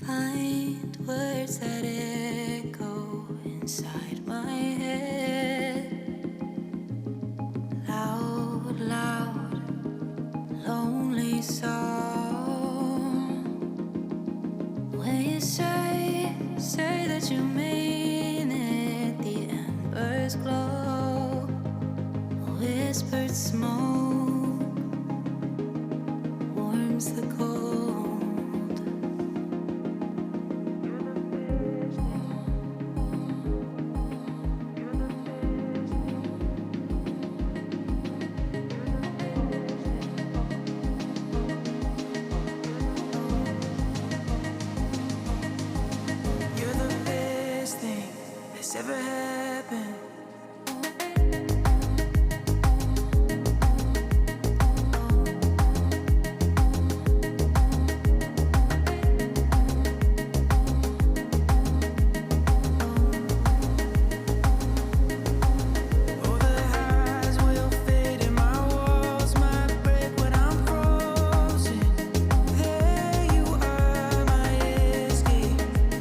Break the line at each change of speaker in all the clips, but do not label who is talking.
find words that echo inside my head. Loud, loud, lonely song. When you say that you mean it, the embers glow. Whispered smoke warms the cold. Ever happened.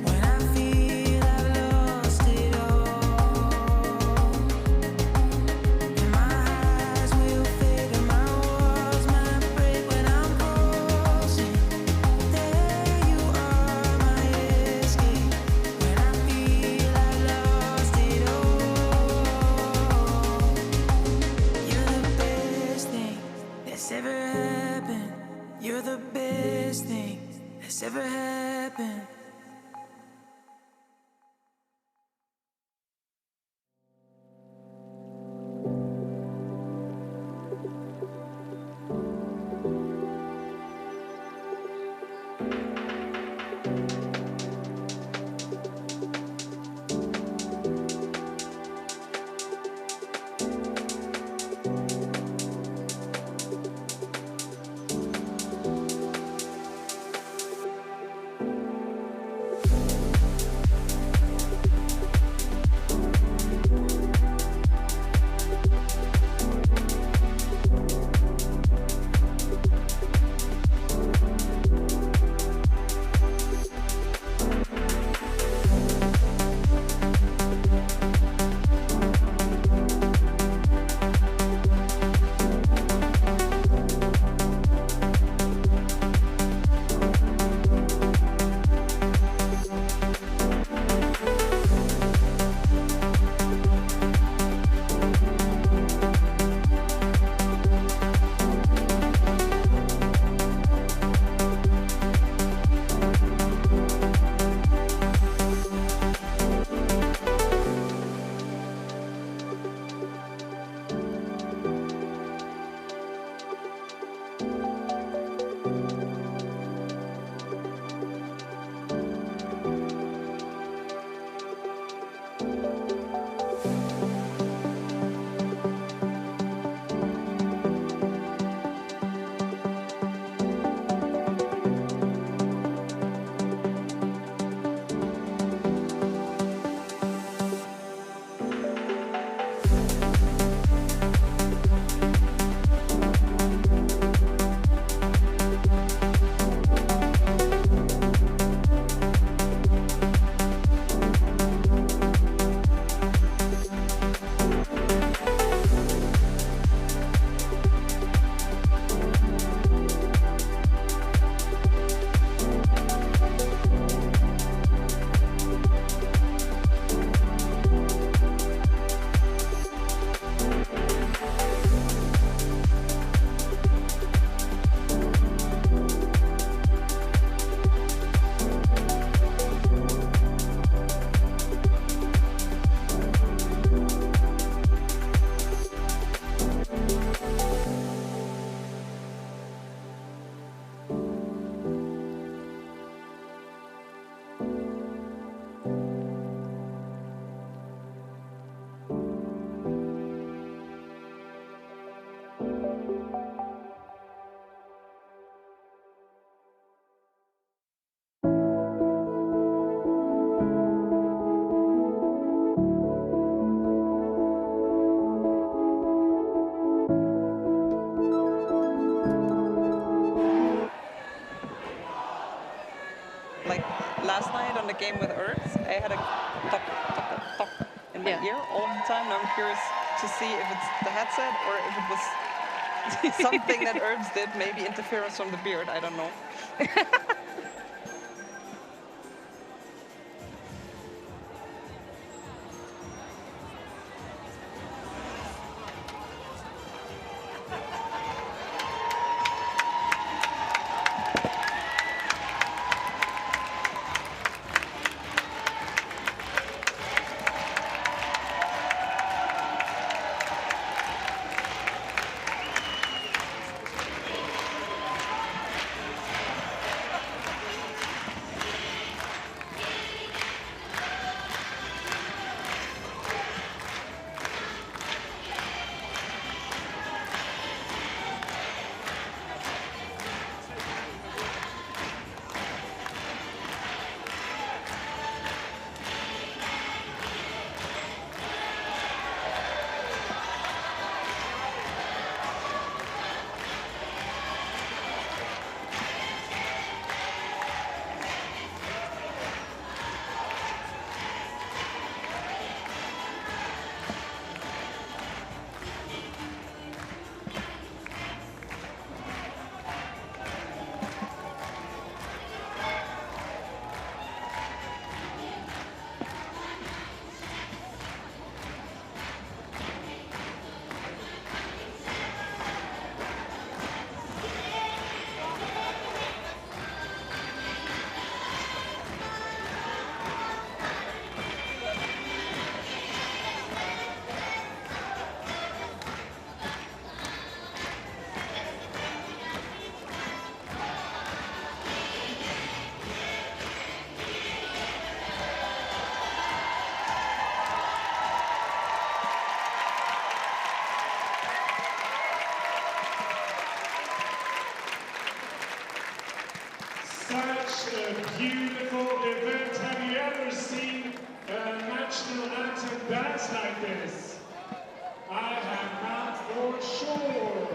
When I feel I've lost it all. my ear all the time. And I'm curious to see if it's the headset or if it was something that Herbs did, maybe interference from the beard, I don't know.
Such a beautiful event. Have you ever seen a national anthem dance like this? I have not for sure.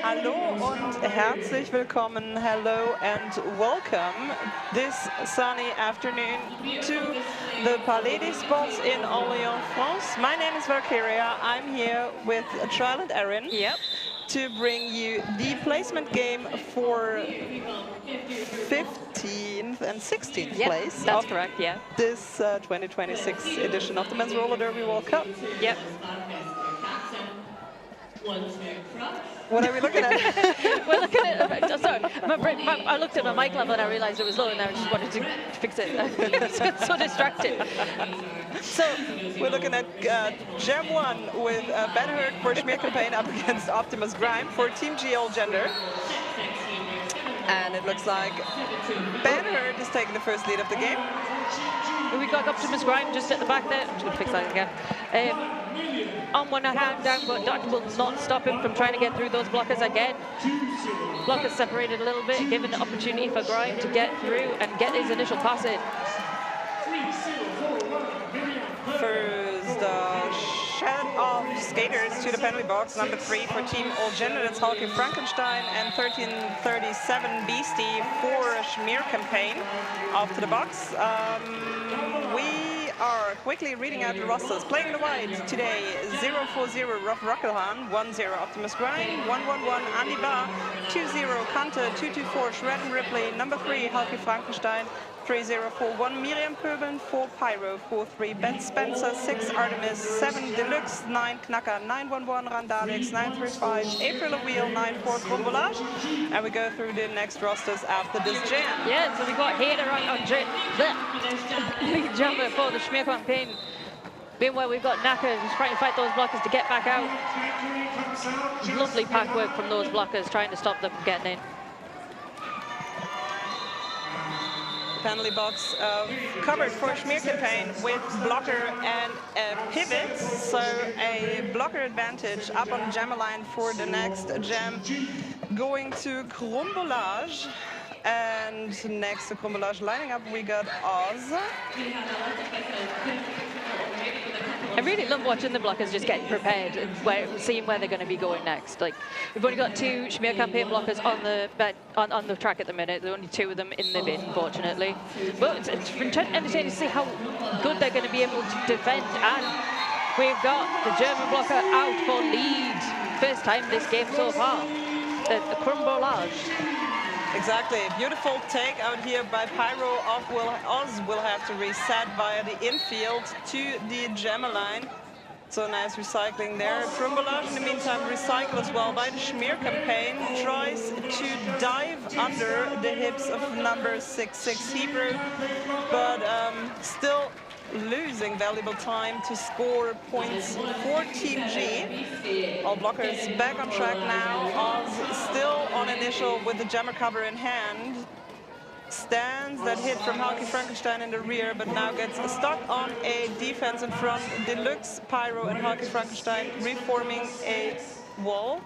Hallo und herzlich willkommen, hello and welcome this sunny afternoon to the Palais des Sports in Orléans, France. My name is Valkyria. I'm here with Trial and Erin.
Yep.
to bring you the placement game for 15th and 16th place.
That's correct, yeah.
This 2026 edition of the Men's Roller Derby World Cup.
Yep.
What are we looking at?
We're looking at, sorry, I looked at my mic level and I realized it was low and I just wanted to fix it. so distracted.
So we're looking at Jam 1 with Ben Hurt for Schmear campaign up against Optimus Grime for Team GL Gender. And it looks like Ben Hurt is taking the first lead of the game.
We got Optimus Grime just at the back there. I'm just going to fix that again. On one hand down, but that will not stop him from trying to get through those blockers again. Blockers separated a little bit, giving the opportunity for Grime to get through and get his initial pass in.
First shed of skaters to the penalty box, number 3 for Team All Gender, that's Hulky Frankenstein, and 1337 Beastie for Schmear campaign off to the box. We are quickly reading out the rosters. Playing the white today, 040 Ruff Rockelhan, 10 Optimus Grime, 111 Andy Barr, 20 Kante, 224 Shredden Ripley, number 3 Hulky Frankenstein, 3041 Miriam Pöbeln, 4 Pyro, 43 Ben Spencer, 6 Artemis, 7 Deluxe, 9 Knacker, 911 Randalix, 935 April of Wheel, 94 Crombolage. And we go through the next rosters after this jam.
Yeah, so we got Hater on lead jumper for the Schmear campaign. Meanwhile, we've got Knacker who's trying to fight those blockers to get back out. Lovely pack work from those blockers, trying to stop them from getting in.
Penalty box covered for Schmear campaign with blocker and a pivot, so a blocker advantage up on the jammer line for the next jam, going to Crombolage. And next to Crombolage lining up, we got Oz.
I really love watching the blockers just getting prepared and seeing where they're going to be going next. Like, we've only got 2 Schmear campaign blockers on the track at the minute. There are only 2 of them in the bin, unfortunately. But it's entertaining to see how good they're going to be able to defend. And we've got the German blocker out for lead. First time this game so far. The Crombolage.
Exactly. Beautiful take out here by Pyro. Oz will have to reset via the infield to the jammer line. So nice recycling there. Crombolage in the meantime recycle as well by the Schmear campaign. Tries to dive under the hips of number 66 Hebrew, but still losing valuable time to score points for Team G. All blockers back on track now. Oz still on initial with the jammer cover in hand. Stands that hit from Hulky Frankenstein in the rear, but now gets stuck on a defense in front. Deluxe, Pyro, and Hulky Frankenstein reforming a wall.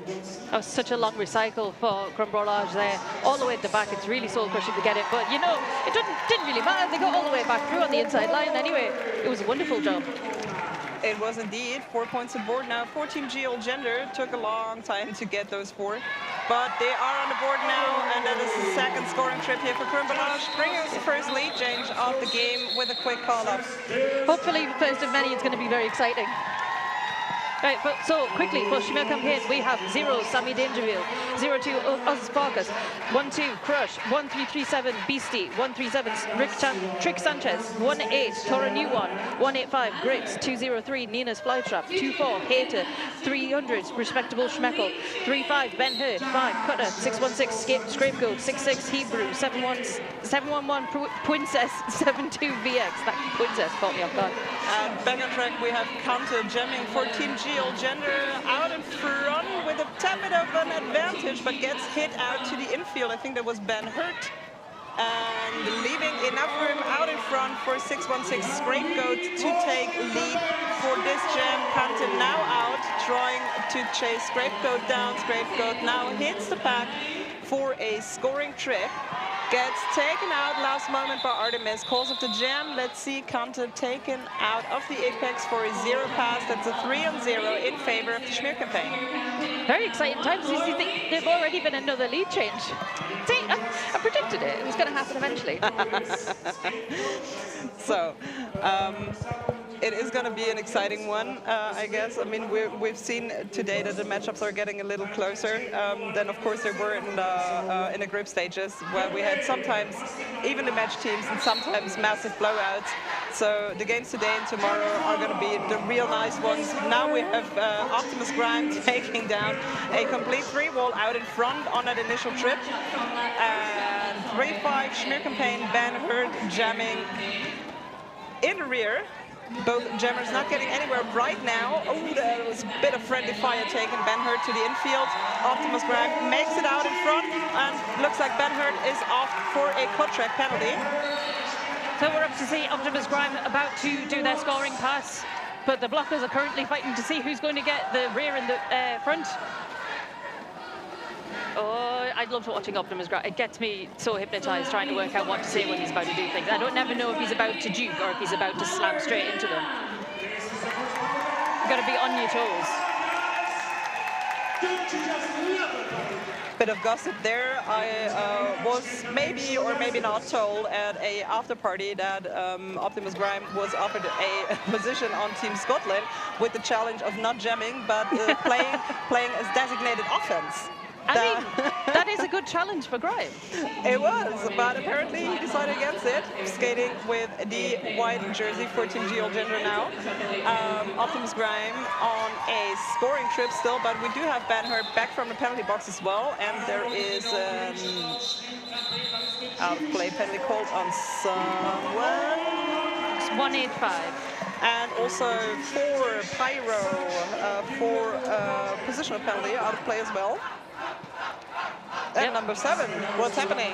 That was such a long recycle for Crombolage there. All the way at the back, it's really soul-crushing to get it. But, you know, it didn't really matter. They got all the way back through on the inside line anyway. It was a wonderful job.
It was indeed. 4 points on board now for Team GL Gender. Took a long time to get those 4. But they are on the board now, and that is the second scoring trip here for Crombolage. Bring us the first lead change of the game with a quick call-up.
Hopefully, the first of many, it's going to be very exciting. Right, but so quickly for Schmear campaign, we have 0 Sammy Dangerville, 02 Oz Sparkus, 12 Crush, 1337 Beastie, 137 Trick Sanchez, 18 Tora New One, 185 Grapes, 203 Nina's Flytrap, 24 Hater, 300 Respectable Schmeckle, 35 Ben Hurt, 5 Cutter, 616 Scrapegoat, 66 Hebrew, 711 Princess, 72 VX. That Princess caught me off guard.
And back on track, we have Counter jamming for Team GL Gender out in front with a tad bit of an advantage, but gets hit out to the infield. I think that was Ben Hurt. And leaving enough room out in front for 616 Scrapegoat to take lead for this jam. Counter now out, trying to chase Scrapegoat down. Scrapegoat now hits the pack for a scoring trip. Gets taken out last moment by Artemis. Calls of the jam. Let's see Kante taken out of the apex for a 0 pass. That's a 3-on-0 in favor of the Schmear campaign.
Very exciting times. You think there've already been another lead change. See, I predicted it. It was going to happen eventually.
So, it is going to be an exciting one, I guess. I mean, we've seen today that the matchups are getting a little closer than, of course, they were in the group stages, where we had sometimes even the match teams and sometimes massive blowouts. So the games today and tomorrow are going to be the real nice ones. Now we have Optimus Grime taking down a complete 3-wall out in front on that initial trip. And 3-5 Schmear campaign, Ben Hurd jamming in the rear. Both jammers not getting anywhere right now. Oh, there was a bit of friendly fire taking Ben Hurd to the infield. Optimus Grime makes it out in front, and looks like Ben Hurd is off for a cut track penalty.
So we're up to see Optimus Grime about to do their scoring pass, but the blockers are currently fighting to see who's going to get the rear and the front. Oh, I'd love watching Optimus Grime. It gets me so hypnotized trying to work out what to say when he's about to do things. I don't never know if he's about to juke or if he's about to slam straight into them. You've got to be on your toes.
Bit of gossip there. I was maybe or maybe not told at a after party that Optimus Grime was offered a position on Team Scotland with the challenge of not jamming but playing as designated offense.
I mean, that is a good challenge for Grime.
It was, but apparently he decided against it, skating with the white jersey for Team GL Gender now. Optimus Grime on a scoring trip still, but we do have Ben Hurd back from the penalty box as well, and there is out of play penalty called on someone.
It's 185.
And also for Pyro, for positional penalty out of play as well. And number 7, what's happening?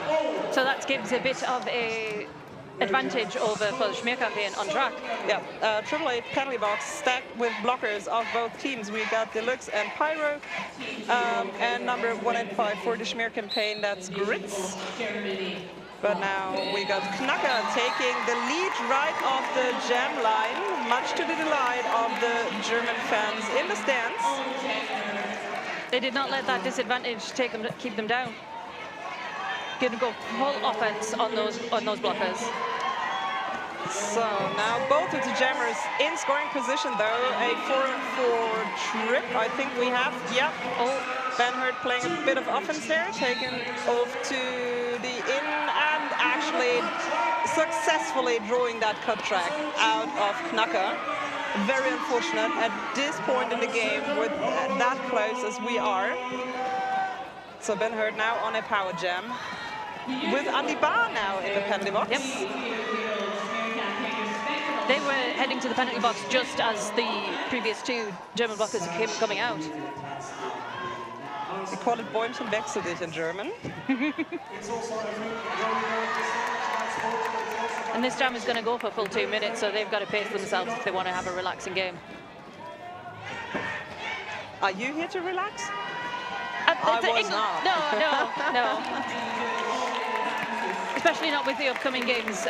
So that gives a bit of a advantage over for the Schmear campaign on track.
Yeah, 888 penalty box stacked with blockers of both teams. We got Deluxe and Pyro, and number 185 for the Schmear campaign, that's Grits. But now we got Knacker taking the lead right off the jam line, much to the delight of the German fans in the stands.
They did not let that disadvantage keep them down. Gonna go full offense on those blockers.
So now both of the jammers in scoring position though. A 4-4 trip, I think we have. Yep. Oh, Ben Hurd playing a bit of offense there, taken off to the in and actually successfully drawing that cut track out of Knacker. Very unfortunate at this point in the game with that close as we are. So Ben Hurd now on a power jam with Andy Barr now in the penalty box.
Yep. They were heading to the penalty box just as the previous 2 German blockers came coming out.
We call it Bäumchen wechselt dich in German.
And this jam is going to go for a full 2 minutes, so they've got to pace themselves if they want to have a relaxing game.
Are you here to relax?
I was not. No. Especially not with the upcoming games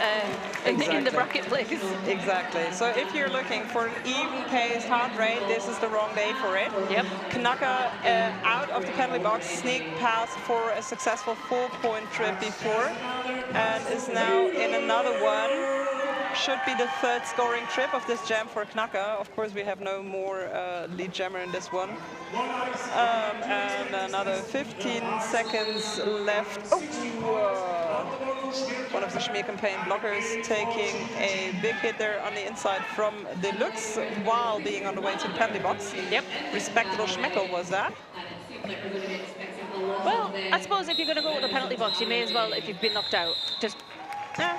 in the bracket place.
Exactly. So if you're looking for an even pace heart rate, this is the wrong day for it.
Yep.
Knacker out of the penalty box, sneak past for a successful 4-point trip before, and is now in another one. Should be the 3rd scoring trip of this jam for Knacker. Of course, we have no more lead jammer in this one. And another 15 seconds left. Oh, one of the Schmear campaign blockers taking a big hit there on the inside from Deluxe while being on the way to the penalty box.
Yep.
Respectable Schmeckel was that.
Well, I suppose if you're going to go with the penalty box, you may as well, if you've been knocked out, just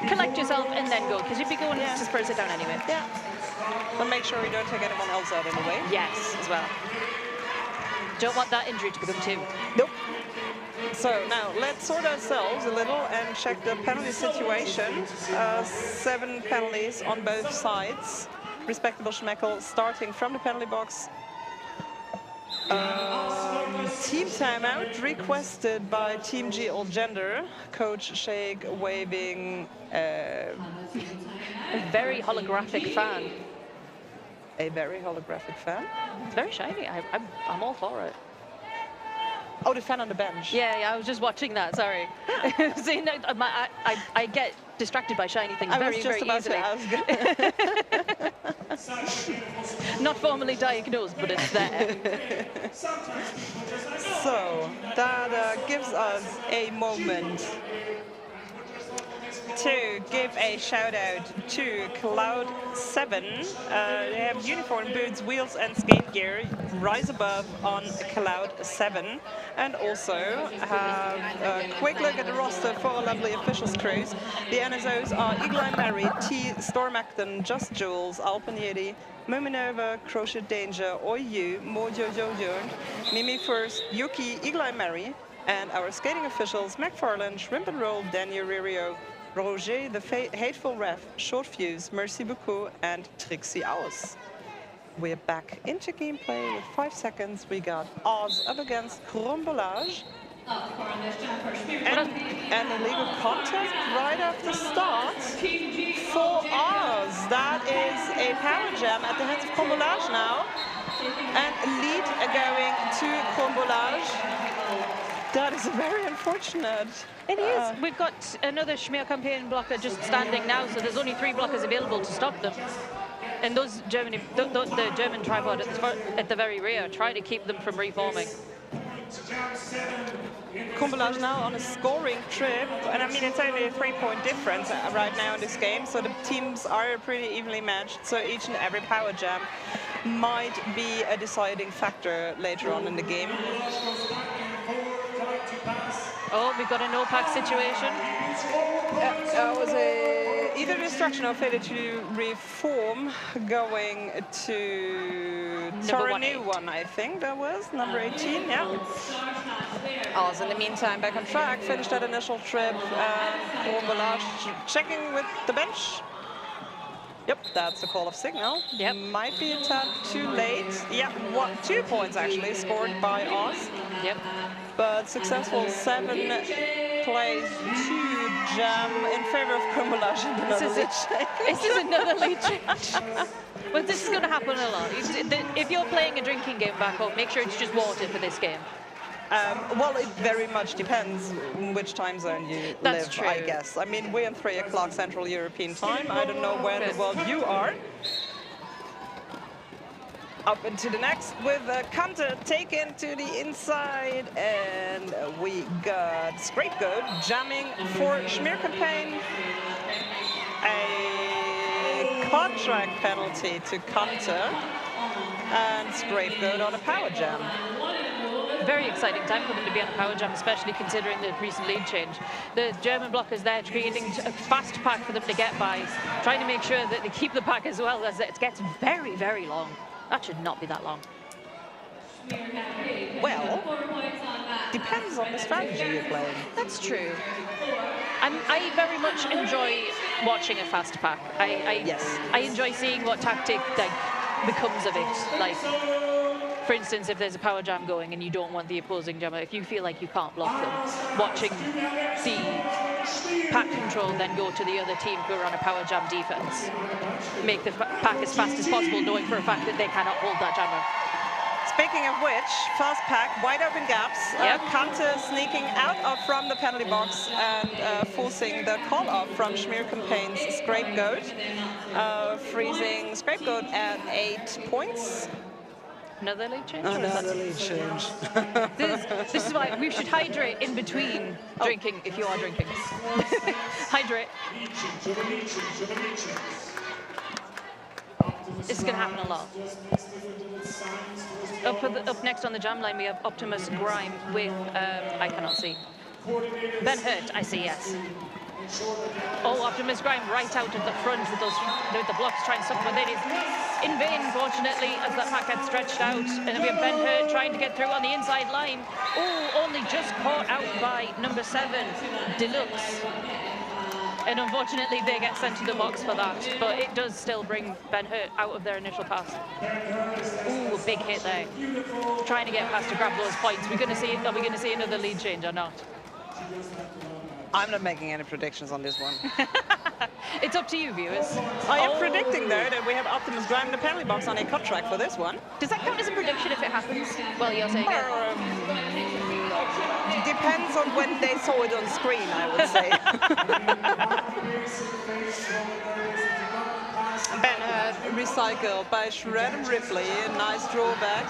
collect yourself and then go, because you'd be going to spur it down anyway.
Yeah. But make sure you don't take anyone else out anyway.
Yes, as well. Don't want that injury to become 2.
Nope. So now let's sort ourselves a little and check the penalty situation. 7 penalties on both sides. Respectable Schmeckel starting from the penalty box. Team timeout requested by Team GL Gender. Coach Shake waving
a very holographic fan.
A very holographic fan?
It's very shiny. I'm all for it.
Oh, the fan on the bench.
Yeah, I was just watching that, sorry. See, no, I get distracted by shiny things very easily. Not formally diagnosed, but it's there.
So that gives us a moment to give a shout out to Cloud 7. They have uniform, boots, wheels and skate gear, rise above on Cloud 7. And also have a quick look at the roster for our lovely officials crews. The NSOs are Eagle Eye Mary, T, Storm Acton, Just Jules, Alpanieri, Muminova, Crochet Danger, Oyu, Mojo Jojo, Mimi First, Yuki, Eagle Eye Mary, and our skating officials McFarlane, Shrimp and Roll, Daniel Ririo, Roger, the Hateful Ref, Short Fuse, Merci Beaucoup, and Trixie Aus. We're back into gameplay with 5 seconds. We got Oz up against Crombolage. And an illegal contest right after start for Oz. That is a power jam at the hands of Crombolage now. And lead going to Crombolage. That is very unfortunate.
It is. We've got another Schmear campaign blocker just standing now, so there's only 3 blockers available to stop them. And those the German tripod at the very rear, trying to keep them from reforming.
Crombolage now on a scoring trip, and I mean it's only a 3-point difference right now in this game, so the teams are pretty evenly matched, so each and every power jam might be a deciding factor later on in the game.
Oh, we've got a no-pack situation.
That was either destruction or failure to reform going to Torrenew one, I think that was, number 18, yeah. Oz, in the meantime, back on track, finished that initial trip. Crombolage checking with the bench. Yep, that's a call of signal.
Yep.
Might be a tad too late. Yeah, 2 points actually scored by Oz.
Yep.
But successful 7 plays 2 jam in favor of Crombolage and another lead change.
This is another lead change. Well, this is going to happen a lot. If you're playing a drinking game back home, make sure it's just water for this game.
Well, it very much depends which time zone you live,
true.
I guess. I mean, we're in 3 o'clock Central European time. I don't know where in the world you are. Up into the next with Canter taken to the inside, and we got Scapegoat jamming for Schmear campaign. A contract penalty to Canter, and Scapegoat on a power jam.
Very exciting time for them to be on a power jam, especially considering the recent lead change. The German blockers there creating a fast pack for them to get by, trying to make sure that they keep the pack as well, as it gets very, very long. That should not be that long.
Well, depends on the strategy you're playing.
That's true. I very much enjoy watching a fast pack.
Yes.
I enjoy seeing what tactic becomes of it. Like, for instance, if there's a power jam going and you don't want the opposing jammer, if you feel like you can't block them, watching the pack control then go to the other team who are on a power jam defense. Make the pack as fast as possible, knowing for a fact that they cannot hold that jammer.
Speaking of which, fast pack, wide open gaps.
Yep.
Canter sneaking out from the penalty box and forcing the call up from Schmear campaign's Scapegoat, freezing Scapegoat at 8 points.
Another lead change?
Another lead change.
This is why we should hydrate in between drinking, if you are drinking. Hydrate. This is going to happen a lot. Up next on the jam line, we have Optimus Grime with, I cannot see. Ben Hurt, I see, yes. Oh, Optimus Grime right out at the front with the blocks trying to stop, but it is in vain, fortunately, as that pack gets stretched out. And then we have Ben Hurt trying to get through on the inside line. Oh, only just caught out by number 7, Deluxe. And unfortunately, they get sent to the box for that. But it does still bring Ben Hurt out of their initial pass. Ooh, a big hit there. Trying to get past to grab those points. Are we going to see another lead change or not?
I'm not making any predictions on this one.
It's up to you, viewers.
I am predicting, though, that we have Optimus Grime in the penalty box on a cut track for this one.
Does that count as a prediction if it happens? Well, you're saying
it depends on when they saw it on screen, I would say. Ben recycled by Shred and Ripley. A nice drawback.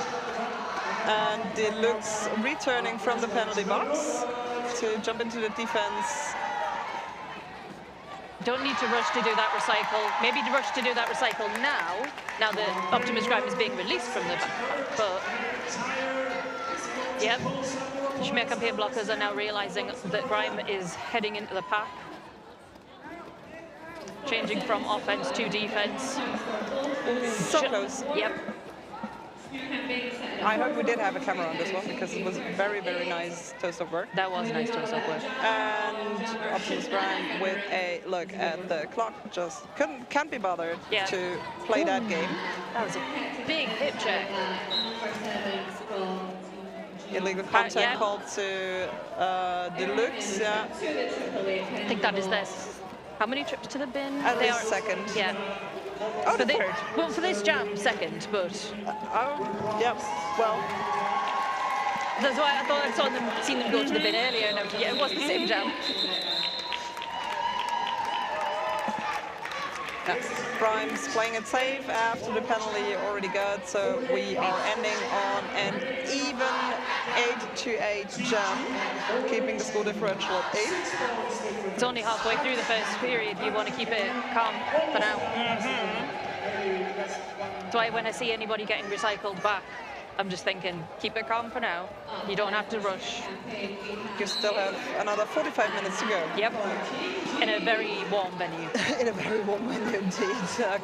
And Deluxe returning from the penalty box to jump into the defense.
Don't need to rush to do that recycle. Maybe to rush to do that recycle now that Optimus Prime is being released from the back. But, yep, Schmear campaign blockers are now realizing that Grime is heading into the pack. Changing from offense to defense.
So close.
Yep.
I hope we did have a camera on this one because it was very, very nice toast-up work.
That was nice toast-up work.
And Optimus Prime with a look at the clock, just can't be bothered to play that game.
That was a big hip check.
Illegal contact called to Deluxe. Yeah.
I think that is this. How many trips to the bin?
At least second.
Yeah.
Oh, the third.
Well, for this jam, second, but...
yep, well...
That's why I thought I seen them go to the bin earlier, and yeah, it was the same jam.
Prime's playing it safe after the penalty already got, so we are ending on an even 8-8 jam, keeping the score differential at 8.
It's only halfway through the first period. You want to keep it calm for now. That's why when I see anybody getting recycled back, I'm just thinking, keep it calm for now. You don't have to rush.
You still have another 45 minutes to go.
Yep. In a very warm venue.
In a very warm venue indeed.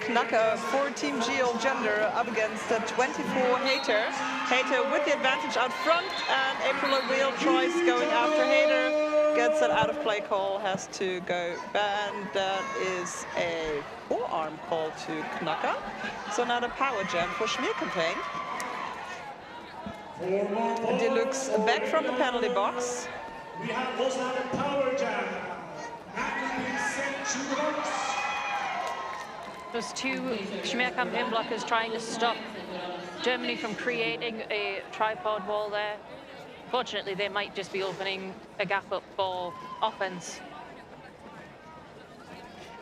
Knacker for Team GL Gender up against 24 Hater. Hater with the advantage out front, and April O'Reilly tries going after Hater. Gets an out of play call, has to go back, and that is a forearm call to Knacker. So now the power jam for Schmear campaign. Deluxe back from the penalty box.
We have also had a power jam. Sent to the box.
Those two Schmear campaign blockers trying to stop Germany from creating a tripod wall there. Fortunately, they might just be opening a gap up for offense.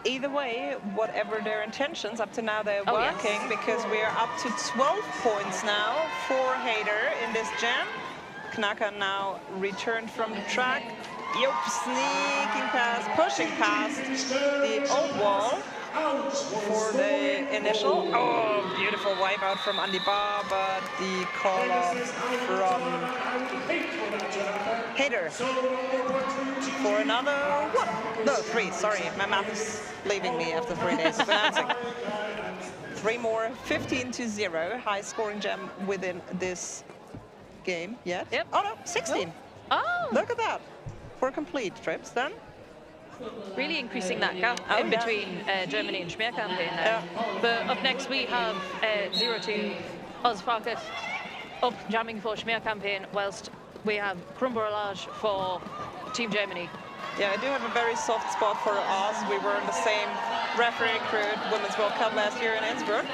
Either way, whatever their intentions, up to now they're working, because we are up to 12 points now for Hader in this jam. Knacker now returned from the track. Yup, sneaking past, pushing past the old wall for the initial. Oh, beautiful wipeout from Andy Barr, but the call off from Hader for another one. No, 3, sorry, my math is leaving me after 3 days of announcing. 3 more, 15-0, high scoring jam within this game yet.
Yep.
Oh no, 16.
Oh!
Look at that. 4 complete trips then.
Really increasing that gap in between Germany and Schmear campaign there. But up next we have 0-2 Oz Farkas up jamming for Schmear campaign, whilst we have Krumbarrage for Team Germany.
Yeah, I do have a very soft spot for Oz. We were in the same referee crewed Women's World Cup last year in Innsbruck.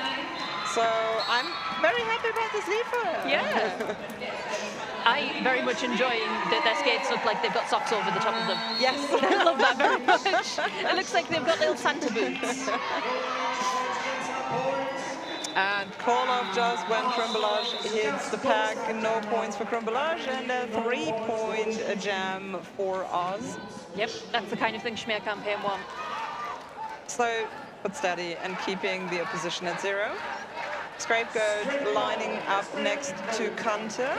So I'm very happy about this lead for her.
Yeah. I very much enjoying that their skates look like they've got socks over the top of them.
Yes.
I love that very much. It looks like they've got little Santa boots.
And call off just when Krumbarrage hits the pack. No points for Krumbarrage, and a 3-point jam for Oz.
Yep, that's the kind of thing Schmear campaign want.
Slow but steady and keeping the opposition at 0. Scapegoat lining up next to Kante.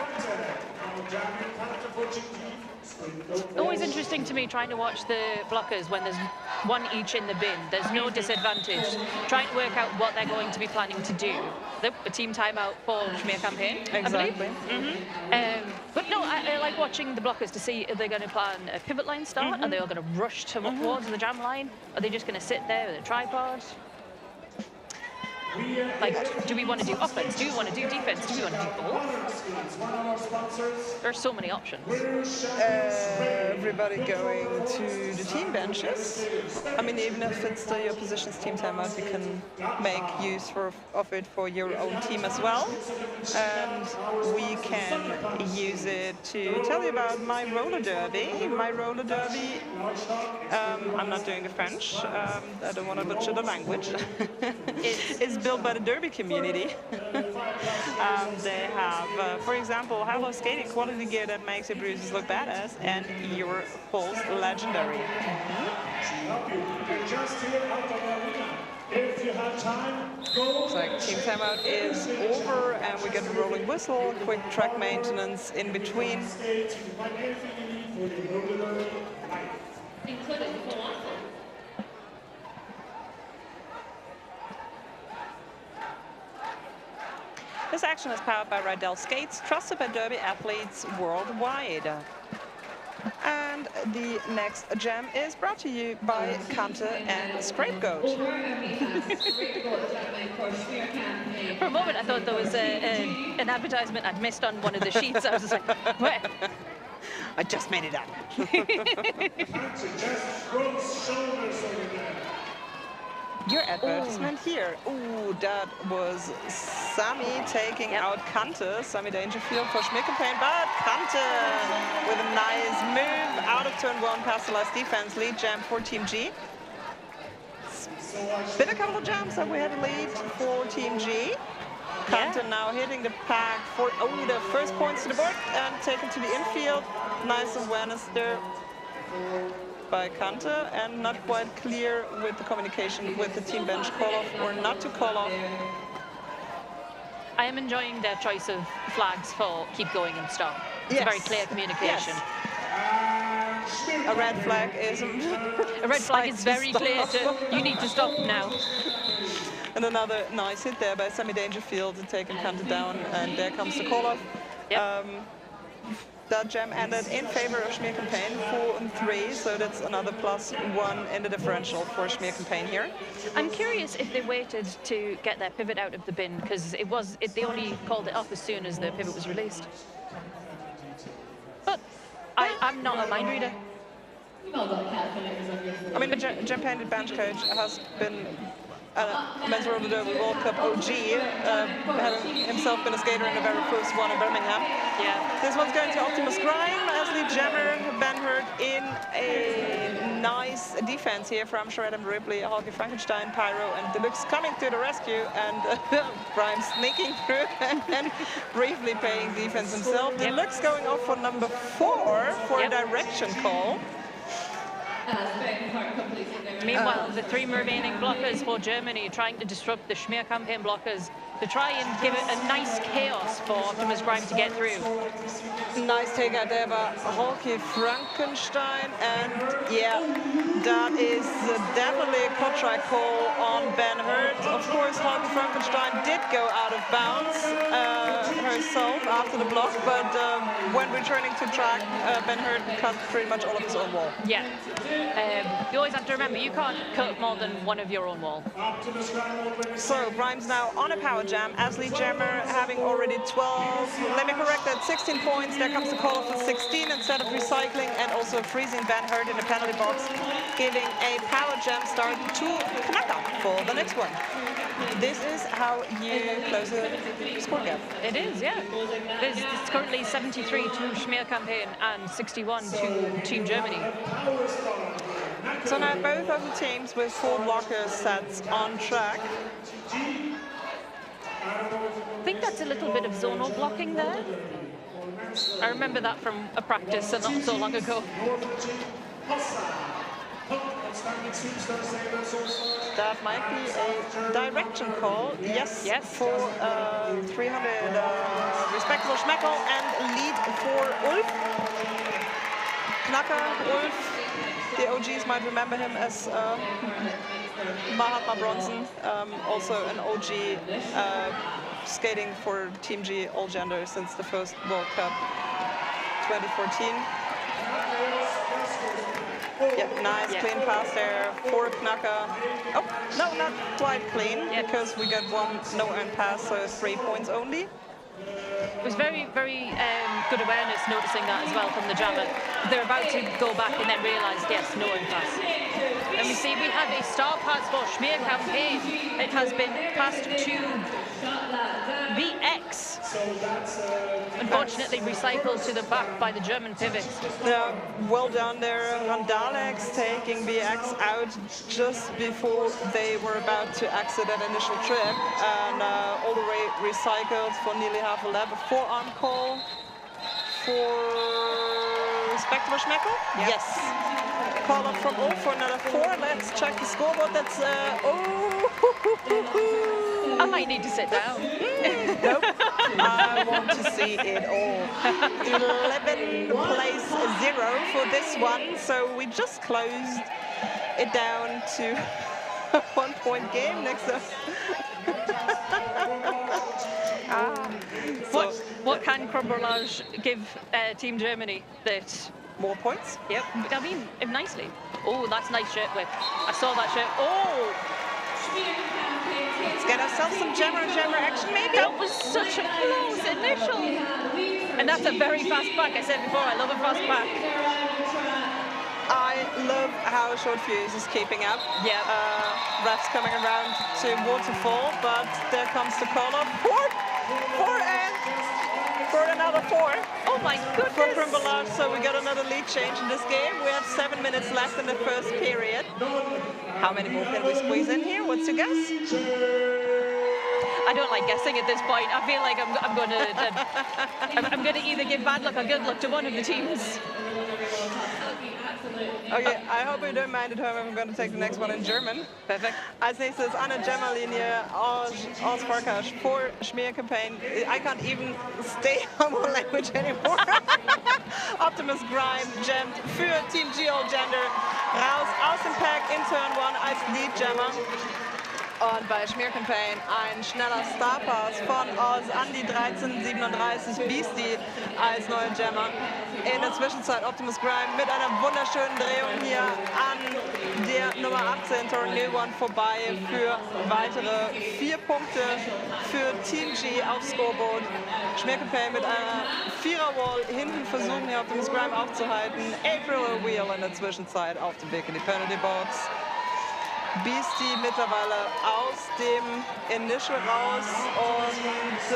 Always interesting to me trying to watch the blockers when there's one each in the bin. There's no disadvantage. Trying to work out what they're going to be planning to do. A team timeout for Schmear campaign,
Exactly.
I believe. But no, I like watching the blockers to see if they're going to plan a pivot line start. Are they all going to rush towards the jam line? Are they just going to sit there with a tripod? Like, do we want to do offense? Do we want to do defense? Do we want to do both? There's so many options.
Everybody going to the team benches. I mean, even if it's the opposition's team timeout, you can make use of it for your own team as well. And we can use it to tell you about my roller derby. My roller derby, I'm not doing the French. I don't want to butcher the language. It's built by the derby community. They have, for example, Halo skating quality gear that makes your bruises look badass, and your holes legendary.
If you have time, go.
Looks like team timeout is over, and we get a rolling whistle, quick track maintenance in between. This action is powered by Rydell Skates, trusted by derby athletes worldwide. And the next jam is brought to you by Kante and Scapegoat.
For a moment, I thought there was an advertisement I'd missed on one of the sheets. I was just like, where?
I just made it up. Your advertisement here. Ooh, that was Sami taking out Kante. Sami Dangerfield for Schmear campaign, but Kante with a nice move out of turn one past the last defense. Lead jam for Team G. Been a couple of jams that we had a lead for Team G. Kante now hitting the pack for the first points to the board and taken to the infield. Nice awareness there by Kante, and not quite clear with the communication with the team bench call-off or not to call off.
I am enjoying their choice of flags for keep going and stop. It's a very clear communication.
Yes. A red flag is
a red flag is very clear to you need to stop now.
And another nice hit there by Sami Dangerfield taking Kante down, and there comes the call-off. Yep. That jam ended in favor of Schmear campaign 4-3, so that's another +1 in the differential for Schmear campaign here.
I'm curious if they waited to get their pivot out of the bin, because they only called it off as soon as the pivot was released. But I'm not a mind reader.
I mean, the jam painted bench coach has been men's World Cup OG, having himself been a skater in the very first one in Birmingham.
Yeah.
This one's going to Optimus Grime as the jammer, Ben Hurt in a nice defense here from Shredem Ripley, Hulky Frankenstein, Pyro, and Deluxe coming to the rescue, and Grime sneaking through and briefly paying defense himself. Deluxe going off for number 4 for a direction call.
Meanwhile, the 3 remaining blockers for Germany trying to disrupt the Schmear campaign blockers to try and give it a nice chaos for Optimus Grime to get through.
Nice takeout there by Hulky Frankenstein, and yeah, that is definitely a contract call on Ben Hurt. Of course, Hulky Frankenstein did go out of bounds herself after the block, but when returning to track, Ben Hurt cut pretty much all of his own wall.
Yeah. You always have to remember, you can't cut more than one of your own wall.
So, Grime's now on a power jam as lead jammer, having already 12. Let me correct that, 16 points. There comes the call for 16 instead of recycling, and also freezing Ben Hurt in the penalty box, giving a power jam start to Knacka for the next one. This is how you close the score gap.
It is, yeah. It's currently 73 to Schmear campaign and 61 to Team Germany.
So now both of the teams with 4 blocker sets on track.
I think that's a little bit of zonal blocking there. I remember that from a practice not so long ago.
That might be a direction call. Yes, for 300 respectable Schmeckel and lead for Ulf. Knacker, Ulf. The OGs might remember him as Mahatma Bronson, also an OG skating for Team G all gender since the first World Cup 2014. Yeah, nice clean pass there for Knacker. Oh, no, not quite clean, because we got 1 no-earned pass, so 3 points only.
It was very, very good awareness noticing that as well from the jammer. They're about to go back and then realised, yes, no pass. And we see we have a star pass for Schmear campaign. It has been passed to VX.
So that's
Unfortunately, recycled to the back by the German pivots.
Yeah, well done there. Randalex taking BX out just before they were about to exit that initial trip, and all the way recycled for nearly half a lap. A forearm call for respectable Schmear? Yes. Call up from all for another 4. Let's check the scoreboard. That's
I might need to sit down.
Nope. I want to see it all. 11 place 0 for this one. So we just closed it down to a 1-point game next up.
What can Crumbolage give Team Germany that?
More points?
Yep. I mean, nicely. Oh, that's a nice shirt whip. I saw that shirt. Oh!
Let's get ourselves some jammer action, maybe?
That was such a close initial. And that's a very fast back. I said before, I love a fast back.
I love how Short Fuse is keeping up.
Yeah.
Refs coming around to waterfall, but there comes the call up. 4 and for another 4.
Oh my goodness.
For Crumbolage, so we got another lead change in this game. We have 7 minutes left in the first period. How many more can we squeeze in here? What's your guess?
I don't like guessing at this point. I feel like I'm going to either give bad luck or good luck to one of the teams.
Okay, I hope you don't mind at home. I'm going to take the next one in German.
Perfect.
Als nächstes an der Jammerlinie aus Farkas for Schmear campaign. I can't even stay on one language anymore. Optimus Grime jammed für Team Geo Gender raus aus dem Pack in Turn 1 als Lead Jammer. Und bei Schmear Campaign ein schneller Starpass von Oz an die 13:37 Beastie als neuer Jammer. In der Zwischenzeit Optimus Grime mit einer wunderschönen Drehung hier an der Nummer 18 Tornado One vorbei für weitere 4 Punkte für Team G aufs Scoreboard. Schmear Campaign mit einer 4er-Wall hinten versuchen hier Optimus Grime aufzuhalten. April Wheel in der Zwischenzeit auf dem Weg in die Penalty Box. Beastie mittlerweile aus dem Initial raus und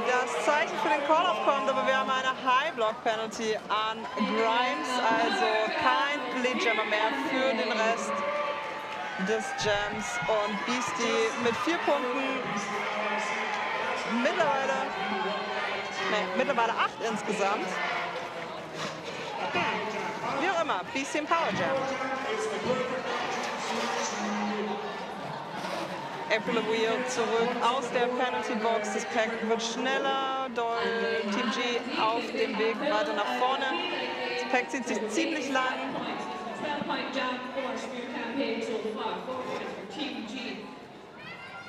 das Zeichen für den Call-Off kommt, aber wir haben eine High-Block-Penalty an Grimes, also kein Lead-Jammer mehr für den Rest des Jams und Beastie mit 4 Punkten, mittlerweile 8 insgesamt. Wie auch immer, Beastie im Power Jam. April Wheel zurück aus der Penalty Box. Das Pack wird schneller. Dort Team G auf dem Weg weiter nach vorne. Das Pack zieht sich ziemlich lang.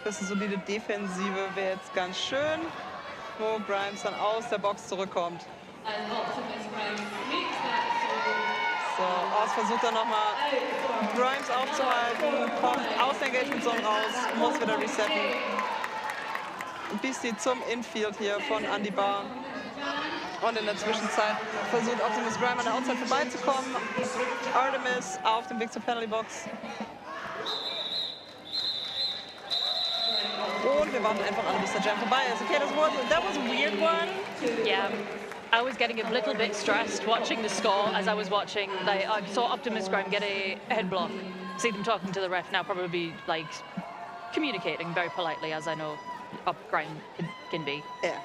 Das ist eine solide Defensive wäre jetzt ganz schön, wo Grimes dann aus der Box zurückkommt. So, Oz versucht dann nochmal Grimes aufzuhalten, kommt aus der Engagement Zone raus, muss wieder resetten. Beastie zum Infield hier von Andy Barr. Und in der Zwischenzeit versucht Optimus Grime an der Outside vorbeizukommen. Artemis auf dem Weg zur Penalty Box. Und wir warten einfach alle, bis der Jam vorbei ist. Okay, that was a weird one.
Yeah. I was getting a little bit stressed watching the score as I was watching. Like, I saw Optimus Grime get a head block. See them talking to the ref now, probably like communicating very politely, as I know Grime can be.
Yeah.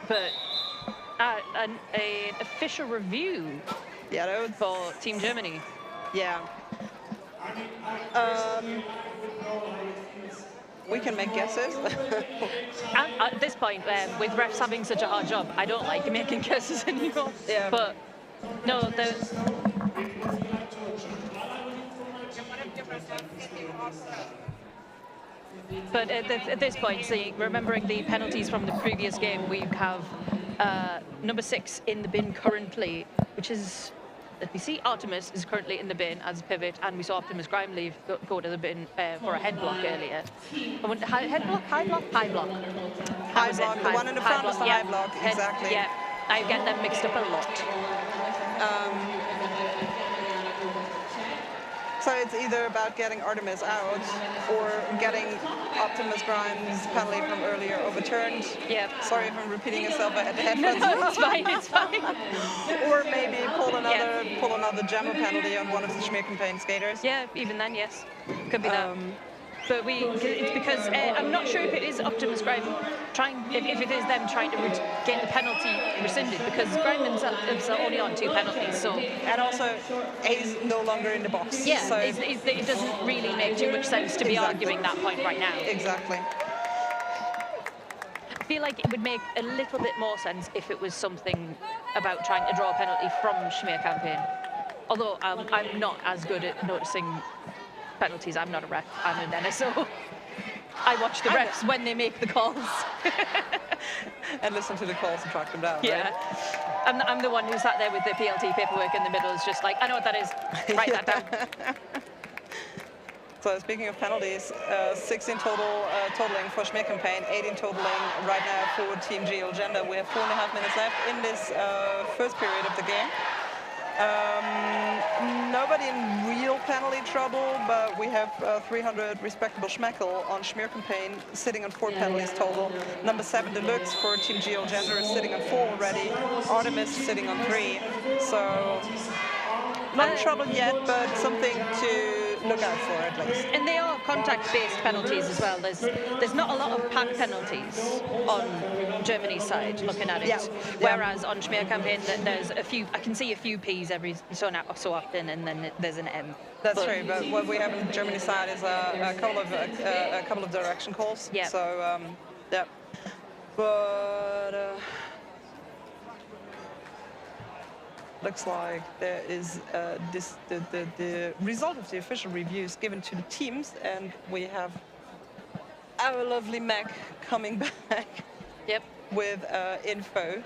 But an official review for Team Germany.
Yeah. We can make guesses.
At this point, with refs having such a hard job, I don't like making guesses anymore.
Yeah.
But no, But at this point, see, remembering the penalties from the previous game, we have number 6 in the bin currently, which is, let me see, Artemis is currently in the bin as pivot, and we saw Optimus Grime go to the bin for a head block earlier. Head block, high block, high block.
High block, the one in the front is the high block, exactly.
Yeah, I get them mixed up a lot.
So it's either about getting Artemis out or getting Optimus Grimes' penalty from earlier overturned.
Yeah.
Sorry if I'm repeating yourself at the headphones.
No, it's fine, it's fine.
Or maybe pull another jammer penalty on one of the Schmear campaign skaters.
Yeah, even then, yes. Could be that. But it's because I'm not sure if it is Optimus Grime if it is them trying to get the penalty rescinded, because Grime himself is only on 2 penalties, so.
And also, he's no longer in the box.
Yeah,
so
it doesn't really make too much sense to be arguing that point right now.
Exactly.
I feel like it would make a little bit more sense if it was something about trying to draw a penalty from Schmear campaign. Although I'm not as good at noticing penalties. I'm not a ref, I'm an NSO. I watch the refs when they make the calls.
And listen to the calls and track them down,
Yeah.
right?
I'm the one who sat there with the PLT paperwork in the middle, is just like, I know what that is, write that down.
So speaking of penalties, 16 totaling for Schmear campaign, 18 totaling right now for Team GL Gender. We have 4.5 minutes left in this first period of the game. Nobody in real penalty trouble, but we have 300 respectable Schmeckel on Schmear campaign, sitting on 4 penalties total. Number 7 Deluxe for Team GL Gender is sitting on 4 already. Artemis sitting on 3. So not in trouble yet, but something to look out for at least.
And they are contact-based penalties as well. There's not a lot of pack penalties on Germany's side, looking at it.
Yeah.
Whereas on Schmear campaign, there's a few. I can see a few P's every so often, and then there's an M.
That's true. But what we have on Germany's side is a couple of direction calls.
Yeah.
So yeah. But looks like there is the result of the official reviews given to the teams, and we have our lovely Mac coming back.
Yep.
With info.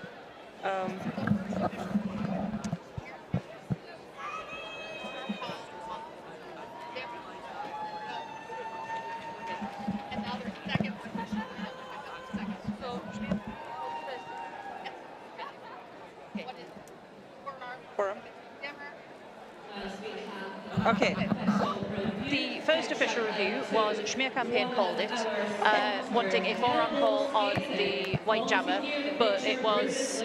Okay.
The first official review was Schmear campaign called it, wanting a 4-on call on the white jammer, but it was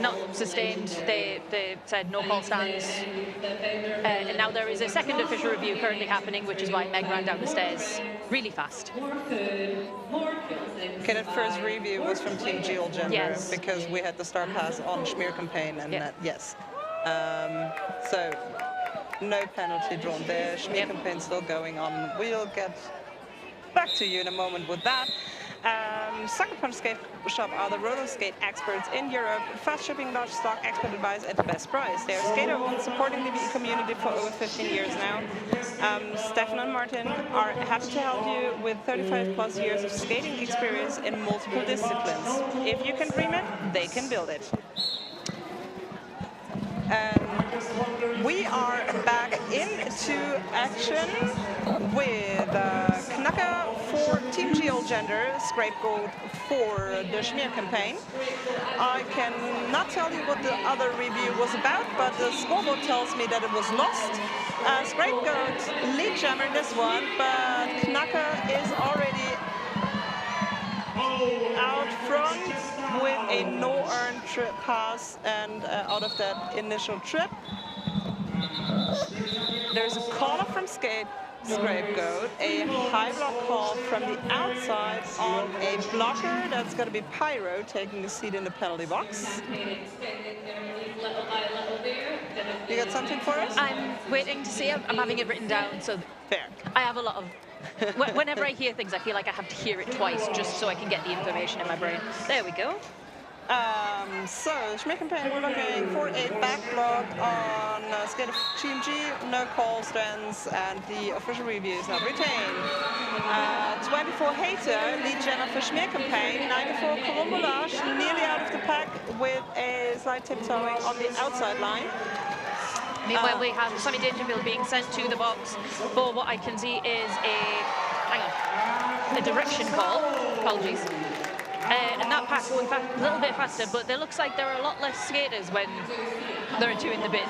not sustained. They said no call stands. And now there is a second official review currently happening, which is why Meg ran down the stairs really fast.
Okay, that first review was from Team GL Gender,
yes,
because we had the start pass on Schmear campaign, and
yep,
yes. So no penalty drawn there. Schmear campaign still going on. We'll get back to you in a moment with that. Sucker Punch Skate Shop are the roller skate experts in Europe. Fast shipping, large stock, expert advice at the best price. They're skater-owned, supporting the community for over 15 years now. Stefan and Martin are happy to help you with 35 plus years of skating experience in multiple disciplines. If you can dream it, they can build it. And we are back into action with Knacker for Team GL Gender, Scapegoat for the Schmear campaign. I cannot tell you what the other review was about, but the scoreboard tells me that it was lost. Scapegoat lead jammer in this one, but Knacker is already out front with a no-earned trip pass, and out of that initial trip, there's a call up from Scapegoat, a high block call from the outside on a blocker. That's going to be Pyro taking a seat in the penalty box. You got something for us?
I'm waiting to see. I'm having it written down, so
fair.
I have a lot of. Whenever I hear things, I feel like I have to hear it twice just so I can get the information in my brain. There we go.
So, Schmear campaign, we're looking for a back block on skate of Team G, no call stands, and the official review is not retained. 24 Hater, lead jammer for Schmear campaign, 94 Colombolage, nearly out of the pack with a slight tiptoeing on the outside line.
Meanwhile, we have Sammy Dangerfield being sent to the box for what I can see is a direction call. Apologies. And that pack going a little bit faster, but it looks like there are a lot less skaters when there are 2 in the bin.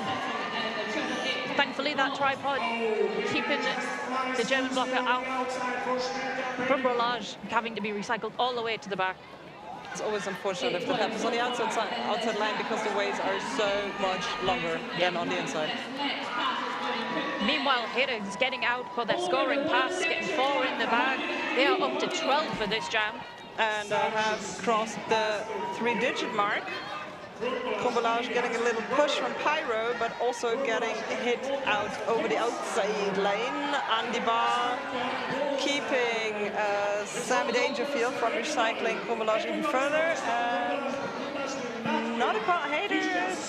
Thankfully, that tripod keeping the German blocker out. Brumbrolage having to be recycled all the way to the back.
It's always unfortunate if that happens on the outside line because the waves are so much longer than on the inside.
Meanwhile, Hayter is getting out for their scoring pass, getting 4 in the bag. They are up to 12 for this jam.
And have crossed the 3-digit mark. Brumbrolage getting a little push from Pyro, but also getting hit out over the outside lane. Andy Bar keeping Sammy Dangerfield from recycling Brumbrolage even further. And Hayter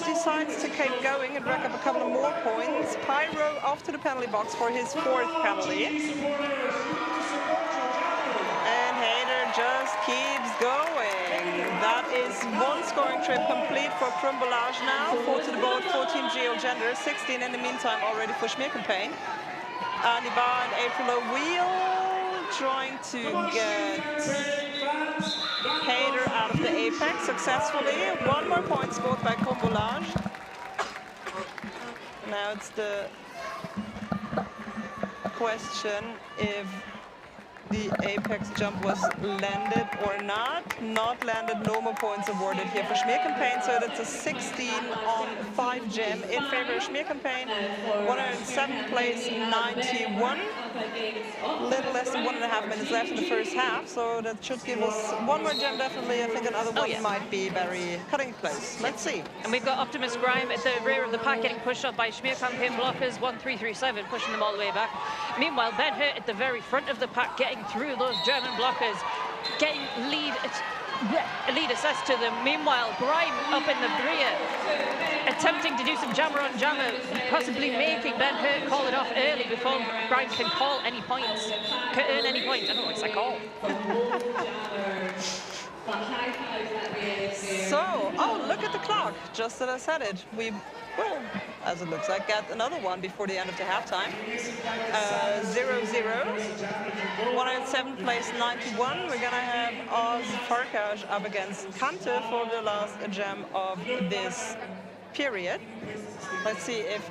decides to keep going and rack up a couple of more points. Pyro off to the penalty box for his 4th penalty. And Hayter just keeps going. That is 1 scoring trip complete for Brumbrolage now. 4 to the boat for Team Geo Gender. 16 in the meantime already for Schmear campaign. Andy Bar and April O'Wheel trying to get Hayter out of the apex successfully. 1 more point scored by Brumbrolage. Now it's the question if the apex jump was landed or not. Not landed, no more points awarded here for Schmear campaign. So that's a 16 on 5 gem in favor of Schmear campaign. 107th place, 91. Little less than 1.5 minutes left in the first half. So that should give us 1 more gem definitely. I think another one might be very cutting close. Let's see.
And we've got Optimus Grime at the rear of the pack getting pushed up by Schmear campaign blockers. 1-3-3-7 pushing them all the way back. Meanwhile, Ben Hurt at the very front of the pack getting through those German blockers, getting lead assessed to them. Meanwhile, Grime up in the rear, attempting to do some jammer on jammer, possibly making Ben Hurt call it off early before Grime can call any points, can earn any points. I don't know what's that called.
So, oh, look at the clock. Just as I said it, we will, as it looks like, get another one before the end of the halftime. 0-0. 107th place, 91. We're going to have Oz Farkas up against Kante for the last jam of this period. Let's see if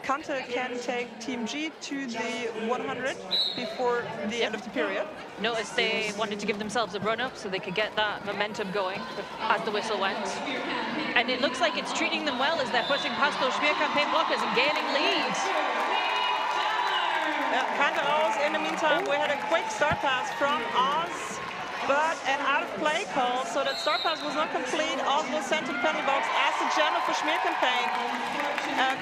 Kante can take Team G to the 100 before the end of the period.
Notice they wanted to give themselves a run-up so they could get that momentum going as the whistle went. And it looks like it's treating them well as they're pushing past those Schmear campaign blockers and gaining leads.
Kante Oz, in the meantime, we had a quick start pass from Oz, but an out-of-play call, so that start pass was not complete. Oz was sent to the penalty box as the jammer for Schmear campaign.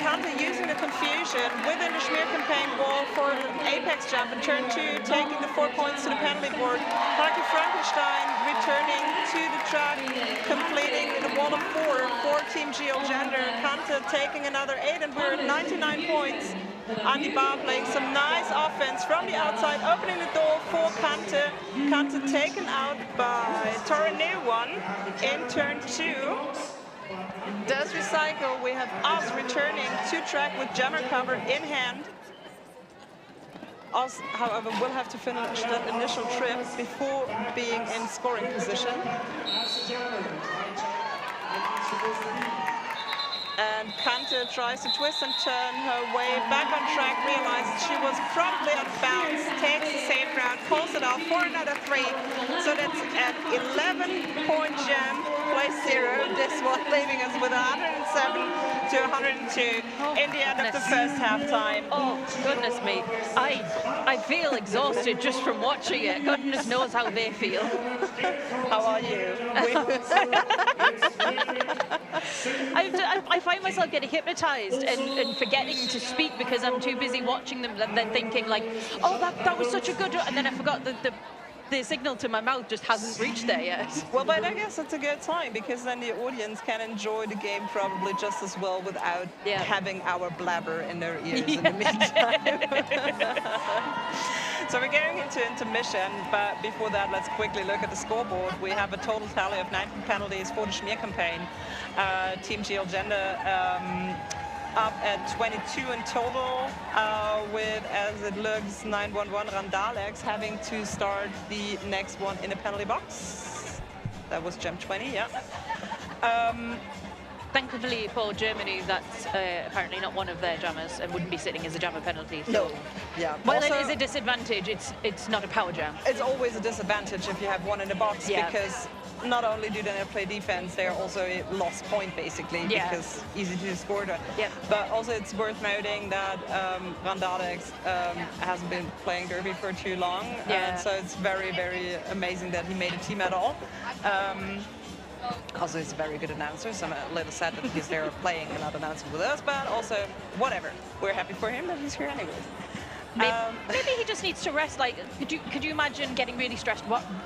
Kante using the confusion within the Schmear campaign wall for an apex jump in turn 2, taking the 4 points to the penalty board. Haki Frankenstein returning to the track, completing the wall of 4 for Team Geo Gender. Kante taking another 8, and we're at 99 points. Andy Bar playing some nice offense from the outside, opening the door for Kante. Kante taken out by Toranewan in turn 2. Does recycle. We have Oz returning to track with jammer cover in hand. Oz, however, will have to finish that initial trip before being in scoring position. And Kante tries to twist and turn her way back on track, realizes she was probably out of bounds, takes the safe route, pulls it off for another 3. So that's at 11-point jam, place 0. This one leaving us with 107 to 102 in the end of the first halftime.
Oh, goodness me. I feel exhausted just from watching it. Goodness knows how they feel.
How are you?
I find myself getting hypnotized and forgetting to speak because I'm too busy watching them and then thinking like, oh, that was such a good, and then I forgot the signal to my mouth just hasn't reached there yet.
Well, but I guess it's a good time because then the audience can enjoy the game probably just as well without having our blabber in their ears in the meantime. So we're going into intermission, but before that, let's quickly look at the scoreboard. We have a total tally of 19 penalties for the Schmear campaign. Team GL Gender up at 22 in total, with, as it looks, 911 Randalex having to start the next one in the penalty box. That was Gem 20, yeah.
thankfully for Germany, that's apparently not one of their jammers and wouldn't be sitting as a jammer penalty. So
No. Yeah.
while
Also,
it is a disadvantage, it's not a power jam.
it's always a disadvantage if you have one in the box
Yeah.
because not only do they not play defense, they are also a lost point basically
Yeah.
because easy to score.
Yep.
But also it's worth noting that Randadex hasn't been playing derby for too long,
Yeah.
and so it's very, very amazing that he made a team at all. Also, he's a very good announcer, so I'm a little sad that he's there playing and not announcing with us, but also, whatever. We're happy for him that he's here anyways.
Maybe he just needs to rest. Like, could you imagine getting really stressed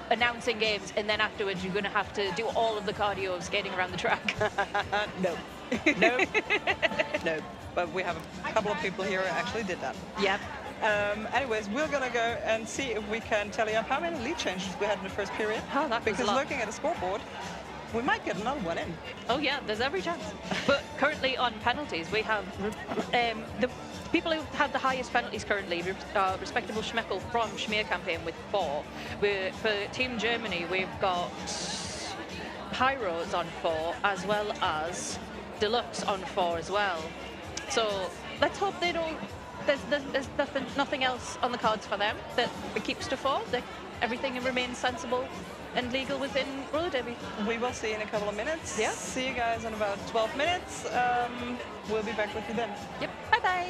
announcing games, and then afterwards you're going to have to do all of the cardio of skating around the track?
No. No. No. But we have a couple of people here who actually did that.
Yep.
Anyways, we're going to go and see if we can tally up how many lead changes we had in the first period.
Oh, that was a
because
lot.
looking at the scoreboard, we might get another one in.
Oh yeah, there's every chance. But currently on penalties, we have the people who have the highest penalties currently are respectable Schmeckle from Schmear campaign with 4. For Team Germany, we've got Pyros on 4, as well as Deluxe on 4 as well. So let's hope they don't. There's nothing else on the cards for them that it keeps to 4. That everything remains sensible and legal within roller derby.
We will see in a couple of minutes.
Yeah.
See you guys in about 12 minutes. We'll be back with you then.
Yep. Bye-bye.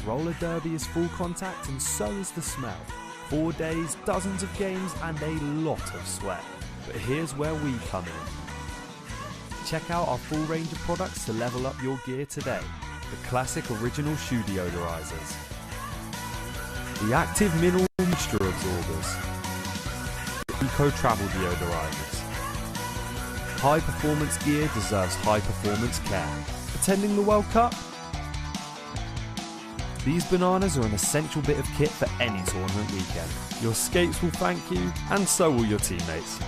Roller derby is full contact and so is the smell. 4 days, dozens of games and a lot of sweat. But here's where we come in. Check out our full range of products to level up your gear today. The classic original shoe deodorizers. The active mineral moisture absorbers. The eco travel deodorizers. High performance gear deserves high performance care. Attending the World Cup? These bananas are an essential bit of kit for any tournament weekend. Your skates will thank you, and so will your teammates.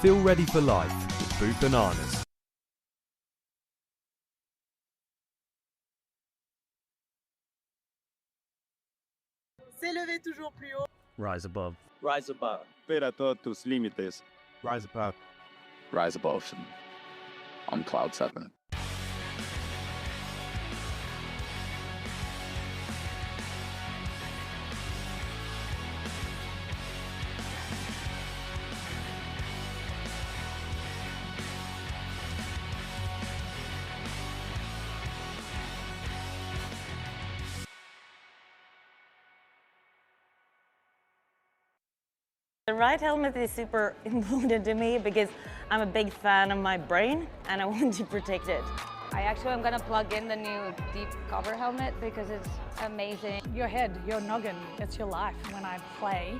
Feel ready for life with Boot Bananas.
S'élever toujours plus haut.
Rise above.
Rise above.
Supera todos tus límites.
Rise above.
Rise above. On Cloud 7.
The right helmet is super important to me because I'm a big fan of my brain and I want to protect it.
I actually am going to plug in the new deep cover helmet because it's amazing.
Your head, your noggin, it's your life. When I play,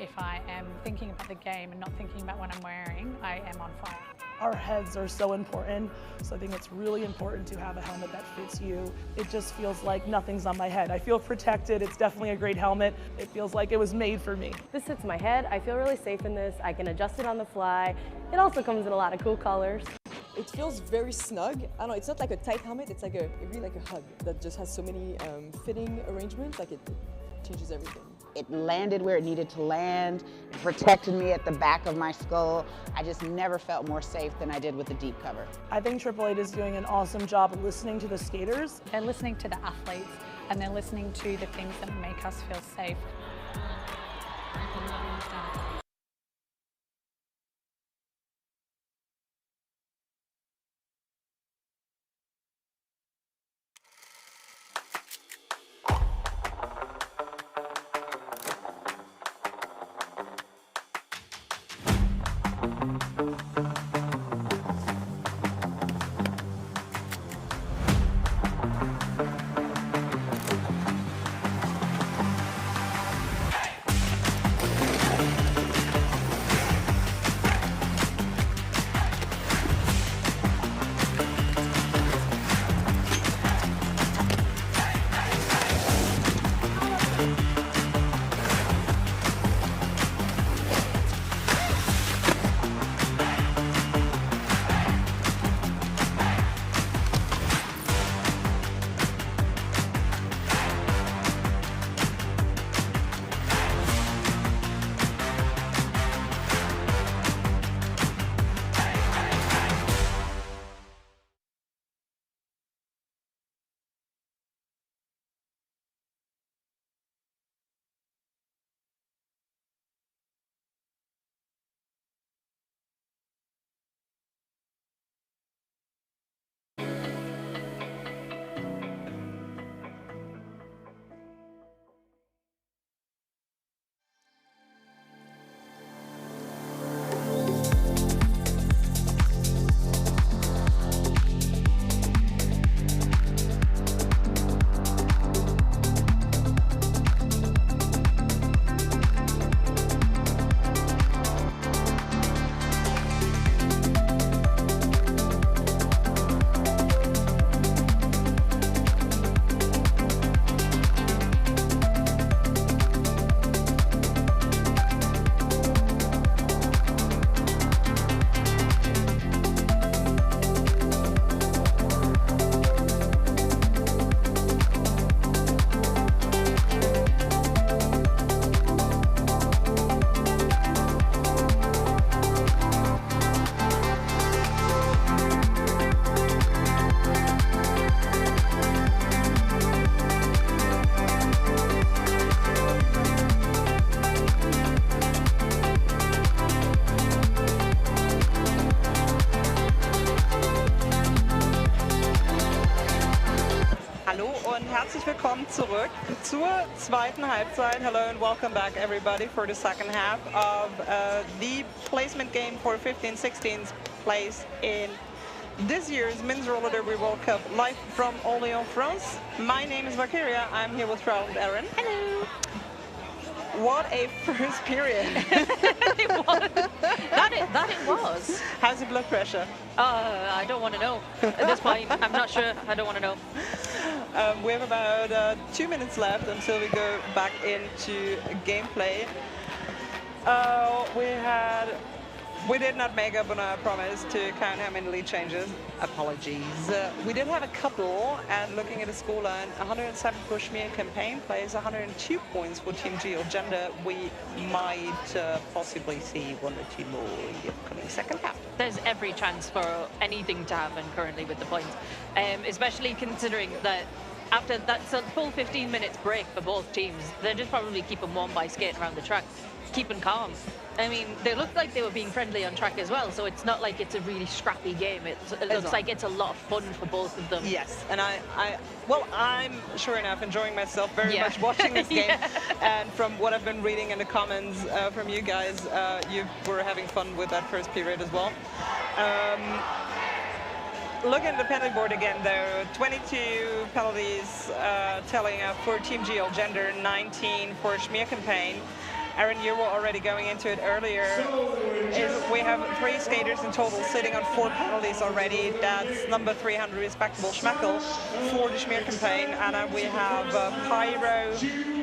if I am thinking about the game and not thinking about what I'm wearing, I am on fire.
Our heads are so important, so I think it's really important to have a helmet that fits you. It just feels like nothing's on my head. I feel protected. It's definitely a great helmet. It feels like it was made for me.
This fits my head. I feel really safe in this. I can adjust it on the fly. It also comes in a lot of cool colors.
It feels very snug. I don't know, it's not like a tight helmet, it's like really like a hug that just has so many fitting arrangements, like it changes everything.
It landed where it needed to land, it protected me at the back of my skull. I just never felt more safe than I did with the deep cover.
I think Triple Eight is doing an awesome job of listening to the skaters.
They're listening to the athletes and they're listening to the things that make us feel safe.
herzlich willkommen zurück zur zweiten Halbzeit. Hello and welcome back everybody for the second half of the placement game for 15-16's place in this year's Men's Roller Derby World Cup, live from Orléans, France. My name is Valkyria. I'm here with Trout and Aaron. Hello. What a first period.
It was. That it was.
How's your blood pressure?
I don't want to know. At this point, I'm not sure. I don't want to know.
We have about 2 minutes left until we go back into gameplay. We did not make up on our promise to count how many lead changes. Apologies. We did have a couple, and looking at the scoreline, 107 for Schmear campaign plays, 102 points for Team G or Gender. We might possibly see 1 or 2 more in the upcoming second half.
There's every chance for anything to happen currently with the points, especially considering that after that full 15 minutes break for both teams, they're just probably keeping warm by skating around the track, keeping calm. I mean, they look like they were being friendly on track as well, so it's not like it's a really scrappy game. It looks like it's a lot of fun for both of them.
Yes, and I'm sure enough enjoying myself very much watching this game. And from what I've been reading in the comments from you guys, you were having fun with that first period as well. Looking at the penalty board again, though, 22 penalties telling for Team G all Gender, 19 for Schmear campaign. Aaron, you were already going into it earlier. We have 3 skaters in total sitting on 4 penalties already. That's number 300 respectable Schmeckel for the Schmear campaign. And we have Pyro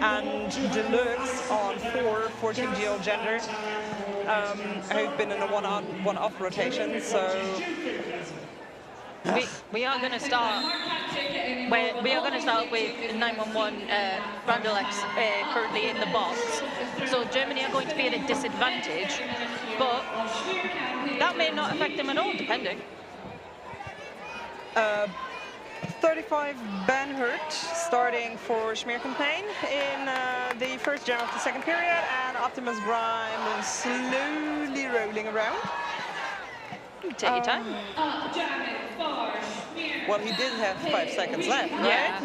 and Deluxe on 4 for Team G all Gender, who've been in a one-off rotation. So
we are going to start. We are going to start with 911 Brandelex currently in the box. So Germany are going to be at a disadvantage, but that may not affect them at all, depending.
35 Ben Hurt starting for Schmear campaign in the first jam of the second period, and Optimus Grime slowly rolling around.
Take your time.
Well, he did have 5 seconds left, right?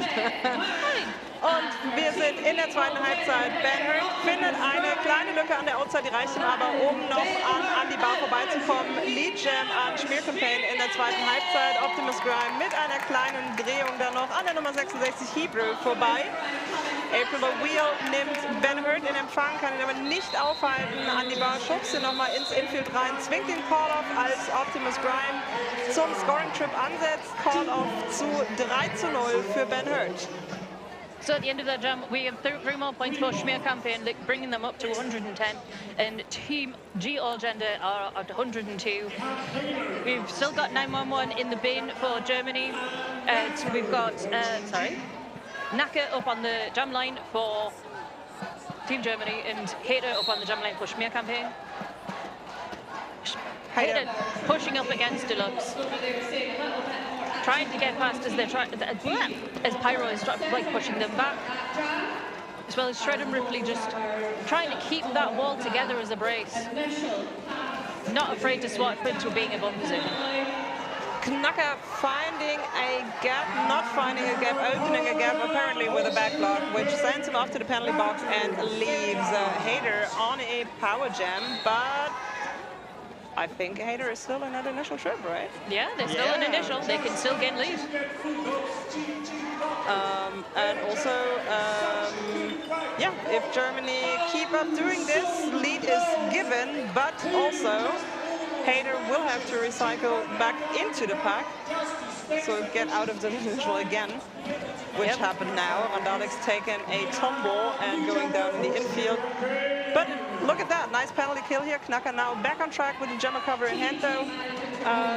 Und wir sind in der zweiten Halbzeit. Ben Hurt findet eine kleine Lücke an der Outside, die reicht ihm aber, um noch an die Bar vorbeizukommen. Lead Jam an Schmear campaign in der zweiten Halbzeit. Optimus Grime mit einer kleinen Drehung dann noch an der Nummer 66 Hebrew vorbei. April Wheel nimmt Ben Hurt in Empfang, kann ihn aber nicht aufhalten. An die Bar schubst ihn nochmal ins Infield rein, zwingt den Call-Off, als Optimus Grime zum Scoring-Trip ansetzt. Call-Off zu 3:0 für Ben Hurt.
So at the end of that jam, we have 3 more points for Schmear campaign, bringing them up to 110, and Team G all Gender are at 102. We've still got 911 in the bin for Germany. So we've got, Naka up on the jam line for Team Germany, and Hader up on the jam line for Schmear campaign. Hader pushing up against Deluxe, trying to get past as they're as Pyro is pushing them back, as well as Shred and Ripley just trying to keep that wall together as a brace, not afraid to swap into being a bum position.
Knacker finding a gap, not finding a gap, opening a gap apparently with a backlock, which sends him off to the penalty box and leaves Hader on a power jam, but I think Hader is still in that initial trip, right?
Yeah, they're still in initial. They can still get lead.
And also, if Germany keep up doing this, lead is given, but also Hader will have to recycle back into the pack, so get out of the initial again, which happened now. Randalex taking a tumble and going down in the infield. But look at that, nice penalty kill here. Knacker now back on track with the jammer cover in hand though.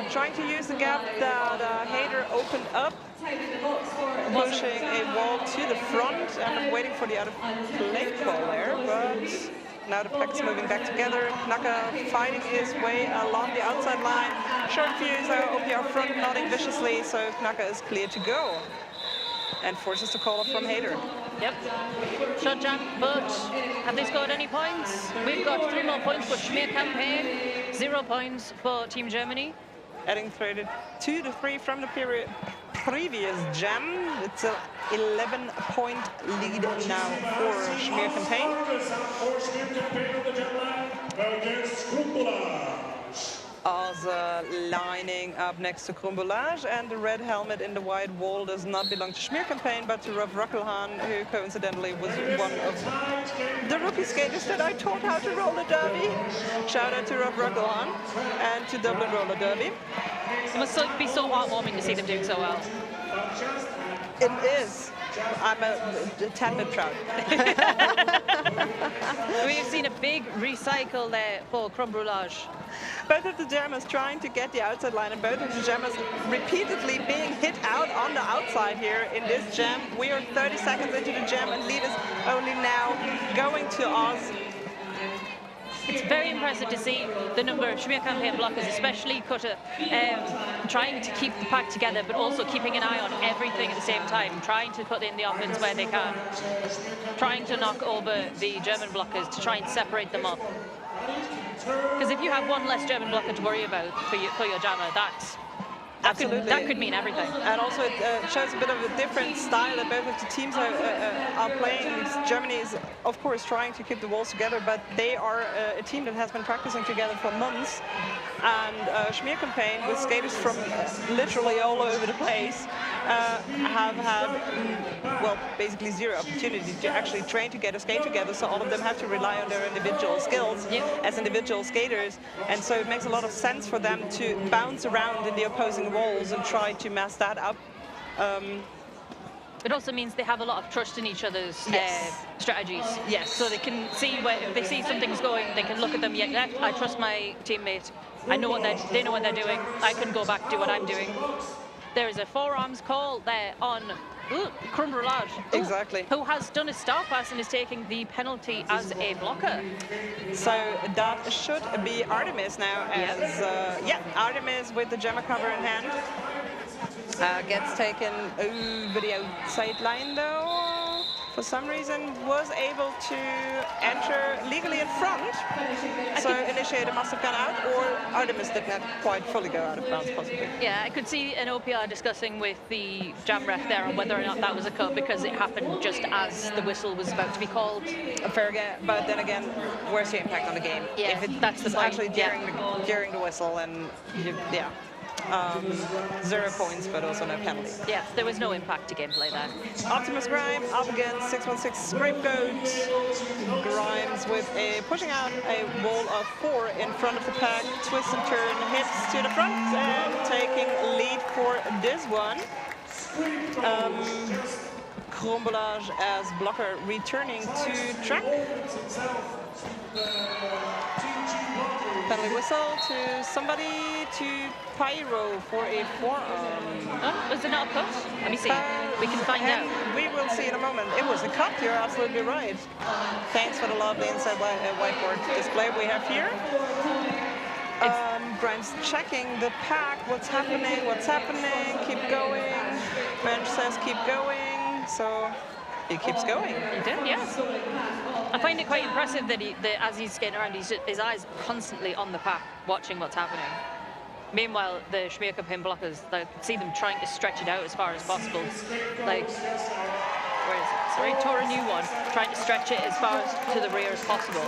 Trying to use the gap that Hader opened up, pushing a wall to the front, and I'm waiting for the out of play call there, but now the pack is moving back together. Knacker fighting his way along the outside line. Short fuse over the front, nodding viciously, so Knacker is clear to go. And forces the call off from Hader.
Yep. Shot jam, but have they scored any points? We've got 3 more points for Schmear campaign, 0 points for Team Germany.
Adding 2 to 3 from the period. previous jam. It's an 11-point lead now for Schmear Campaign. Oz lining up next to Krumbolage, and the red helmet in the white wall does not belong to Schmear Campaign, but to Rob Ruckelhan, who coincidentally was one of the rookie skaters that I taught how to roller derby. Shout out to Rob Ruckelhan and to Dublin Roller Derby.
It must be so heartwarming to see them doing so well.
It is. I'm a tad bit proud.
We've seen a big recycle there for Krumbolage.
Both of the jammers trying to get the outside line, and both of the jammers repeatedly being hit out on the outside here in this jam. We are 30 seconds into the jam, and lead is only now going to Oz.
It's very impressive to see the number of Schmear Campaign blockers, especially Cutter, trying to keep the pack together, but also keeping an eye on everything at the same time, trying to put in the offense where they can, trying to knock over the German blockers to try and separate them up. Because if you have one less German blocker to worry about for your jammer, that could mean everything.
And also it shows a bit of a different style that both of the teams are playing. Germany is, of course, trying to keep the walls together, but they are a team that has been practicing together for months. And Schmear Campaign, with skaters from literally all over the place, have had, well, basically zero opportunity to actually train together, skate together, so all of them have to rely on their individual skills as individual skaters. And so it makes a lot of sense for them to bounce around in the opposing walls and try to mess that up.
It also means they have a lot of trust in each other's strategies.
Yes.
So they can see if they see something's going, they can look at them. Yeah, I trust my teammate. I know they know what they're doing. I can go back and do what I'm doing. There is a forearms call there on Krumbolage.
Exactly.
Who has done a star pass and is taking the penalty as a blocker.
So that should be Artemis now, as Artemis with the jammer cover in hand. Gets taken over the outside line though. For some reason was able to enter legally in front. So Initiator must have gone out, or Artemis did not quite fully go out of bounds possibly.
Yeah, I could see an OPR discussing with the jam ref there on whether or not that was a cut, because it happened just as the whistle was about to be called.
Fair game, but then again, where's the impact on the game?
Yeah,
if
that's the point.
Actually during the whistle, and 0 points, but also no penalty.
Yeah, there was no impact to gameplay there.
Optimus Grime up against 616 Scapegoat. Grimes with pushing out a wall of 4 in front of the pack. Twist and turn, hits to the front, and taking lead for this one. Krumbolage as blocker returning to track. Penalty whistle to somebody, to Pyro for a forearm.
Oh, was it not a cut? Let me see. We can find out.
We will see in a moment. It was a cut, you're absolutely right. Thanks for the lovely inside whiteboard display we have here. Grimes checking the pack, what's happening, keep going. Bench says keep going, so he keeps going.
He did, yes. I find it quite impressive that as he's skating around, his eyes constantly on the pack, watching what's happening. Meanwhile, the Schmear Campaign blockers, I see them trying to stretch it out as far as possible. Like, where is it? Sorry, tore a new one, trying to stretch it as far to the rear as possible.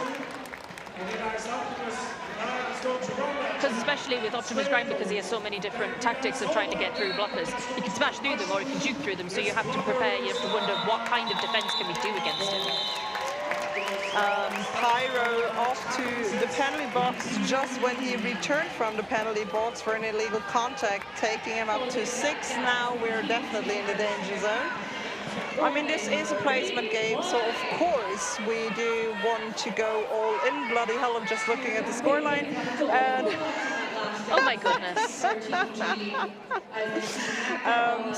Because especially with Optimus Grime, because he has so many different tactics of trying to get through blockers, you can smash through them or you can juke through them, so you have to prepare, you have to wonder what kind of defense can we do against it.
Pyro off to the penalty box just when he returned from the penalty box for an illegal contact, taking him up to 6 now. We're definitely in the danger zone. I mean, this is a placement game, so of course we do want to go all in. Bloody hell, I'm just looking at the scoreline. And
oh my goodness.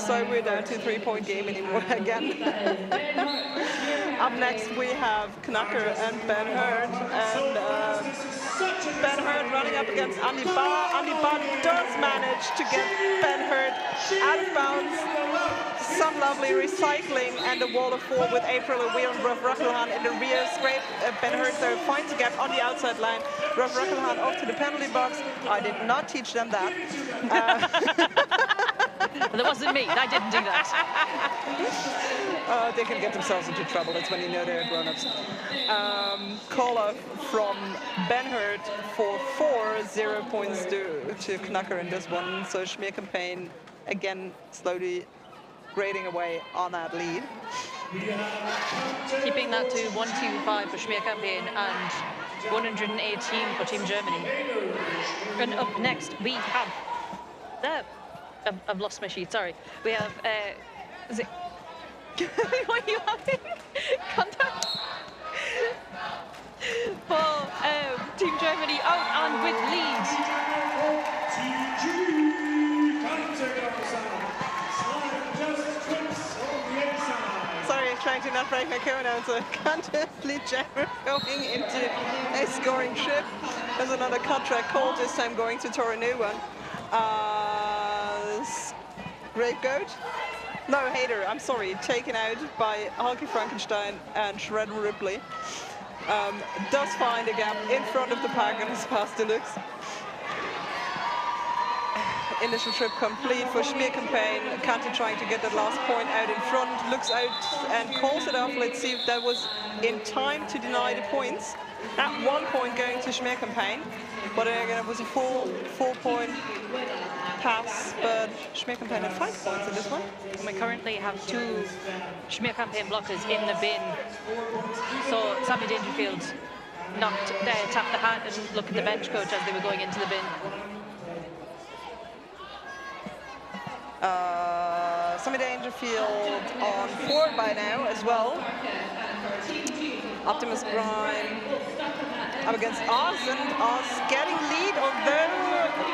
So we're down to a 3-point game anymore again. Up next we have Knacker and Ben Hurd. And Ben Hurd running up against Andy Barr. Andy Barr does manage to get Ben Hurd out of bounds. Some lovely recycling and a wall of 4 with April and Wheel and Rough Ruckelhan in the rear. Scrape Ben Hurd though finds a gap on the outside line. Rough Ruckelhan off to the penalty box. I did not teach them that.
That wasn't me. I didn't do that.
They can get themselves into trouble. That's when you know they're grown-ups. Call off from Ben Hurt for 4, 0 points to Knacker in this one. So Schmear Campaign again slowly grading away on that lead.
Keeping that to 125 for Schmear Campaign and 118 for Team Germany. And up next we have I've lost my sheet, sorry. We have is it what are you having? Contact for Team Germany out and with lead.
Sorry, trying to not break my co-announcer. So Kante lead Jammer going into a scoring trip. There's another cut track call, this time going to Tor a new one. Great Goat? No, Hater, I'm sorry, taken out by Hulky Frankenstein and Shredder Ripley. Does find a gap in front of the pack and is past Deluxe. Initial trip complete for Schmear Campaign. Kante trying to get that last point out in front, looks out and calls it off. Let's see if that was in time to deny the points. At 1 point going to Schmear Campaign, but again it was a full point pass, but Schmear Campaign had 5 points in this one.
And we currently have 2 Schmear Campaign blockers in the bin. So Sammy Dangerfield tapped the hat and looked at the bench coach as they were going into the bin.
Sammy Dangerfield on 4 by now as well. Optimus Prime up against Oz, and Oz getting lead, although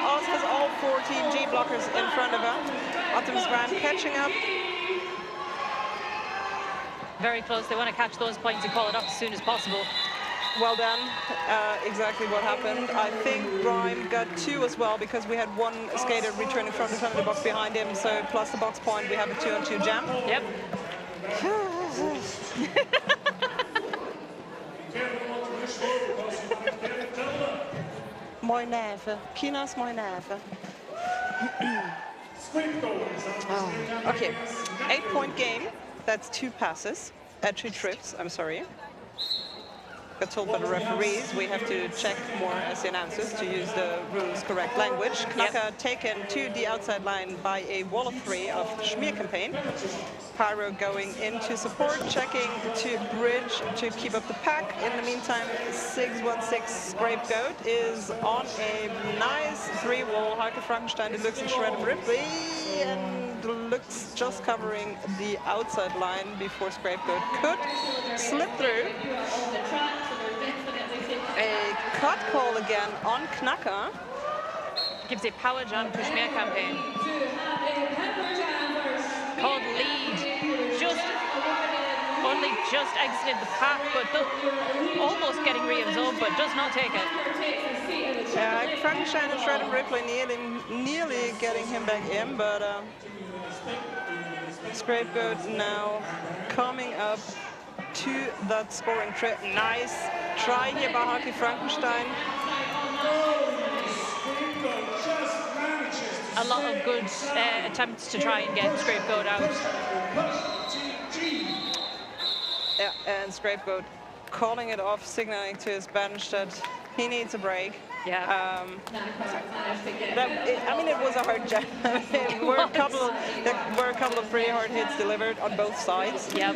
Oz has all 4 Team G blockers in front of her. Optimus Prime catching up.
Very close. They want to catch those points and call it off as soon as possible.
Well done. Exactly what happened. I think Prime got 2 as well because we had 1 skater returning from the penalty box behind him. So plus the box point, we have a 2-on-2 jam.
Yep.
Mooi neven. Kina's mooi neven. Okay, 8-point game. That's 2 passes. 2 trips, I'm sorry. Got told by the referees we have to check more as the announcers to use the rules correct language. Knacker taken to the outside line by a wall of 3 of Schmear Campaign. Pyro going into support, checking to bridge to keep up the pack. In the meantime, 616 Scapegoat is on a nice 3-wall. Hulky Frankenstein, Deluxe and Shredder Ripley, and Deluxe just covering the outside line before Scapegoat could slip through. A cut call again on Knacker.
Gives a power jump to Schmear Campaign. Called lead. Only just exited the pack, but almost getting reabsorbed, but does not take it.
Yeah, Frankenstein and Shredder Ripley nearly getting him back in, but Scapegoat now coming up to that scoring trip. Nice try here by Hulky Frankenstein.
A lot of good attempts to try and get Scapegoat out.
Yeah, and Scapegoat calling it off, signaling to his bench that he needs a break.
Yeah.
I mean, it was a hard jam. There were a couple of pretty hard hits delivered on both sides.
Yeah.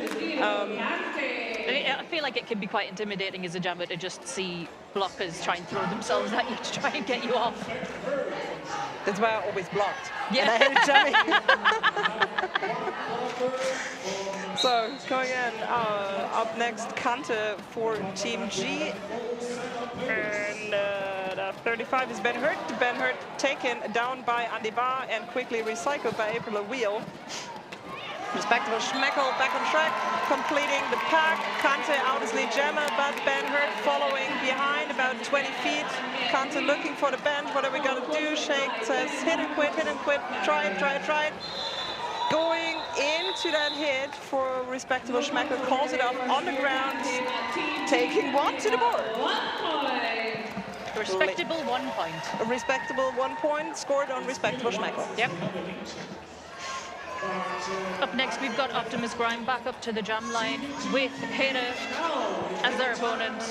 I feel like it can be quite intimidating as a jammer to just see blockers try and throw themselves at you to try and get you off.
That's why I always blocked.
Yeah.
And I hated jamming. So going in, up next, Kante for Team G. And 35 is Ben Hurt. Ben Hurt taken down by Andy Ba and quickly recycled by April Wheel. Respectable Schmeckel back on track, completing the pack. Kante obviously jammer, but Ben Hurt following behind about 20 feet. Kante looking for the bench. What are we gonna do? Shake says hit and quit, try it. Going into that hit for respectable Schmeckel, calls it up on the ground, taking 1 to the board.
Respectable 1 point.
A respectable 1 point scored on respectable Schmeckel.
Yep. Up next, we've got Optimus Grime back up to the jam line with Hera as their opponent.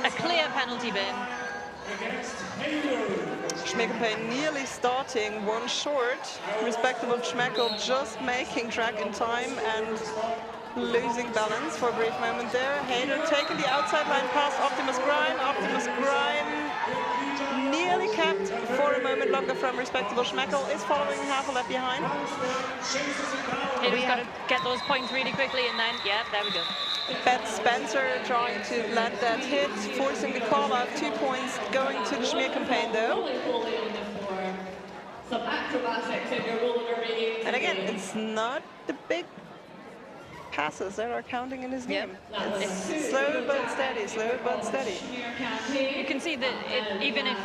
A clear penalty bin.
Schmear nearly starting one short. Respectable Schmeckle just making track in time and losing balance for a brief moment there. Hader taking the outside line past Optimus Grime. Optimus Grime nearly kept for a moment longer from Respectable Schmeckle, is following half a lap behind.
Hader's got to get those points really quickly, and then, yeah, there we go.
Bet Spencer trying to land that hit, forcing the call out. 2 points going to the Schmear campaign though. And again, it's not the big passes that are counting in this game. It's slow but steady, slow but steady.
You can see that even if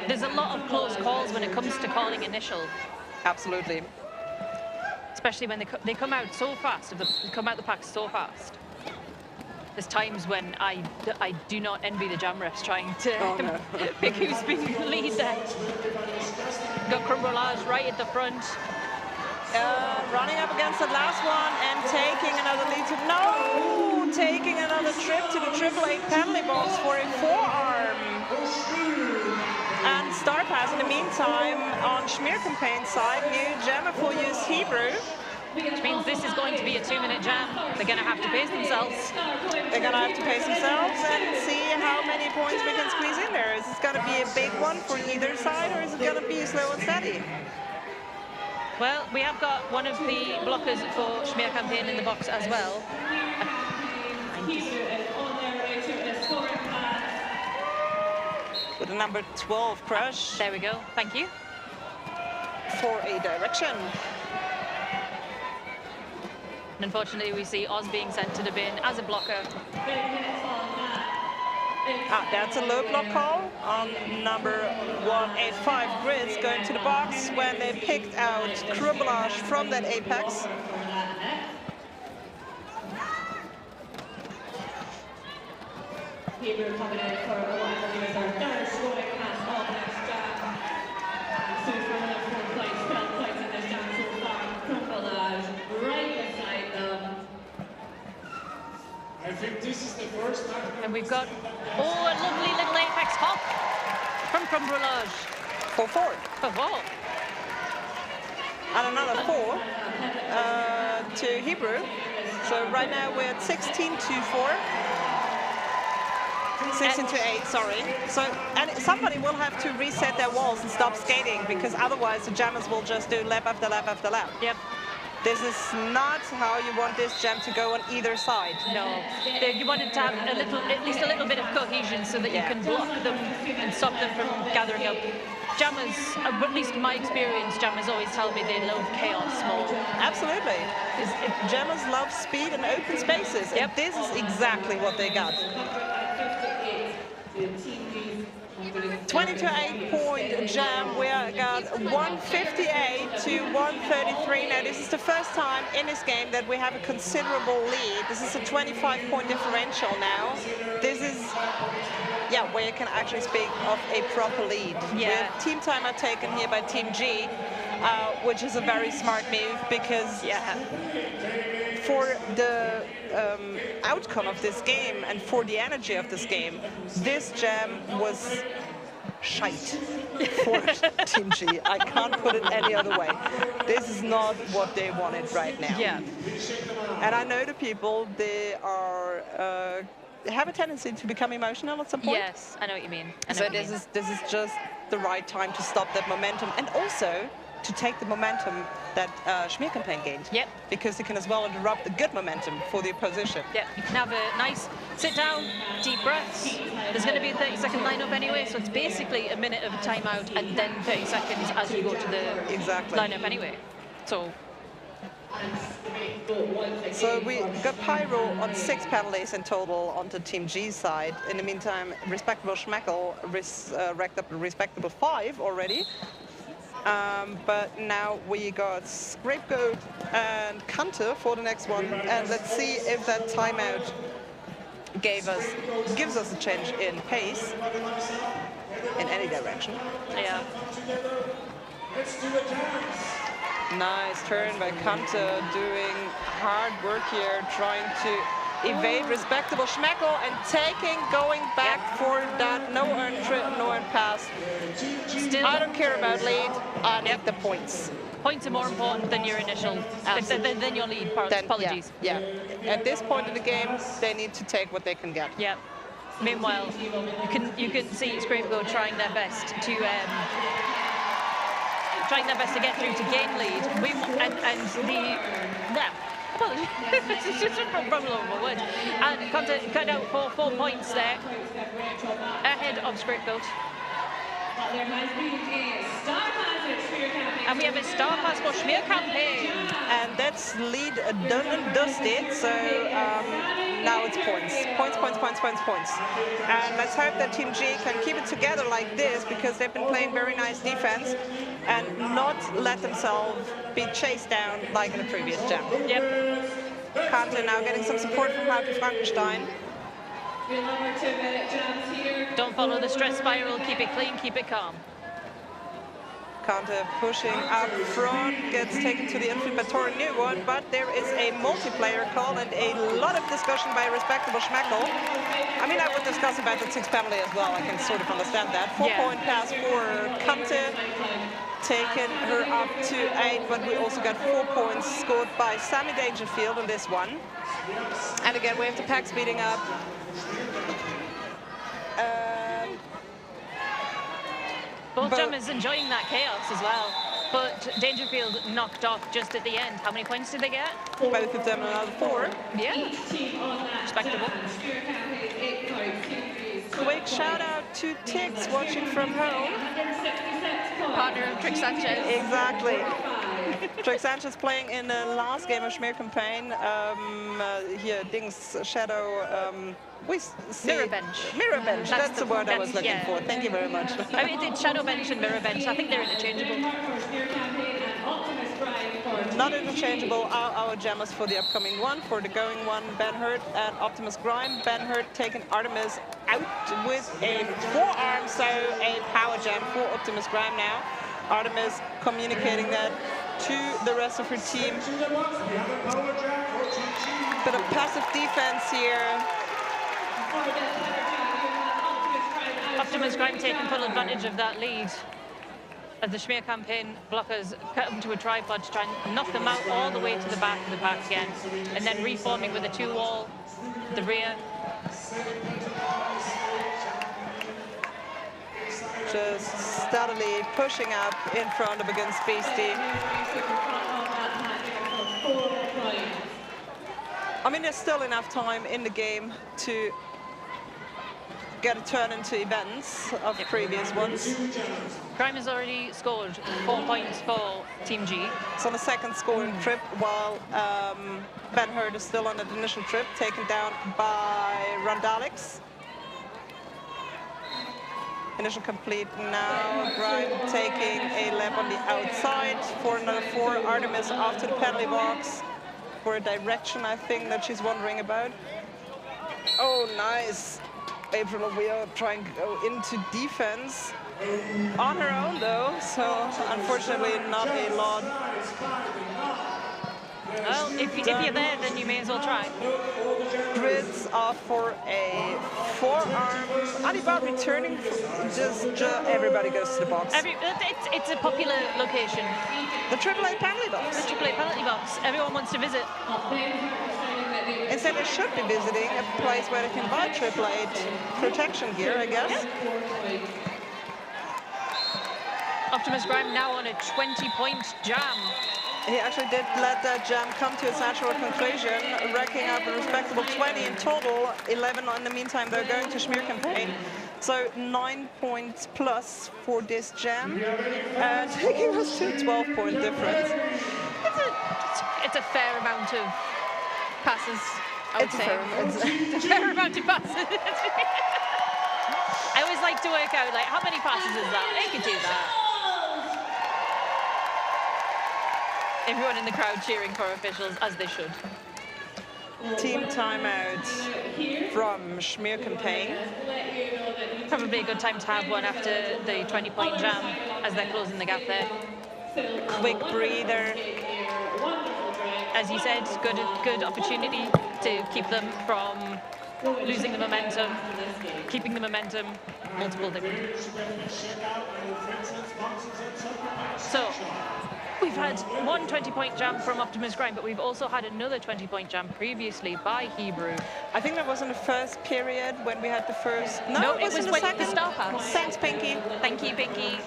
there's a lot of close calls when it comes to calling initial.
Absolutely.
Especially when they come out so fast, they come out the pack so fast. There's times when I do not envy the jam refs trying to pick who's being lead there. Got Crumbrelage right at the front.
Running up against the last one and taking another lead. Taking another trip to the 888 penalty box for a forearm. And Star Pass in the meantime on Schmear campaign side, new jammer for use Hebrew.
Which means this is going to be a 2-minute jam. They're going to have to pace themselves.
They're going to have to pace themselves and see how many points we can squeeze in there. Is this going to be a big one for either side, or is it going to be slow and steady?
Well, we have got one of the blockers for Schmear campaign in the box as well.
With the number 12 Crush.
There we go. Thank you.
For a direction.
And unfortunately, we see Oz being sent to the bin as a blocker.
That's a low block call on number 185 Grizz going to the box when they picked out Crumblage from that apex.
Hebrew coming in for what I believe is our third scoring pass of next jam. So for another 4 points, 12 points in this jam so far. Crumblage right beside them.
I think this is the first time.
And we've got, a lovely little apex hop from Crumbrelage.
4-4.
4-4.
And another 4 to Hebrew. So right now we're at 16-4. 16-8, sorry. So, and somebody will have to reset their walls and stop skating, because otherwise the jammers will just do lap after lap after lap.
Yep.
This is not how you want this jam to go on either side.
No. You want it to have at least a little bit of cohesion so that you can block them and stop them from gathering up. Jammers, at least in my experience, jammers always tell me they love chaos more.
Absolutely. Jammers love speed and open spaces. Yep. And this is exactly what they got. 20-8 point jam. We got 158 to 133. Now this is the first time in this game that we have a considerable lead. This is a 25-point differential now. This is, where you can actually speak of a proper lead. Yeah. With team timeout taken here by Team G, which is a very smart move, because for the outcome of this game and for the energy of this game, this jam was shite for Team G. I can't put it any other way. This is not what they wanted right now.
Yeah.
And I know the people, they are have a tendency to become emotional at some point.
Yes, I know what you mean.
So this is just the right time to stop that momentum, and also to take the momentum that Schmear campaign gained.
Yep.
Because it can as well interrupt the good momentum for the opposition.
Yep, you can have a nice sit down, deep breaths. There's going to be a 30-second lineup anyway, so it's basically a minute of a timeout and then 30 seconds as you go to the lineup anyway. So
we got Pyro on 6 penalties in total onto Team G's side. In the meantime, respectable Schmeckle racked up a respectable 5 already. But now we got Scapegoat and Cantor for the next one, and let's see if that timeout gives us a change in pace in any direction.
Yeah.
Nice turn by Kante, doing hard work here, trying to evade respectable Schmeckle and going back for that no-earned pass.
Still,
I don't care about lead, I need the points.
Points are more important than your initial, than your lead. Apologies.
Yeah. At this point in the game, they need to take what they can get.
Yeah. Meanwhile, you can see Scapegoat trying their best to get through to gain lead. It's just a problem of my words. And Kante cut out for 4 points there, ahead of Scapegoat. And we have a star pass for Schmear campaign.
And that's lead done and dusted, so now it's points. Points. And let's hope that Team G can keep it together like this, because they've been playing very nice defense and not let themselves be chased down like in the previous jam.
Yep.
Kante now getting some support from Hauke Frankenstein.
Don't follow the stress spiral, keep it clean, keep it calm.
Kante pushing up front, gets taken to the infield by Torin Newone, but there is a multiplayer call and a lot of discussion by respectable Schmeckle. I mean, I would discuss about the 6 penalty as well, I can sort of understand that. 4-point pass for Kante, taking her up to 8, but we also got 4 points scored by Sammy Dangerfield in this one. And again, we have the pack speeding up.
Both jammers enjoying that chaos as well, but Dangerfield knocked off just at the end. How many points did they get?
Both of them another 4.
Yeah, respectable.
Quick shout out to Tix watching from home.
Partner of Trick Sanchez.
Exactly. Trick Sanchez playing in the last game of Schmear campaign. Here, Ding's Shadow. We see
Mirror bench.
Mirror bench. That's the word I was looking for. Thank you very much.
I mean, it's Shadow bench and Mirror bench. I think they're interchangeable.
Not interchangeable are our jammers for the upcoming one. For the going one, Ben Hurt and Optimus Grime. Ben Hurt taking Artemis out with a forearm, so a power jam for Optimus Grime now. Artemis communicating that to the rest of her team. Bit of passive defense here.
Optimus Grime taking full advantage of that lead as the Schmear campaign blockers cut them to a tripod to try and knock them out all the way to the back of the pack again, and then reforming with a 2-wall, the rear.
Just steadily pushing up in front of against Beastie. I mean, there's still enough time in the game to get a turn into events of previous ones.
Grime has already scored 4 points for Team G.
It's on a second scoring trip, while Ben Hurt is still on an initial trip, taken down by Randalix. Initial complete now. Grime taking a lap on the outside for another 4. Artemis off to the penalty box for a direction, I think, that she's wondering about. Oh, nice. April O'Wheel trying to go into defense on her own, though, so unfortunately not a lot.
Well, if you're there, then you may as well try.
Grids off for a forearm. Anibal returning, just everybody goes to the box.
It's a popular location.
The AAA penalty box.
The AAA penalty box. Everyone wants to visit.
Instead, they should be visiting a place where they can buy AAA protection gear, I guess.
Yeah. Optimus Grime now on a 20-point jam.
He actually did let that jam come to its natural conclusion, racking up a respectable 20 in total, 11 in the meantime, they're going to Schmear campaign. So 9 points plus for this jam, taking us to a 12-point difference.
It's a fair amount of passes, I would say.
It's
a fair amount of passes. I always like to work out, like, how many passes is that? I could do that. Everyone in the crowd cheering for officials, as they should.
Team timeout from Schmear campaign.
Probably a good time to have one after the 20-point jam, as they're closing the gap there. quick breather. As you said, good opportunity to keep them from losing the momentum, keeping the momentum, multiple different. So, we've had one 20-point jump from Optimus Grime, but we've also had another 20-point jump previously by Hebrew.
I think that was in the first period when we had the first... No, it was in the
when
second.
The star pass.
Thanks, Pinky.
Thank you, Pinky.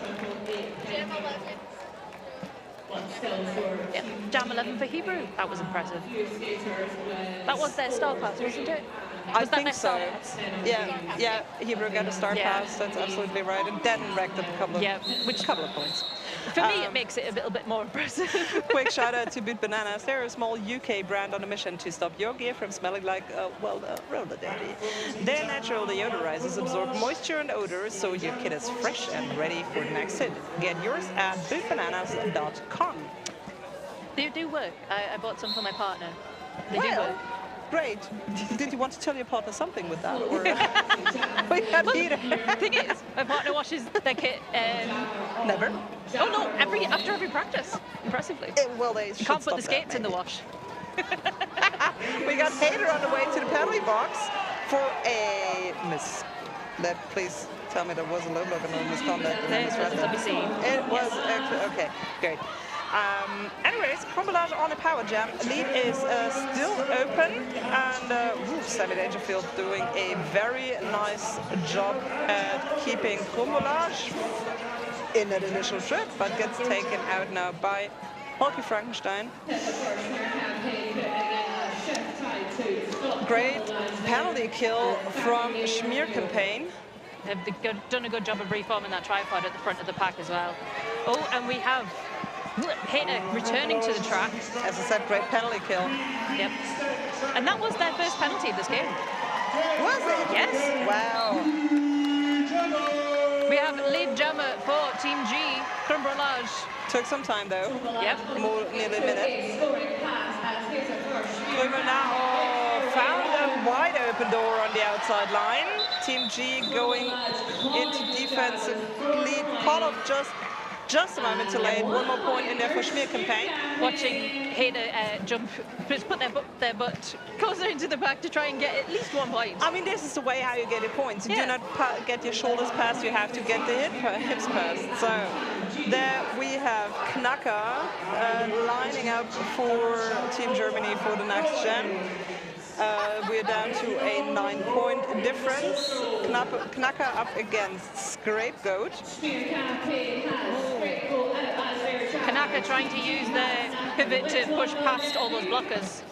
Yeah, Jam 11 for Hebrew. That was impressive. That was their star pass, wasn't it?
I think so. Yeah, Hebrew got a star pass. That's absolutely right, and then racked up a couple of points.
For me, it makes it a little bit more impressive.
Quick shout out to Boot Bananas. They're a small UK brand on a mission to stop your gear from smelling like, roller derby. Their natural deodorizers absorb moisture and odors, so your kit is fresh and ready for the next hit. Get yours at bootbananas.com.
They do work. I bought some for my partner. They do work.
Great. Did you want to tell your partner something with that? Or
the thing is, my partner washes their kit.
Never?
Oh no! After every practice, impressively. You can't put the skates in the wash.
We got Hader on the way to the penalty box for a miss. Please tell me there was a low block and a misconduct.
Let me see.
It was actually okay. Great. Anyways, Crombolage on a power jam. Lead is still open, and Sammy Dangerfield doing a very nice job at keeping Crombolage in that initial trip, but gets taken out now by Hulky Frankenstein. Great penalty kill from Schmear campaign.
They've done a good job of reforming that tripod at the front of the pack as well. Oh, and we have Hater returning to the track.
As I said, great penalty kill.
Yep. And that was their first penalty of this game.
Was it?
Yes.
Wow.
We have lead jammer for Team G, Crombolage.
Took some time though.
Yep.
Nearly a minute. We were now found a wide open door on the outside line. Team G going into defensive lead. Call off just a moment too late. One more point in there for Schmear campaign.
Watching Hader jump, just put their butt closer into the back to try and get at least 1 point.
I mean, this is the way how you get your points. You do not get your shoulders passed, you have to get the hips passed. So there we have Knacker lining up for Team Germany for the next gen. We're down to a 9-point difference. Knacker up against Scapegoat.
Kanaka trying to use the pivot to push past all those blockers.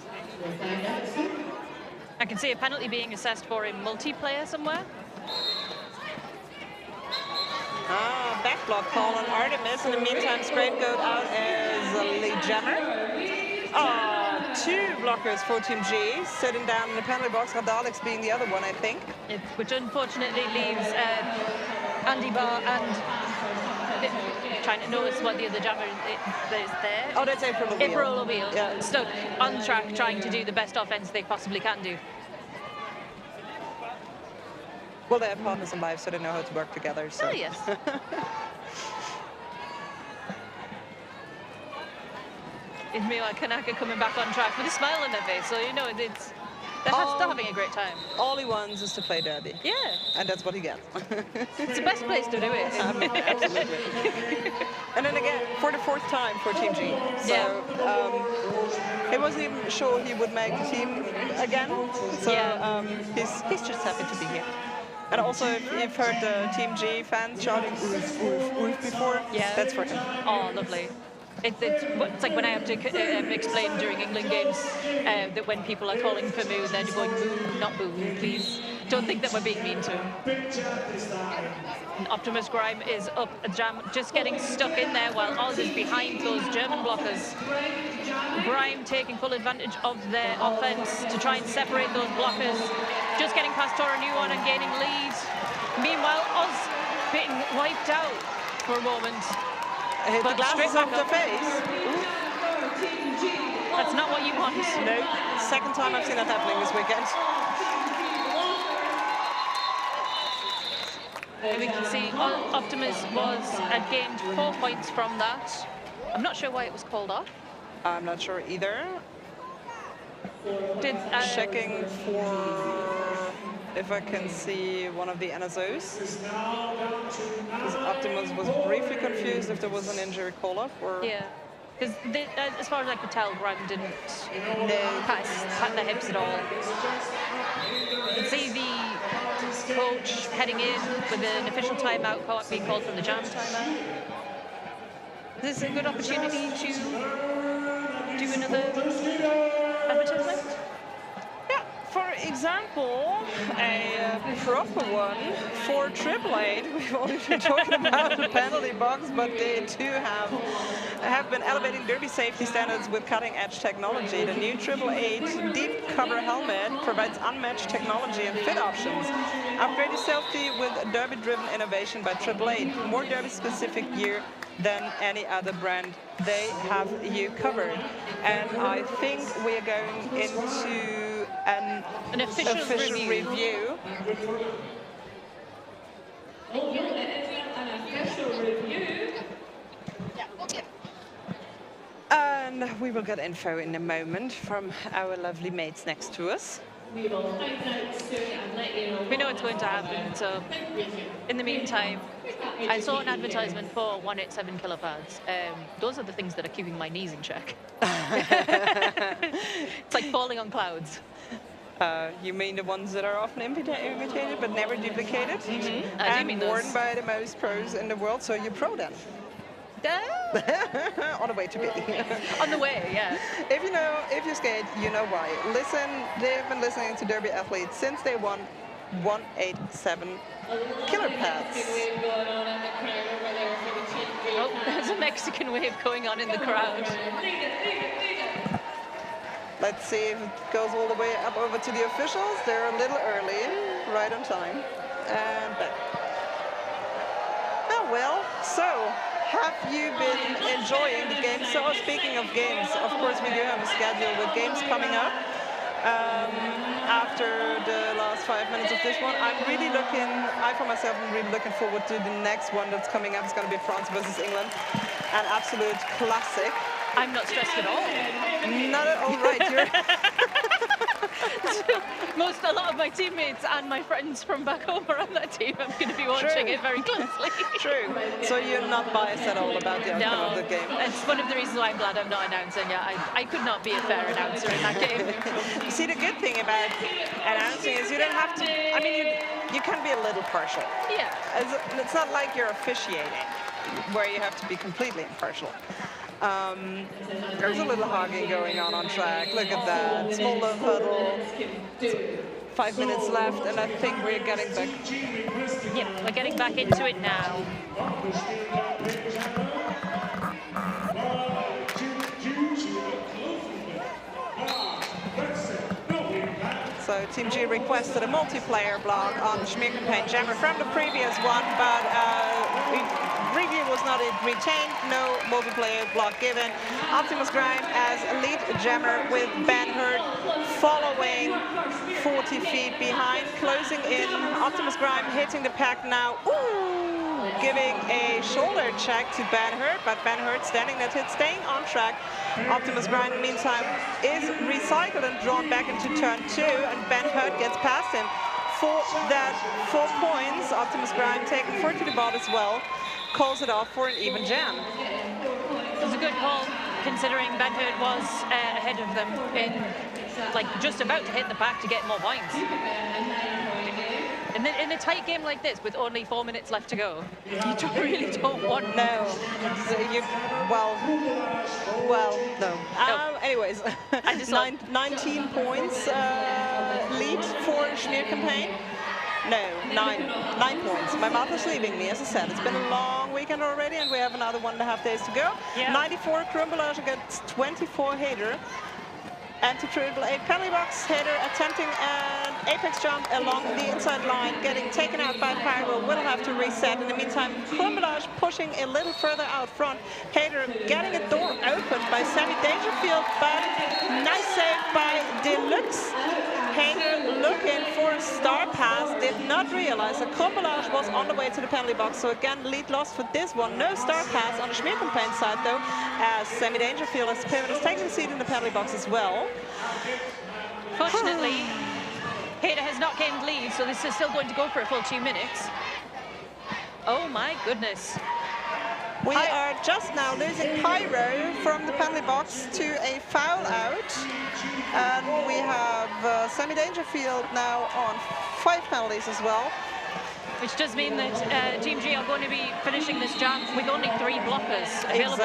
I can see a penalty being assessed for a multiplayer somewhere.
Back block call on Artemis. In the meantime, Scapegoat out as a lead jammer. 2 blockers for Team G, sitting down in the penalty box, Radalix being the other one, I think.
Which unfortunately leaves Andy Barr and trying to notice what the other jammer is there.
Oh, that's April O'Beal.
April O'Beal, stuck on track, trying to do the best offense they possibly can do.
Well, they have partners in life, so they know how to work together. So.
Oh, yes. It's meanwhile Kanaka coming back on track with a smile on their face, so you know they're still having a great time.
All he wants is to play derby.
Yeah.
And that's what he gets.
It's the best place to do it.
Absolutely. And then again, for the 4th time for Team G. So he wasn't even sure he would make the team again. So he's just happy to be here. And also, if you've heard the Team G fans shouting "oof, oof, oof" before, that's for him.
Oh, lovely. It's like when I have to explain during England games that when people are calling for moo, they're going moo, not boo, please. Don't think that we're being mean to him. And Optimus Grime is up a jam, just getting stuck in there while Oz is behind those German blockers. Grime taking full advantage of their offense to try and separate those blockers. Just getting past Tora Nuon and gaining lead. Meanwhile, Oz being wiped out for a moment.
Hit the glasses off the face.
That's not what you want.
No. Second time I've seen that happening this weekend.
And we can see Optimus gained 4 points from that. I'm not sure why it was called off.
I'm not sure either.
Did
Checking for if I can see one of the NSOs. Because Optimus was briefly confused if there was an injury call-off or...
Yeah. Because as far as I could tell, Graham didn't pat the hips at all. You can see the coach heading in with an official timeout being called from the Jam timeout. Is this a good opportunity to do another advertisement?
Yeah, for example, a proper one for Triple Eight. We've only been talking about the penalty box, but they too have been elevating derby safety standards with cutting-edge technology. The new Triple Eight deep cover helmet provides unmatched technology and fit options. Upgraded safety with derby-driven innovation by Triple Eight. More derby-specific gear than any other brand. They have you covered. And I think we're going into an official review. And we will get info in a moment from our lovely mates next to us.
We will find out soon and let you know.
We know it's going to happen, so in the meantime, I saw an advertisement for 187 kilopads. Those are the things that are keeping my knees in check. It's like falling on clouds.
You mean the ones that are often imitated but never duplicated?
Mm-hmm. I do
And
mean
worn
those.
by the most pros in the world, so you're pro then? On the way to be.
On the way, yeah.
If you skate, you know why. Listen, they've been listening to Derby athletes since they won 187 killer pads.
Oh, there's a Mexican wave going on in the crowd.
Let's see if it goes all the way up over to the officials. They're a little early, right on time. And back. Oh well, so have you been enjoying the games? So speaking of games, of course we do have a schedule with games coming up. After the last 5 minutes of this one, I for myself am really looking forward to the next one that's coming up. It's going to be France versus England, an absolute classic.
I'm not stressed at all.
Not at all, right.
A lot of my teammates and my friends from back home are on that team. I'm going to be watching it very closely.
True. So you're not biased at all about the outcome of the game?
It's one of the reasons why I'm glad I'm not announcing. Yeah, I could not be a fair announcer in that game.
You see, the good thing about announcing is you don't have to. I mean, you can be a little partial.
Yeah.
It's not like you're officiating, where you have to be completely impartial. There's a little hogging going on track. Look at that. Small love huddle. 5 minutes left, and I think we're getting back.
Yeah, we're getting back into it now.
So Team G requested a multiplayer block on the Schmear campaign jammer from the previous one, but review was not retained, no multiplayer block given. Optimus Grime as lead jammer with Ben Hurt following 40 feet behind, closing in. Optimus Grime hitting the pack now. Ooh, giving a shoulder check to Ben Hurt, but Ben Hurt standing that hit, staying on track. Optimus Grime, in the meantime, is recycled and drawn back into turn 2, and Ben Hurt gets past him for that 4 points. Optimus Grime taking 4 to the bob as well, calls it off for an even jam.
It was a good call, considering Ben Hurt was ahead of them in, just about to hit the back to get more points. In a tight game like this, with only 4 minutes left to go, you really don't want...
No. No. Anyways, 19 points lead for Schmear campaign. No, 9 points. My mouth is leaving me, as I said. It's been a long weekend already, and we have another 1.5 days to go. Yeah. 94 Krumbolage against 24 Hader. Anti-Triple Eight penalty box. Hader attempting an apex jump along the inside line, getting taken out by Pyro. Will have to reset. In the meantime, Krumbolage pushing a little further out front. Hader getting a door opened by Sammy Dangerfield, but nice save by Deluxe. Hader looking for a star pass, did not realize that Krumbolage was on the way to the penalty box. So again, lead lost for this one. No star pass on the Schmear campaign side though, as Sammy Dangerfield as Pivot is taking the seat in the penalty box as well.
Fortunately, Hader has not gained lead, so this is still going to go for a full 2 minutes. Oh my goodness.
We are just now losing Pyro from the penalty box to a foul out. And we have Sammy Dangerfield now on 5 penalties as well.
Which does mean that Team G are going to be finishing this jam with only 3 blockers available.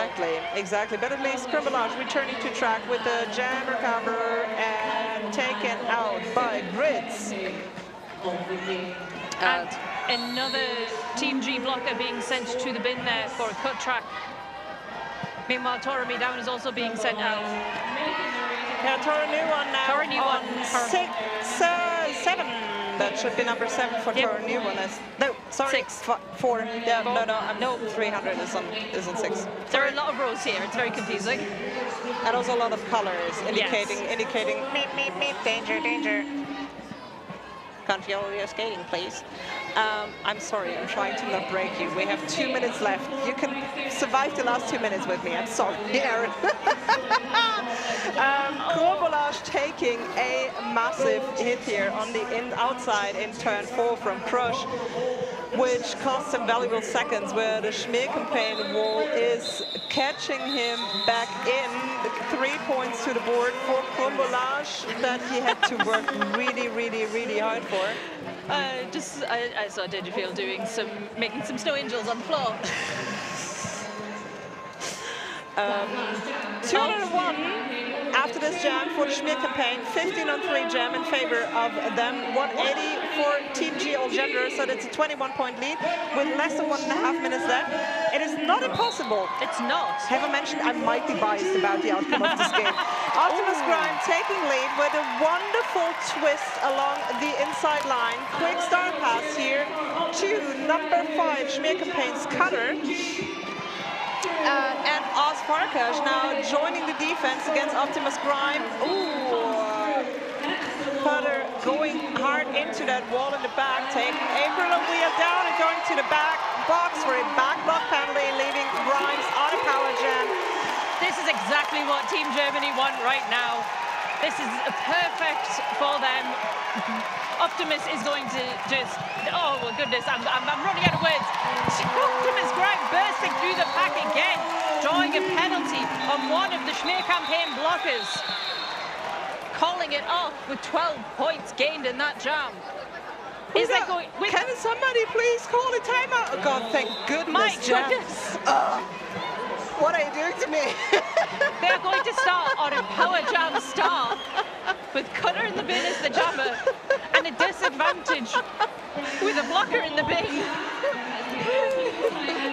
Exactly. But at least Krumbolage returning to track with the jam recover and taken out by Grids.
And another Team G blocker being sent to the bin there for a cut track. Meanwhile, Torami Down is also being sent out.
Yeah, Toranuwan now
Toranuwan
on 7. That should be number 7 for Toranuwan. No, sorry,
6.
4. Yeah, no, 300 is on 6.
There are a lot of rows here. It's very confusing.
And also a lot of colors indicating meep, meep, meep, danger, danger. Can't feel your skating, please. I'm sorry, I'm trying to not break you. We have 2 minutes left. You can survive the last 2 minutes with me. I'm sorry, Aaron. Krumbolage taking a massive hit here on the outside in turn 4 from Crush, which costs him valuable seconds, where the Schmear campaign wall is catching him back in. 3 points to the board for Krumbolage that he had to work really, really, really hard for.
I saw Dangerfield making some snow angels on the floor.
201 after this jam for the Schmear campaign, 15-on-3 jam in favor of them, 180 for Team G all gender, so that's a 21-point lead with less than 1.5 minutes left. It is not impossible.
It's not.
Have I mentioned I might be biased about the outcome of this game? Optimus Grime taking lead with a wonderful twist along the inside line. Quick star pass here to number 5 Schmear campaign's Cutter. And Oz Farkas now joining the defense against Optimus Grime. Cutter going hard into that wall in the back, taking April and Wheel down and going to the back box for a back block penalty, leaving Grimes on a power jam.
This is exactly what Team Germany want right now. This is perfect for them. Optimus is going to just, oh my goodness, I'm running out of words. Optimus Grime bursting through the pack again, drawing a penalty on one of the Schmear campaign blockers. Calling it off with 12 points gained in that jam. Is that going?
Can somebody please call a timeout? Oh God, thank goodness.
My goodness.
What are you doing to me?
They're going to start on a power jam start with Cutter in the bin as the jammer and a disadvantage with a blocker in the bin.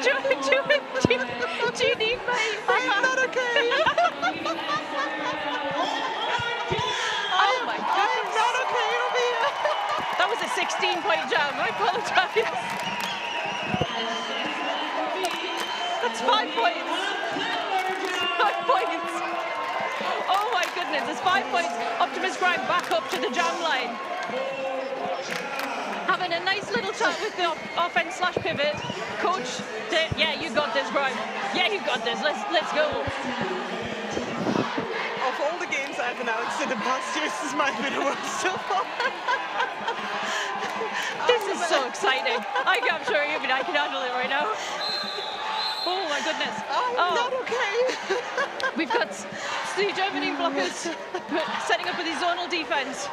Do you need my...
I'm not okay.
Oh my goodness.
I'm not okay over here.
That was a 16-point jam. I apologize. That's 5 points. 5 points. Oh my goodness, it's 5 points. Optimus Grime back up to the jam line. Having a nice little chat with the offense slash pivot. Coach, yeah, you got this, Grime. Yeah, you got this. Let's go.
Of all the games I've announced in the past years, this might be the worst so far.
This is so exciting. I'm sure even I can handle it right now. Oh my goodness.
I'm not okay.
We've got the Germany blockers setting up with the zonal defense.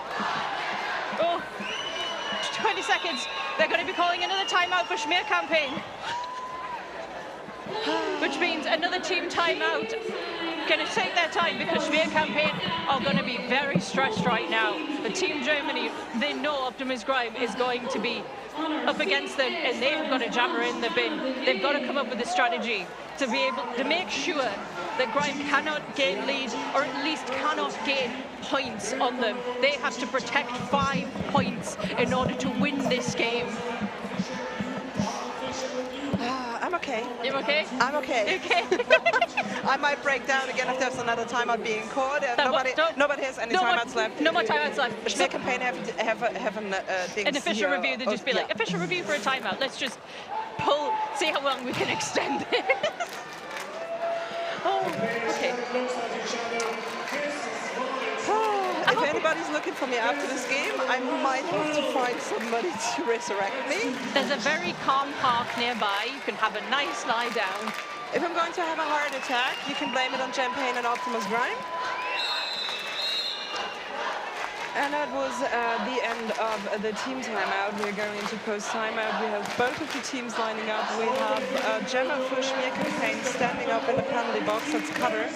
20 seconds. They're going to be calling another timeout for Schmear campaign. Which means another team timeout. Going to take their time because Schmear campaign are going to be very stressed right now. The Team Germany, they know Optimus Grime is going to be up against them and they've got a jammer in the bin. They've got to come up with a strategy to be able to make sure that Grime cannot gain lead or at least cannot gain points on them. They have to protect 5 points in order to win this game.
I'm okay.
You're okay?
I'm okay.
Okay.
I might break down again if there's another timeout being called. Nobody has any timeouts left.
No more timeouts left.
Schmear campaign have
an official review that just be like, official review for a timeout. Let's just pull, see how long we can extend this. Okay.
If anybody's looking for me after this game, I might have to find somebody to resurrect me.
There's a very calm park nearby. You can have a nice lie down.
If I'm going to have a heart attack, you can blame it on champagne and Optimus Grime. And that was the end of the team timeout. We're going into post timeout. We have both of the teams lining up. We have Gemma for Schmear campaign standing up in the penalty box. That's cutter.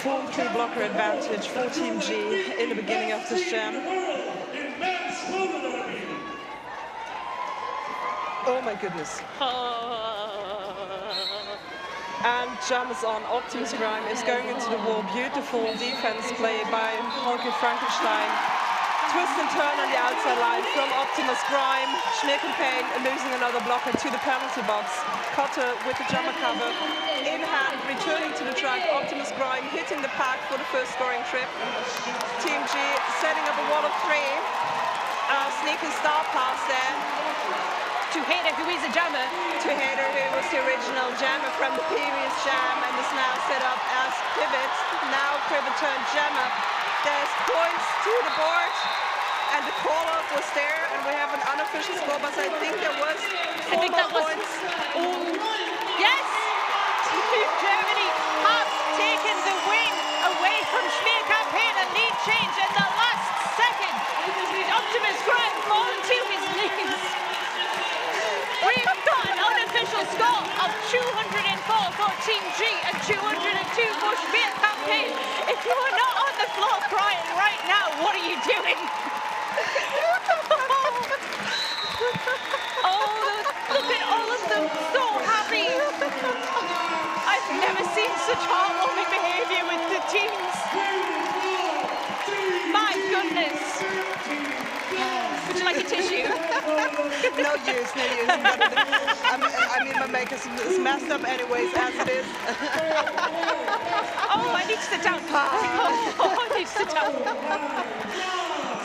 Full 3 blocker advantage for Team G in the beginning of this jam. Oh my goodness. And jump is on. Optimus Grime is going into the wall. Beautiful defense play by Jorge Frankenstein. Twist and turn on the outside line from Optimus Grime. Schmear campaign losing another blocker to the penalty box. Cutter with the jumper cover in hand, returning to the track. Optimus Grime hitting the pack for the first scoring trip. Team G setting up a wall of 3. Sneaking star pass there.
To Hader, who is a jammer.
To Hader, who was the original jammer from the previous jam and is now set up as pivot. Now pivot turn jammer. There's points to the board. And the call-out was there, and we have an unofficial score, but I think there was 4 more points.
Yes! Team Germany has taken the win away from Schmear campaign, a lead change in the last second. Optimus Grime falling to his knees. We've got an unofficial score of 204 for Team G and 202 for Schmear campaign. If you are not on the floor crying right now, what are you doing? Look at all of them, so happy. I've never seen such heartwarming behavior with the teams. My goodness. Would you like a tissue?
No use. I mean, my makeup is messed up anyways, as it is.
Oh, I need to sit down. Oh, I need to sit down.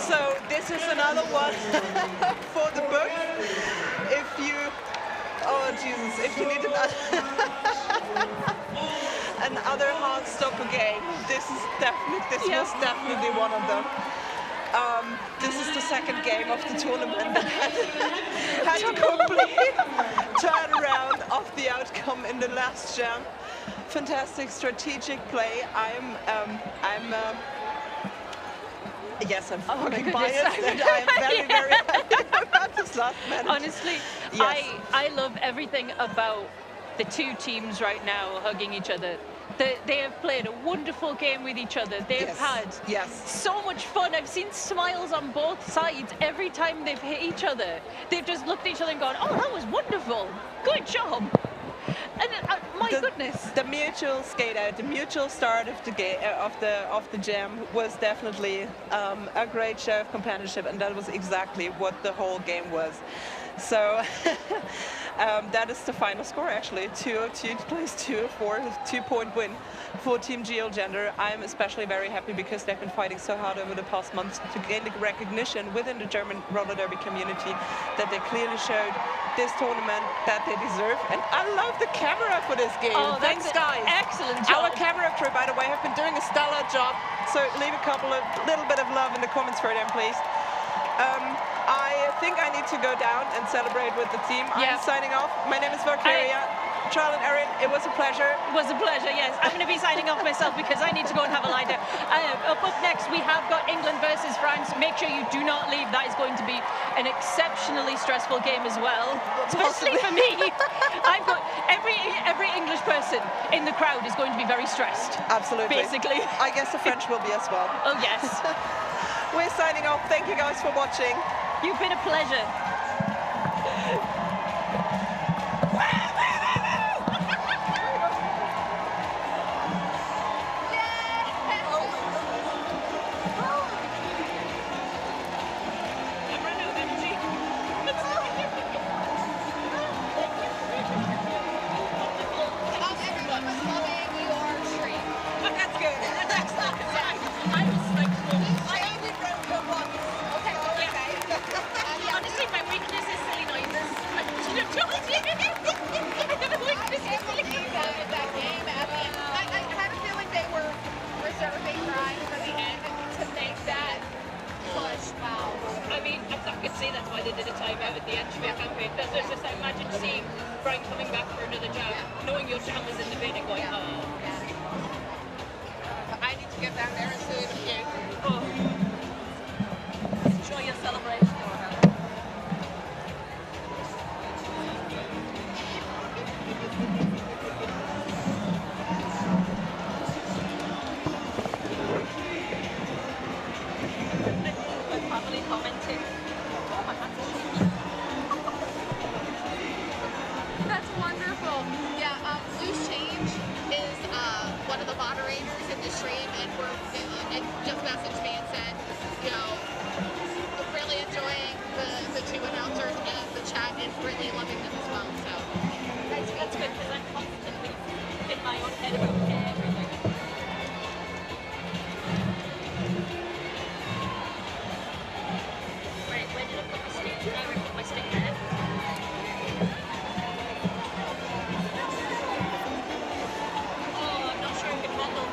So this is another one for the book. If you, oh Jesus, if you need another hard stopper game, this was definitely one of them. This is the second game of the tournament that had to complete turnaround of the outcome in the last jam. Fantastic strategic play. Yes, I'm fucking biased, and I am very, very happy about this last match.
Honestly, yes. I love everything about the two teams right now hugging each other. They have played a wonderful game with each other. They've had so much fun. I've seen smiles on both sides every time they've hit each other. They've just looked at each other and gone, "Oh, that was wonderful. Good job." And my goodness,
the mutual skate out, the mutual start of the game of the jam was definitely a great show of companionship, and that was exactly what the whole game was. So that is the final score actually. 202 plays 204, 2-point win for Team Geogender. I'm especially very happy because they've been fighting so hard over the past months to gain the recognition within the German roller derby community that they clearly showed this tournament that they deserve. And I love the camera for this game.
Oh,
thanks guys.
Excellent job.
Our camera crew, by the way, have been doing a stellar job. So leave a little bit of love in the comments for them, please. I think I need to go down and celebrate with the team. I'm signing off. My name is Valkyria. Charlotte, Erin, it was a pleasure.
It was a pleasure, yes. I'm going to be signing off myself because I need to go and have a lie down. Up next, we have got England versus France. Make sure you do not leave. That is going to be an exceptionally stressful game as well, especially for me. I've got every English person in the crowd is going to be very stressed.
Absolutely.
Basically.
I guess the French will be as well.
Oh, yes.
We're signing off. Thank you guys for watching.
You've been a pleasure.
see Brian coming back for another jab, knowing your jab was in the bin and going, oh.
I need to get down there and see it with you.
Oh. Enjoy your celebration. Commenting. Oh, my hands are shaky.
That's wonderful. Yeah, Loose Change is one of the moderators in the stream, and and just messaged me and said, you know, really enjoying the two announcers, and the chat is really loving them as well. So
that's good because I'm constantly in my own head about everything. Wait, where did I put my stick? Did I put my stick there? Oh, I'm not sure I can handle.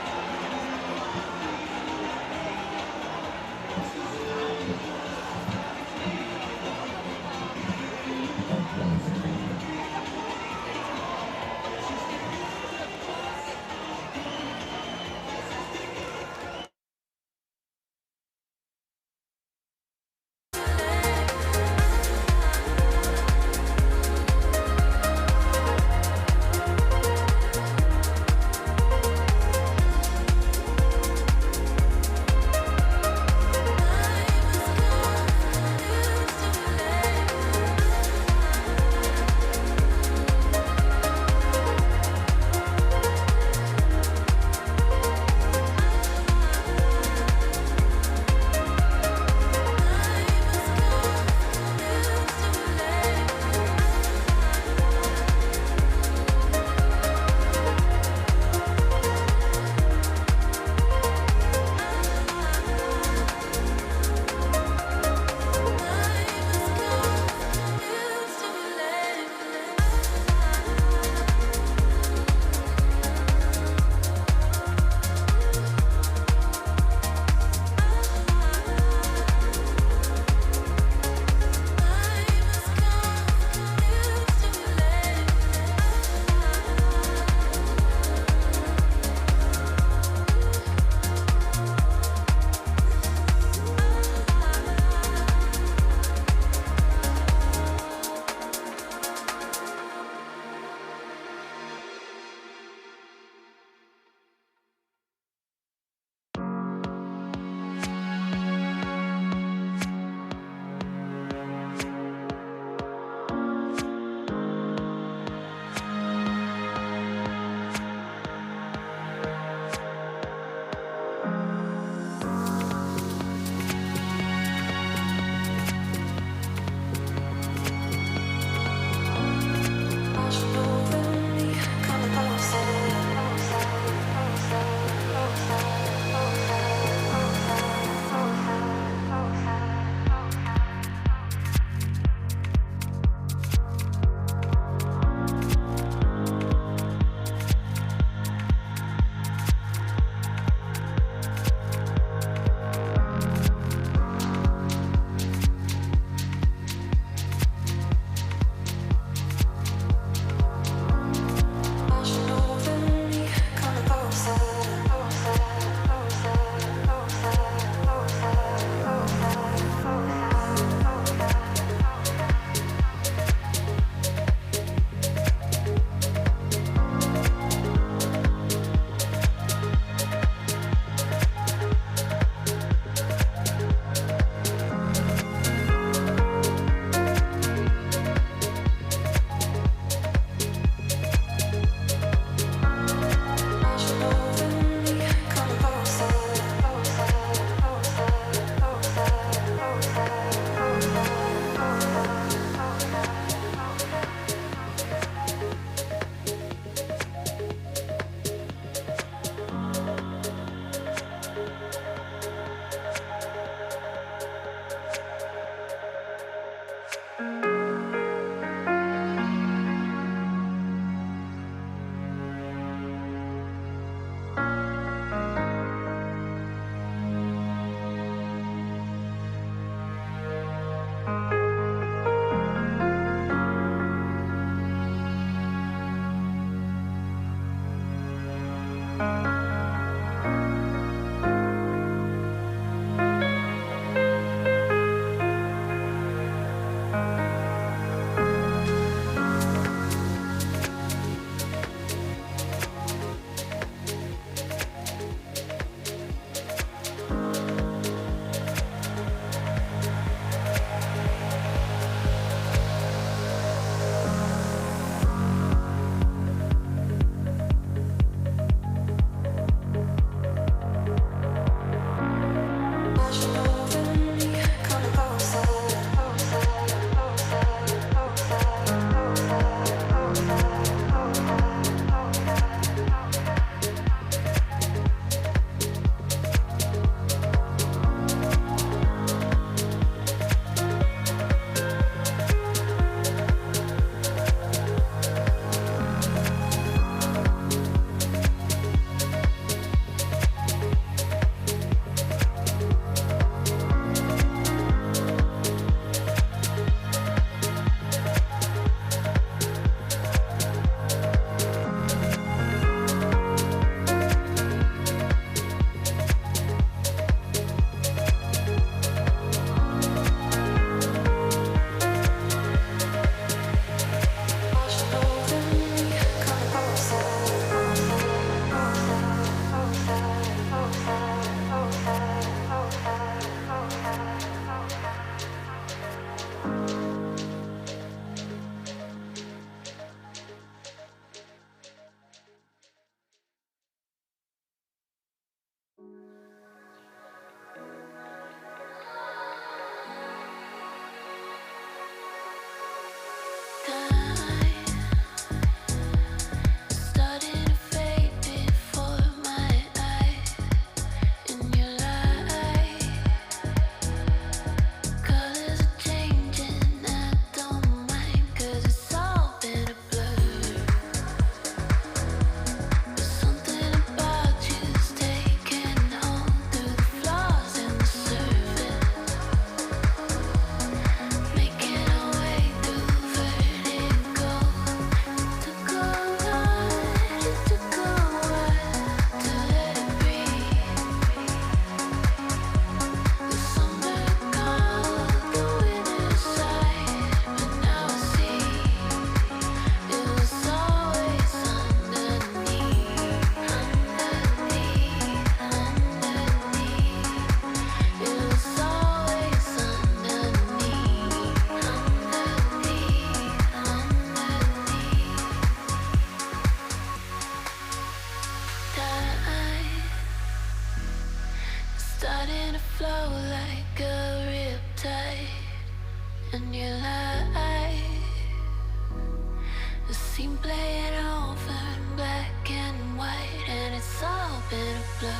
Scene playing over in black and white, and it's all been a blur.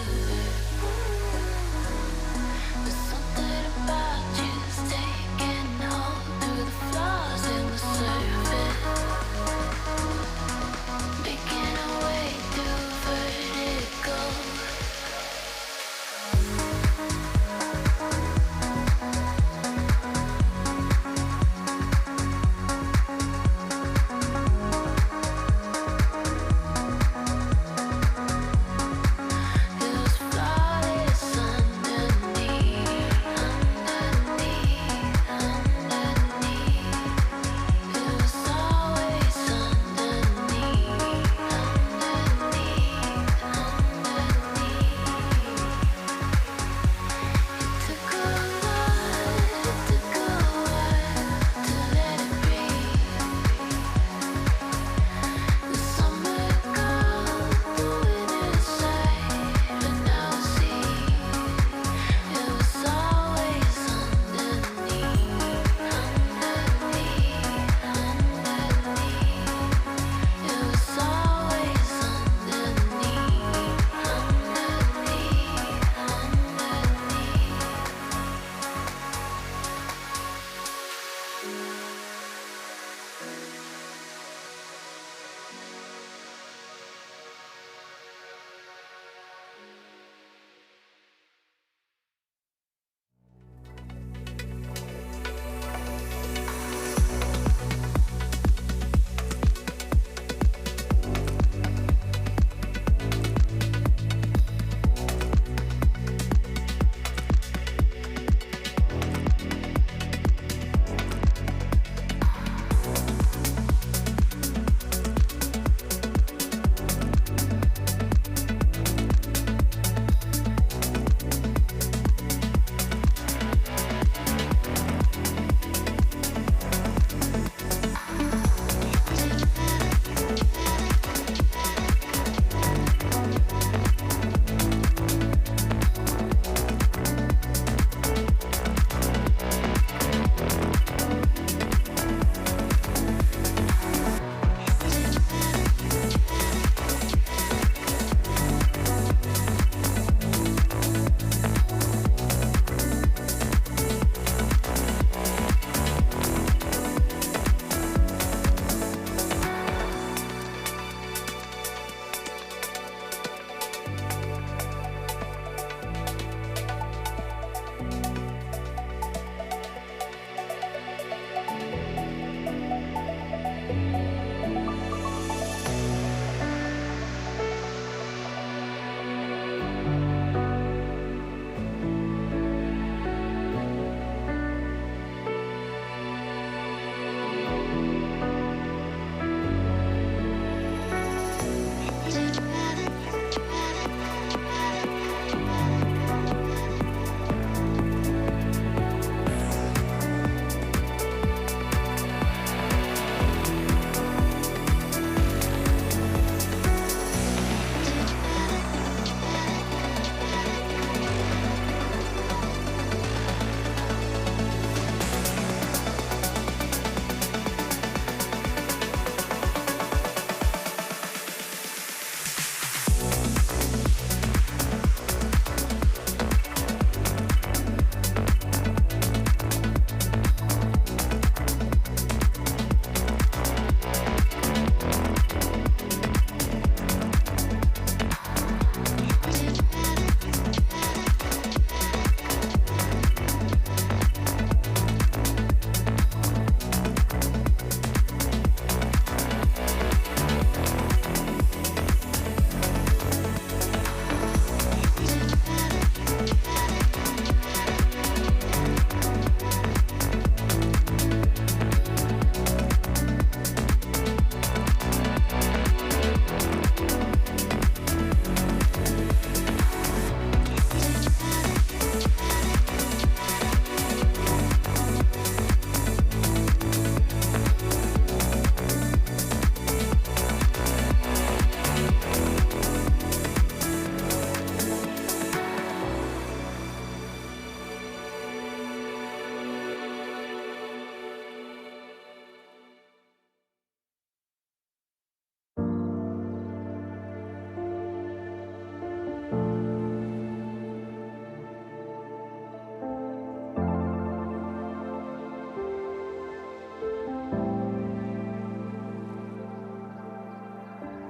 There's something about you's taking hold through the flaws in the surface, making our way through vertigo.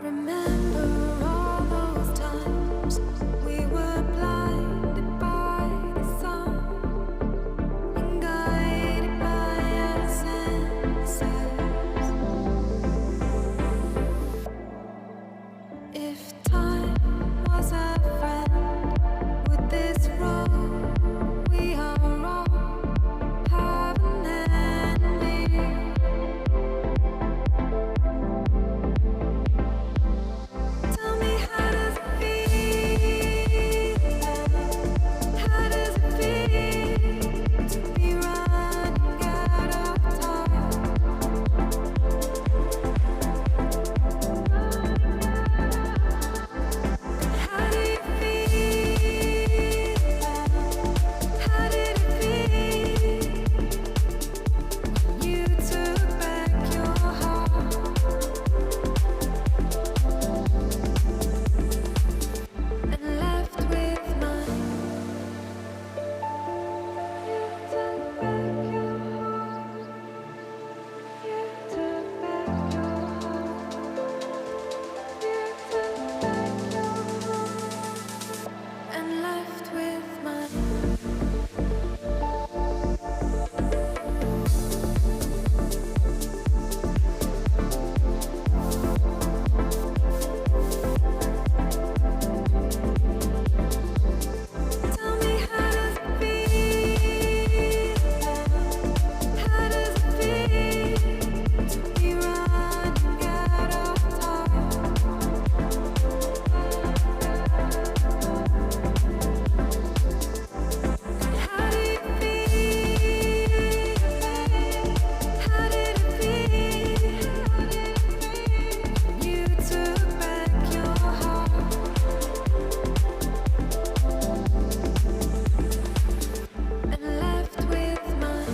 Remember all those times we were blinded by the sun and guided by our senses. If time was a friend, would this road we are on have an ending? Tell me, how does it feel? How does it feel to be running out of time? How do you feel? How did it feel when you took back your heart and left with mine? You took back your heart. You took back your heart. You took back your heart and left with mine. Tell me, how does it feel? How does it feel to be running out of time? How do you feel? How did it feel? When you took back your heart and left with mine?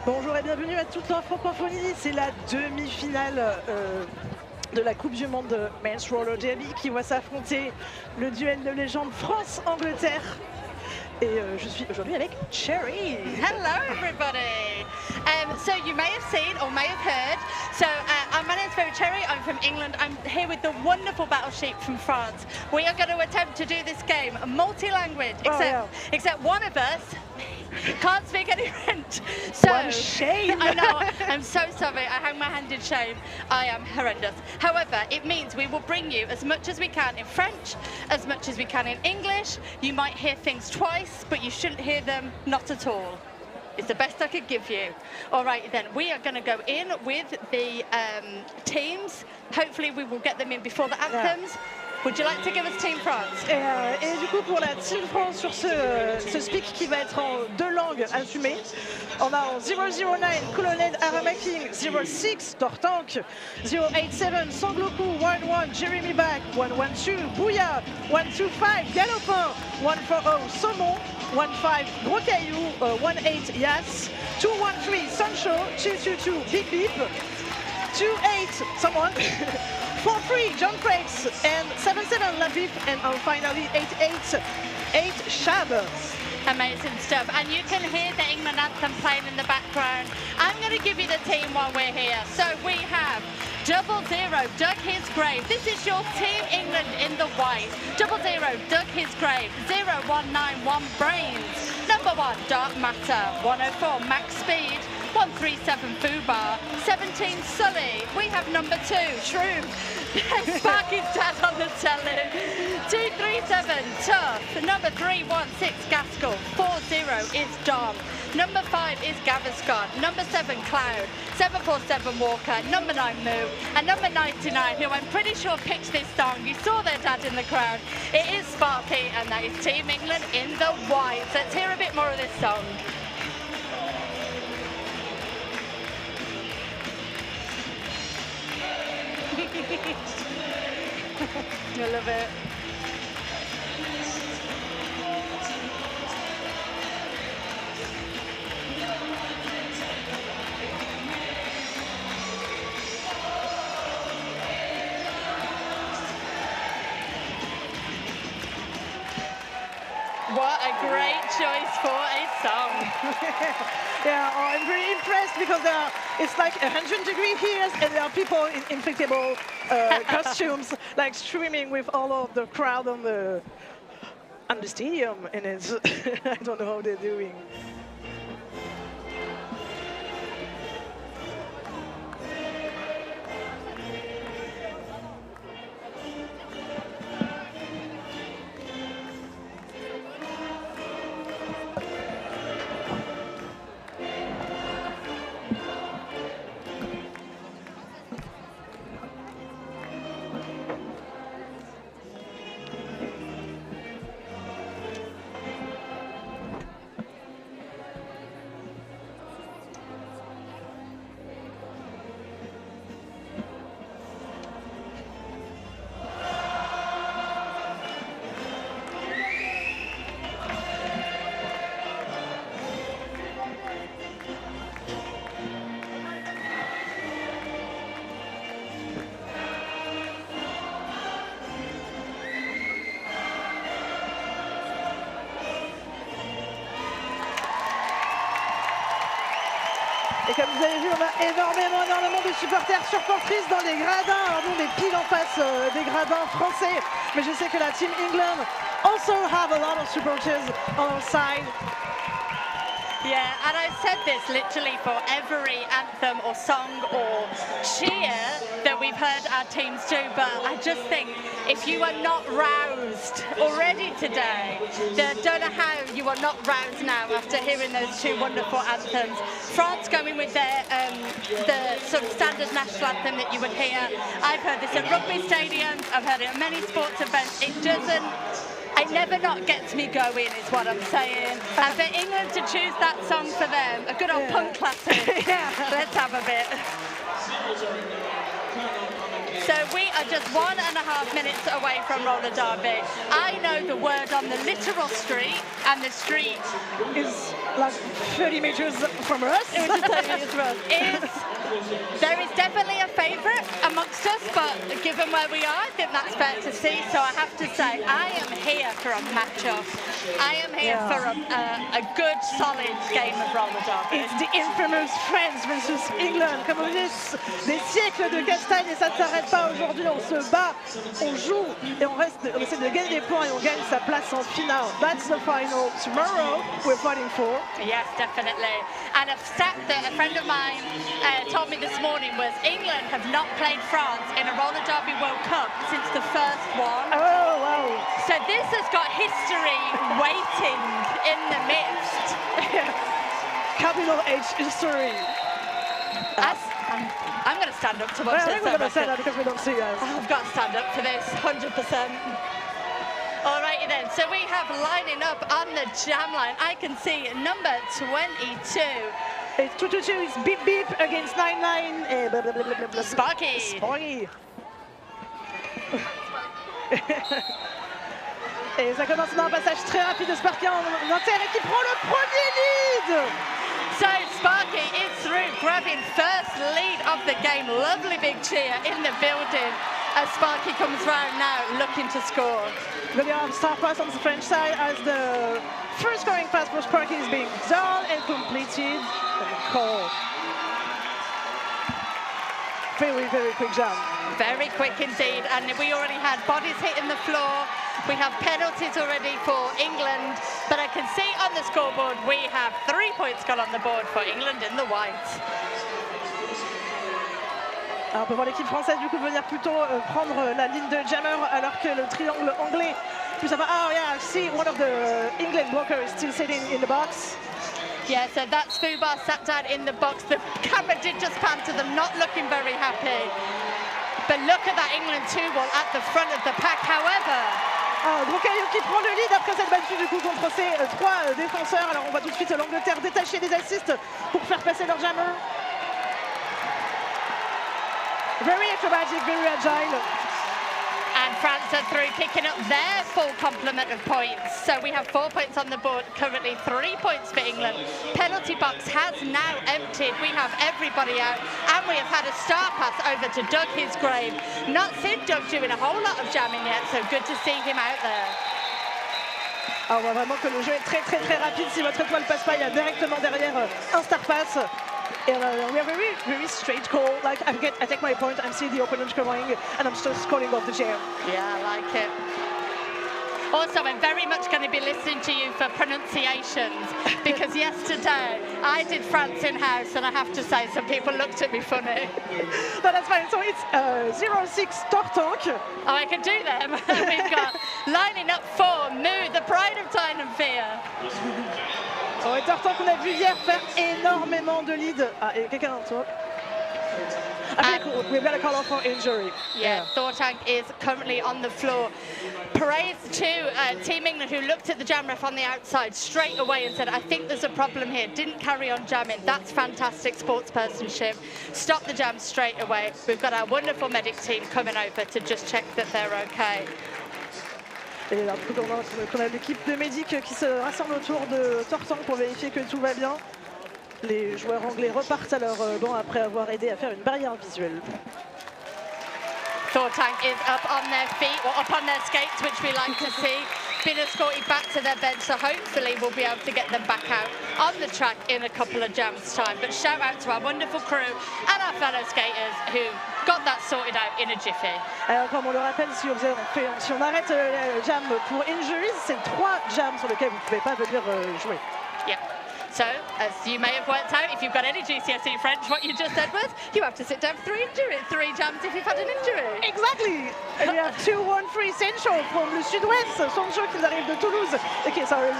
Bonjour et bienvenue à toute la francophonie. C'est la demi-finale de la Coupe du Monde de Men's Roller Derby qui voit s'affronter le duel de légende France-Angleterre. Et je suis aujourd'hui avec Cherry.
Hello everybody. So you may have seen or may have heard. So my name's Cherry. I'm from England. I'm here with the wonderful battle sheep from France. We are going to attempt to do this game multi-language, except one of us Can't speak any French. So,
what a shame.
I know, I'm so sorry. I hang my hand in shame. I am horrendous. However, it means we will bring you as much as we can in French, as much as we can in English. You might hear things twice, but you shouldn't hear them not at all. It's the best I could give you. All right, then, we are going to go in with the teams. Hopefully, we will get them in before the anthems. Would you like to give us Team France?
Et du coup, pour la Team France, sur ce speak qui va être en 2 langues assumées, on a en 009 Colonel Aramaking, 06 Tortank, 087 Sangloku, 11 Jeremy Back, 112 Bouya, 125 Galopin, 140 Saumon, 15 Gros Caillou, 18 Yas, 213 Sancho, 222 Beep Beep, 28 someone. 4-3 John Frakes and 7-7 Laviv, and finally 8-8 Shab.
Amazing stuff. And you can hear the England anthem playing in the background. I'm going to give you the team while we're here. So we have 00 Dug His Grave. This is your Team England in the white. 00 Dug His Grave. 0191 Brains. Number 1 Dark Matter. 104 Max Speed. 137 Fubar, 17 Sully. We have number 2 Shroom. Sparky's dad on the telly. 237 Tough. Number 316 Gaskell. 40 is Dom. Number 5 is Gaviscon. Number 7 Cloud. 747 Walker. Number 9 Moo. And number 99, who I'm pretty sure picked this song. You saw their dad in the crowd. It is Sparky, and that is Team England in the white. So let's hear a bit more of this song. I love it. What a great choice for a song.
Yeah, I'm really impressed because it's like 100 degrees here, and there are people in inflatable costumes, like streaming with all of the crowd on the stadium, and it's I don't know how they're doing. Et comme vous avez vu, on a énormément de supporters supportrices dans les gradins. Alors nous, on est pile en face des gradins français. Mais je sais que la Team England also have a lot of supporters on our side.
Yeah, and I've said this literally for every anthem or song or cheer that we've heard our teams do, but I just think if you are not roused already today, then I don't know how you are not roused now after hearing those two wonderful anthems. France going with their the sort of standard national anthem that you would hear. I've heard this at rugby stadiums, I've heard it at many sports events. It never not gets me going, is what I'm saying. And for England to choose that song for them, a good old punk classic. Let's have a bit. So we are just 1.5 minutes away from roller derby. I know the word on the literal street, and the street
is like 30 meters from us.
It was 30 meters from us. There is definitely a favourite amongst us, but but given where we are, I think that's fair to see. So I have to say, I am here for a match-up. I am here for a good, solid game of roller derby.
It's the infamous France versus England. Comme vous dites, des siècles de castagne et ça ne s'arrête pas aujourd'hui. On se bat, on joue et on essaie de gagner des points et on gagne sa place en finale. That's the final tomorrow we're fighting for.
Yes, definitely. And a stat that a friend of mine told me this morning was England have not played France in a roller derby World Cup since the first one.
Oh, wow.
So this has got history waiting in the midst.
Capital H history.
I'm going to stand up to watch this.
We're going to stand up because we don't see us.
I've got to stand up for this, 100%. Alrighty then, so we have lining up on the jam line. I can see number 22.
It's 22 is Beep Beep against 99.
Sparky.
Sparky. Et ça commence dans un passage très rapide de Sparky en interne qui prend le premier lead.
So Sparky is through, grabbing first lead of the game. Lovely big cheer in the building as Sparky comes round now looking to score.
Then you have star pass on the French side as the first scoring pass for Sparky is being done and completed. Call. Very, very quick jump.
Very quick indeed, and we already had bodies hitting the floor. We have penalties already for England, but I can see on the scoreboard we have 3 points gone on the board for England in the white.
Alors on peut voir l'équipe française du coup venir plutôt prendre la ligne de jammer alors que le triangle anglais plus avant. Oh yeah, I see one of the England blockers still sitting in the box.
Yeah, so that's Fubar sat down in the box. The camera did just pan to them, not looking very happy. But look at that England 2-wall at the front of the pack, however.
Brocaillou qui prend le lead après cette battue du coup contre ces trois défenseurs. Alors on voit tout de suite l'Angleterre détacher des assists pour faire passer leur jammer. Very acrobatic, very agile.
And France are through, picking up their full complement of points. So we have 4 points on the board, currently 3 points for England. Penalty box has now emptied. We have everybody out, and we have had a star pass over to Doug Hisgrave. Not seen Doug doing a whole lot of jamming yet, so good to see him out there.
On voit vraiment que le jeu est très très très rapide. Si votre étoile passe pas, il y a directement derrière un star pass. And we have a very, very straight call. Like I take my point, I see the opponent going, and I'm still calling off the jam.
Yeah, I like it. Also, I'm very much going to be listening to you for pronunciations because yesterday I did France in-house and I have to say some people looked at me funny.
No, that's fine. So it's 06 Tortank.
Oh, I can do them. We've got lining up for Moo, the pride of Tyne and Fear.
Oh, et Tortank qu'on a vu hier faire énormément de lead. Ah, et quelqu'un en dessous. We've got a call off for injury.
Yeah, Thortank is currently on the floor. Praise to Team England, who looked at the jam ref on the outside straight away and said, I think there's a problem here. Didn't carry on jamming. That's fantastic sportspersonship. Stop the jam straight away. We've got our wonderful medic team coming over to just check that they're okay.
Et là, on a l'équipe de médic qui se rassemble autour de Tortank pour vérifier que tout va bien. Les joueurs anglais repartent à leur banc après avoir aidé à faire une barrière visuelle.
Thortank is up on their feet, or up on their skates, which we like to see. Been escorted back to their bed, so hopefully we'll be able to get them back out on the track in a couple of jams' time. But shout out to our wonderful crew and our fellow skaters who got that sorted out in a jiffy.
Alors comme on le rappelle, si on arrête le jam pour injuries, c'est 3 jams sur lesquels vous ne pouvez pas venir jouer.
Yep. So, as you may have worked out, if you've got any GCSE French, what you just said was, you have to sit down for 3 jams if you've had an injury.
Exactly! And we have 2-1-3 Sancho from le sud-ouest. Sancho qui arrive de Toulouse. Okay, sorry.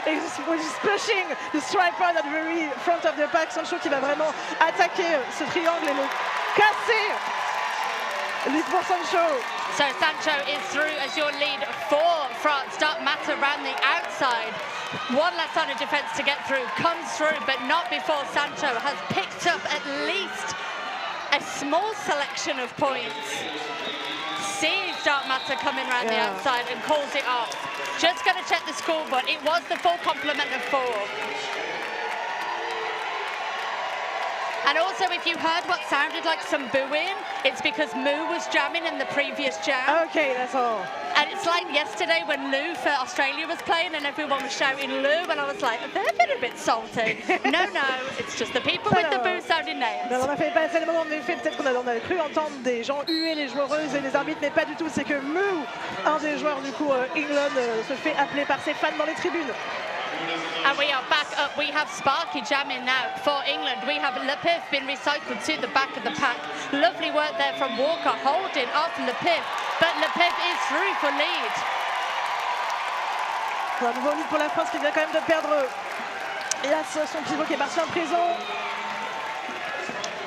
He's pushing the striker at the very front of the pack. Sancho qui va vraiment attaquer ce triangle et le casser. Lead for Sancho.
So Sancho is through as your lead for France. Dark Matter around the outside. One less on a defence to get through. Comes through, but not before Sancho has picked up at least a small selection of points. Sees Dark Matter coming around the outside and calls it off. Just going to check the scoreboard. It was the full complement of 4. And also, if you heard what sounded like some booing, it's because Moo was jamming in the previous jam.
Okay, that's all.
And it's like yesterday when Lou for Australia was playing and everyone was shouting Lou, and I was like, they've been a bit salty. No, it's just the people with the boo sounding names.
Non, on a fait passer le moment, en effet, peut-être qu'on a cru entendre des gens huer les joueuses et les arbitres, mais pas du tout. C'est que Moo, un des joueurs du coup England, se fait appeler par ses fans dans les tribunes.
And we are back up. We have Sparky jamming now for England. We have Le Pif been recycled to the back of the pack. Lovely work there from Walker, holding off Le Pif, but Le Pif is through for lead.
Un nouveau lead pour la France qui vient quand même de perdre hélas son pivot qui est parti en prison.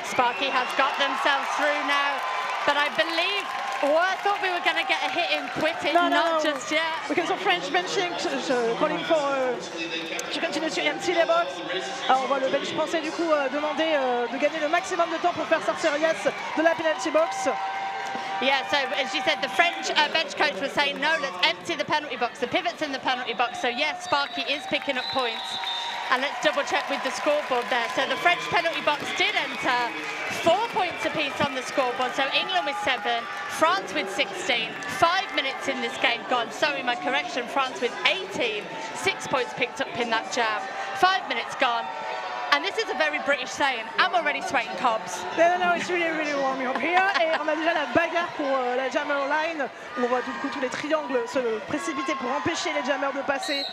Sparky has got themselves through now, but I believe I thought we were going to get a hit in quitting, not just yet.
Because of French benching, calling for to continue to empty the box. Alors on voit le bench français du coup demander de gagner le maximum de temps pour faire sortir Yes de la penalty box.
Yeah, so as you said, the French bench coach was saying, no, let's empty the penalty box. The pivot's in the penalty box. So yes, Sparky is picking up points. And let's double check with the scoreboard there. So the French penalty box did enter, 4 points apiece on the scoreboard. So England with 7, France with 16, 5 minutes in this game gone. Sorry, my correction, France with 18, 6 points picked up in that jam. 5 minutes gone. And this is a very British saying, I'm already sweating cobs.
No, it's really, really warm up here. Et on a déjà la bagarre pour la jammer line. On voit du coup tous les triangles se précipiter pour empêcher les jammers de passer.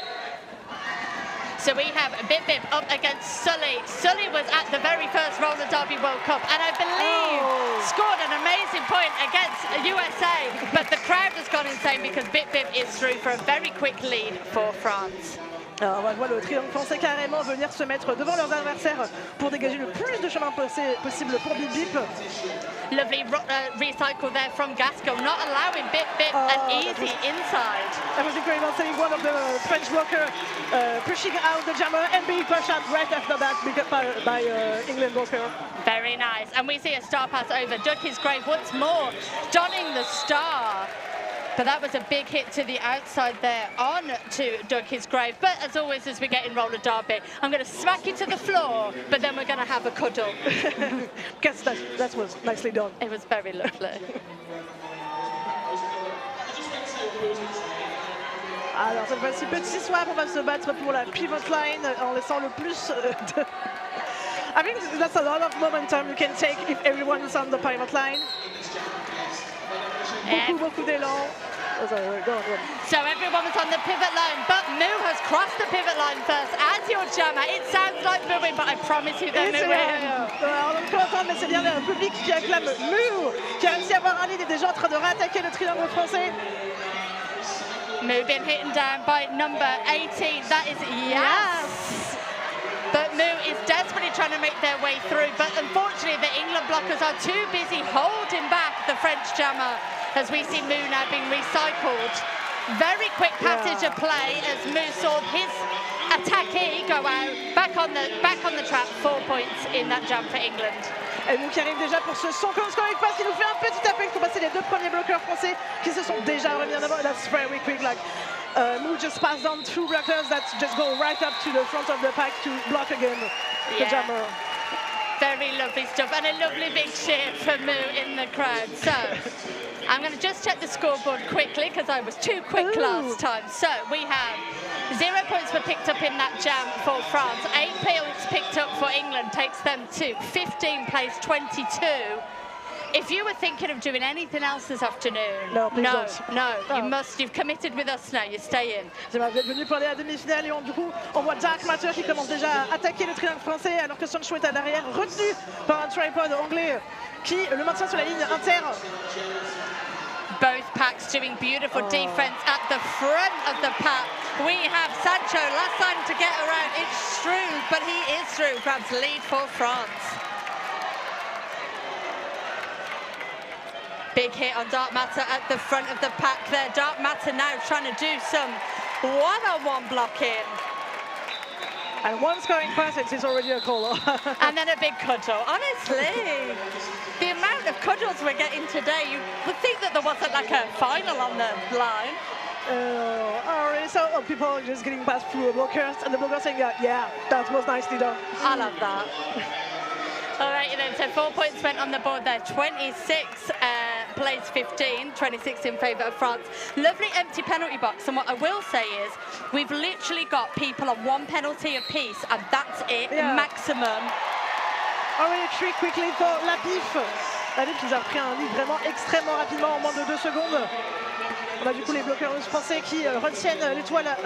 So we have Bip Bip up against Sully. Sully was at the very first roller derby World Cup and I believe scored an amazing point against USA. But the crowd has gone insane because Bip Bip is through for a very quick lead for France.
Alors on voit le triangle français carrément venir se mettre devant leurs adversaires pour dégager le plus de chemin possible pour Bip Bip.
Lovely recycle there from Gaskell, not allowing Bip Bip an easy inside.
That was incredible, seeing one of the French blocker pushing out the jammer and being pushed out right after that by England blocker.
Very nice, and we see a star pass over Doug Hisgrave once more, donning the star. But that was a big hit to the outside there on to Doug Hisgrave. But as always, as we get in roller derby, I'm going to smack you to the floor, but then we're going to have a cuddle.
Guess that was nicely done.
It was very lovely.
Alors cette fois-ci, petit swap, on va se battre pour la pivot line en laissant le plus de... I think that's a lot of momentum you can take if everyone is on the pivot line. Beaucoup d'élan. Oh, sorry, go on.
So everyone was on the pivot line, but Moo has crossed the pivot line first as your jammer. It sounds like mooing, but I promise you they're mooing.
On ne peut pas entendre, mais c'est bien le public qui acclame Moo, qui a réussi à avoir un lead et déjà en train de réattaquer le triangle français.
Moo been hit down by number 18. That is Yes. But Moo is desperately trying to make their way through, but unfortunately the England blockers are too busy holding back the French jammer as we see Moo now being recycled. Very quick passage of play as Moo saw his attaqué go out, back on the trap, 4 points in that jam for England.
Et Moo qui arrive déjà pour ce son comme scoring pass, il nous fait un petit appel pour passer les deux premiers bloqueurs français qui se sont déjà remis en avant. That's very quick, like Moo just passed on 2 blockers that just go right up to the front of the pack to block again the jammer.
Very lovely stuff and a lovely big cheer for Moo in the crowd. So I'm going to just check the scoreboard quickly because I was too quick last time. So we have 0 points were picked up in that jam for France. 8 points picked up for England takes them to 15 place 22. If you were thinking of doing anything else this afternoon,
no,
you've committed with us now, you stay in.
Vous êtes venu pour aller à la demi-finale et du coup, on voit Dark Matter qui commence déjà à attaquer le triangle français alors que Sancho est à l'arrière, retenu par un tripod anglais qui le maintient sur la ligne inter.
Both packs doing beautiful defense at the front of the pack. We have Sancho, last time to get around, it's Struve, but he is through, grabs lead for France. Big hit on Dark Matter at the front of the pack there. Dark Matter now trying to do some one-on-one blocking.
And one scoring pass, it's already a goal.
And then a big cuddle. Honestly, the amount of cuddles we're getting today, you would think that there wasn't like a final on the line.
Already, so people are just getting past through the blockers, and the blockers saying, yeah, that was nicely done.
I love that. Alright then, so 4 points went on the board there. 26 plays 15, 26 in favour of France. Lovely empty penalty box, and what I will say is we've literally got people on 1 penalty apiece, and that's it, maximum.
Already trick quickly for Lapif. Lapif qui nous a pris un lead vraiment extrêmement rapidement en moins de 2 secondes. On a du coup les bloqueurs français qui retiennent l'étoile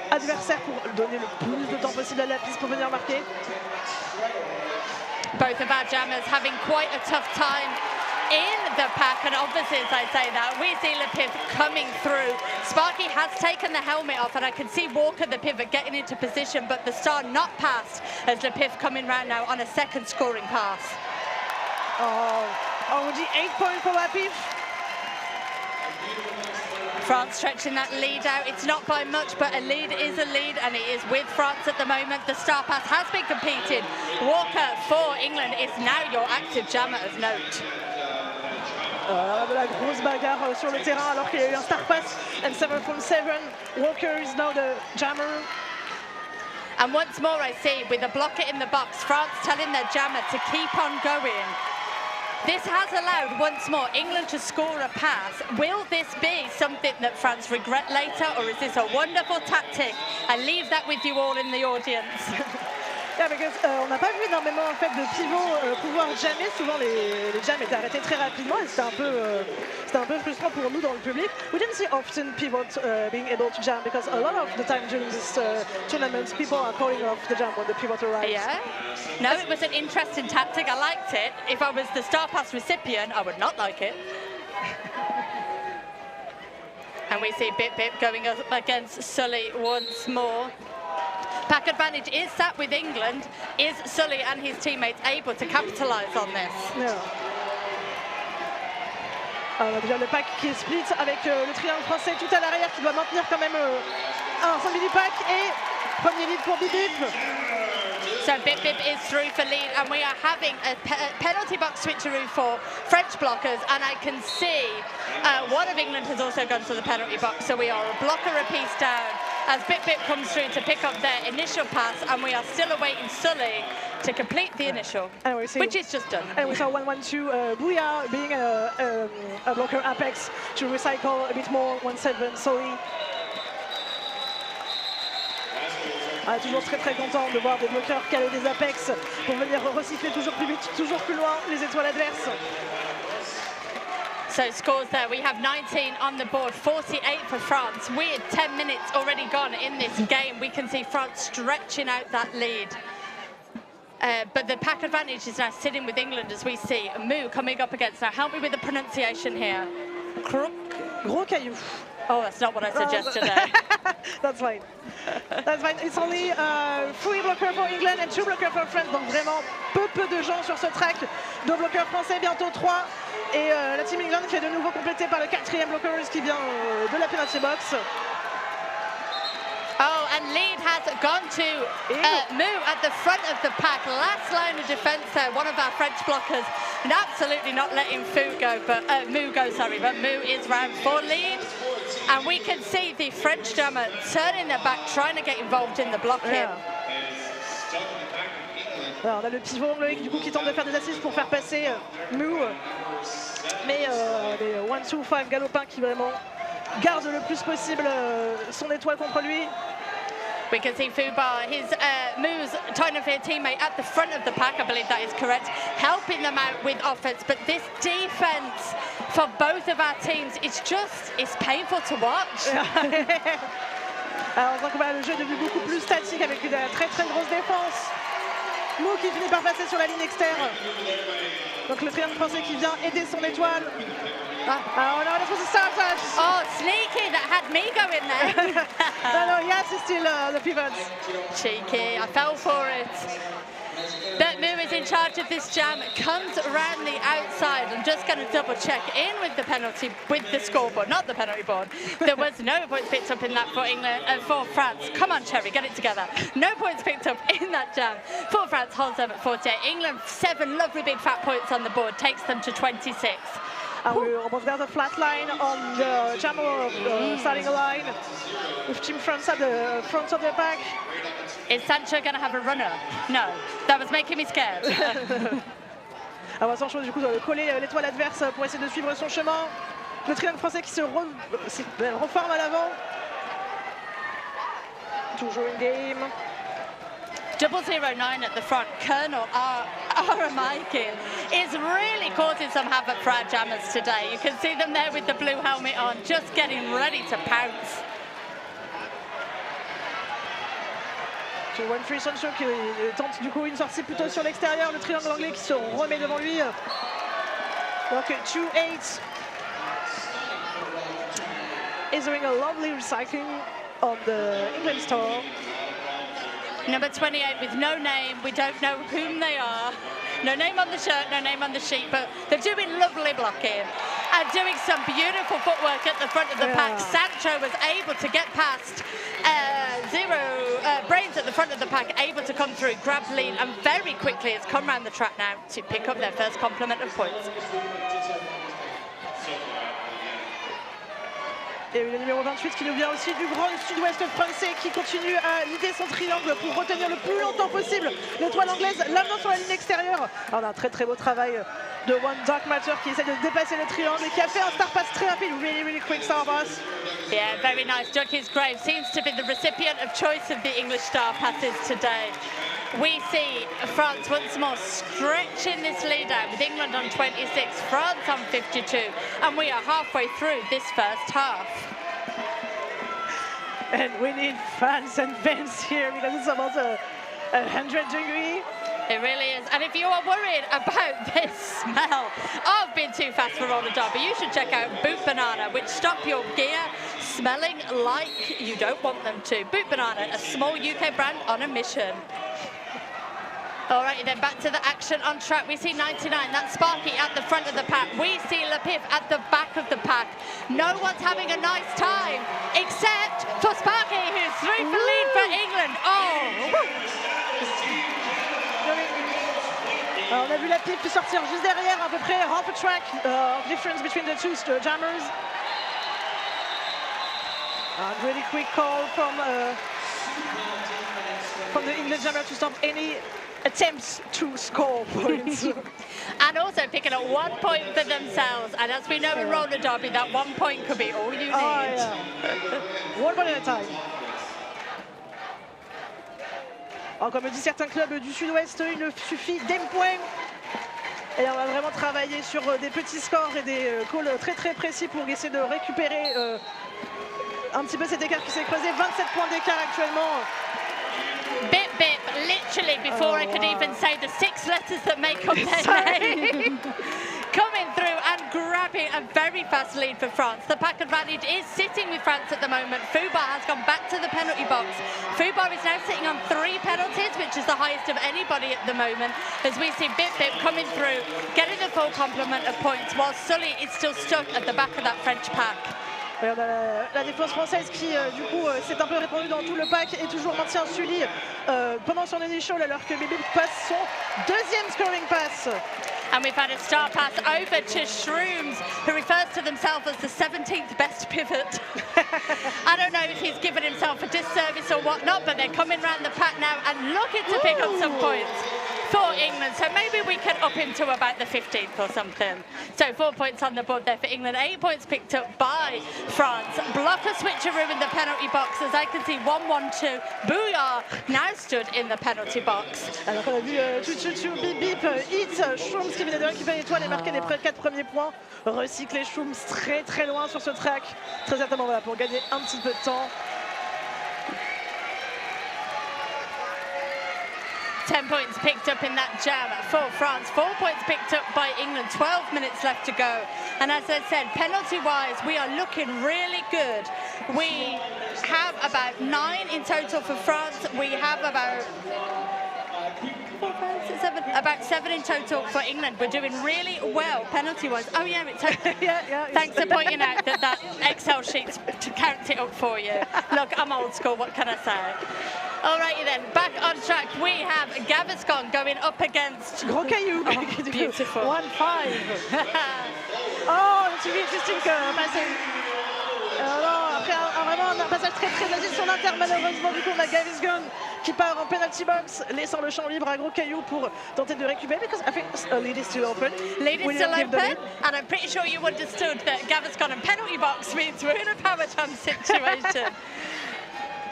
adversaire pour donner le plus de temps possible à Lapif pour venir marquer.
Both of our jammers having quite a tough time in the pack, and obviously as I say that, we see Lapif coming through. Sparky has taken the helmet off, and I can see Walker, the pivot, getting into position, but the star not passed as Lapif coming round now on a second scoring pass.
Oh, already 8 points for Lapif.
France stretching that lead out. It's not by much, but a lead is a lead, and it is with France at the moment. The star pass has been competed. Walker for England is now your active jammer of note.
De la grosse bagarre sur le terrain alors qu'il y a eu un star pass and 7 from 7. Walker is now the jammer.
And once more I see, with a blocker in the box, France telling their jammer to keep on going. This has allowed, once more, England to score a pass. Will this be something that France regret later, or is this a wonderful tactic? I leave that with you all in the audience.
Yeah, because on n'a pas vu énormément en fait de pivots pouvoir jammer. Souvent les jams étaient arrêtés très rapidement et c'était un peu frustrant pour nous dans le public. We didn't see often pivots being able to jam because a lot of the time during this tournament people are calling off the jam when the pivot arrives.
Yeah. No, it was an interesting tactic. I liked it. If I was the star pass recipient, I would not like it. And we see Bip Bip going up against Sully once more. Pack advantage is sat with England. Is Sully and his teammates able to capitalise on this?
Yeah. On a déjà le pack qui est split avec le triangle français tout à l'arrière qui doit maintenir quand même un family pack et premier lead pour Bip Bip.
So Bip Bip is through for lead, and we are having a penalty box switcheroo for French blockers, and I can see one of England has also gone to the penalty box, so we are a blocker apiece down as Bip Bip comes through to pick up their initial pass, and we are still awaiting Sully to complete the initial, which is just done.
And we saw 1-1-2 Bouya being a blocker apex to recycle a bit more 1-7 Sully. Toujours très content de voir des bloqueurs caler des apex pour venir recycler toujours plus vite, toujours plus loin les étoiles adverses.
So scores there, we have 19 on the board, 48 for France. We're 10 minutes already gone in this game. We can see France stretching out that lead. But the pack advantage is now sitting with England as we see Mu coming up against. Now help me with the pronunciation here.
Gros caillou.
Oh, that's not what I suggested there.
That's fine. That's fine. It's only 3 blockers for England and 2 blockers for France. Donc vraiment peu de gens sur ce track. 2 bloqueurs français, bientôt 3. Et la team England qui est de nouveau complétée par le 4e blocker qui vient de la penalty box.
Oh, and lead has gone to Mu at the front of the pack. Last line of defence there, one of our French blockers, and absolutely not letting Mu go, but Mu is round for lead. And we can see the French jammer turning their back, trying to get involved in the blocking.
Yeah. Alors, on a le pivot anglais du coup qui tente de faire des assists pour faire passer Mu. Mais des 1-2-5 galopins qui vraiment garde le plus possible son étoile contre lui.
We can see Fubar, his Mu's Tynofir teammate at the front of the pack, I believe that is correct, helping them out with offense. But this defense for both of our teams, it's painful to watch.
Alors on voit que le jeu est devenu beaucoup plus statique avec une très grosse défense. Mu qui finit par passer sur la ligne externe. Donc le triangle français qui vient aider son étoile. Oh no, this was a star touch.
Oh, sneaky, that had me going there.
No, he had to steal the pivots.
Cheeky, I fell for it. But Mu is in charge of this jam, comes around the outside. I'm just going to double check in with the scoreboard, not the penalty board. There was no points picked up in that for England, for France. Come on, Cherry, get it together. No points picked up in that jam for France, holds them at 48. England, 7 lovely big fat points on the board, takes them to 26.
On regarde a flat line on the jammer starting a line with Team France at the front of the pack.
Is Sancho going to have a runner? No, that was making me scared.
Sancho du coup coller l'étoile adverse pour essayer de suivre son chemin. Le triangle français qui se reforme à l'avant. Toujours in game.
009 at the front, Colonel Aramaikin, is really causing some havoc for our jammers today. You can see them there with the blue helmet on, just getting ready to pounce.
2-1-3 Sancho qui tente du coup une sortie plutôt sur l'extérieur, le triangle anglais qui se remet devant lui. Donc 2-8 is doing a lovely recycling on the England star.
Number 28 with no name, we don't know whom they are. No name on the shirt, no name on the sheet, but they're doing lovely blocking and doing some beautiful footwork at the front of the pack. Sancho was able to get past Brains at the front of the pack, able to come through, grab lead, and very quickly has come around the track now to pick up their first complement of points.
Et le numéro 28 qui nous vient aussi du grand sud-ouest français qui continue à lider son triangle pour retenir le plus longtemps possible l'étoile anglaise, l'amenant sur la ligne extérieure. On a un très beau travail de One Dark Matter qui essaie de dépasser le triangle et qui a fait un star pass très rapide, really quick star pass.
Yeah, very nice. Ducky's Grave seems to be the recipient of choice of the English star passes today. We see France once more stretching this lead out with England on 26, France on 52, and we are halfway through this first half.
And we need fans and vents here because it's about 100 degrees.
It really is. And if you are worried about this smell of being too fast for roller derby, you should check out Boot Banana, which stop your gear smelling like you don't want them to. Boot Banana, a small UK brand on a mission. All right, then back to the action on track. We see 99, that's Sparky at the front of the pack. We see Lepif at the back of the pack. No one's having a nice time, except for Sparky, who's through for lead for England. Oh!
Alors, on a vu Lepif sortir juste derrière, à peu près half a track difference between the two jammers. A really quick call from the English jammer to stop any attempts to score points.
And also picking up 1 point for themselves. And as we know in roller derby, that 1 point could be all you need.
Yeah. 1 point at a time. Alors, comme dit certains clubs du sud-ouest, il ne suffit d'un point. Et on va vraiment travailler sur des petits scores et des calls très précis pour essayer de récupérer un petit peu cet écart qui s'est creusé. 27 points d'écart actuellement.
Bip, literally before I could even say the 6 letters that make up their name. Coming through and grabbing a very fast lead for France. The pack advantage is sitting with France at the moment. Fubar has gone back to the penalty box. Fubar is now sitting on 3 penalties, which is the highest of anybody at the moment. As we see Bip coming through, getting the full complement of points, while Sully is still stuck at the back of that French pack.
Et on a la défense française qui, du coup, s'est un peu répandue dans tout le pack et toujours maintient Sully pendant son initial alors que Bibi passe son deuxième scoring pass.
And we've had a star pass over to Shrooms, who refers to themselves as the 17th best pivot. I don't know if he's given himself a disservice or whatnot, but they're coming around the pack now and looking to pick up some points for England. So maybe we can up him to about the 15th or something. So 4 points on the board there for England, 8 points picked up by France. Blocker switcheroo in the penalty box, as I can see 1-1-2. Bouillard now stood in the penalty box.
Alors on a vu Bip, hit, Shrooms qui venait de récupérer l'étoile et marquer les 4 premiers points. Recycler Shrooms très loin sur ce track. Très certainement voilà, pour gagner un petit peu de temps.
10 points picked up in that jam for France. 4 points picked up by England. 12 minutes left to go. And as I said, penalty-wise, we are looking really good. We have about 9 in total for France. We have about 7 in total for England. We're doing really well penalty-wise. Oh yeah, it's thanks for pointing out that Excel sheet counts it up for you. Look, I'm old school. What can I say? Alrighty then, back on track. We have Gaviscon going up against
Gros Caillou.
Oh, beautiful.
1-5. Oh, tu vis Justine que passer. Alors, après vraiment un passage très agile sur l'inter, malheureusement du coup on a Gaviscon qui part en penalty box, laissant le champ libre à Gros Caillou pour tenter de récupérer, because I think lead is still open.
Lead is still open, and I'm pretty sure you understood that Gaviscon and penalty box means we're in a power jam situation.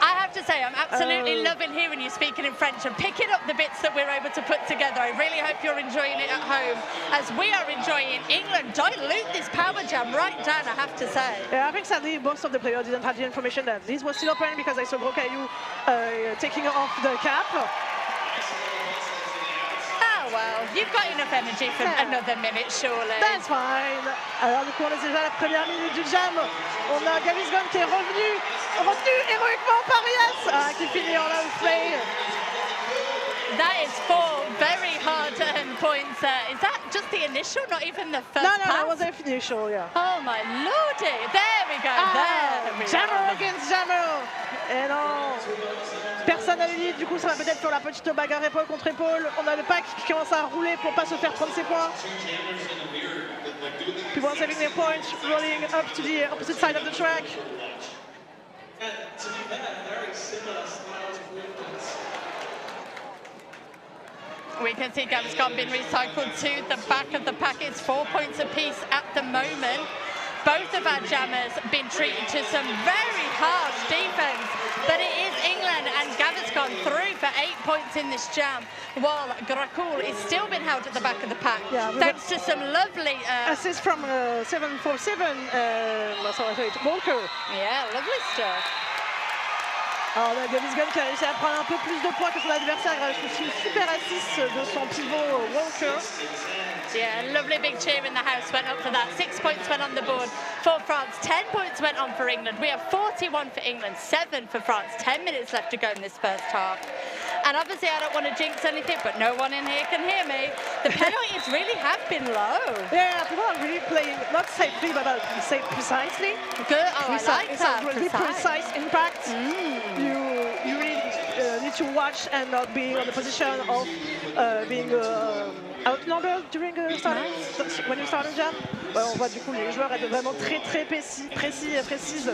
I have to say, I'm absolutely loving hearing you speaking in French and picking up the bits that we're able to put together. I really hope you're enjoying it at home, as we are enjoying England dilute this power jam right down, I have to say.
Yeah, I think sadly most of the players didn't have the information that this was still open, because I saw Gros Caillou taking off the cap.
Oh well, you've got enough energy for another minute, surely.
That's fine. Alors du coup, on est déjà à la première minute du jam. On a Gaviscon qui est retenu héroïquement par Rias, qui finit en love play.
That is 4 very hard-earned points there. Is that just the initial, not even the first pass?
No, that was the initial, yeah.
Oh my lordy, there we go, there we
Jammer
go.
against Jammer. Et non, personne à l'élite, du coup ça va peut-être faire la petite bagarre épaule contre épaule. On a le pack qui commence à rouler pour pas se faire prendre ses points. People saving their points, rolling up to the opposite side of the track.
We can see Gaviscon being recycled to the back of the pack. It's 4 points apiece at the moment. Both of our jammers been treated to some very harsh defense, but it is England and Gaviscon through for 8 points in this jam, while Gracul is still been held at the back of the pack, thanks to some lovely
assist from 747 Walker.
Yeah, lovely stuff.
Alors on a Gaviscon qui a réussi à prendre un peu plus de points que son adversaire grâce à une super assist de son pivot Walker.
Yeah, lovely big cheer in the house went up for that. 6 points went on the board for France, 10 points went on for England. We have 41 for England, 7 for France, 10 minutes left to go in this first half. And obviously I don't want to jinx anything, but no one in here can hear me. The penalties really have been low.
Yeah, people are really playing, not safely, but say precisely.
Good, oh, I like
it's
that.
a really precise impact. You really need to watch and not be on the position of being outnumbered during when you start a jam. On voit du coup les joueurs être vraiment très précis et précises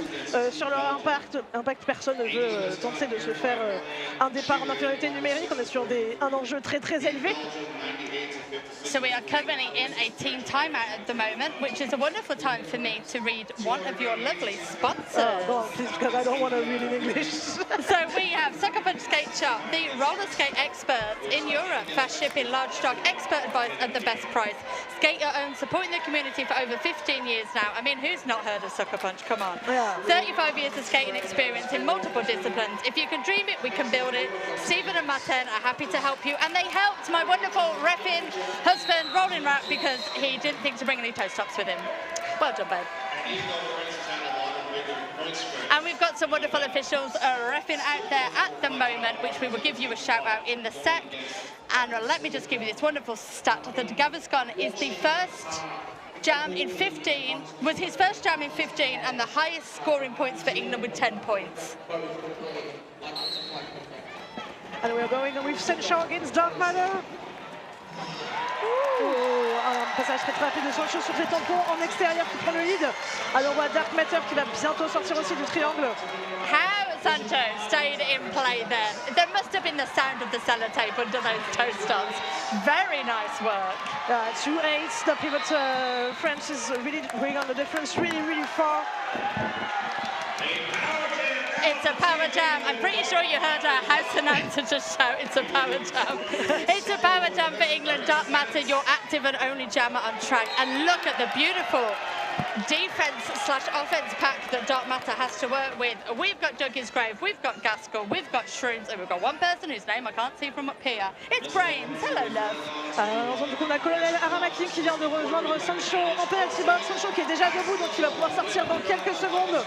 sur leur impact. Personne ne veut tenter de se faire un départ en infériorité numérique. On est sur un enjeu très élevé.
So we are currently in a team timeout at the moment, which is a wonderful time for me to read one of your lovely sponsors.
No, please, because I don't want to read in English.
So we have Sucker Punch Skate Shop, the roller skate experts in Europe. Fast shipping, large stock, expert advice at the best price. Skater owned, supporting the community for over 15 years now. I mean, who's not heard of Sucker Punch? Come on.
Yeah.
35 years of skating experience in multiple disciplines. If you can dream it, we can build it. Stephen and Martin are happy to help you, and they helped my wonderful reffing husband, Rolling Rat, because he didn't think to bring any toe stops with him. Well done, babe. And we've got some wonderful officials reffing out there at the moment, which we will give you a shout out in the sec. And let me just give you this wonderful stat that Gaviscon is the first jam in 15, was his first jam in 15 and the highest scoring points for England with 10 points.
And we're going with Sancho against Dark Matter. Un passage très rapide de Sancho sur ses tampons en extérieur qui prend le lead. Alors on voit Dark Matter qui va bientôt sortir aussi du triangle.
How Sancho stayed in play there. There must have been the sound of the sellotape under those toe stops. Very nice work.
2-8. The pivot French is really bringing on the difference really far.
It's a power jam. I'm pretty sure you heard our house announcer just shout, it's a power jam. It's a power jam for England. Dark Matter, your active and only jammer on track. And look at the beautiful defense/offense pack that Dark Matter has to work with. We've got Dougie's Grave, we've got Gaskell, we've got Shrooms, and we've got one person whose name I can't see from up here. It's Brains. Hello, love.
Alors, du coup, on a Colonel Aramaki qui vient de rejoindre Sancho en penalty box. Sancho qui est déjà debout, donc il va pouvoir sortir dans quelques secondes.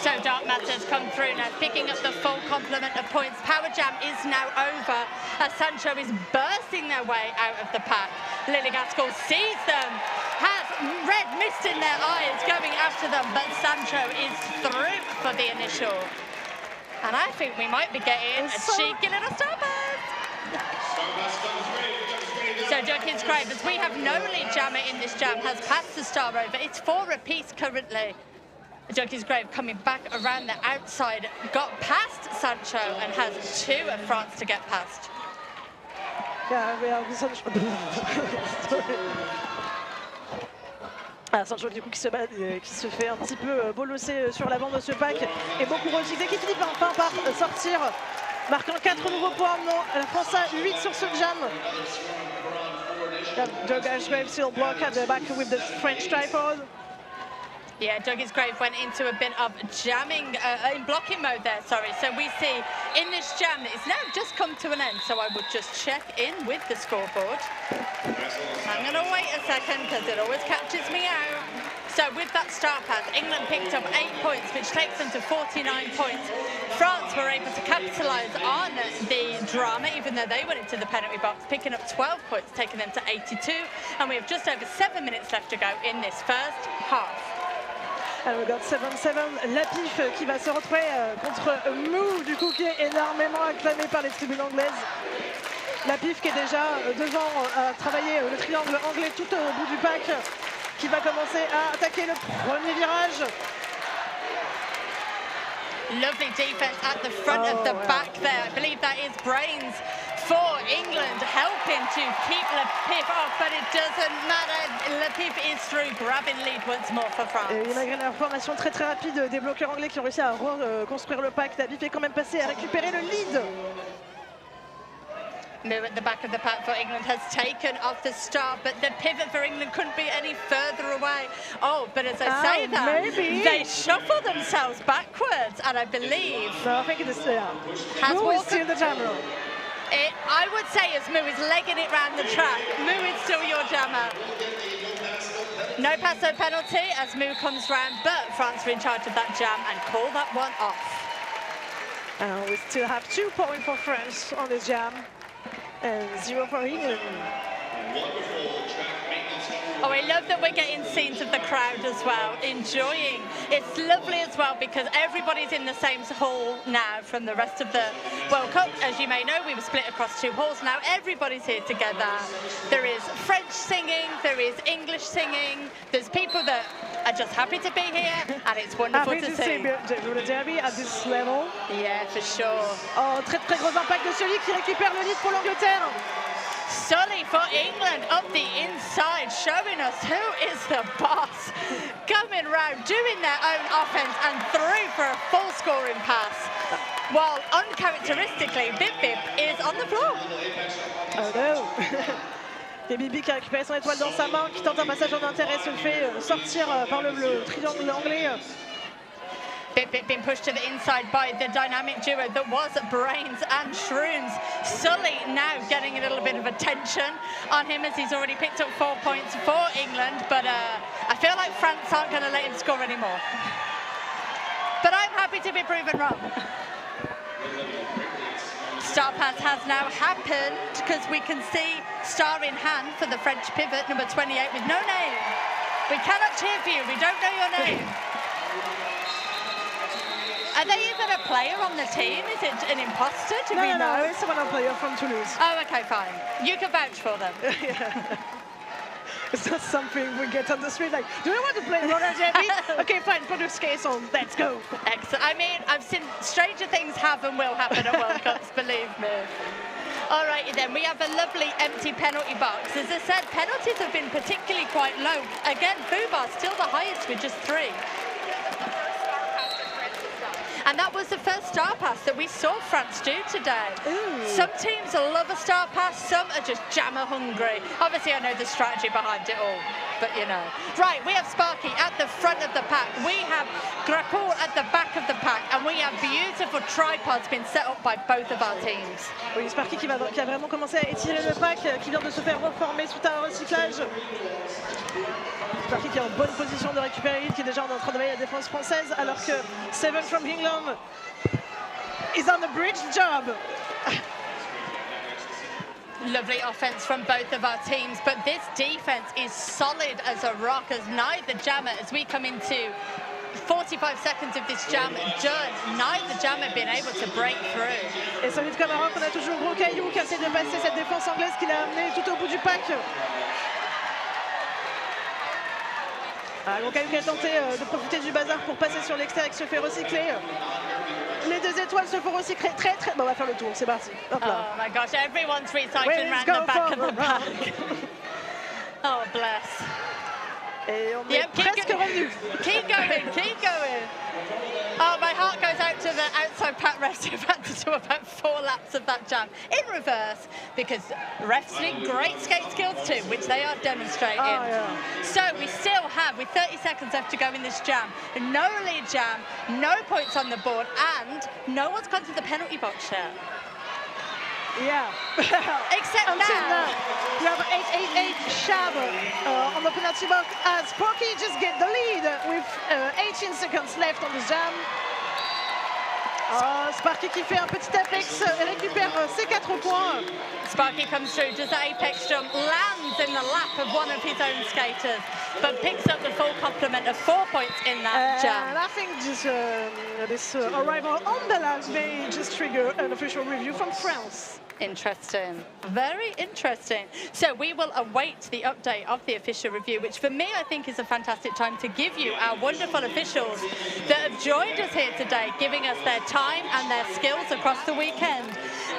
So Dark Matter's come through now, picking up the full complement of points. Power Jam is now over as Sancho is bursting their way out of the pack. Lily Gaskell sees them, has red mist in their eyes going after them, but Sancho is through for the initial. And I think we might be getting a cheeky little starburst. So Dougie's Grave, as we have no lead jammer in this jam, has passed the star over. It's 4 apiece currently. Dougie's Grave coming back around the outside, got past Sancho and has two of France to get past.
Sancho du coup qui se bat, qui se fait un petit peu bolosser sur l'avant de ce pack et beaucoup recyclé qui finit enfin par sortir, marquant 4 nouveaux points. Non, la France a 8 sur ce jam. Dougie's Grave still block at the back with the French tripod.
Yeah, Dougie's Grave went into a bit of jamming, in blocking mode there, sorry. So we see in this jam that it's now just come to an end, so I would just check in with the scoreboard. I'm going to wait a second because it always catches me out. So with that start pass, England picked up 8 points, which takes them to 49 points. France were able to capitalise on the drama, even though they went into the penalty box, picking up 12 points, taking them to 82. And we have just over 7 minutes left to go in this first half.
Alors, regarde 7-7, Lapif qui va se retrouver contre Mou, du coup, qui est énormément acclamé par les tribunes anglaises. Lapif qui est déjà devant à travailler le triangle anglais tout au bout du pack, qui va commencer à attaquer le premier virage.
Lovely defense at the front of the back there. I believe that is brains for England, helping to keep Lapif off, but it doesn't matter. Lapif is through, grabbing lead once more for France.
Et malgré la formation très rapide des bloqueurs anglais qui ont réussi à reconstruire le pack, Lapif est quand même passé à récupérer le lead.
Move at the back of the pack for England has taken off the start, but the pivot for England couldn't be any further away. Oh, but as I say that,
maybe
they shuffle themselves backwards, and I believe
I think it is
Mou
is still the jammer.
I would say as Mou is legging it round the track, Mou is still your jammer. No passo penalty as Mou comes round, but France are in charge of that jam and call that one off.
And we still have 2 points for France on this jam. And 0 for England.
Oh, I love that we're getting scenes of the crowd as well, enjoying. It's lovely as well because everybody's in the same hall now from the rest of the World Cup. As you may know, we were split across 2 halls. Now everybody's here together. There is French singing, there is English singing, there's people that are just happy to be here, and it's wonderful
happy
to see.
Le derby at this level.
Yeah, for sure.
Oh, très gros impact de Sully qui récupère le lead pour l'Angleterre.
Sully for England up the inside, showing us who is the boss. Coming round, doing their own offense and through for a full scoring pass. While uncharacteristically, Bip Bip is on the floor.
Oh no. Et Bibi qui a récupéré son étoile dans sa main, qui tente un passage en intérêt, se fait sortir par le triangle anglais.
Bip Bip being pushed to the inside by the dynamic duo that was Brains and Shrooms. Sully now getting a little bit of attention on him as he's already picked up 4 points for England, but I feel like France aren't going to let him score anymore. But I'm happy to be proven wrong. Star pass has now happened because we can see star in hand for the French pivot, number 28 with no name. We cannot cheer for you, we don't know your name. Are they even a player on the team? Is it an imposter? Do we know?
No, it's a player from Toulouse.
Oh, okay, fine. You can vouch for them.
Yeah. It's not something we get on the street like, do we want to play roller derby? Okay, fine, put your skates on, let's go.
Excellent. I mean, I've seen stranger things have and will happen at World Cups, believe me. Alrighty then, we have a lovely empty penalty box. As I said, penalties have been particularly quite low. Again, Fubar still the highest with just 3. And that was the first star pass that we saw France do today.
Ooh.
Some teams love a star pass, some are just jammer hungry. Obviously, I know the strategy behind it all, but you know. Right, we have Sparky at the front of the pack. We have Gracour at the back of the pack, and we have beautiful tripods being set up by both of our teams.
Oui, Sparky qui a vraiment commencé à étirer le pack, qui vient de se faire reformer suite à un recyclage. Sparky qui est en bonne position de récupérer l'île, qui est déjà en train de veiller la défense française, alors que Seven from England is on the bridge job.
Lovely offense from both of our teams, but this defense is solid as a rock, as neither jammer, as we come into 45 seconds of this jam done, neither jammer been able to break through.
Et Solid Camara qu'on a toujours gros caillou qui essaie de passer cette défense anglaise qui l'a amené tout au bout du pack. Goncaillou qui a tenté de profiter du bazar pour passer sur l'extérieur, qui se fait recycler. Les deux étoiles se font recycler très. Bon, on va faire le tour, c'est parti. Hop là.
Oh my gosh, everyone's recycling around the back of the pack. Oh, bless.
Et on est presque revenu.
Keep going, keep going. Oh, my heart goes out to the outside pack refs who've had to do about 4 laps of that jam in reverse, because refs need great skate skills too, which they are demonstrating.
Oh, yeah.
So we still have, with 30 seconds left to go in this jam, no lead jam, no points on the board, and no one's gone to the penalty box yet.
Yeah.
Except now.
We have 888 Shab on the penalty box as Sparky just get the lead with 18 seconds left on the jam. Sparky qui fait un petit apex et récupère ses 4 points.
Sparky comes through, does the apex jump, lands in the lap of one of his own skaters, but picks up the full complement of 4 points in that jam.
And I think this arrival on the lap may just trigger an official review from France.
Interesting, very interesting. So we will await the update of the official review, which for me I think is a fantastic time to give you our wonderful officials that have joined us here today, giving us their time and their skills across the weekend.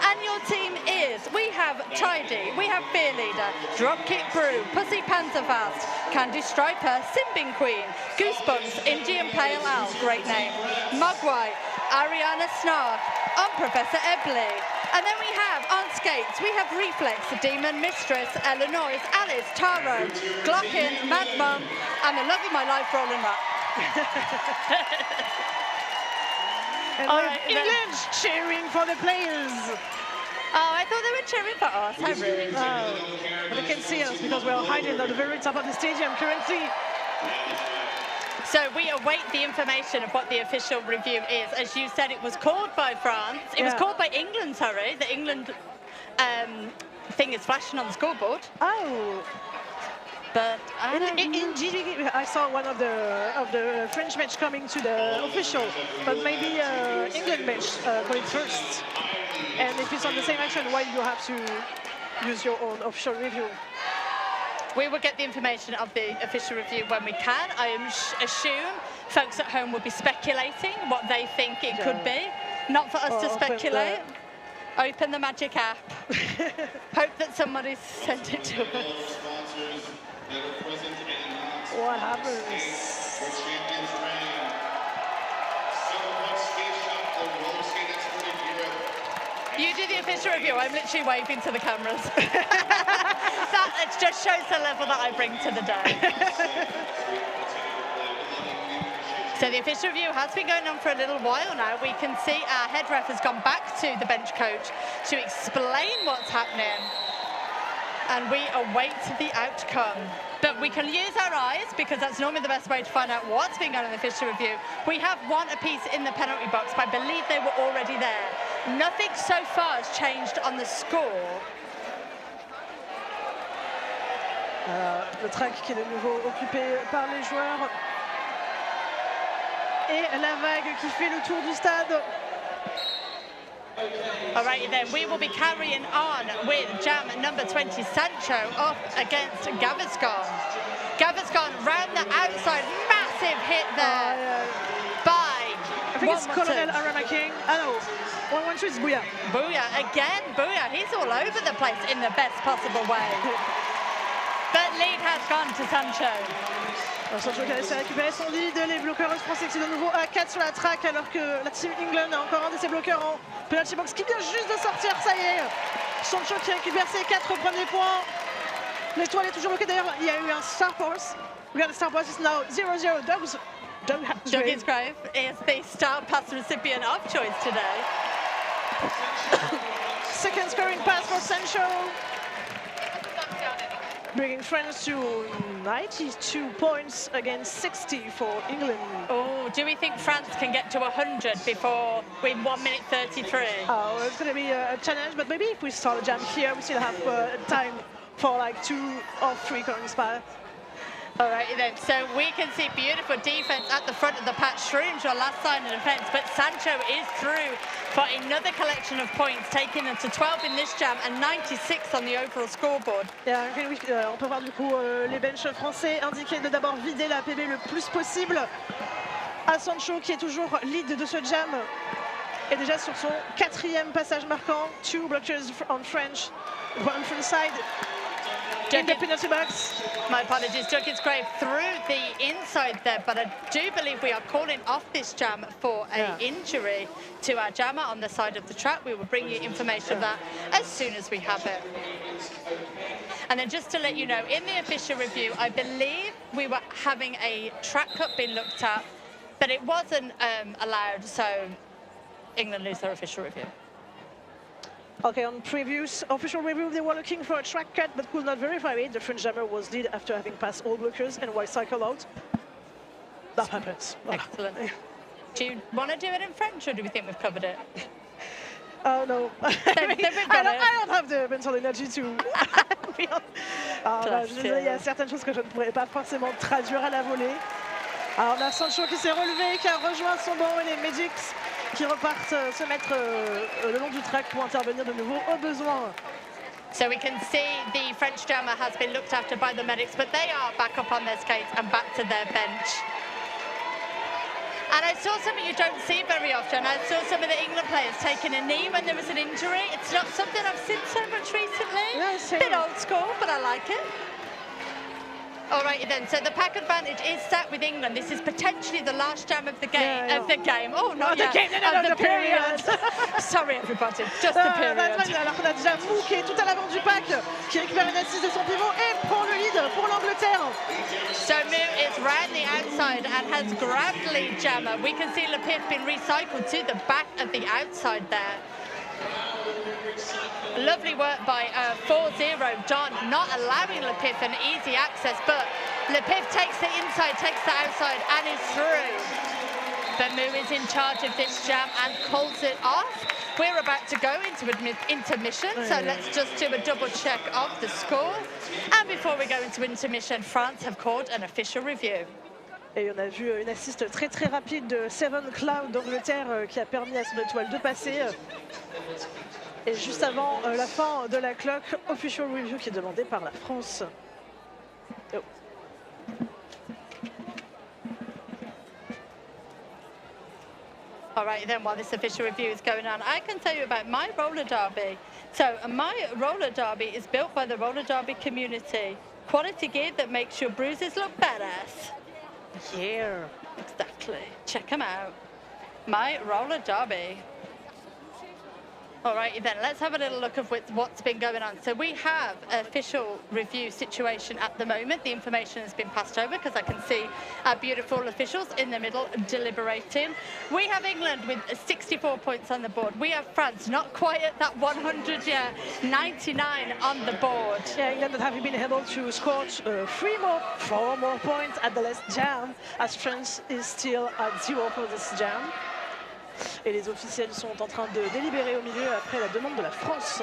And your team is, we have Tidy, we have Fear Leader, Dropkick Brew, Pussy Panzerfast, Candy Striper, Simbing Queen, Goosebumps, Indian Pale Ale, great name, Mugwai, Ariana Snark, on Professor Ebley. And then we have, on skates, we have Reflex, the Demon Mistress, Illinois, Alice, Taro, Glockin, Mad Mum, and the love of my life, Roland Up.
And England cheering for the players.
Oh, I thought they were cheering for us. How rude.
Oh, but they can see us because we are hiding at the very top of the stadium currently.
So we await the information of what the official review is. As you said, it was called by France. It was called by England, sorry. The England thing is flashing on the scoreboard.
Oh.
But
indeed, I saw one of the French match coming to the official, but maybe England match got it first. And if it's on the same action, why you have to use your own official review?
We will get the information of the official review when we can. I assume folks at home will be speculating what they think it could be. Not for us to speculate. Open the magic app. Hope that somebody sent it to us.
What happens?
You do the official review. I'm literally waving to the cameras. That just shows the level that I bring to the day. So the official review has been going on for a little while now. We can see our head ref has gone back to the bench coach to explain what's happening. And we await the outcome. But we can use our eyes because that's normally the best way to find out what's been going on in the official review. We have one apiece in the penalty box, but I believe they were already there. Nothing so far has changed on the score.
Le track qui est de nouveau occupé par les joueurs. Et la vague qui fait le tour du stade.
All right, then we will be carrying on with jam number 20, Sancho, off against Gaviscon. Gaviscon round the outside, massive hit there by
I think it's Colonel Arama King. Oh no, 1-1-2 is Booyah.
Booyah, again, Booyah. He's all over the place in the best possible way. But lead has gone to Sancho.
Sancho qui a réussi à récupérer son lead. Les bloqueurs français qui sont de nouveau à 4 sur la track alors que la team England a encore un de ses bloqueurs en penalty box qui vient juste de sortir. Ça y est, Sancho qui récupère ses 4 premiers points. L'étoile est toujours bloquée. D'ailleurs, il y a eu un Star Pass. We got a Star Pass. It's now 0-0.
Doug's Grave is the Star Pass recipient of choice today.
Second scoring pass for Sancho. Bringing France to 92 points against 60 for England.
Oh, do we think France can get to 100 before with 1 minute 33?
Oh, it's going to be a challenge, but maybe if we start a jam here, we still have time for like 2 or 3 current spots.
All right, then. So we can see beautiful defense at the front of the pack. Shrooms, your last line of defense, but Sancho is through for another collection of points, taking them to 12 in this jam and 96 on the overall scoreboard.
On peut voir du coup les benches français indiquer de d'abord vider la PB le plus possible à Sancho, qui est toujours lead de ce jam. Et déjà sur son 4e passage marquant, 2 blockers on French, one front side. In the penalty box.
My apologies, Junkins Grave through the inside there, but I do believe we are calling off this jam for an injury to our jammer on the side of the track. We will bring you information of that as soon as we have it. And then just to let you know, in the official review, I believe we were having a track cut being looked at, but it wasn't allowed, so England lose their official review.
Okay, on previous official review, they were looking for a track cut, but could not verify it. The French jammer was lead after having passed all blockers and white cycle out. That happens.
Excellent. Do you want to do it in French, or do we think we've covered it?
Oh, no. I don't have the mental energy to... Il y a certaines choses que je ne pourrais pas forcément traduire à la volée. Alors, on a Sancho qui s'est relevé, qui a rejoint son banc, et les Medics qui repartent se mettre le long du track pour intervenir de nouveau au besoin.
So we can see the French jammer has been looked after by the medics, but they are back up on their skates and back to their bench. And I saw something you don't see very often. I saw some of the England players taking a knee when there was an injury. It's not something I've seen so much recently.
Yeah,
bit old school, but I like it. All right then, so the pack advantage is set with England. This is potentially the last jam of the game. Oh, not yet.
The period.
Sorry everybody, just the period.
Alors qu'on a déjà Mou qui est tout à l'avant du pack, qui récupère une assise de son pivot et prend le lead pour l'Angleterre.
So Mou is round the outside and has grabbed lead jammer. We can see Le Pif being recycled to the back of the outside there. Lovely work by 4-0 Don, not allowing Le Pif an easy access, but Le Pif takes the inside, takes the outside, and is through. But Mou is in charge of this jam and calls it off. We're about to go into intermission, so let's just do a double check of the score. And before we go into intermission, France have called an official review.
Et on a vu une assiste très très rapide de Seven Cloud d'Angleterre qui a permis à son étoile de passer. Et juste avant la fin de la clock, official review qui est demandée par la France. Oh.
All right, then, while this official review is going on, I can tell you about my roller derby. So my roller derby is built by the roller derby community. Quality gear that makes your bruises look badass.
Yeah.
Exactly. Check them out. My roller derby. All right, then, let's have a little look of what's been going on. So we have an official review situation at the moment. The information has been passed over because I can see our beautiful officials in the middle deliberating. We have England with 64 points on the board. We have France, not quite at that 100 yet, 99 on the board.
Yeah, England that have been able to score 4 more points at the last jam, as France is still at 0 for this jam. Et les officiels sont en train de délibérer au milieu après la demande de la France.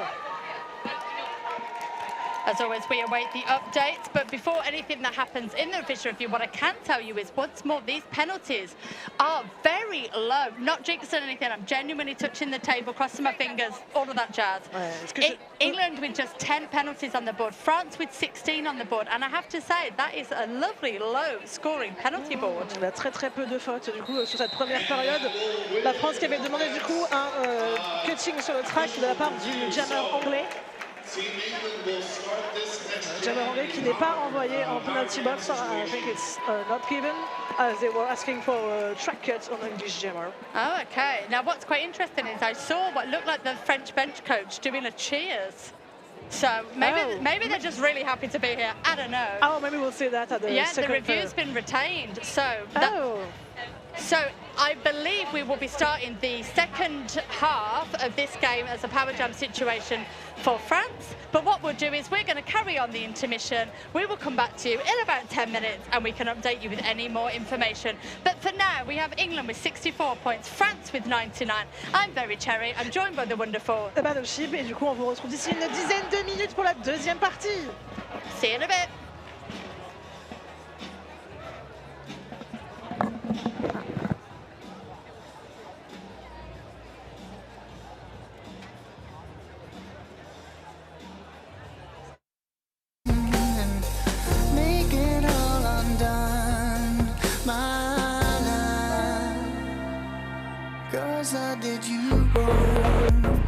As always, we await the updates, but before anything that happens in the official review, what I can tell you is, once more, these penalties are very low. Not jinxing anything, I'm genuinely touching the table, crossing my fingers, all of that jazz. England with just 10 penalties on the board, France with 16 on the board, and I have to say, that is a lovely low-scoring penalty board.
On a très peu de fautes, du coup, sur cette première période. La France qui avait demandé, du coup, un cutting sur le track de la part du jammer anglais. Jammer anglais qui n'est pas envoyé en penalty box. I think it's not given, as they were asking for a track cut on English jammer.
Oh, okay. Now, what's quite interesting is I saw what looked like the French bench coach doing a cheers. So maybe they're just really happy to be here. I don't know.
Oh, maybe we'll see that at the second.
The review's been retained. So I believe we will be starting the second half of this game as a power jam situation for France. But what we'll do is we're going to carry on the intermission. We will come back to you in about 10 minutes and we can update you with any more information. But for now, we have England with 64 points, France with 99. I'm Very Cherry. I'm joined by the wonderful
Battleship. Et du coup, on vous retrouve d'ici une dizaine de minutes pour la deuxième partie.
See you in a bit.
Yes, I did you wrong.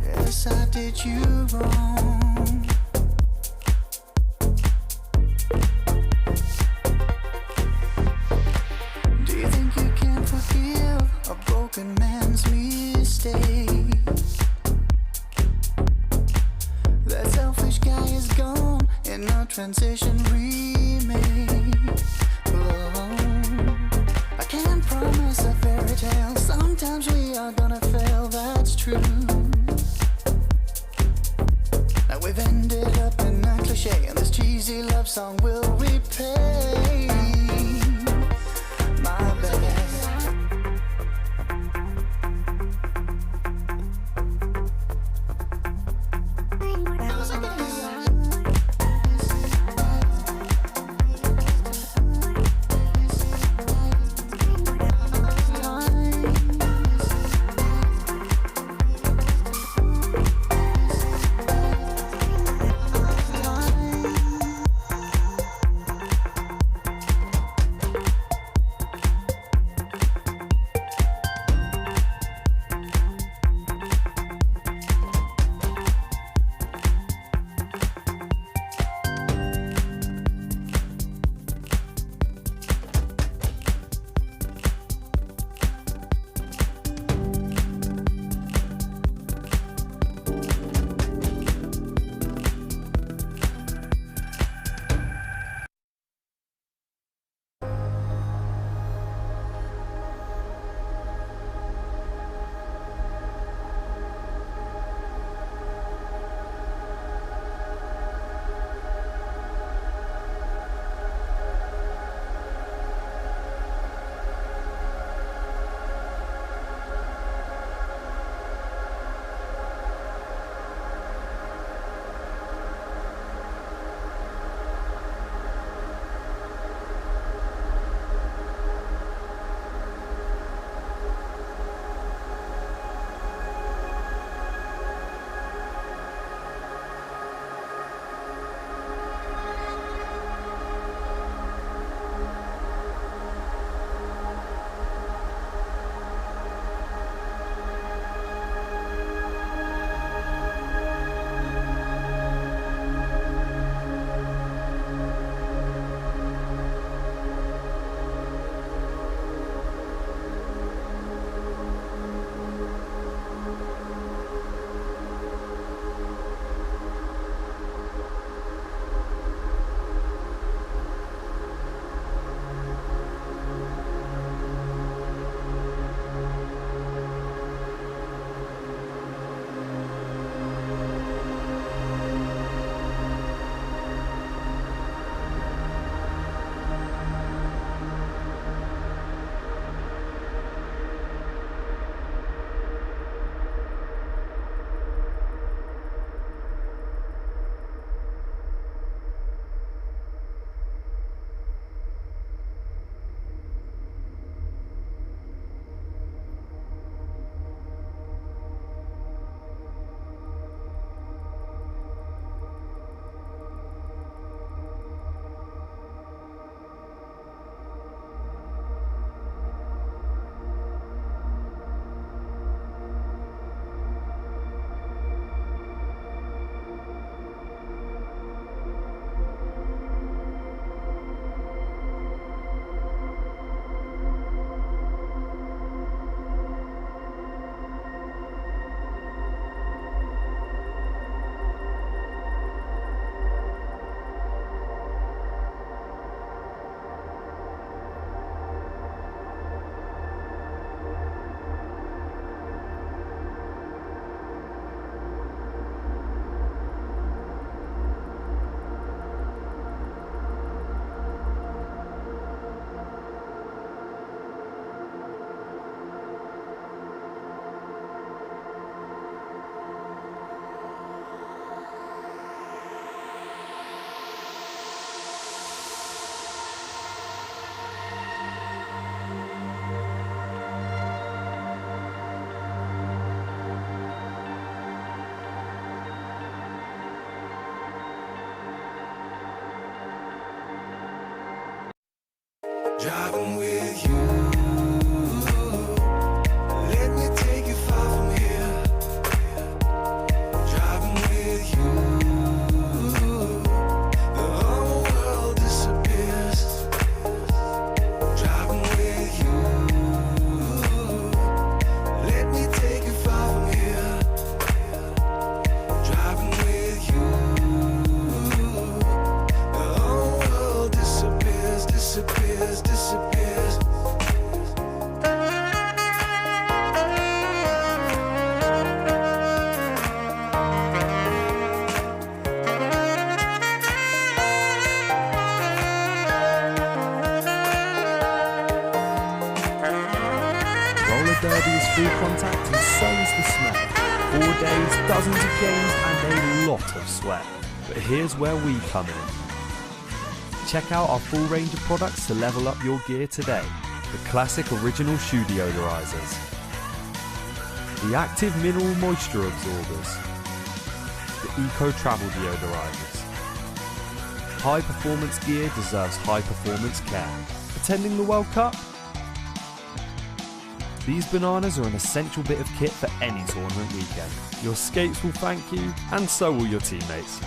Yes, I did you wrong. Do you think you can forgive a broken man's mistake? That selfish guy is gone in a transition remake. Oh, I can't promise a fairy tale. Sometimes we are gonna fail, that's true. Now we've ended up in a cliche, and this cheesy love song will repay my bad. Driving with you. Let me take you far from here. Driving with you. The whole world disappears. Driving with you. Let me take you far from here. Driving with you. The whole world disappears, disappears, disappears.
Roller derby is full contact and so is the smell. 4 days, dozens of games and a lot of sweat. But here's where we come in. Check out our full range of products to level up your gear today. The classic original shoe deodorizers. The active mineral moisture absorbers. The eco travel deodorizers. High performance gear deserves high performance care. Attending the World Cup? These bananas are an essential bit of kit for any tournament weekend. Your skates will thank you, and so will your teammates.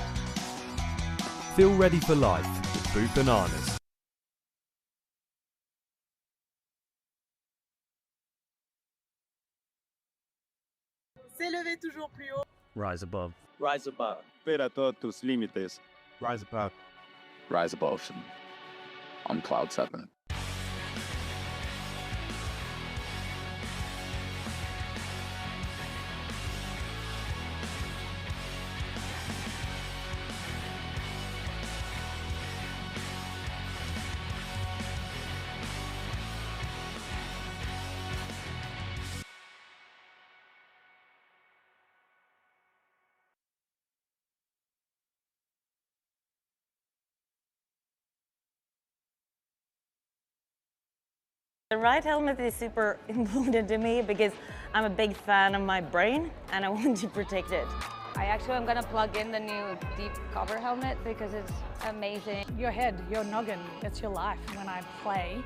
Feel ready for life with Boot Bananas.
S'élever toujours plus haut.
Rise above.
Rise above. Supera todos tus límites.
Rise above. Rise above them. On Cloud 7.
The right helmet is super important to me because I'm a big fan of my brain and I want to protect it.
I'm gonna plug in the new deep cover helmet because it's amazing.
Your head, your noggin, it's your life. When I play,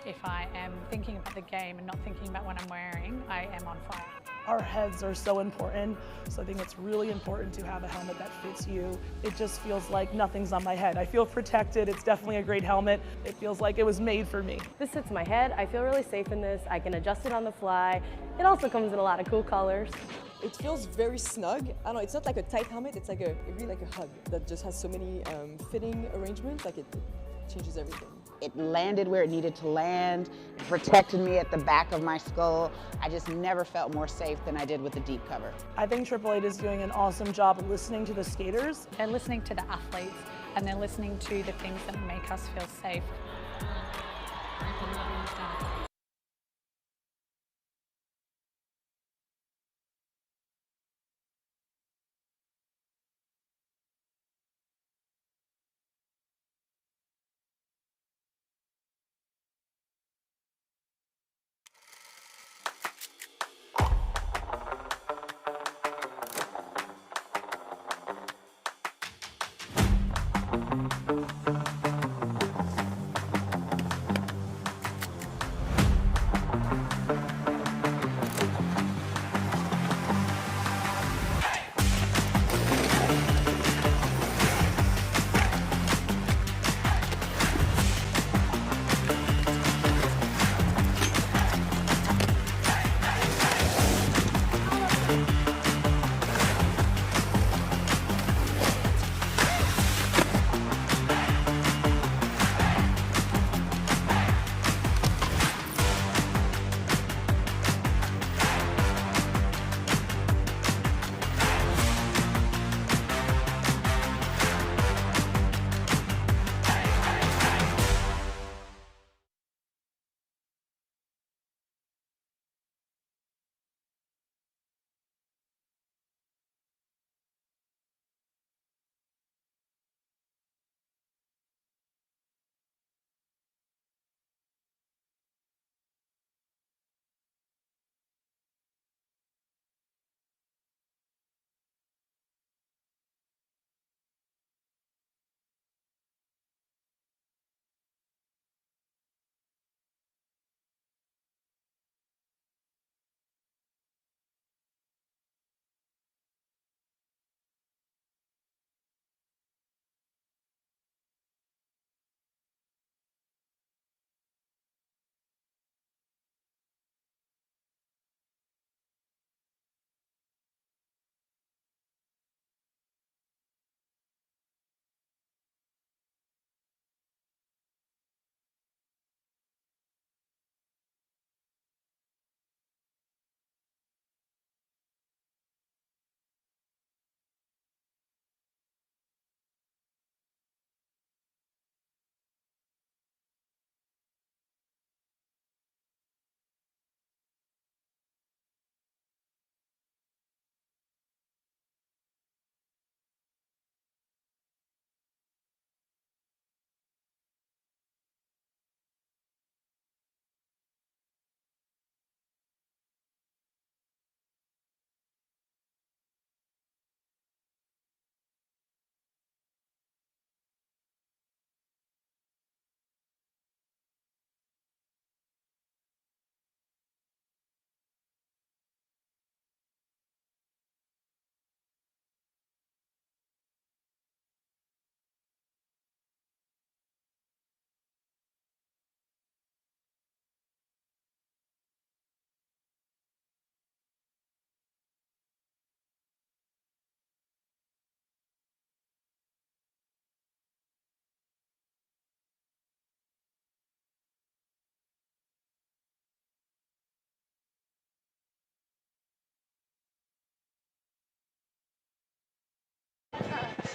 if I am thinking about the game and not thinking about what I'm wearing, I am on fire.
Our heads are so important, so I think it's really important to have a helmet that fits you. It just feels like nothing's on my head. I feel protected. It's definitely a great helmet. It feels like it was made for me.
This sits my head. I feel really safe in this. I can adjust it on the fly. It also comes in a lot of cool colors.
It feels very snug. I don't know, it's not like a tight helmet, it's like really like a hug that just has so many fitting arrangements, like it changes everything.
It landed where it needed to land, protected me at the back of my skull. I just never felt more safe than I did with the deep cover.
I think Triple Eight is doing an awesome job of listening to the skaters.
They're listening to the athletes and they're listening to the things that make us feel safe.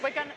we're going to...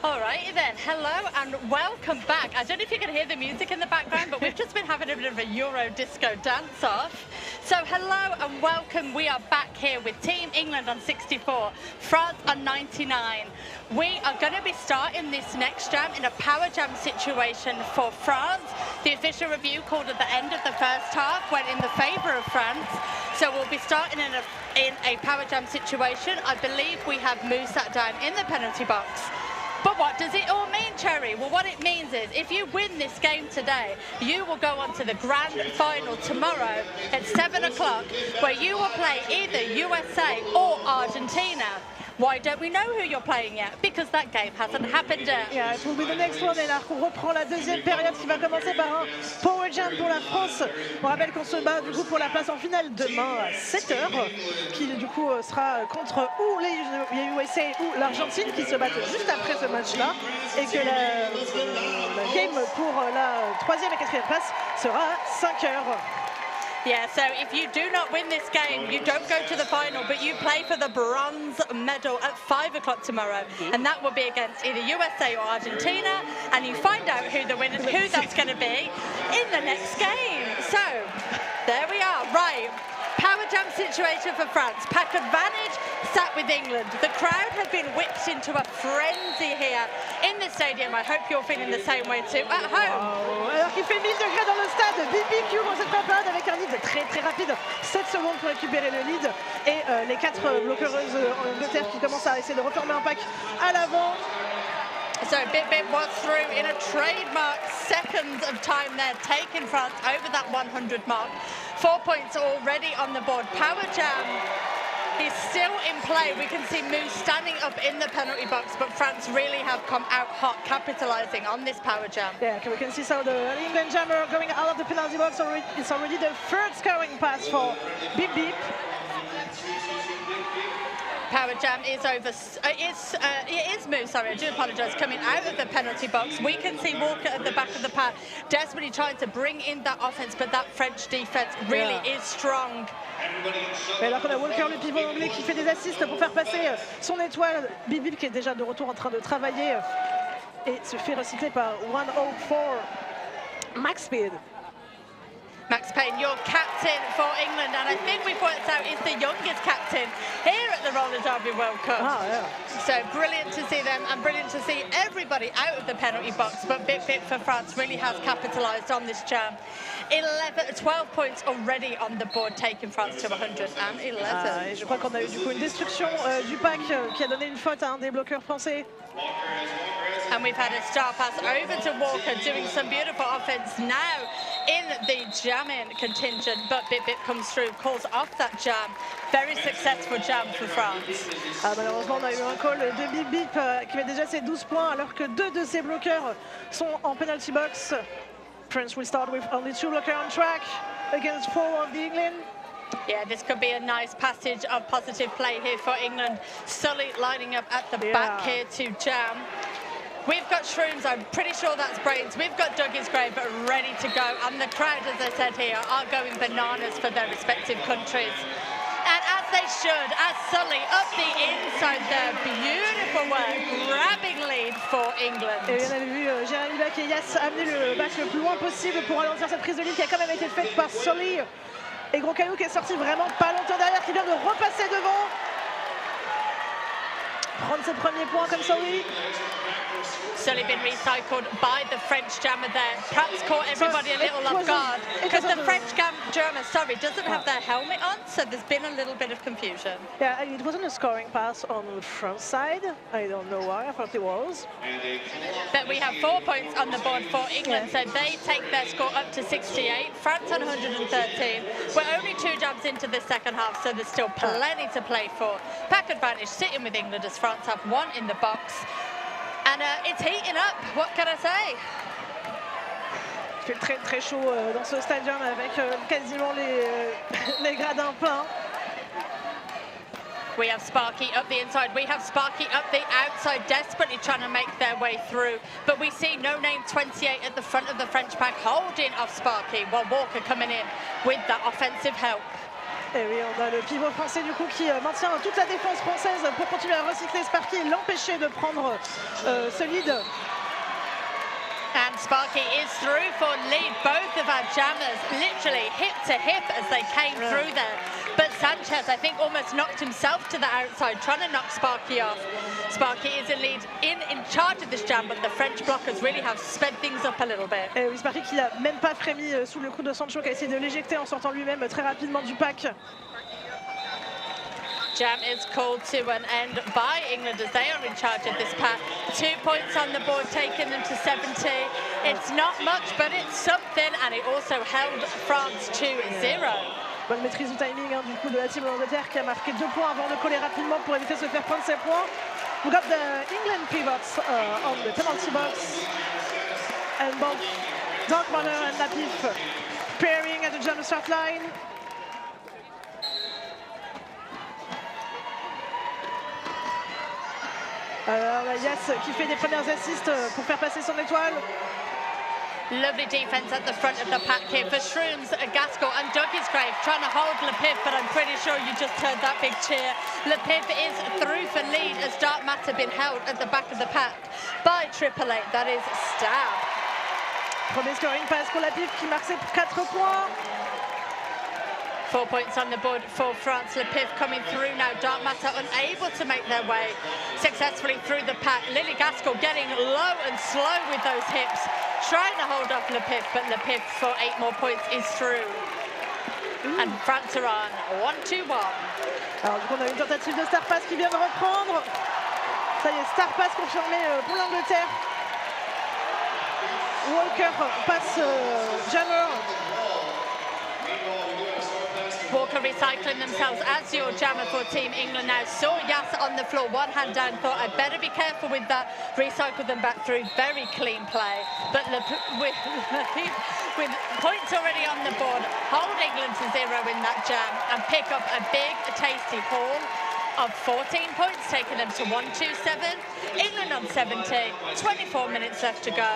All righty then, hello and welcome back. I don't know if you can hear the music in the background, but we've just been having a bit of a Euro disco dance off. So hello and welcome. We are back here with Team England on 64, France on 99. We are going to be starting this next jam in a power jam situation for France. The official review called at the end of the first half went in the favour of France. So we'll be starting in a power jam situation. I believe we have Moo sat down in the penalty box. But what does it all mean, Cherry? Well, what it means is if you win this game today, you will go on to the grand final tomorrow at 7 o'clock, where you will play either USA or Argentina. Why don't we know who you're playing yet? Because that game hasn't happened yet.
Yeah, it will be the next one. Et là, on reprend la deuxième période qui va commencer par un power jam pour la France. On rappelle qu'on se bat du coup pour la place en finale demain à 7h, qui du coup sera contre ou les USA ou l'Argentine qui se battent juste après ce match-là, et que la game pour la troisième et quatrième place sera à 5h.
Yeah, so if you do not win this game, you don't go to the final, but you play for the bronze medal at 5 o'clock tomorrow, and that will be against either USA or Argentina, and you find out who the winners, who that's going to be in the next game. So there we are, right. Power jam situation for France. Pack advantage sat with England. The crowd have been whipped into a frenzy here in the stadium. I hope you're feeling the same way too at home.
Wow. Alors qu'il fait 1000 degrés dans le stade, Bibi qui ouvre cette période avec un lead très rapide, 7 secondes pour récupérer le lead, et les 4 bloqueuses en Angleterre qui commencent à essayer de reformer un pack à l'avant.
So Bip was through in a trademark seconds of time there, taking France over that 100 mark. 4 points already on the board. Power jam is still in play. We can see Moose standing up in the penalty box, but France really have come out hot, capitalising on this power jam.
Yeah, we can see so the England jammer going out of the penalty box. It's already the third scoring pass for Bip.
Power jam is over. It is Moose, sorry, I do apologise, coming out of the penalty box. We can see Walker at the back of the pack, desperately trying to bring in that offence, but that French defence really is strong.
Et alors qu'on a Walker, le pivot anglais, qui fait des assists pour faire passer son étoile. Bip qui est déjà de retour en train de travailler et se fait recycler par 104 max speed.
Max Payne, your captain for England, and I think we pointed out is the youngest captain here at the Roller Derby World Cup.
Oh, yeah.
So brilliant to see them, and brilliant to see everybody out of the penalty box, but Bip for France really has capitalised on this jam. 12 points already on the board, taking France to 111.
Et je crois qu'on a eu du coup une destruction du pack qui a donné une faute à un des bloqueurs français.
And we've had a star pass over to Walker, doing some beautiful offense now in the jamming contingent, but Bip comes through, calls off that jam. Very successful jam for France.
Malheureusement, on a eu un call de Bip qui met déjà ses 12 points, alors que 2 de ses bloqueurs sont en penalty box. France will start with only 2 blockers on track against 4 of the England.
Yeah, this could be a nice passage of positive play here for England. Sully lining up at the back here to jam. We've got Shrooms, I'm pretty sure that's Brains. We've got Dougie's Grave ready to go. And the crowd, as I said here, are going bananas for their respective countries. And as they should, as Sully up the inside there, beautiful work, grabbing lead point for England.
Et on avait vu Jérémy Bach et Yass amener le bac le plus loin possible pour ralentir cette prise de ligne qui a quand même été faite par Sully. Et Gros Caillou qui est sorti vraiment pas longtemps derrière, qui vient de repasser devant. Prendre ses premiers points comme Sully.
Sully been recycled by the French jammer there. Perhaps caught everybody a little off guard because the French jammer, doesn't have their helmet on, so there's been a little bit of confusion.
Yeah, it wasn't a scoring pass on the front side. I don't know why, I thought it was.
But we have 4 points on the board for England, so they take their score up to 68. France on 113. We're only 2 jabs into the second half, so there's still plenty to play for. Pack advantage sitting with England as France have 1 in the box. And it's heating up, what can I say?
Il fait très très chaud dans ce stadium avec quasiment les gradins pleins.
We have Sparky up the inside, we have Sparky up the outside, desperately trying to make their way through. But we see No Name 28 at the front of the French pack holding off Sparky, while Walker coming in with that offensive help.
Et oui, on a le pivot français du coup qui maintient toute la défense française pour continuer à recycler Sparky et l'empêcher de prendre ce lead.
And Sparky is through for lead. Both of our jammers literally hip to hip as they came through there. But Sanchez, I think, almost knocked himself to the outside, trying to knock Sparky off. Sparky is in lead, in charge of this jam, but the French blockers really have sped things up a little bit.
Et oui, Sparky qui n'a même pas frémi sous le coup de Sancho, qui a essayé de l'éjecter en sortant lui-même très rapidement du pack.
Jam is called to an end by England as they are in charge of this pack. 2 points on the board, taking them to 70. It's not much, but it's something, and it also held France to 0.
Bonne maîtrise du timing du coup de la team d'Angleterre qui a marqué 2 points avant de coller rapidement pour éviter de se faire prendre ses points. We got the England pivots on the penalty box, and both Darkmanner and Lapif pairing at the jump start line. Alors la Yass qui fait des premières assists pour faire passer son étoile.
Lovely defense at the front of the pack here for Shrooms, Gaskell and Dougie's Grave trying to hold Lapif, but I'm pretty sure you just heard that big cheer. Lapif is through for lead as Dark Matt have been held at the back of the pack by 888, that is Stab.
Premier scoring pass pour Lapif qui marque ses 4 points.
4 points on the board for France. Lapif coming through now. Dark Matter unable to make their way successfully through the pack. Lily Gaskell getting low and slow with those hips, trying to hold off Lapif, but Lapif for 8 more points is through. And France are on 1-2-1.
Alors du coup on a une tentative de star pass qui vient de reprendre. Ça y est, star pass confirmé pour l'Angleterre. Walker passe jammer.
Walker recycling themselves as your jammer for Team England now. Saw Yass on the floor, one hand down, thought I'd better be careful with that. Recycle them back through, very clean play. But with points already on the board, hold England to 0 in that jam and pick up a big, tasty haul of 14 points, taking them to 1-2-7. England on 70, 24 minutes left to go.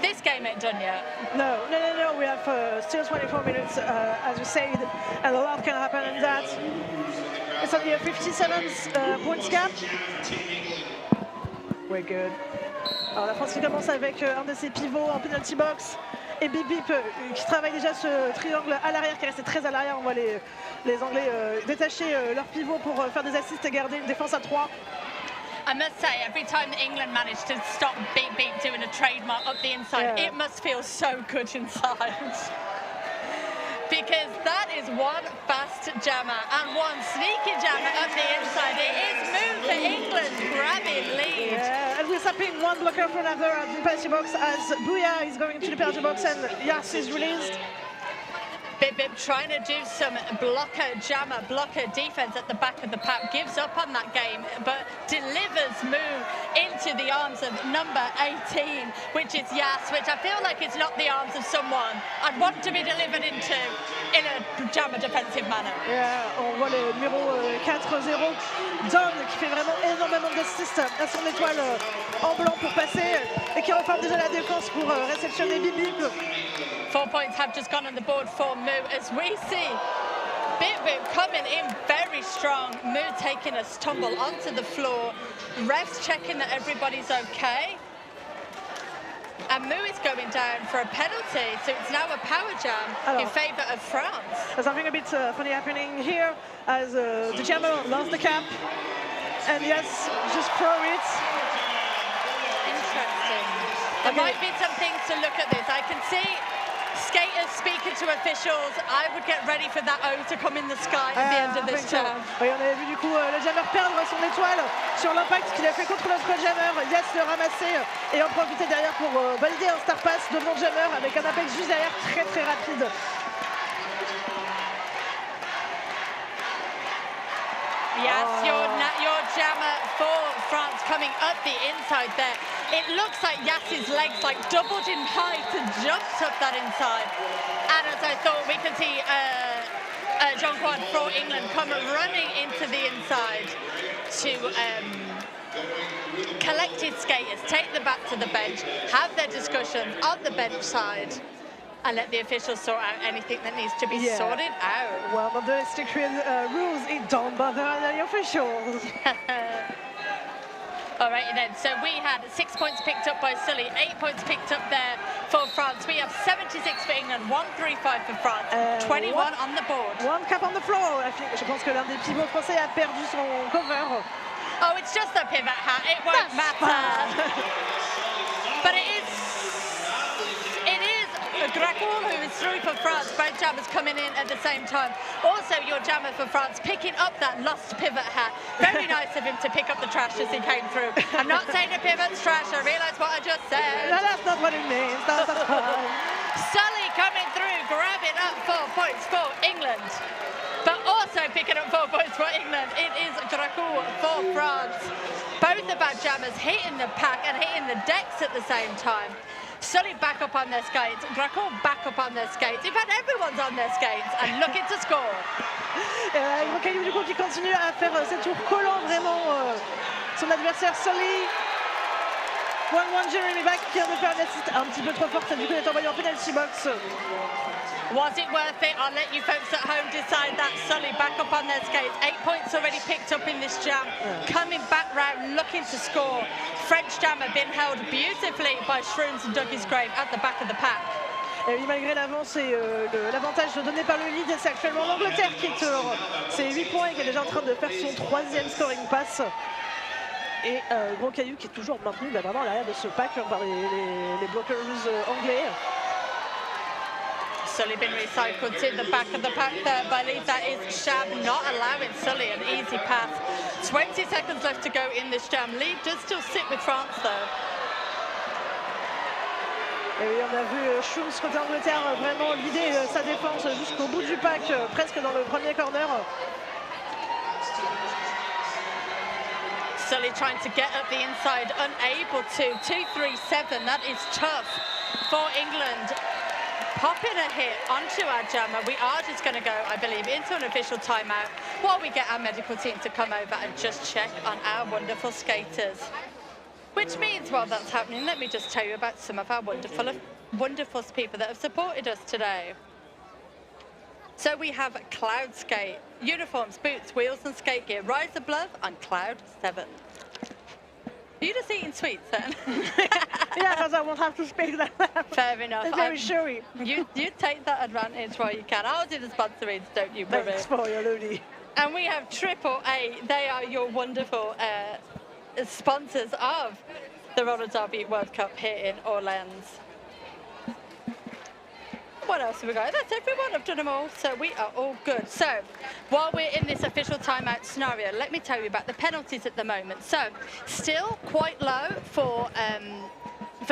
This game ain't done yet.
No. We have still 24 minutes, as you said, and a lot can happen in that. It's only a 57 points gap. We're good. Alors la France qui commence avec un de ses pivots en penalty box. Et Bip Bip qui travaille déjà ce triangle à l'arrière, qui restait très à l'arrière. On voit les Anglais détacher leur pivot pour faire des assists et garder une défense à 3.
I must say, every time that England managed to stop Beep Beep doing a trademark up the inside, it must feel so good inside. Because that is one fast jammer and one sneaky jammer up the inside. It is move for England, grabbing lead.
Yeah, and we're sapping one blocker for another at the penalty box as Bouya is going to the penalty box and Yass is released.
Bip Bip trying to do some jammer blocker defense at the back of the pack, gives up on that game, but delivers move into the arms of number 18, which is Yass, which I feel like it's not the arms of someone I'd want to be delivered into in a jammer defensive manner.
Yeah, on voit le numéro 4-0, Don, qui fait vraiment énormément d'assists à son étoile en blanc pour passer et qui reforme déjà la défense pour réceptionner Bip Bip.
4 points have just gone on the board for Moo as we see Bip Bip coming in very strong. Mu taking a stumble onto the floor. Refs checking that everybody's okay. And Mu is going down for a penalty, so it's now a power jam in favour of France.
There's something a bit funny happening here as the jammer lost the cap. And yes, just throw it.
Interesting. There might be some things to look at this. I can see skaters speaking to officials. I would get ready for that O to come in the sky at the end of this jam.
Oui, on avait vu du coup le jammer perdre son étoile sur l'impact qu'il a fait contre l'autre jammer. Yes le ramasser et en profiter derrière pour valider un star pass devant le jammer avec un apex juste derrière très rapide.
Yes, your jammer for France coming up the inside there. It looks like Yass's legs like doubled in height and jumped up that inside. And as I thought, we can see Jean-Claude for England come running into the inside to collect his skaters, take them back to the bench, have their discussions on the bench side, and let the officials sort out anything that needs to be sorted out.
Well, the domestic rules, it don't bother the officials.
All right, then. So we had 6 points picked up by Sully, 8 points picked up there for France. We have 76 for England, 135 for France, 21 on the board.
One cap on the floor. Je pense que l'un des pivots français a perdu son cover.
Oh, it's just a pivot hat. It won't matter. But it is Gracul who is through for France. Both jammers coming in at the same time. Also, your jammer for France picking up that lost pivot hat. Very nice of him to pick up the trash as he came through. I'm not saying a pivot's trash. I realise what I just said.
No, that's not what it means. That's
Sully coming through, grabbing up 4 points for England. But also picking up 4 points for England. It is Gracul for France. Both of our jammers hitting the pack and hitting the decks at the same time. Sully back up on their skates, Gracul back up on their skates. In fact, everyone's on their skates and looking to score.
Gracul du coup qui continue à faire cette tour collant vraiment son adversaire Sully. 1-1 Jeremy Back qui vient de faire une assist un petit peu trop forte, du coup il est envoyé en penalty box.
Was it worth it? I'll let you folks at home decide that. Sully back up on their skates. 8 points already picked up in this jam. Coming back round, looking to score. French jammer been held beautifully by Shrooms and Dougie's Grave at the back of the pack.
Et oui, malgré l'avance et l'avantage donné par le lead, c'est actuellement l'Angleterre qui est sur ses 8 points et qui est déjà en train de faire son 3e scoring pass. Et Gros Caillou qui est toujours maintenu vraiment à l'arrière de ce pack par les blockers anglais.
Sully been recycled to the back of the pack there, but I believe that is Shab not allowing Sully an easy pass. 20 seconds left to go in this jam. Lead does still sit with France though.
Et oui, on a vu Schulz côté Angleterre vraiment l'idée sa défense jusqu'au bout du pack, presque dans le premier corner.
Sully trying to get up the inside, unable to. 2-3-7, that is tough for England. Popping a hit onto our jammer. We are just going to go, I believe, into an official timeout while we get our medical team to come over and just check on our wonderful skaters. Which means while that's happening, let me just tell you about some of our wonderful people that have supported us today. So we have Cloud Skate, uniforms, boots, wheels and skate gear. Rise above on Cloud 7. Are you just eating sweets then?
Yeah, because I won't have to speak that.
Fair enough.
It's very chewy.
You take that advantage while you can. I'll do the sponsor reads, don't you worry.
Thanks for your loony.
And we have AAA. They are your wonderful sponsors of the Roller Derby World Cup here in Orleans. What else have we got? That's everyone. I've done them all, so we are all good. So, while we're in this official timeout scenario, let me tell you about the penalties at the moment. So, still quite low for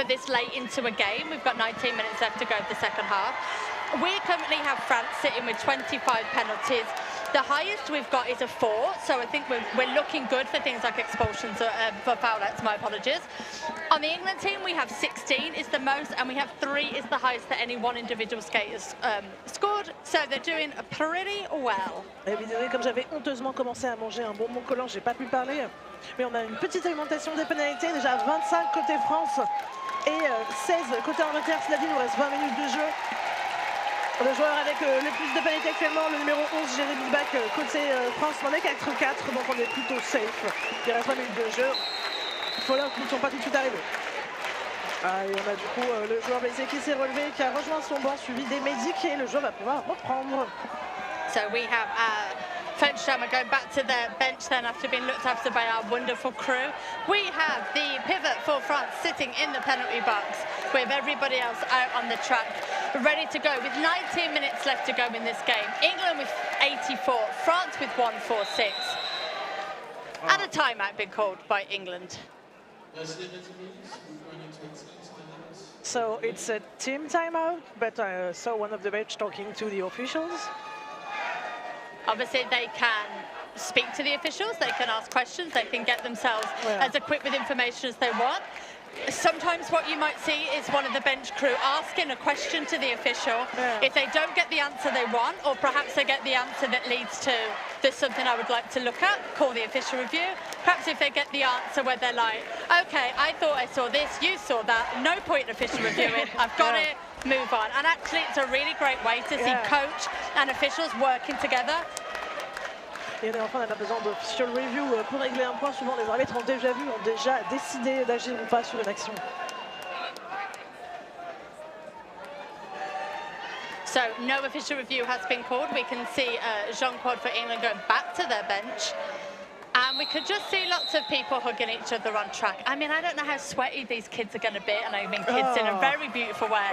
this late into a game. We've got 19 minutes left to go of the second half. We currently have France sitting with 25 penalties. The highest we've got is a 4, so I think we're looking good for things like expulsions for foul outs, my apologies. On the England team, we have 16 is the most, and we have 3 is the highest that any one individual skater has scored, so they're doing pretty well.
Et vous désolé, comme j'avais honteusement commencé à manger un bonbon collant, j'ai pas pu parler. Mais on a une petite augmentation des pénalités, déjà 25 côté France et 16 côté Angleterre. Cela dit, il nous reste 20 minutes de jeu. Le joueur avec le plus de pénalités actuellement, le numéro 11, Jérémy Bach, côté France, n'en est qu'à 4, donc on est plutôt safe. Il reste 20 minutes de jeu. Les follow-up ne sont pas tout de suite arrivés. Et on a du coup le joueur blessé qui s'est relevé, qui a rejoint son banc, suivi des médics, et le joueur va pouvoir reprendre.
So we have French Jammer going back to their bench then after being looked after by our wonderful crew. We have the pivot for France sitting in the penalty box with everybody else out on the track, ready to go with 19 minutes left to go in this game. England with 84, France with 146. And a timeout being called by England.
So it's a team timeout, but I saw one of the bench talking to the officials.
Obviously, they can speak to the officials, they can ask questions, they can get themselves as equipped with information as they want. Sometimes what you might see is one of the bench crew asking a question to the official. If they don't get the answer they want, or perhaps they get the answer that leads to, there's something I would like to look at, call the official review. Perhaps if they get the answer where they're like, okay, I thought I saw this, you saw that, no point in official reviewing, I've got it, move on. And actually it's a really great way to see coach and officials working together.
Et enfin, on n'a pas besoin d'official review pour régler un point. Souvent, les arbitres ont déjà vu, ont déjà décidé d'agir ou pas sur une action.
So no official review has been called. We can see Jean-Claude for England going back to their bench. And we could just see lots of people hugging each other on track. I mean, I don't know how sweaty these kids are going to be, and I mean kids in a very beautiful way.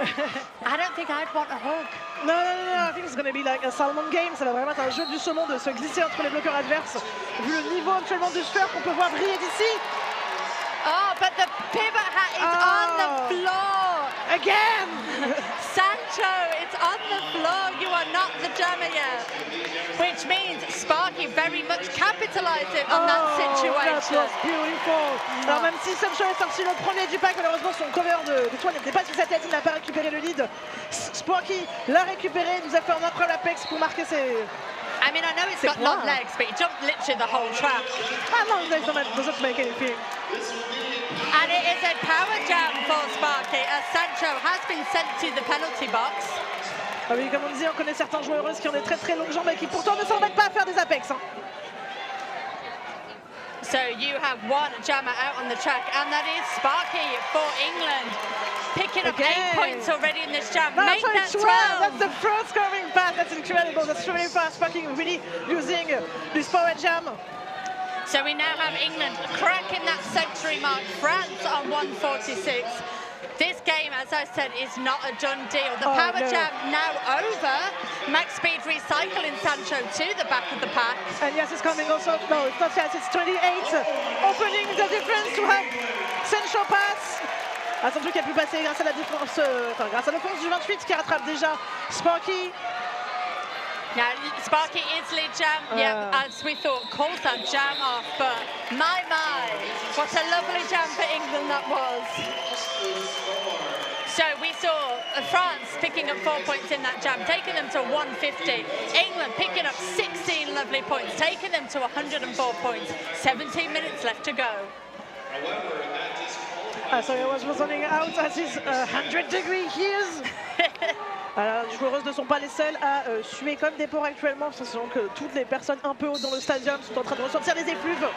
I don't think I'd want a hug.
No, I think it's going to be like a salmon game. Ça va vraiment être un jeu du saumon de se glisser entre les bloqueurs adverses. Vu le niveau actuellement de sueur qu'on peut voir briller d'ici.
Oh, but the pivot hat is on the floor.
Again!
Sancho, it's on the floor. You are not the jammer yet. Which means Sparky very much capitalizing on that situation.
That was beautiful. Alors même si Sancho est sorti le premier du pack, malheureusement son cover de toile n'était pas sur sa tête, il n'a pas récupéré le lead. Sparky l'a récupéré, nous a fait un incroyable apex pour marquer ses...
I mean, I know it's got long legs, but he jumped literally the whole track.
Long legs doesn't make anything.
And it is a power jam for Sparky as Sancho has been sent to the penalty box.
Ah oui, comme on disait, on connaît certains joueurs qui ont des très très longues jambes et qui pourtant ne s'embêtent pas à faire des apex.
So you have one jammer out on the track, and that is Sparky for England. Picking up 8 points already in this jam. Make that 12.
That's the first scoring pass. That's incredible. That's really fast. Sparky really using this power jam.
So we now have England cracking that century mark. France on 146. This game, as I said, is not a done deal. The power jam now over. Max speed recycling Sancho to the back of the pack.
And yes, it's coming also. No, it's not fast. It's 28. Opening the difference to have Sancho pass. Sancho qui a pu passer grâce à la défense, grâce à l'offense du 28 qui rattrape déjà Sparky.
Now, Sparky is lead jam, as we thought, calls that jam off, but my, what a lovely jam for England that was. So we saw France picking up 4 points in that jam, taking them to 150. England picking up 16 lovely points, taking them to 104 points. 17 minutes left to go.
So I was running out as his 100-degree heels. Les joueuses ne sont pas les seules à suer comme des porcs actuellement, sachant que toutes les personnes un peu hautes dans le stadium sont en train de ressortir les effluves.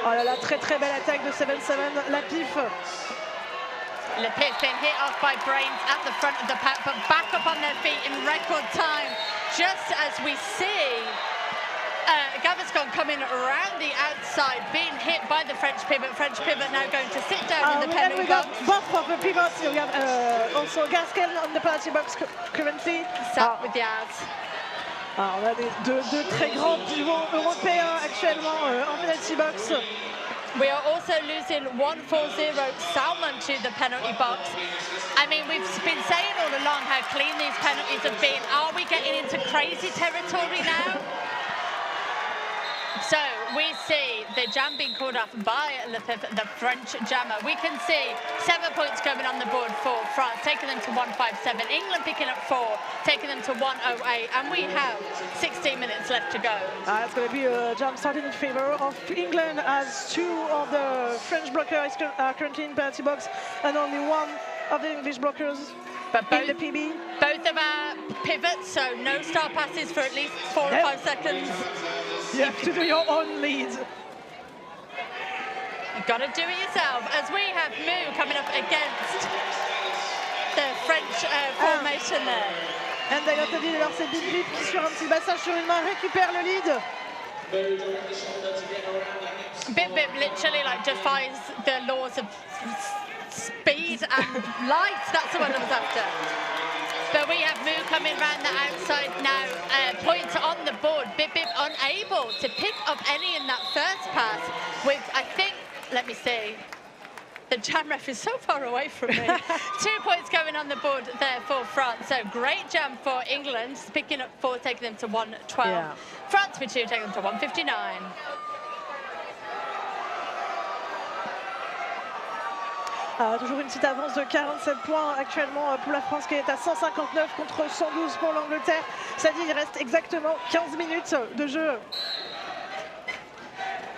Oh là là, très très belle attaque de 7-7, la pif.
Le pif been hit off by Brains at the front of the pack, but back up on their feet in record time, just as we see Gaviscon coming around the outside, being hit by the French pivot. French pivot now going to sit down in the penalty box.
We got both of the pivots. We have also Gaskel on the penalty box currently.
Sat with Yaz.
On a deux très grands pivots européens actuellement en penalty box.
We are also losing 140 Salmon to the penalty box. I mean, we've been saying all along how clean these penalties have been. Are we getting into crazy territory now? So we see the jam being called off by the French jammer. We can see 7 points coming on the board for France, taking them to 157. England picking up 4, taking them to 108. And we have 16 minutes left to go.
It's going to be a jam starting in favor of England, as 2 of the French blockers are currently in penalty box and only 1 of the English blockers
But
in the PB.
Both of our pivots, so no star passes for at least 4 or 5 seconds.
You have to do your own lead.
You've got to do it yourself. As we have Mu coming up against the French formation there.
And d'ailleurs, t'as dit, alors c'est Bip Bip qui sur un petit passage sur une main récupère le lead.
Bip Bip literally like defies the laws of speed and light. That's the one I was after. But we have Mu coming around the outside now. Points on the board. Bip Bip unable to pick up any in that first pass with, I think, let me see. The jam ref is so far away from me. 2 points going on the board there for France. So great jam for England, picking up 4, taking them to 112.
Yeah.
France with 2, taking them to 159.
Toujours une petite avance de 47 points actuellement pour la France qui est à 159 contre 112 pour l'Angleterre. Ça dit, il reste exactement 15 minutes de jeu.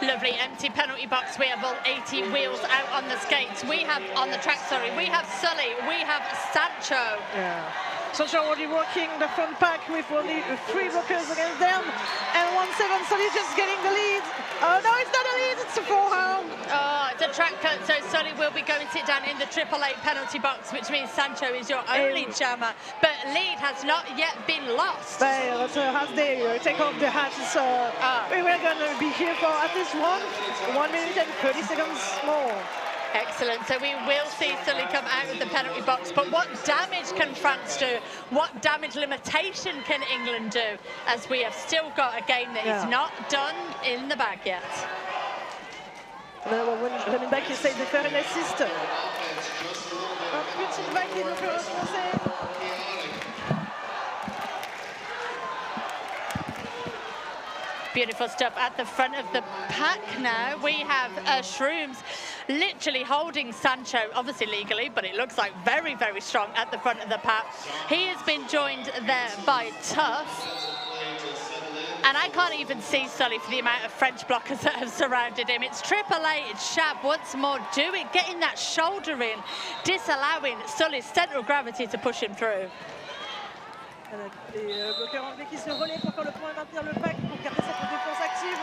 Lovely empty penalty box. We have all 80 wheels out on the skates. We have, on the track, sorry, we have Sully, we have Sancho.
Yeah. Sancho already working the front pack with only 3 blockers against them. And 1-7, Sully just getting the lead. Oh no, it's not a lead, it's a forehand.
Oh, it's a track cut, so Sully will be going to sit down in the 888 penalty box, which means Sancho is your only jammer. But lead has not yet been lost.
But as they take off the hats, we were going to be here for at least 1 minute and 30 seconds more.
Excellent, so we will see Sully come out of the penalty box, but what damage can France do? What damage limitation can England do? As we have still got a game that is not done in the bag yet.
Running back essaye de faire un assist. Un petit back qui nous fait relancer.
Beautiful stuff at the front of the pack now. We have Shrooms literally holding Sancho, obviously legally, but it looks like very, very strong at the front of the pack. He has been joined there by Tuff. And I can't even see Sully for the amount of French blockers that have surrounded him. It's 888, it's Shab once more doing, getting that shoulder in, disallowing Sully's centre of gravity to push him through.
Les bloqueurs anglais qui se relaient pour faire le point et maintenir le pack pour garder cette défense active.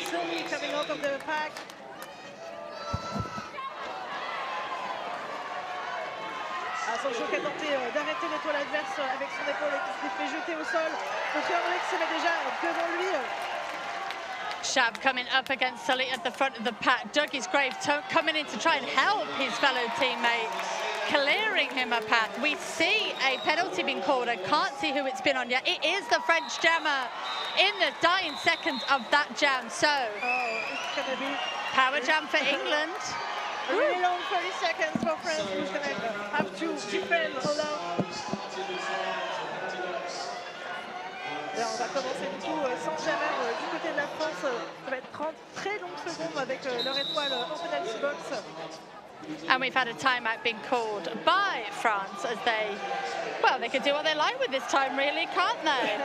Sully coming out of the pack. Sancho qui a tenté d'arrêter l'étoile adverse avec son épaule et qui s'est fait jeter au sol. Le triangle qui se met déjà devant lui.
Shab coming up against Sully at the front of the pack. Dougie's Grave coming in to try and help his fellow teammate, clearing him a path. We see a penalty being called. I can't see who it's been on yet. It is the French jammer in the dying seconds of that jam. So,
it's going to be
power jam for England.
A really long 30 seconds for France, who's going to have to defend alone. Là, on va commencer du coup sans jammer du côté de la France. Ça va être 30 très longues secondes avec leur étoile en penalty box.
And we've had a timeout being called by France as they, well, they could do what they like with this time, really, can't they?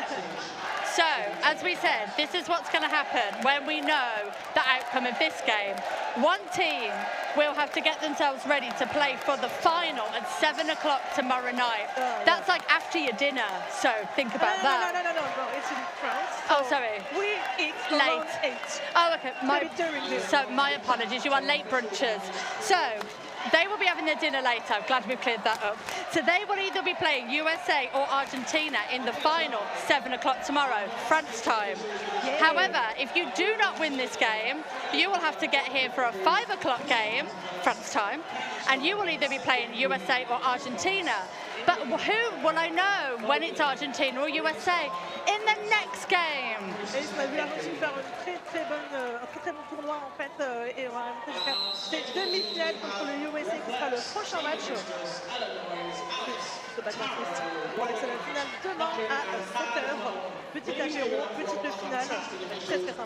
So, as we said, this is what's going to happen when we know the outcome of this game. One team will have to get themselves ready to play for the final at 7 o'clock tomorrow night. That's like after your dinner, so think about that.
No, it's in France.
Oh, sorry.
We eat
late.
8.
Oh, okay. So my apologies. You are late brunchers. So they will be having their dinner later. I'm glad we've cleared that up. So they will either be playing USA or Argentina in the final 7 o'clock tomorrow, France time.
Yay.
However, if you do not win this game, you will have to get here for a 5 o'clock game, France time, and you will either be playing USA or Argentina. But who will I know when it's Argentina or USA in the next game?
Et on a vu l'Argentine faire un très bon tournoi en fait, et on va jusqu'à ces demi-finales contre le USA qui sera le prochain match. Se battre pour l'excellente finale demain à 7h. Petit apéro, petite finale, très sympa.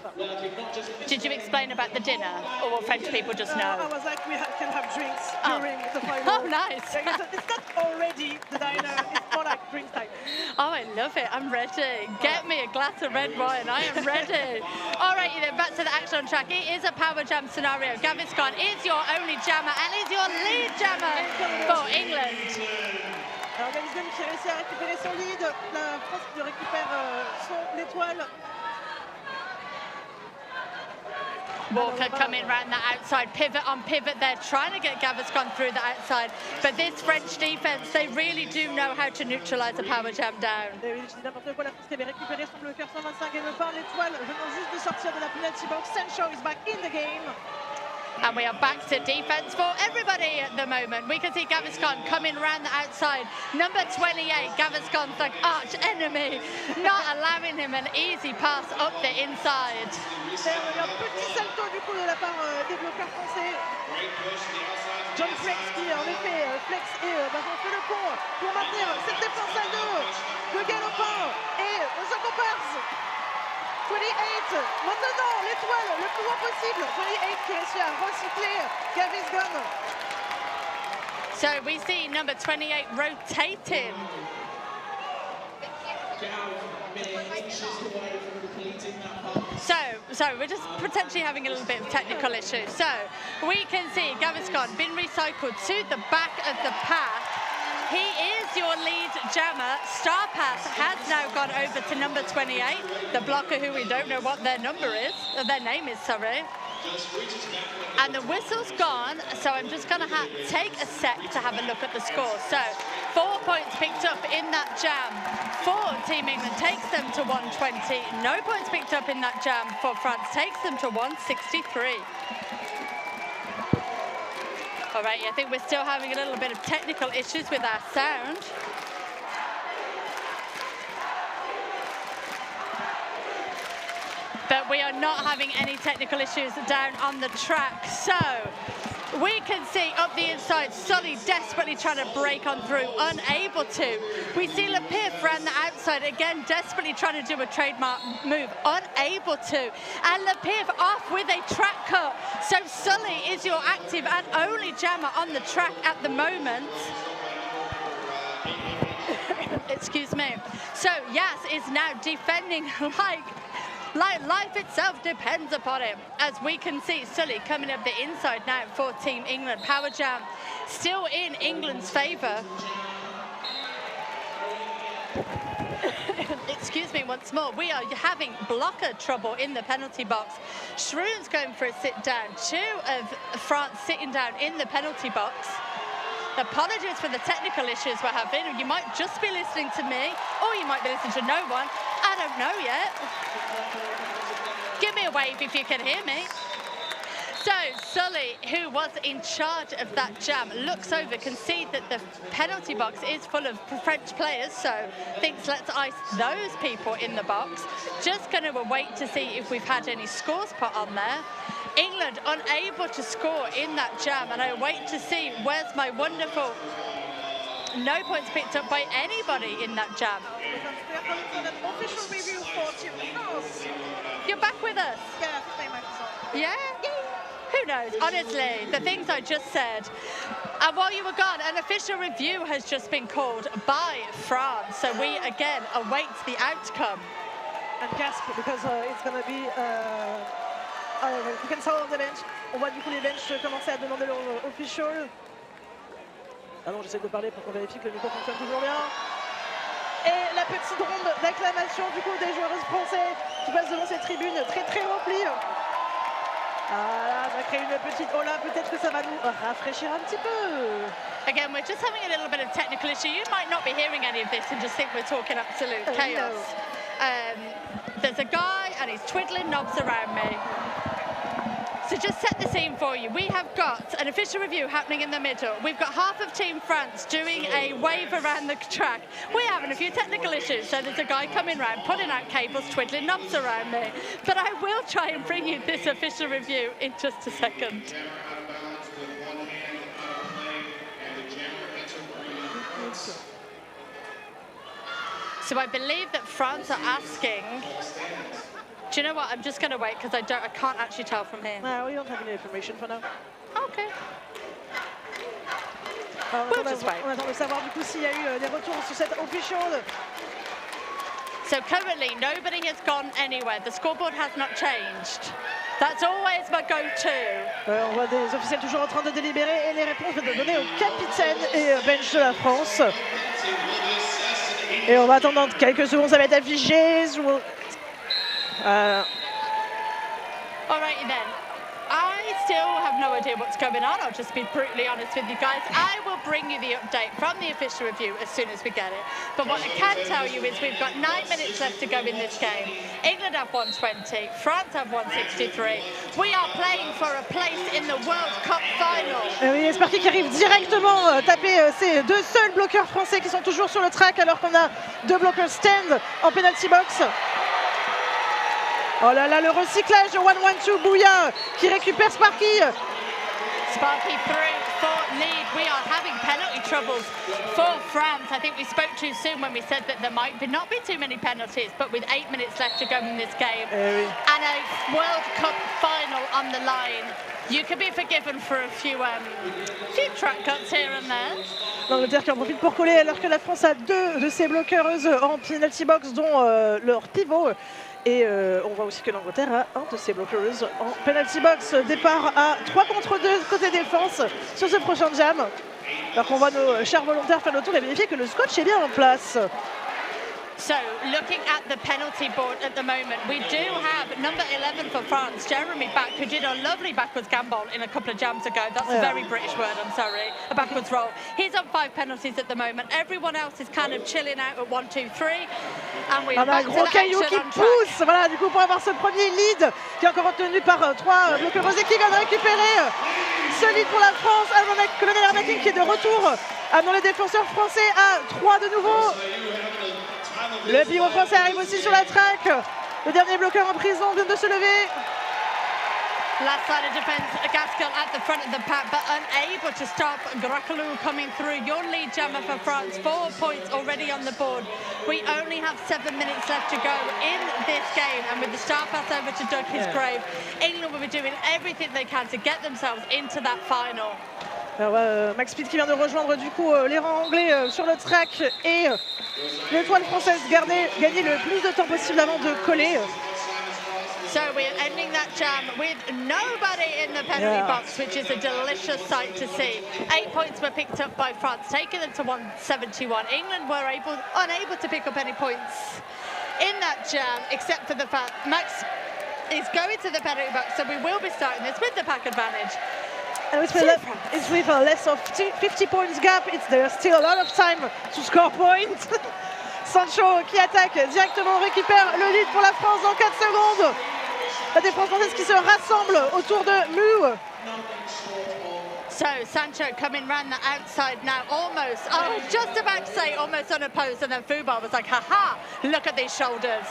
Did you explain about the dinner, or will French people just know?
I was like, can have drinks during the final.
Oh, nice.
It's not already the diner, it's more like drink time.
Oh, I love it. I'm ready. Get me a glass of red wine. I am ready. All right, then back to the action on track. It is a power jam scenario. Gaviscon is your only jammer and is your lead jammer for England.
Alors Gaviscon qui réussit à récupérer son lead. La France qui récupère son étoile.
Walker coming around the outside, pivot on pivot there, trying to get Gaviscon through the outside. But this French defense, they really do know how to neutralize a power jam down.
Et oui, je dis n'importe quoi, la France qui avait récupéré son bloqueur 125 et le par l'étoile venant juste de sortir de la penalty box. Sancho is back in the game.
And we are back to defense for everybody at the moment. We can see Gaviscon coming around the outside. Number 28, Gaviscon's like arch enemy, not allowing him an easy pass up the inside.
Et on a un petit salto du coup de la part des bloqueurs français. John Flex qui en effet Flex et on fait le pont pour maintenir cette défense à deux. Le galopin et sa comparse. 28, maintenant l'étoile le plus loin possible. 28 qui réussit à recycler Gaviscon.
So we see number 28 rotating. So we're just potentially having a little bit of technical issues. So we can see Gaviscon been recycled to the back of the pack. He is your lead jammer. Star Pass has now gone over to number 28, the blocker who we don't know what their number is, or their name is, sorry. And the whistle's gone, so I'm just going to take a sec to have a look at the score. So 4 points picked up in that jam for Team England, takes them to 120. No points picked up in that jam for France, takes them to 163. All right, I think we're still having a little bit of technical issues with our sound. But we are not having any technical issues down on the track. So we can see up the inside, Sully desperately trying to break on through, unable to. We see Lepif around the outside, again, desperately trying to do a trademark move, unable to. And Lepif off with a track cut. So Sully is your active and only jammer on the track at the moment. Excuse me. So Yas is now defending like life itself depends upon it. As we can see, Sully coming up the inside now for Team England. Power jam still in England's favour. Excuse me once more. We are having blocker trouble in the penalty box. Schroon's going for a sit down. Two of France sitting down in the penalty box. Apologies for the technical issues we're having. You might just be listening to me, or you might be listening to no one. I don't know yet. Give me a wave if you can hear me. So Sully, who was in charge of that jam, looks over, can see that the penalty box is full of French players, so thinks let's ice those people in the box. Just going to wait to see if we've had any scores put on there. England unable to score in that jam, and I wait to see where's my wonderful no points picked up by anybody in that jam.
Official review for Team France.
You're back with us? Yeah? Who knows? Honestly, the things I just said. And while you were gone, an official review has just been called by France. So we again await the outcome.
And gasp, because it's going to be you can sound on the bench. On voit du coup les bench commencer à demander leur official. Ah non, j'essaie de parler pour qu'on vérifie que le micro fonctionne toujours bien. Et la petite ronde d'acclamation du coup des joueurs français qui passent devant cette tribune très très remplie. Ah là, ça crée une petite... Oh là, peut-être que ça va nous rafraîchir un petit peu.
Again, we're just having a little bit of technical issue. You might not be hearing any of this and just think we're talking absolute chaos.
No.
There's a guy and he's twiddling knobs around me. So just set the scene for you. We have got an official review happening in the middle. We've got half of Team France doing a wave around the track. We're having a few technical issues. So there's a guy coming around, pulling out cables, twiddling knobs around me. But I will try and bring you this official review in just a second. So I believe that France are asking... Do you know what? I'm just going to wait because I can't actually tell from here.
No, we don't have any information for now.
Okay.
On attend de savoir du coup s'il y a eu des retours sur cette official.
So currently, nobody has gone anywhere. The scoreboard has not changed. That's always my go-to.
On voit des officiels toujours en train de délibérer et les réponses de donner au capitaine et bench de la France. Et on va attendre dans quelques secondes, ça va être affiché.
Alrighty then. I still have no idea what's going on. I'll just be brutally honest with you guys. I will bring you the update from the official review as soon as we get it. But what I can tell you is we've got 9 minutes left to go in this game. England have 120, France have 163. We are playing for a place in the World Cup final.
Oui, Sparky qui arrive directement taper ces deux seuls bloqueurs français qui sont toujours sur le track alors qu'on a deux bloqueurs stand en penalty box. Oh là là, le recyclage de 1-1-2 Bouya qui récupère Sparky.
Sparky through for lead. We are having penalty troubles for France. I think we spoke too soon when we said that there might not be too many penalties, but with 8 minutes left to go in this game and a World Cup final on the line, you can be forgiven for a few track cuts here and there.
L'Angleterre qui en profite pour coller alors que la France a deux de ses bloqueuses en penalty box dont leur pivot. Et on voit aussi que l'Angleterre a un de ses bloqueuses en penalty box. Départ à 3 contre 2 côté défense sur ce prochain jam. Alors qu'on voit nos chers volontaires faire le tour et vérifier que le scotch est bien en place.
So, looking at the penalty board at the moment, we do have number 11 for France, Jeremy Back, who did a lovely backwards gambol in a couple of jams ago. That's a very British word, I'm sorry. A backwards roll. He's on 5 penalties at the moment. Everyone else is kind of chilling out at 1, 2, 3. And we're back to the
Caillou qui pousse, voilà, du coup pour avoir ce premier lead qui est encore retenu par 3 bloqueuses et qui vient de récupérer ce lead pour la France. Colonel Armakin qui est de retour, amenant les défenseurs français à 3 de nouveau. Le pivot français arrive aussi sur la track. Le dernier bloqueur en prison vient de se lever.
Last side of defence, Gaskell at the front of the pack, but unable to stop Gracalou coming through. Your lead jammer for France, 4 points already on the board. We only have 7 minutes left to go in this game, and with the star pass over to Doug Hisgrave, England will be doing everything they can to get themselves into that final.
Alors, Max Pitt qui vient de rejoindre du coup les rangs anglais sur le track et l'étoile française gagner le plus de temps possible avant de coller.
So we're ending that jam with nobody in the penalty box, which is a delicious sight to see. 8 points were picked up by France, taking them to 171. England were unable to pick up any points in that jam, except for the fact Max is going to the penalty box, so we will be starting this with the pack advantage.
And it's with a less of 50 points gap. There's still a lot of time to score points. Sancho qui attaque directement, récupère le lead pour la France dans 4 secondes. La défense française qui se rassemble autour de Mu.
So Sancho coming round the outside now, almost, I was just about to say almost unopposed, and then Fubar was like, haha, look at these shoulders.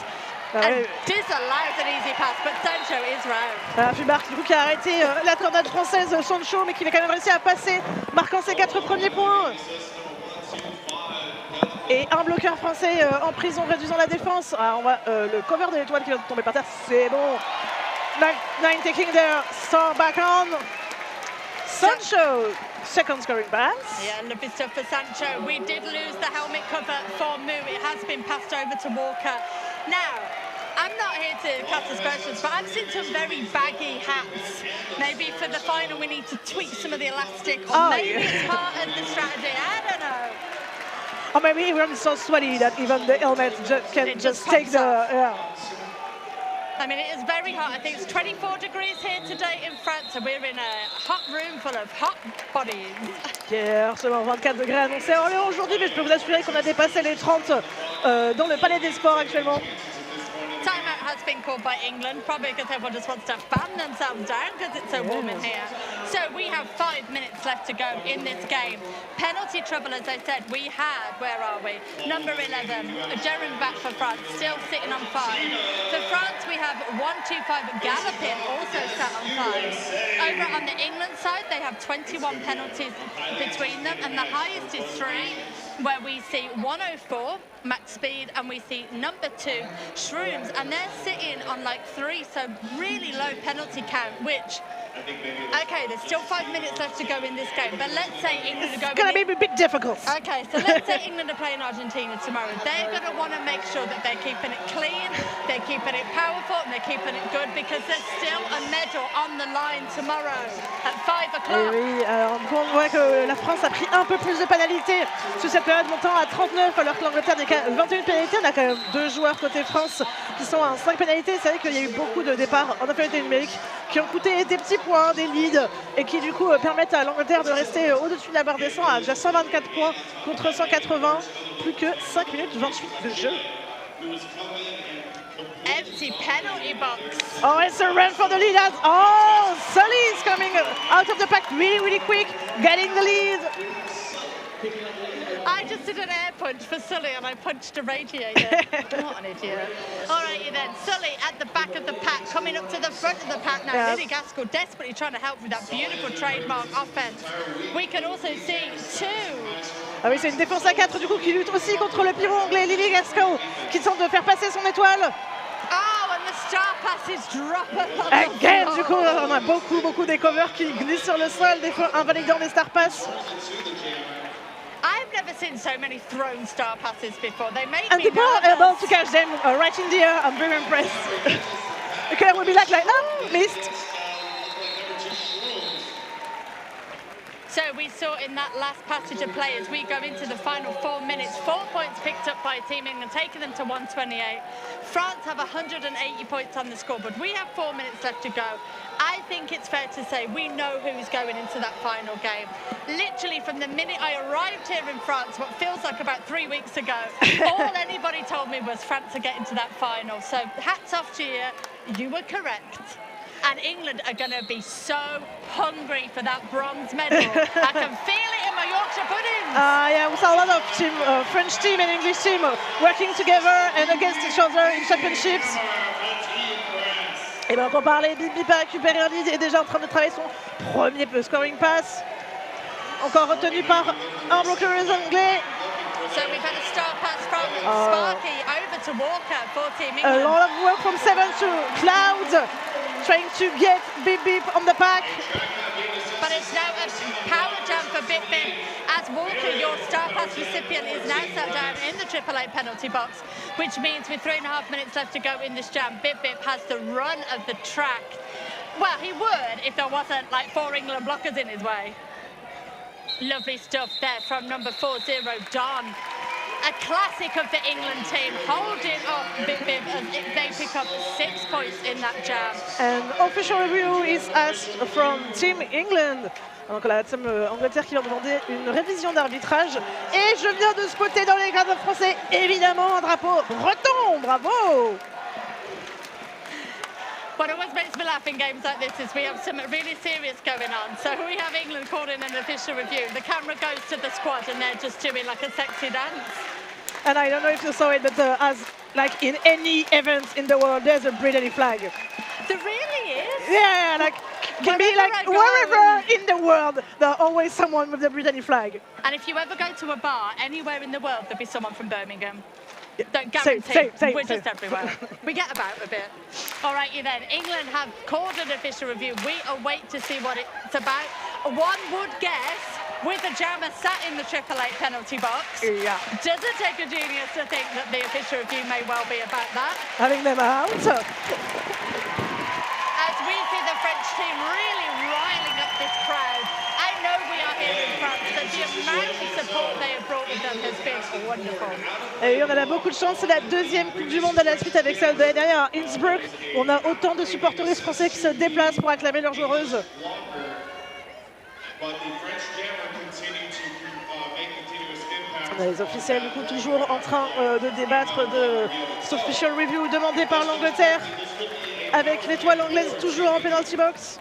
And disallows an easy pass, but Sancho is round.
Fubar du coup qui a arrêté la tornade française Sancho, mais qui va quand même réussi à passer, marquant ses 4 premiers points. Et un bloqueur français en prison, réduisant la défense. On voit le cover de l'étoile qui vient de tomber par terre, c'est bon. Nine taking their star back on. Sancho, second scoring pass.
Yeah, lovely stuff for Sancho. We did lose the helmet cover for Mu. It has been passed over to Walker. Now, I'm not here to cast aspersions, but I've seen some very baggy hats. Maybe for the final we need to tweak some of the elastic, or maybe it's part of the strategy. I don't know.
Or maybe everyone's so sweaty that even the helmet can just take the...
I mean, it is very hot. I think it's 24 degrees here today in France, and we're in a hot room full of hot bodies.
Seulement 24 degrés annoncés à Orléans aujourd'hui, mais je peux vous assurer qu'on a dépassé les 30 dans le Palais des Sports actuellement.
Timeout has been called by England, probably because everyone just wants to fan themselves down because it's so warm in here. So we have 5 minutes left to go in this game. Penalty trouble, as I said, we had, where are we? Number 11, Jeremy Back for France, still sitting on 5. For France, we have 1-2-5 Gallopin, also sat on 5. Over on the England side, they have 21 penalties between them, and the highest is 3, where we see 104, max speed, and we see number 2, Shrooms, and they're sitting on like 3, so really low penalty count, which Okay, there's still 5 minutes left to go in this game, but let's say England are going.
It's going to be a bit difficult.
Okay, so let's say England are playing Argentina tomorrow. They're going to want to make sure that they're keeping it clean, they're keeping it powerful, and they're keeping it good because there's still a medal on the line tomorrow at 5 o'clock.
Oui, alors on voit que la France a pris un peu plus de pénalités sur cette période, montant à 39, alors que l'Angleterre n'est qu'à 21 pénalités. On a quand même 2 joueurs côté France qui sont à 5 pénalités. C'est vrai qu'il y a eu beaucoup de départs en infériorité numérique qui ont coûté des petits points, des leads, et qui du coup permettent à l'Angleterre de rester au-dessus de la barre des 100 à déjà 124 points contre 180, plus que 5 minutes 28 de jeu.
Empty penalty box.
Oh, it's a run for the lead. Oh, Sully is coming out of the pack really quick, getting the lead.
I just did an air punch for Sully and I punched a radiator. What an idiot. All right, then. Sully at the back of the pack, coming up to the front of the pack now.
Yeah.
Lily Gaskell desperately trying to help with that beautiful trademark offense. We can also see 2.
Ah oui, c'est une défense à 4 du coup qui lutte aussi contre le pivot anglais Lily Gaskell qui tente de faire passer son étoile.
Oh, and the star passes drop
Again, du coup, on a beaucoup des covers qui glissent sur le sol, des fois invalidant des star passes.
I've never seen so many thrown star passes before. They made
And
me
people are
nervous.
able to catch them right in the air. I'm very impressed. The player will be like, oh, missed.
So we saw in that last passage of play as we go into the final 4 minutes, 4 points picked up by Team England, taking them to 128. France have 180 points on the scoreboard. We have 4 minutes left to go. I think it's fair to say we know who's going into that final game. Literally from the minute I arrived here in France, what feels like about 3 weeks ago, all anybody told me was France are getting to that final. So hats off to you, you were correct. And England are going to be so hungry for that bronze medal. I can feel it in my Yorkshire puddings.
Yeah, we saw a lot of French team and English team working together and against each other in championships. Et bien, on parlait, Bip Bip a récupéré un lead et est déjà en train de travailler son premier scoring pass. Encore retenu par un bloqueur anglais.
So we've had a star pass from Sparky over to Walker for Team England.
A lot of work from Seven to Cloud, trying to get Bip Bip on the pack.
But it's now a power jump for Bip Bip as Walker, your star pass recipient, is now sat down in the 888 penalty box, which means with 3.5 minutes left to go in this jam, Bip Bip has the run of the track. Well, he would if there wasn't like 4 England blockers in his way. Lovely stuff there from number 40, Don. A classic of the England team, holding up Bip Bip as they pick up 6 points in that jam.
And official review is asked from Team England. Donc la team Angleterre qui va demander une révision d'arbitrage. Et je viens de spotter dans les gradins français, évidemment, un drapeau breton. Bravo!
What always makes me laugh in games like this is we have something really serious going on. So we have England calling an official review. The camera goes to the squad and they're just doing like a sexy dance.
And I don't know if you saw it, but as like in any event in the world, there's a Brittany flag.
There really is?
Yeah, like can be like wherever in the world, there's always someone with the Brittany flag.
And if you ever go to a bar anywhere in the world, there'll be someone from Birmingham. Don't
Same,
guarantee. We're just everywhere. We get about a bit. All right, you then. England have called an official review. We await to see what it's about. One would guess, with a jammer sat in the 888 penalty box,
yeah.
Does it take a genius to think that the official review may well be about that?
Having them out.
As we see the French team really riling up this crowd. I know we are here in France, but the amount of support they have brought with them has been wonderful.
Et on a beaucoup de chance, c'est la deuxième Coupe du Monde à la suite avec celle de l'année dernière à Innsbruck. On a autant de supporters français qui se déplacent pour acclamer leurs joueuses. On a les officiels du coup toujours en train de débattre de cet official review demandé par l'Angleterre avec l'étoile anglaise toujours en penalty box.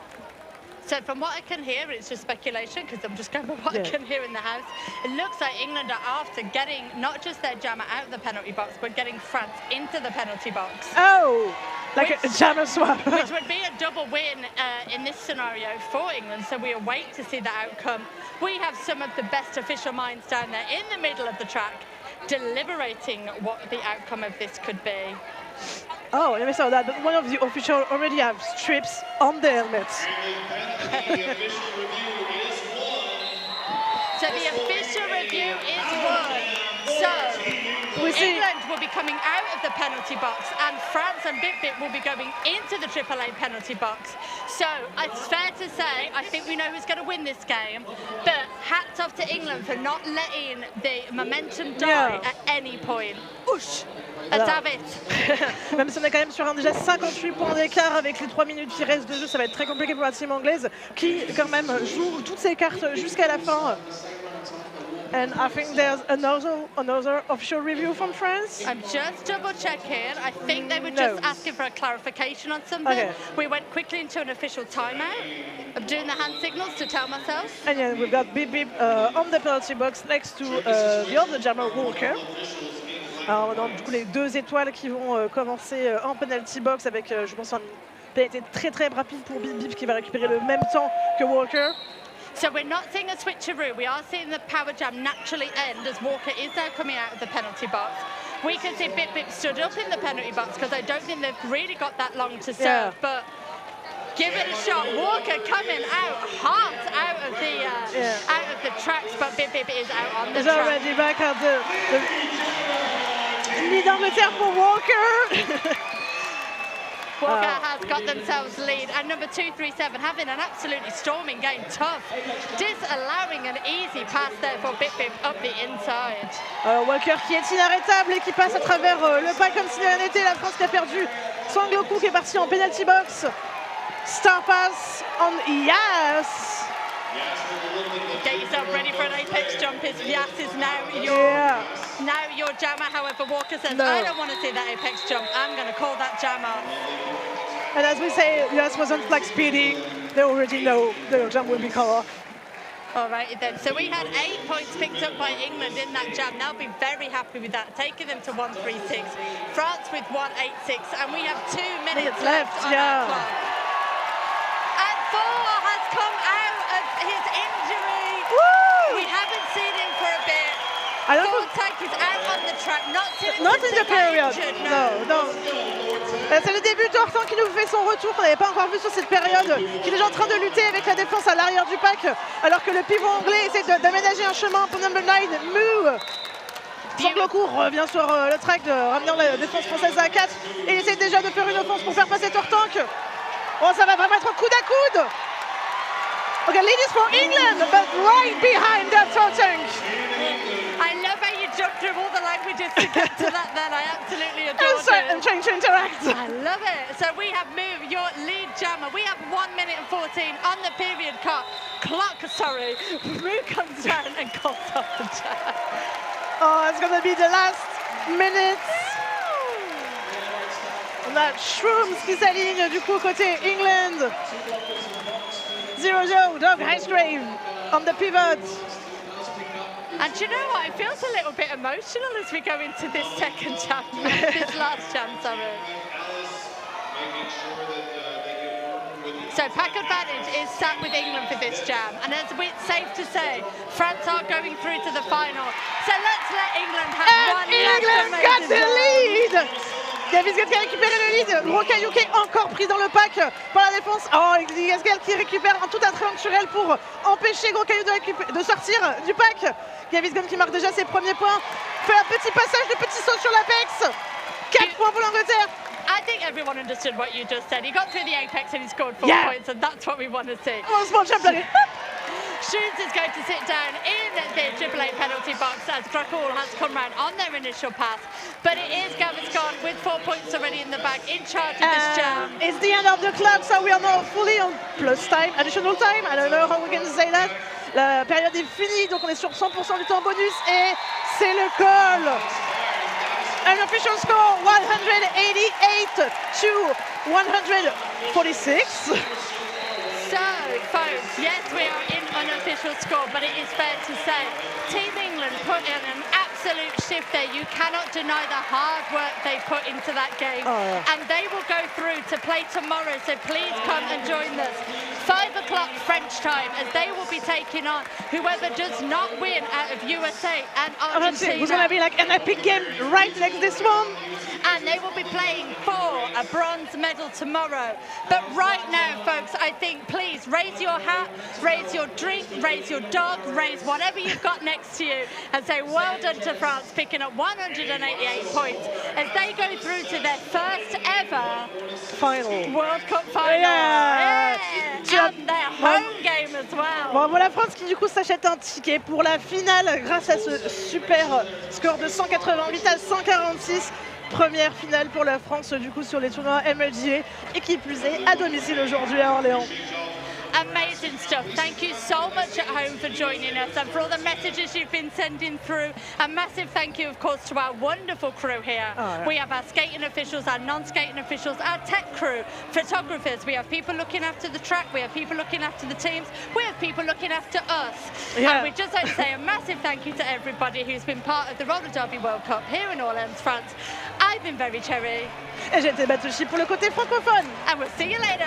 So from what I can hear, it's just speculation because I'm just going by what I can hear in the house. It looks like England are after getting not just their jammer out of the penalty box, but getting France into the penalty box.
Oh, like a jammer swap.
Which would be a double win in this scenario for England, so we await to see the outcome. We have some of the best official minds down there in the middle of the track, deliberating what the outcome of this could be.
Oh, I never saw that, but one of the officials already have strips on the helmets.
So the official review is one. So England will be coming out of the penalty box, and France and Bip will be going into the AAA penalty box. So it's fair to say, I think we know who's going to win this game, but hats off to England for not letting the momentum die at any point. Ouch! David.
Même si on est quand même sur un déjà 58 points d'écart avec les 3 minutes qui restent de jeu, ça va être très compliqué pour la team anglaise qui quand même joue toutes ses cartes jusqu'à la fin. And I think there's another official review from France.
I'm just double checking. I think they were just asking for a clarification on something.
Okay.
We went quickly into an official timeout. I'm doing the hand signals to tell myself.
And yeah, we've got Bip on the penalty box next to the other jammer Walker. Alors, donc, du coup, les deux étoiles qui vont commencer en penalty box avec, je pense, un pénalité très très rapide pour Bip qui va récupérer le même temps que Walker.
So we're not seeing a switcheroo. We are seeing the power jam naturally end as Walker is now coming out of the penalty box. We can see Bip stood up in the penalty box because I don't think they've really got that long to serve. But give it a shot. Walker coming out hot out of the tracks, but Bip is out on the track.
Already back at the lead Angleterre for Walker.
Walker has got themselves lead, and number 237 having an absolutely storming game, tough, disallowing an easy pass there for Bip up the inside.
Walker qui est inarrêtable et qui passe à travers le pack comme si de rien n'était. La France qui a perdu Sangloku qui est parti en penalty box. Star pass on Yas.
Get yourself ready for an apex jump. Yas is now your jammer. However, Walker says, I don't want to see that apex jump. I'm going to call that jammer.
And as we say, Yas wasn't like speeding. They already know the jump will be cut off.
All right then. So we had 8 points picked up by England in that jam. They'll be very happy with that, taking them to 136. France with 186, and we have 2 minutes left on our clock. And 4 has come out of his injury.
Woo!
We haven't seen him for a bit. Tank is out on the track, not
in the period. No. C'est le débutant qui nous fait son retour qu'on n'avait pas encore vu sur cette période, qui est déjà en train de lutter avec la défense à l'arrière du pack, alors que le pivot anglais essaie d'aménager un chemin pour number 9, Mu. Sangloku revient sur le track, de ramenant la défense française à 4, et il essaie déjà de faire une offense pour faire passer Tortank. Oh, ça va vraiment être coude à coude. Okay, ladies for England, but right behind that Tortank.
I love how you jumped through all the languages to get to that then. I absolutely adore it.
I'm trying to interact.
I love it. So we have moved your lead jammer. We have 1 minute and 14 on the period clock. Mu comes down and calls off the jam.
Oh, it's going to be the last minutes. On a Shrooms qui s'aligne du coup côté England. 0-0, Doug Highsgrave on the pivot.
And do you know what? It feels a little bit emotional as we go into this second jam, this last jam, sorry. So pack advantage is sat with England for this jam, and it's safe to say France are going through to the final. So let's let England have one
England got the lead. Davis qui a récupéré le lead. Rocaillou qui est encore pris dans le pack par la défense. Oh, Gasquel qui récupère tout un trait naturel pour empêcher Rocaillou de sortir du pack. Davis qui marque déjà ses premiers points. Fait un petit passage de petit saut sur l'Apex. 4 points pour l'Angleterre.
I think everyone understood what you just said. He got through the apex and he scored 4 points, and that's what we want to see.
Oh, small jump like
Shoons is going to sit down in the AAA penalty box as Dracul has come round on their initial pass. But it is Gaviscon with 4 points already in the bag, in charge of this jam.
It's the end of the clock, so we are now fully on plus time, additional time. I don't know how we can say that. La période est finie, donc on est sur 100% du temps bonus et c'est le call. An official score 188 to 146.
So, folks, yes, we are in unofficial score, but it is fair to say Team England put in an absolute shift there. You cannot deny the hard work they put into that game. And they will go through to play tomorrow, so please come and join us. 5 o'clock French time, as they will be taking on whoever does not win out of USA and Argentina.
It's going to be like an epic game right next this one.
And they will be playing for a bronze medal tomorrow. But right now, folks, I think please raise your hat, raise your drink, raise your dog, raise whatever you've got next to you and say well done to France, picking up 188 points as they go through to their first ever World Cup final.
Yeah.
And their home game as well.
Bon, voilà France qui du coup s'achète un ticket pour la finale grâce à ce super score de 188 à 146. Première finale pour la France du coup sur les tournois mrda et qui plus est à domicile aujourd'hui à Orléans.
Amazing stuff. Thank you so much at home for joining us and for all the messages you've been sending through. A massive thank you, of course, to our wonderful crew here.
Oh, yeah.
We have our skating officials, our non-skating officials, our tech crew, photographers. We have people looking after the track. We have people looking after the teams. We have people looking after us.
Yeah.
And we just like to say a massive thank you to everybody who's been part of the Roller Derby World Cup here in Orleans, France. I've been very cherry.
Et j'étais Batouchi pour le côté francophone.
And we'll see you later.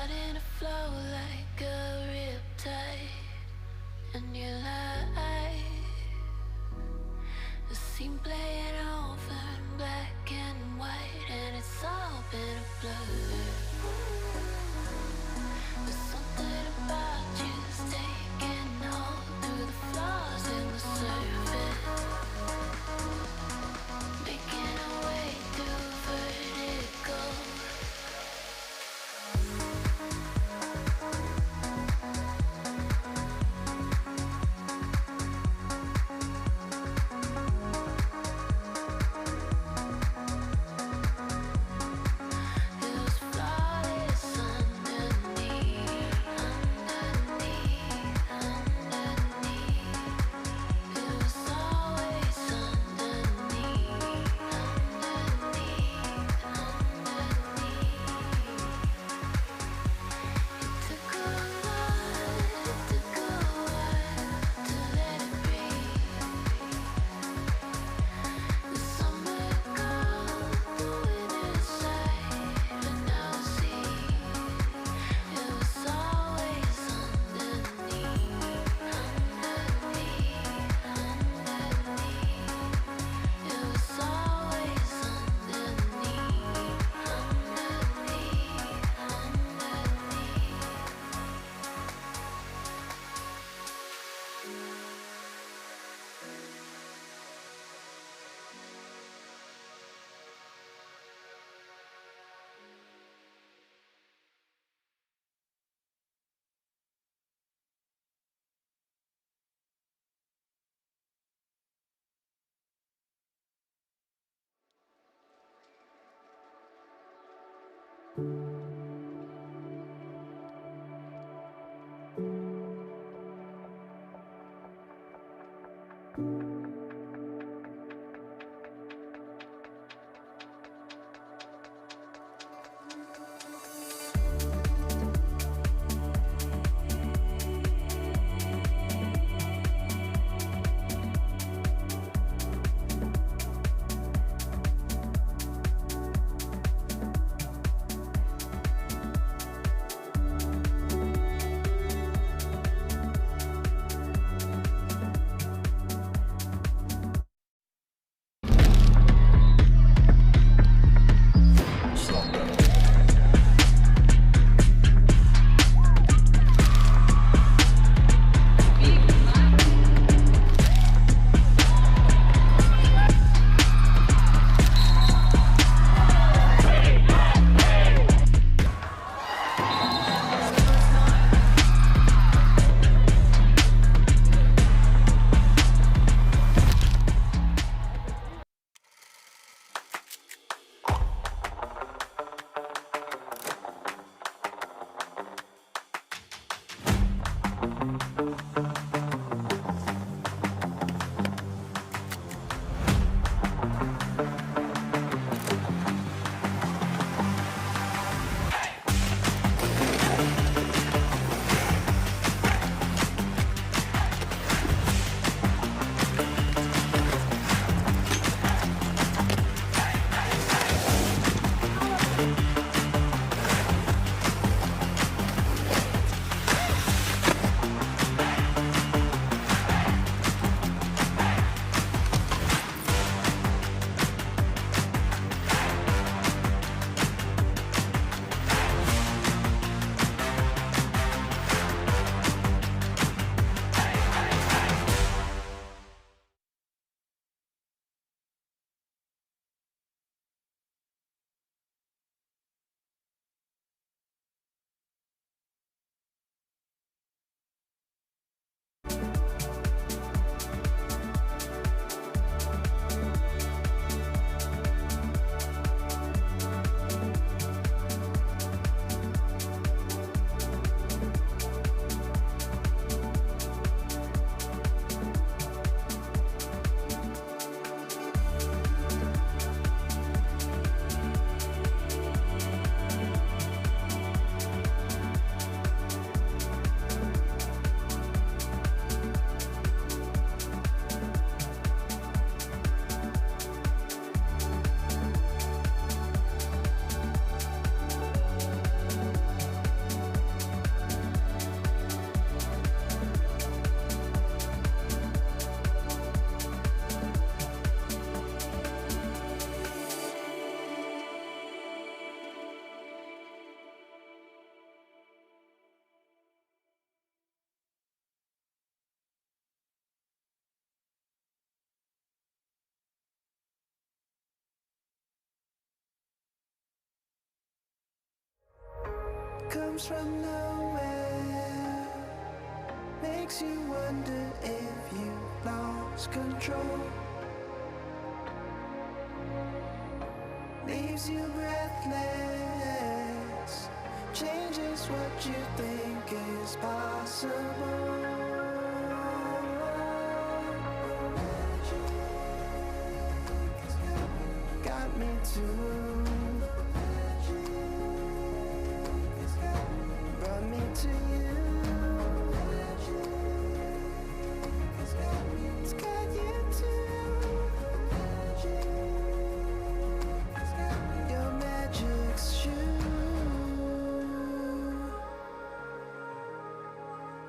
starting to flow like a riptide, and you lie. The scene playing over in black and white, and it's all been a blur. There's something about you's taking hold through the flaws in the surface, making our way through vertigo.
comes from nowhere, makes you wonder if you lost control, leaves you breathless, changes what you think is possible. Got me too. Brought me to you. It's got you too. Your magic's true.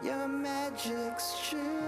Your magic's true.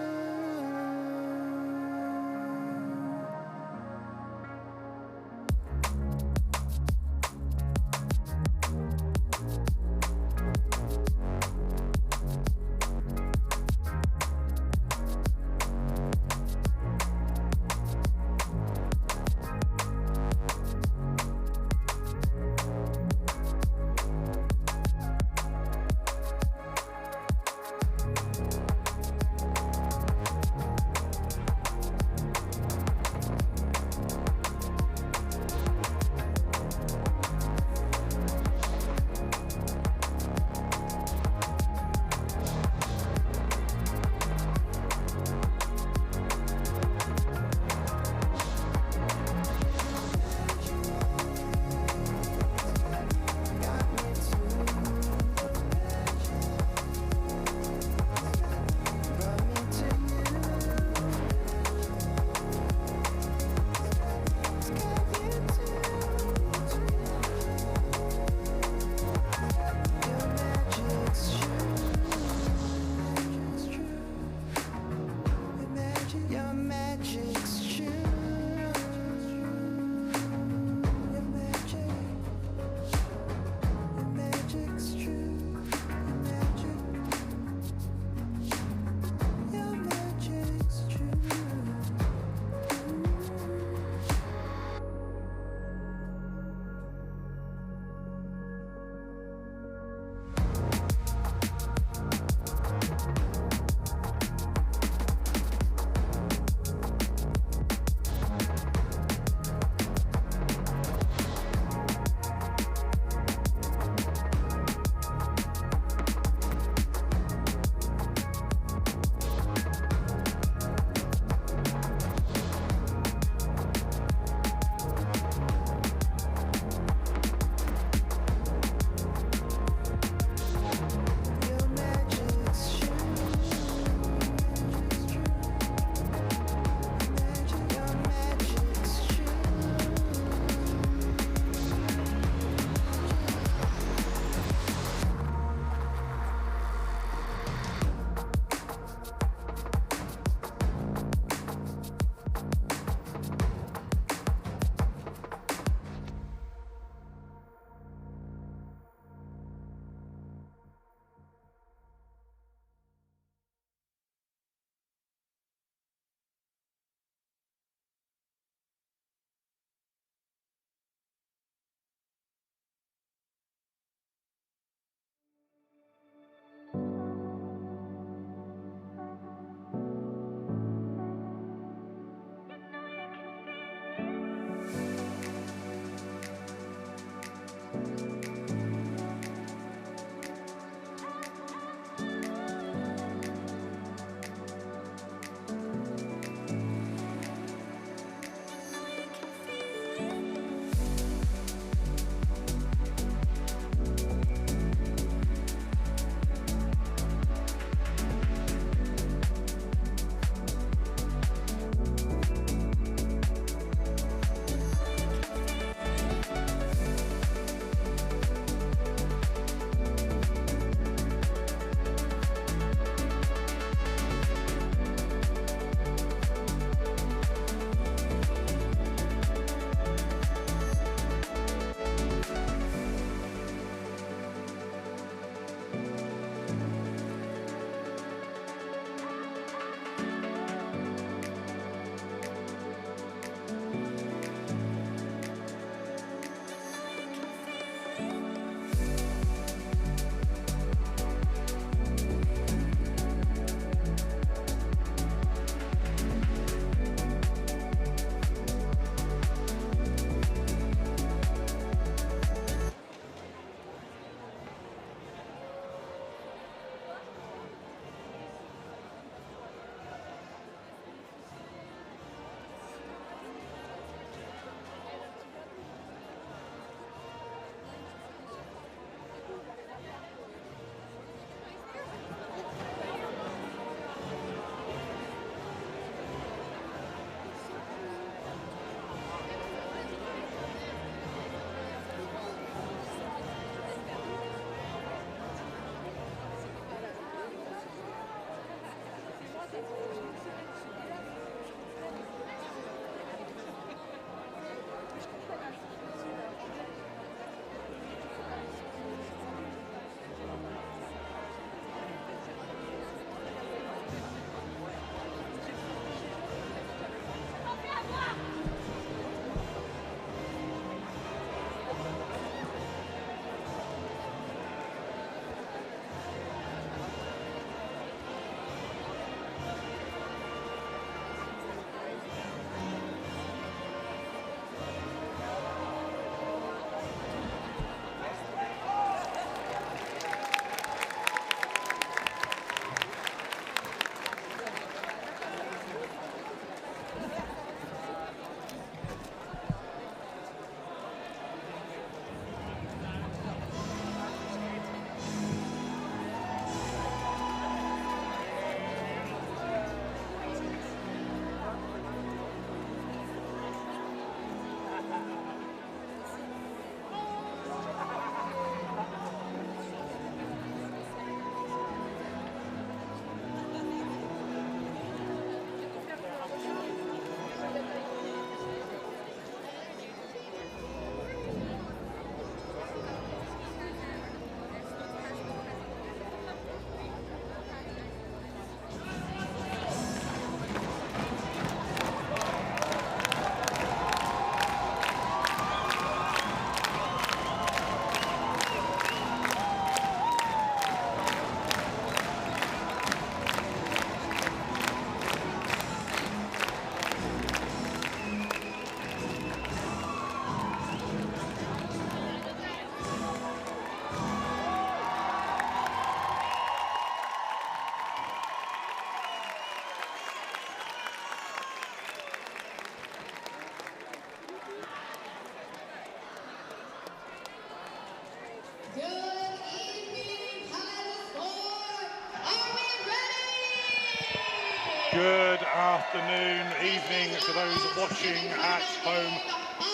Good afternoon, evening to those watching at home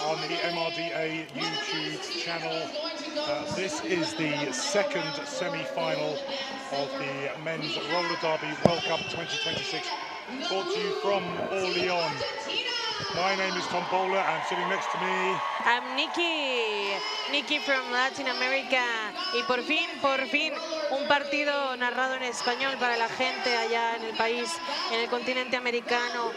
on the mrda YouTube channel. This is the second semi-final of the Men's Roller Derby World Cup 2026, brought to you from Orléans. My name is Tom Bowler, and sitting next to me,
I'm Nikki from Latin America. Y por fin, un partido narrado en español para la gente allá en el país, en el continente americano.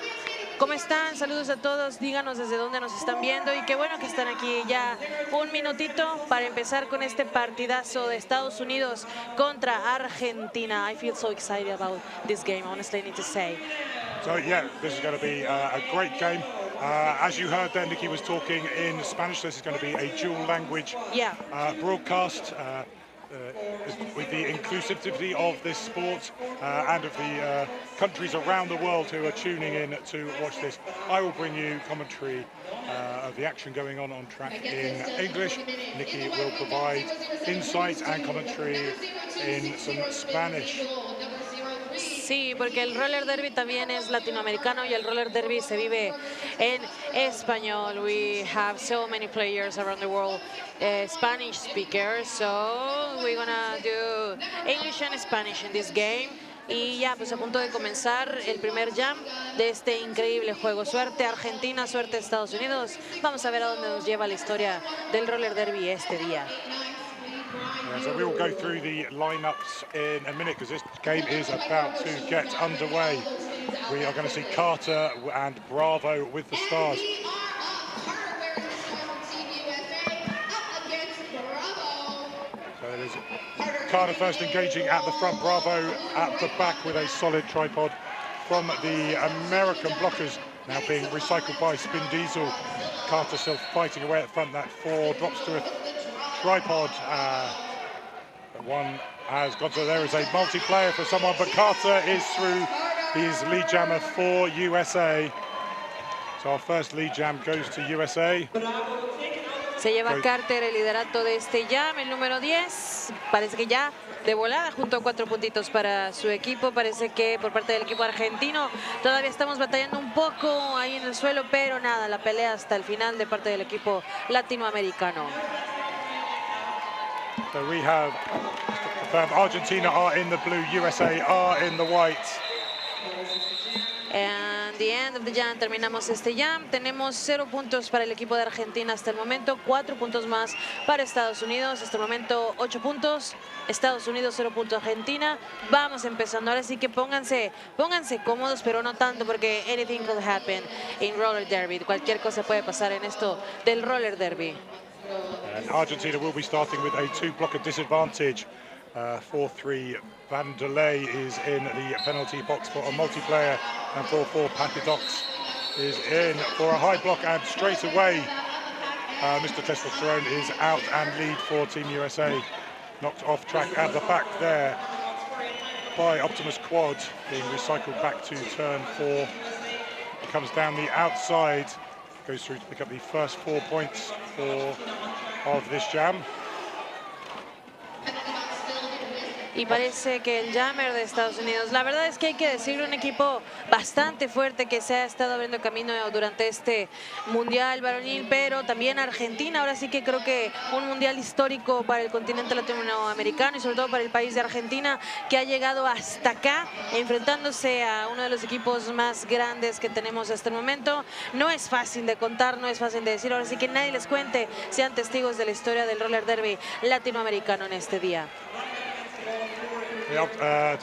¿Cómo están? Saludos a todos, díganos desde dónde nos están viendo y qué bueno que están aquí ya un minutito para empezar con este partidazo de Estados Unidos contra Argentina. I feel so excited about this game, honestly, I need to say.
So yeah, this is going to be a great game. As you heard there, Nikki was talking in Spanish. This is going to be a dual language broadcast with the inclusivity of this sport and of the countries around the world who are tuning in to watch this. I will bring you commentary of the action going on track in English. Nikki will provide insight and commentary in some Spanish.
Sí, porque el roller derby también es latinoamericano y el roller derby se vive en español. We have so many players around the world, Spanish speakers, so we're gonna do English and Spanish in this game. Y ya, pues a punto de comenzar el primer jam de este increíble juego. Suerte Argentina, suerte Estados Unidos. Vamos a ver a dónde nos lleva la historia del roller derby este día.
Yeah, so we will go through the lineups in a minute because this game is about to get underway. We are going to see Carter and Bravo with the stars. So it is Carter first engaging at the front, Bravo at the back with a solid tripod from the American blockers, now being recycled by Spin Diesel. Carter still fighting away at the front, that four drops to a tripod. One has gone, so there is a multiplayer for someone, but Carter is through his lead jammer for USA. So our first lead jam goes to USA.
Se lleva Carter el liderato de este jam, el número 10. Parece que ya de volada junto a 4 puntitos para su equipo. Parece que por parte del equipo argentino todavía estamos batallando un poco ahí en el suelo, pero nada, la pelea hasta el final de parte del equipo latinoamericano.
So we have Argentina are in the blue, USA are in the white.
And the end of the jam, terminamos este jam. Tenemos 0 puntos para el equipo de Argentina hasta el momento, 4 puntos más para Estados Unidos. Hasta el momento 8 puntos, Estados Unidos 0 puntos Argentina. Vamos empezando, ahora sí que pónganse cómodos, pero no tanto porque anything could happen in roller derby. Cualquier cosa puede pasar en esto del roller derby.
And Argentina will be starting with a 2-blocker disadvantage. 4-3 Vanderlei is in the penalty box for a multiplayer, and 4-4 Papidox is in for a high block, and straight away Mr. Testosterone is out and lead for Team USA. Knocked off track at the back there by Optimus Quad, being recycled back to turn 4. He comes down the outside, goes through to pick up the first 4 points of this jam.
Y parece que el Jammer de Estados Unidos, la verdad es que hay que decirle, un equipo bastante fuerte que se ha estado abriendo camino durante este mundial varonil, pero también Argentina, ahora sí que creo que un mundial histórico para el continente latinoamericano y sobre todo para el país de Argentina, que ha llegado hasta acá enfrentándose a uno de los equipos más grandes que tenemos hasta el momento. No es fácil de contar, no es fácil de decir, ahora sí que nadie les cuente, sean testigos de la historia del roller derby latinoamericano en este día.
Mr.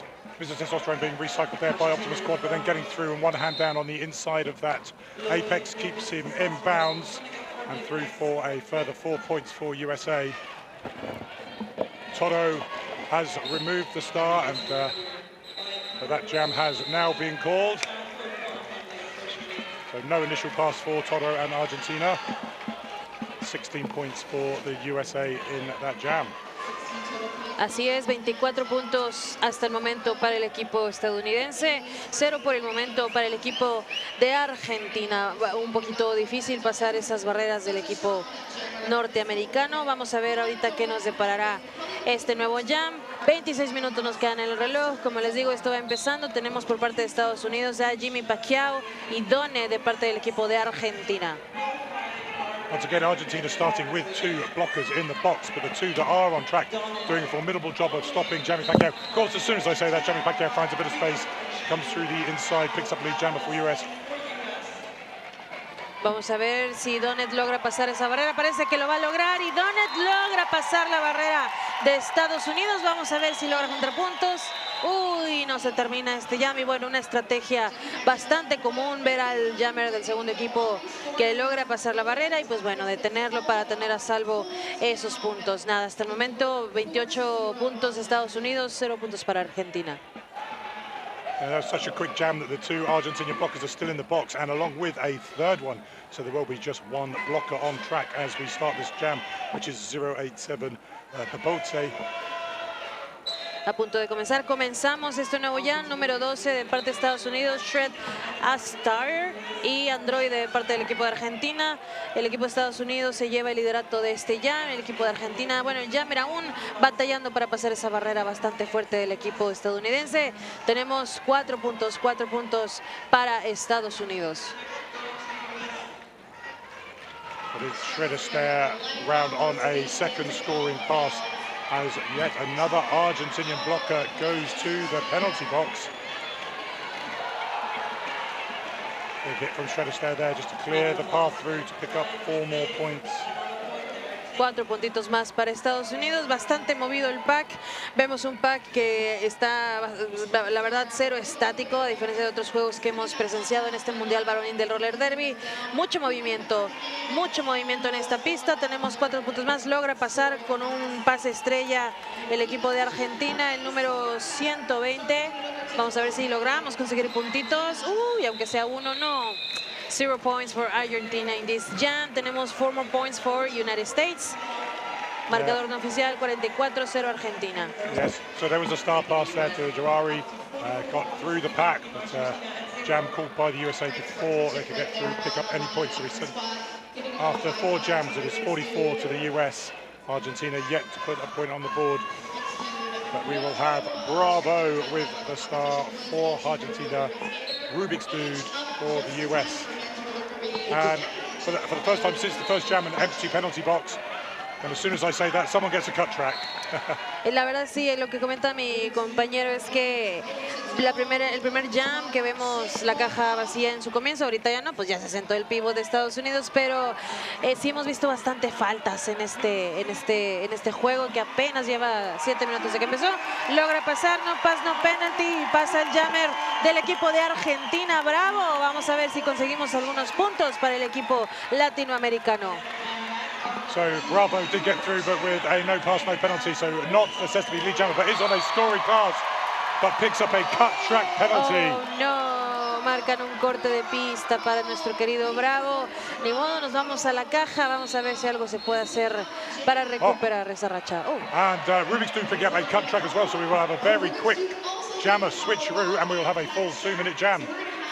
Testosterone being recycled there by Optimus Quad, but then getting through, and one hand down on the inside of that apex keeps him in bounds and through for a further 4 points for USA. Toro has removed the star, and that jam has now been called. So no initial pass for Toro and Argentina. 16 points for the USA in that jam.
Así es, 24 puntos hasta el momento para el equipo estadounidense, 0 por el momento para el equipo de Argentina. Un poquito difícil pasar esas barreras del equipo norteamericano. Vamos a ver ahorita qué nos deparará este nuevo jam. 26 minutos nos quedan en el reloj. Como les digo, esto va empezando. Tenemos por parte de Estados Unidos a Jimmy Pacquiao y Done de parte del equipo de Argentina.
Once again, Argentina starting with 2 blockers in the box, but the 2 that are on track doing a formidable job of stopping Jamie Pacquiao. Of course, as soon as I say that, Jamie Pacquiao finds a bit of space, comes through the inside, picks up lead jammer for US.
Vamos a ver si Donet logra pasar esa barrera. Parece que lo va a lograr y Donet logra pasar la barrera de Estados Unidos. Vamos a ver si logra contrapuntos. Uy, no se termina este jam. Y bueno, una estrategia bastante común ver al jammer del segundo equipo que logra pasar la barrera y pues bueno, detenerlo para tener a salvo esos puntos. Nada, hasta el momento 28 puntos Estados Unidos, 0 puntos para Argentina.
That's such a quick jam that the 2 Argentinian blockers are still in the box, and along with a third one. So there will be just 1 blocker on track as we start this jam, which is 087 Papote.
A punto de comenzar, comenzamos este nuevo jam, número 12 de parte de Estados Unidos, Shred Astar y Android de parte del equipo de Argentina. El equipo de Estados Unidos se lleva el liderato de este jam, el equipo de Argentina, bueno, el jammer aún batallando para pasar esa barrera bastante fuerte del equipo estadounidense. Tenemos 4 puntos para Estados Unidos.
But it's Shred Astar round on a second scoring pass, as yet another Argentinian blocker goes to the penalty box. Big hit from Shred Astar there just to clear the path through to pick up 4 more points.
4 puntitos más para Estados Unidos, bastante movido el pack. Vemos un pack que está, la verdad, 0 estático, a diferencia de otros juegos que hemos presenciado en este Mundial Varonil del Roller Derby. Mucho movimiento en esta pista. Tenemos 4 puntos más, logra pasar con un pase estrella el equipo de Argentina, el número 120. Vamos a ver si logramos conseguir puntitos. Uy, aunque sea uno, no. 0 points for Argentina in this jam. Tenemos 4 more points for United States. Marcador no oficial, 44-0 Argentina.
Yes, so there was a star pass there to Jarari. Got through the pack, but jam called by the USA before they could get through, pick up any points. So after 4 jams, it is 44 to the US. Argentina yet to put a point on the board. But we will have Bravo with the star for Argentina, Rubik's Dude for the US. And for the first time since the first jam, an empty penalty box. And as soon as I say that, someone gets a cut track.
La verdad sí, lo que comenta mi compañero es que el primer jam que vemos la caja vacía en su comienzo, ahorita ya no, pues ya se sentó el pivot de Estados Unidos, pero sí hemos visto bastante faltas en este juego que apenas lleva 7 minutos de que empezó. Logra pasar, no pass, no penalty, pasa el jammer del equipo de Argentina, bravo. Vamos a ver si conseguimos algunos puntos para el equipo latinoamericano.
So Bravo did get through, but with a no pass, no penalty. So not assessed to be lead jammer, but is on a scoring pass, but picks up a cut track penalty.
Oh no, marcan un corte de pista para nuestro querido Bravo. Ni modo, nos vamos a la caja. Vamos a ver si algo se puede hacer para recuperar esa racha. Oh.
And Rubik's Cube pick up a cut track as well, so we will have a very quick jammer switcheroo, and we will have a full 2-minute jam,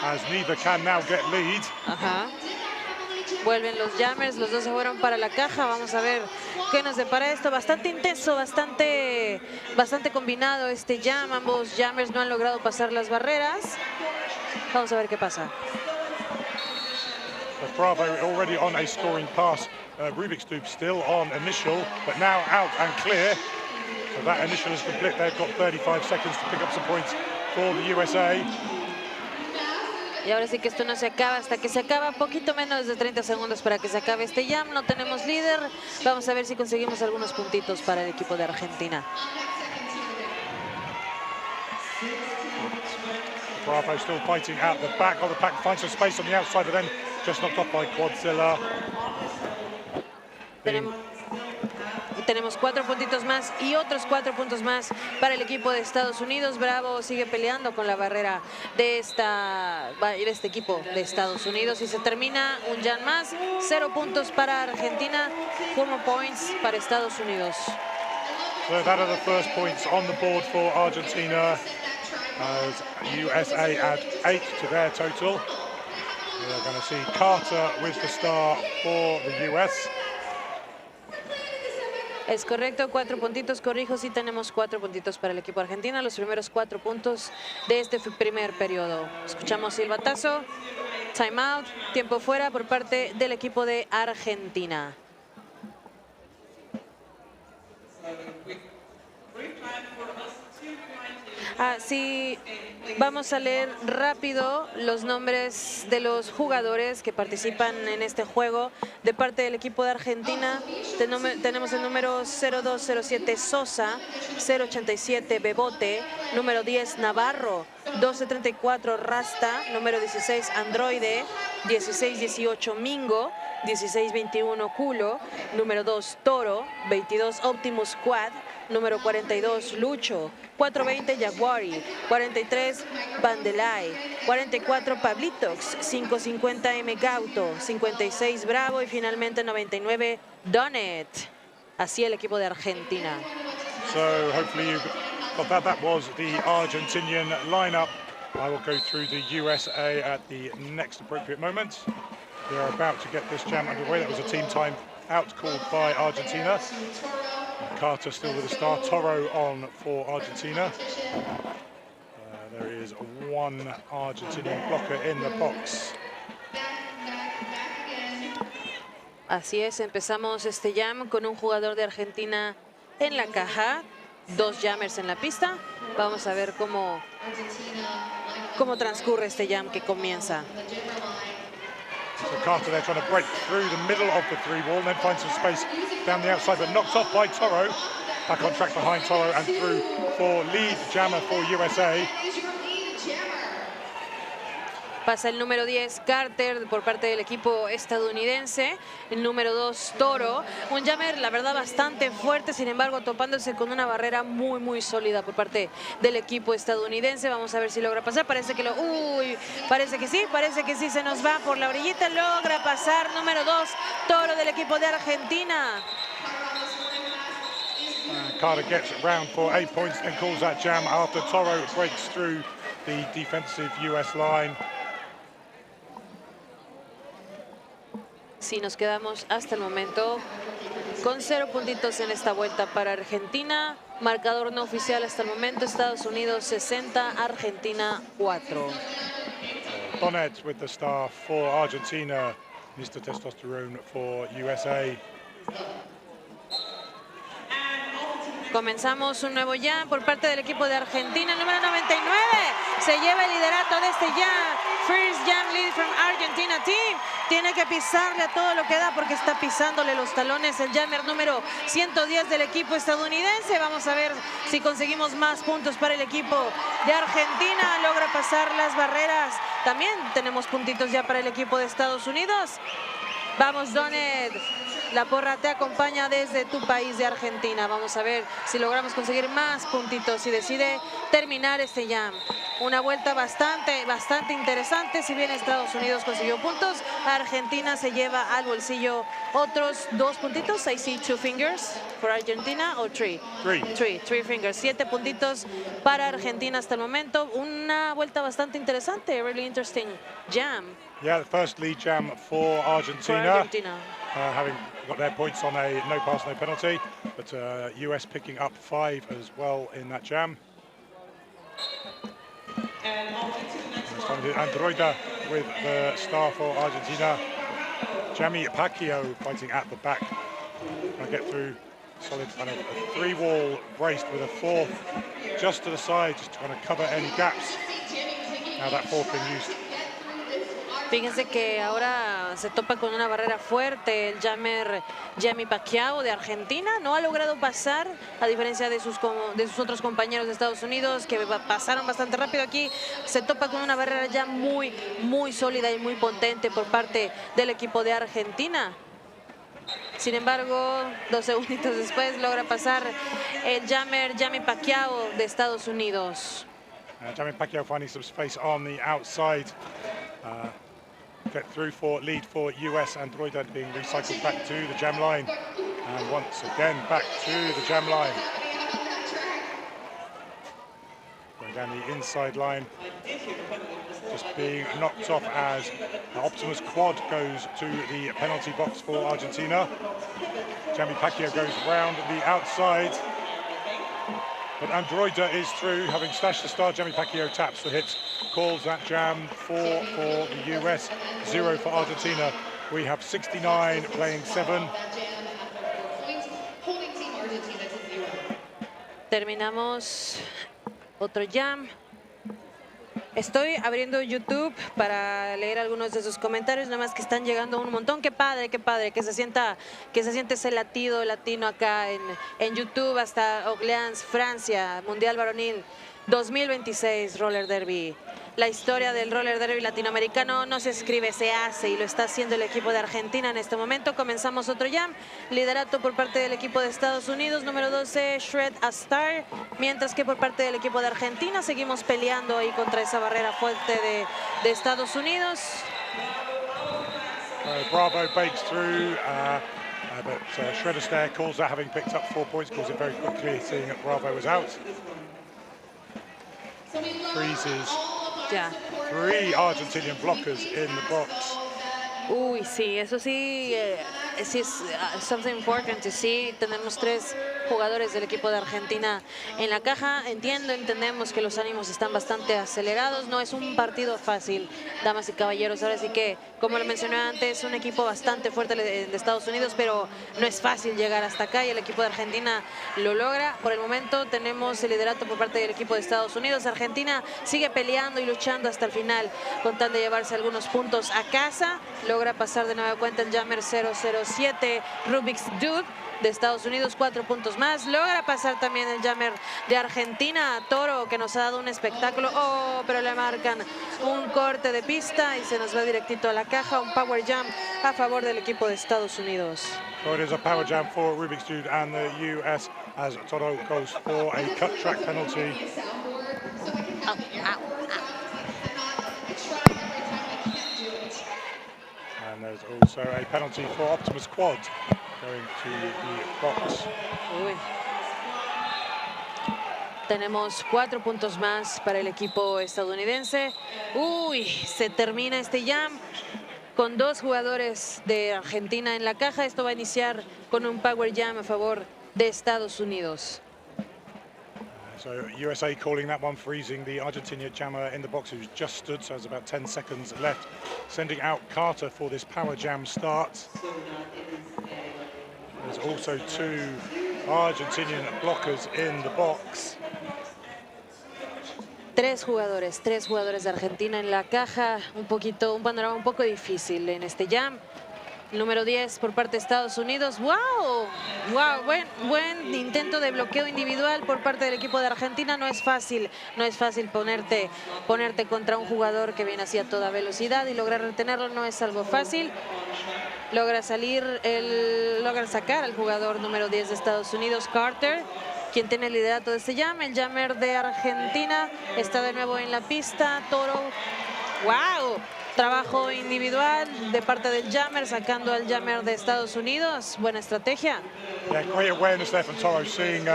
as neither can now get lead.
Ajá. Vuelven los jammers, los dos se fueron para la caja. Vamos a ver qué nos depara esto. Bastante intenso, bastante combinado este jam. Ambos jammers no han logrado pasar las barreras. Vamos a ver qué pasa.
But Bravo already on a scoring pass. Rubik's Cube still on initial, but now out and clear. So that initial is complete. They've got 35 seconds to pick up some points for the USA.
Y ahora sí que esto no se acaba hasta que se acaba, poquito menos de 30 segundos para que se acabe este jam. No tenemos líder. Vamos a ver si conseguimos algunos puntitos para el equipo de Argentina.
Bravo still fighting out the back of the pack, finds some space on the outside, but then just knocked off by Quadzilla.
Tenemos 4 puntitos más y otros 4 puntos más para el equipo de Estados Unidos. Bravo sigue peleando con la barrera de este equipo de Estados Unidos y se termina un jam más. 0 puntos para Argentina, 4 points para Estados Unidos.
So that are the first points on the board for Argentina, as USA add 8 to their total. We're going to see Carter with the star for the US.
Es correcto, 4 puntitos, corrijo, sí tenemos 4 puntitos para el equipo de Argentina, los primeros 4 puntos de este primer periodo. Escuchamos silbatazo, timeout, tiempo fuera por parte del equipo de Argentina. Sí, vamos a leer rápido los nombres de los jugadores que participan en este juego. De parte del equipo de Argentina tenemos el número 0207 Sosa, 087 Bebote, número 10 Navarro, 1234 Rasta, número 16 Androide, 1618 Mingo, 1621 Culo, número 2 Toro, 22 Optimus Quad, número 42 Lucho, 420 Jaguari, 43 Bandelay, 44 Pablitox, 550 M Gauto, 56 Bravo y finalmente 99 Donet. Así el equipo de Argentina.
So hopefully you got that. That was the Argentinian lineup. I will go through the USA at the next appropriate moment. They're about to get this jam underway. That was a team time out called by Argentina. Carter still with a star. Toro on for Argentina. There is one Argentinian blocker in the box.
Así es, empezamos este jam con un jugador de Argentina en la caja, 2 jammers en la pista. Vamos a ver cómo transcurre este jam que comienza.
So Carter there trying to break through the middle of the 3-wall and then find some space down the outside, but knocked off by Toro. Back on track behind Toro and through for lead jammer for USA.
Pasa el número 10 Carter por parte del equipo estadounidense, el número 2 Toro, un jammer la verdad bastante fuerte, sin embargo topándose con una barrera muy sólida por parte del equipo estadounidense. Vamos a ver si logra pasar, parece que parece que sí, se nos va por la orillita, logra pasar, número 2 Toro del equipo de Argentina.
Carter gets round for 8 points and calls that jam after Toro breaks through the defensive US line.
Sí, nos quedamos hasta el momento con 0 puntitos en esta vuelta para Argentina. Marcador no oficial hasta el momento, Estados Unidos 60, Argentina 4.
Bonnet with the star for Argentina, Mr. Testosterone for USA.
Comenzamos un nuevo jam por parte del equipo de Argentina. El número 99 se lleva el liderato de este jam. First jam lead from Argentina team. Tiene que pisarle a todo lo que da porque está pisándole los talones el jammer número 110 del equipo estadounidense. Vamos a ver si conseguimos más puntos para el equipo de Argentina. Logra pasar las barreras. También tenemos puntitos ya para el equipo de Estados Unidos. Vamos, Doned. La porra te acompaña desde tu país de Argentina. Vamos a ver si logramos conseguir más puntitos y decide terminar este jam. Una vuelta bastante interesante. Si bien Estados Unidos consiguió puntos, Argentina se lleva al bolsillo otros 2 puntitos. I see 2 fingers for Argentina or 3? 3 fingers. 7 puntitos para Argentina hasta el momento. Una vuelta bastante interesante. Really interesting jam.
Yeah, the first lead jam for Argentina. Having got their points on a no pass, no penalty, but US picking up 5 as well in that jam. Androida with the star for Argentina. Jamie Pacquiao fighting at the back. Trying to get through solid kind of a 3-wall braced with a 4th just to the side, just trying to cover any gaps. Now that 4th being used.
Fíjense que ahora se topa con una barrera fuerte el jammer Jamie Pacquiao de Argentina. No ha logrado pasar, a diferencia de sus otros compañeros de Estados Unidos que pasaron bastante rápido. Aquí se topa con una barrera ya muy sólida y muy potente por parte del equipo de Argentina. Sin embargo, 2 segunditos después logra pasar el jammer Jamie Pacquiao de Estados Unidos.
Jamie Pacquiao finding some space on the outside. Get through for lead for US. Androida being recycled back to the jam line. And once again back to the jam line. Going down the inside line. Just being knocked off as Optimus Quad goes to the penalty box for Argentina. Jamie Pacquiao goes round the outside. But Androida is through, having stashed the star. Jamie Pacquiao taps the hit, calls that jam 4 for the US, 0 for Argentina. We have 69 playing 7.
Terminamos otro jam. Estoy abriendo YouTube para leer algunos de sus comentarios, nada más que están llegando un montón. Qué padre, que se siente ese latido latino acá en YouTube. Hasta Orléans, Francia, Mundial Varonil 2026, Roller Derby. La historia del roller derby latinoamericano no se escribe, se hace, y lo está haciendo el equipo de Argentina en este momento. Comenzamos otro jam, liderato por parte del equipo de Estados Unidos, número 12, Shred a Star, mientras que por parte del equipo de Argentina seguimos peleando ahí contra esa barrera fuerte de Estados Unidos.
Bravo bakes through, but Shred a Star calls that, having picked up 4 points, calls it very quickly, seeing that Bravo was out. Freezes.
Ya.
3 Argentinian blockers in the box.
Uy, sí, eso sí, sí es something important to see. Tenemos 3 jugadores del equipo de Argentina en la caja. Entendemos que los ánimos están bastante acelerados. No es un partido fácil, damas y caballeros. Ahora sí que, como lo mencioné antes, un equipo bastante fuerte de Estados Unidos, pero no es fácil llegar hasta acá y el equipo de Argentina lo logra. Por el momento tenemos el liderato por parte del equipo de Estados Unidos. Argentina sigue peleando y luchando hasta el final con tal de llevarse algunos puntos a casa. Logra pasar de nueva cuenta el jammer 007 Rubik's Dude de Estados Unidos, 4 puntos más. Logra pasar también el jammer de Argentina, Toro, que nos ha dado un espectáculo. Oh, pero le marcan un corte de pista y se nos va directito a la caja. Un power jam a favor del equipo de Estados Unidos.
So it is a power jam for Rubik's Dude and the US as Toro goes for a cut track penalty.
Oh, ow.
And there's also a penalty for Optimus Quad going to the box.
Uy. Tenemos 4 puntos más para el equipo estadounidense. Uy, se termina este jam con 2 jugadores de Argentina en la caja. Esto va a iniciar con un power jam a favor de Estados Unidos.
So USA calling that one, freezing the Argentina jammer in the box who's just stood, so there's about 10 seconds left. Sending out Carter for this power jam start. There's also 2 Argentinian blockers in the box.
Tres jugadores de Argentina en la caja. Un panorama un poco difícil en este jam. Número 10 por parte de Estados Unidos. ¡Wow! ¡Wow! Buen intento de bloqueo individual por parte del equipo de Argentina. No es fácil ponerte contra un jugador que viene así a toda velocidad y lograr retenerlo no es algo fácil. Logra sacar al jugador número 10 de Estados Unidos, Carter, quien tiene el liderato de este jam. El jammer de Argentina está de nuevo en la pista. Toro. ¡Wow! Trabajo individual de parte del jammer, sacando al jammer de Estados Unidos. Buena estrategia.
Yeah, great awareness there from Toro, seeing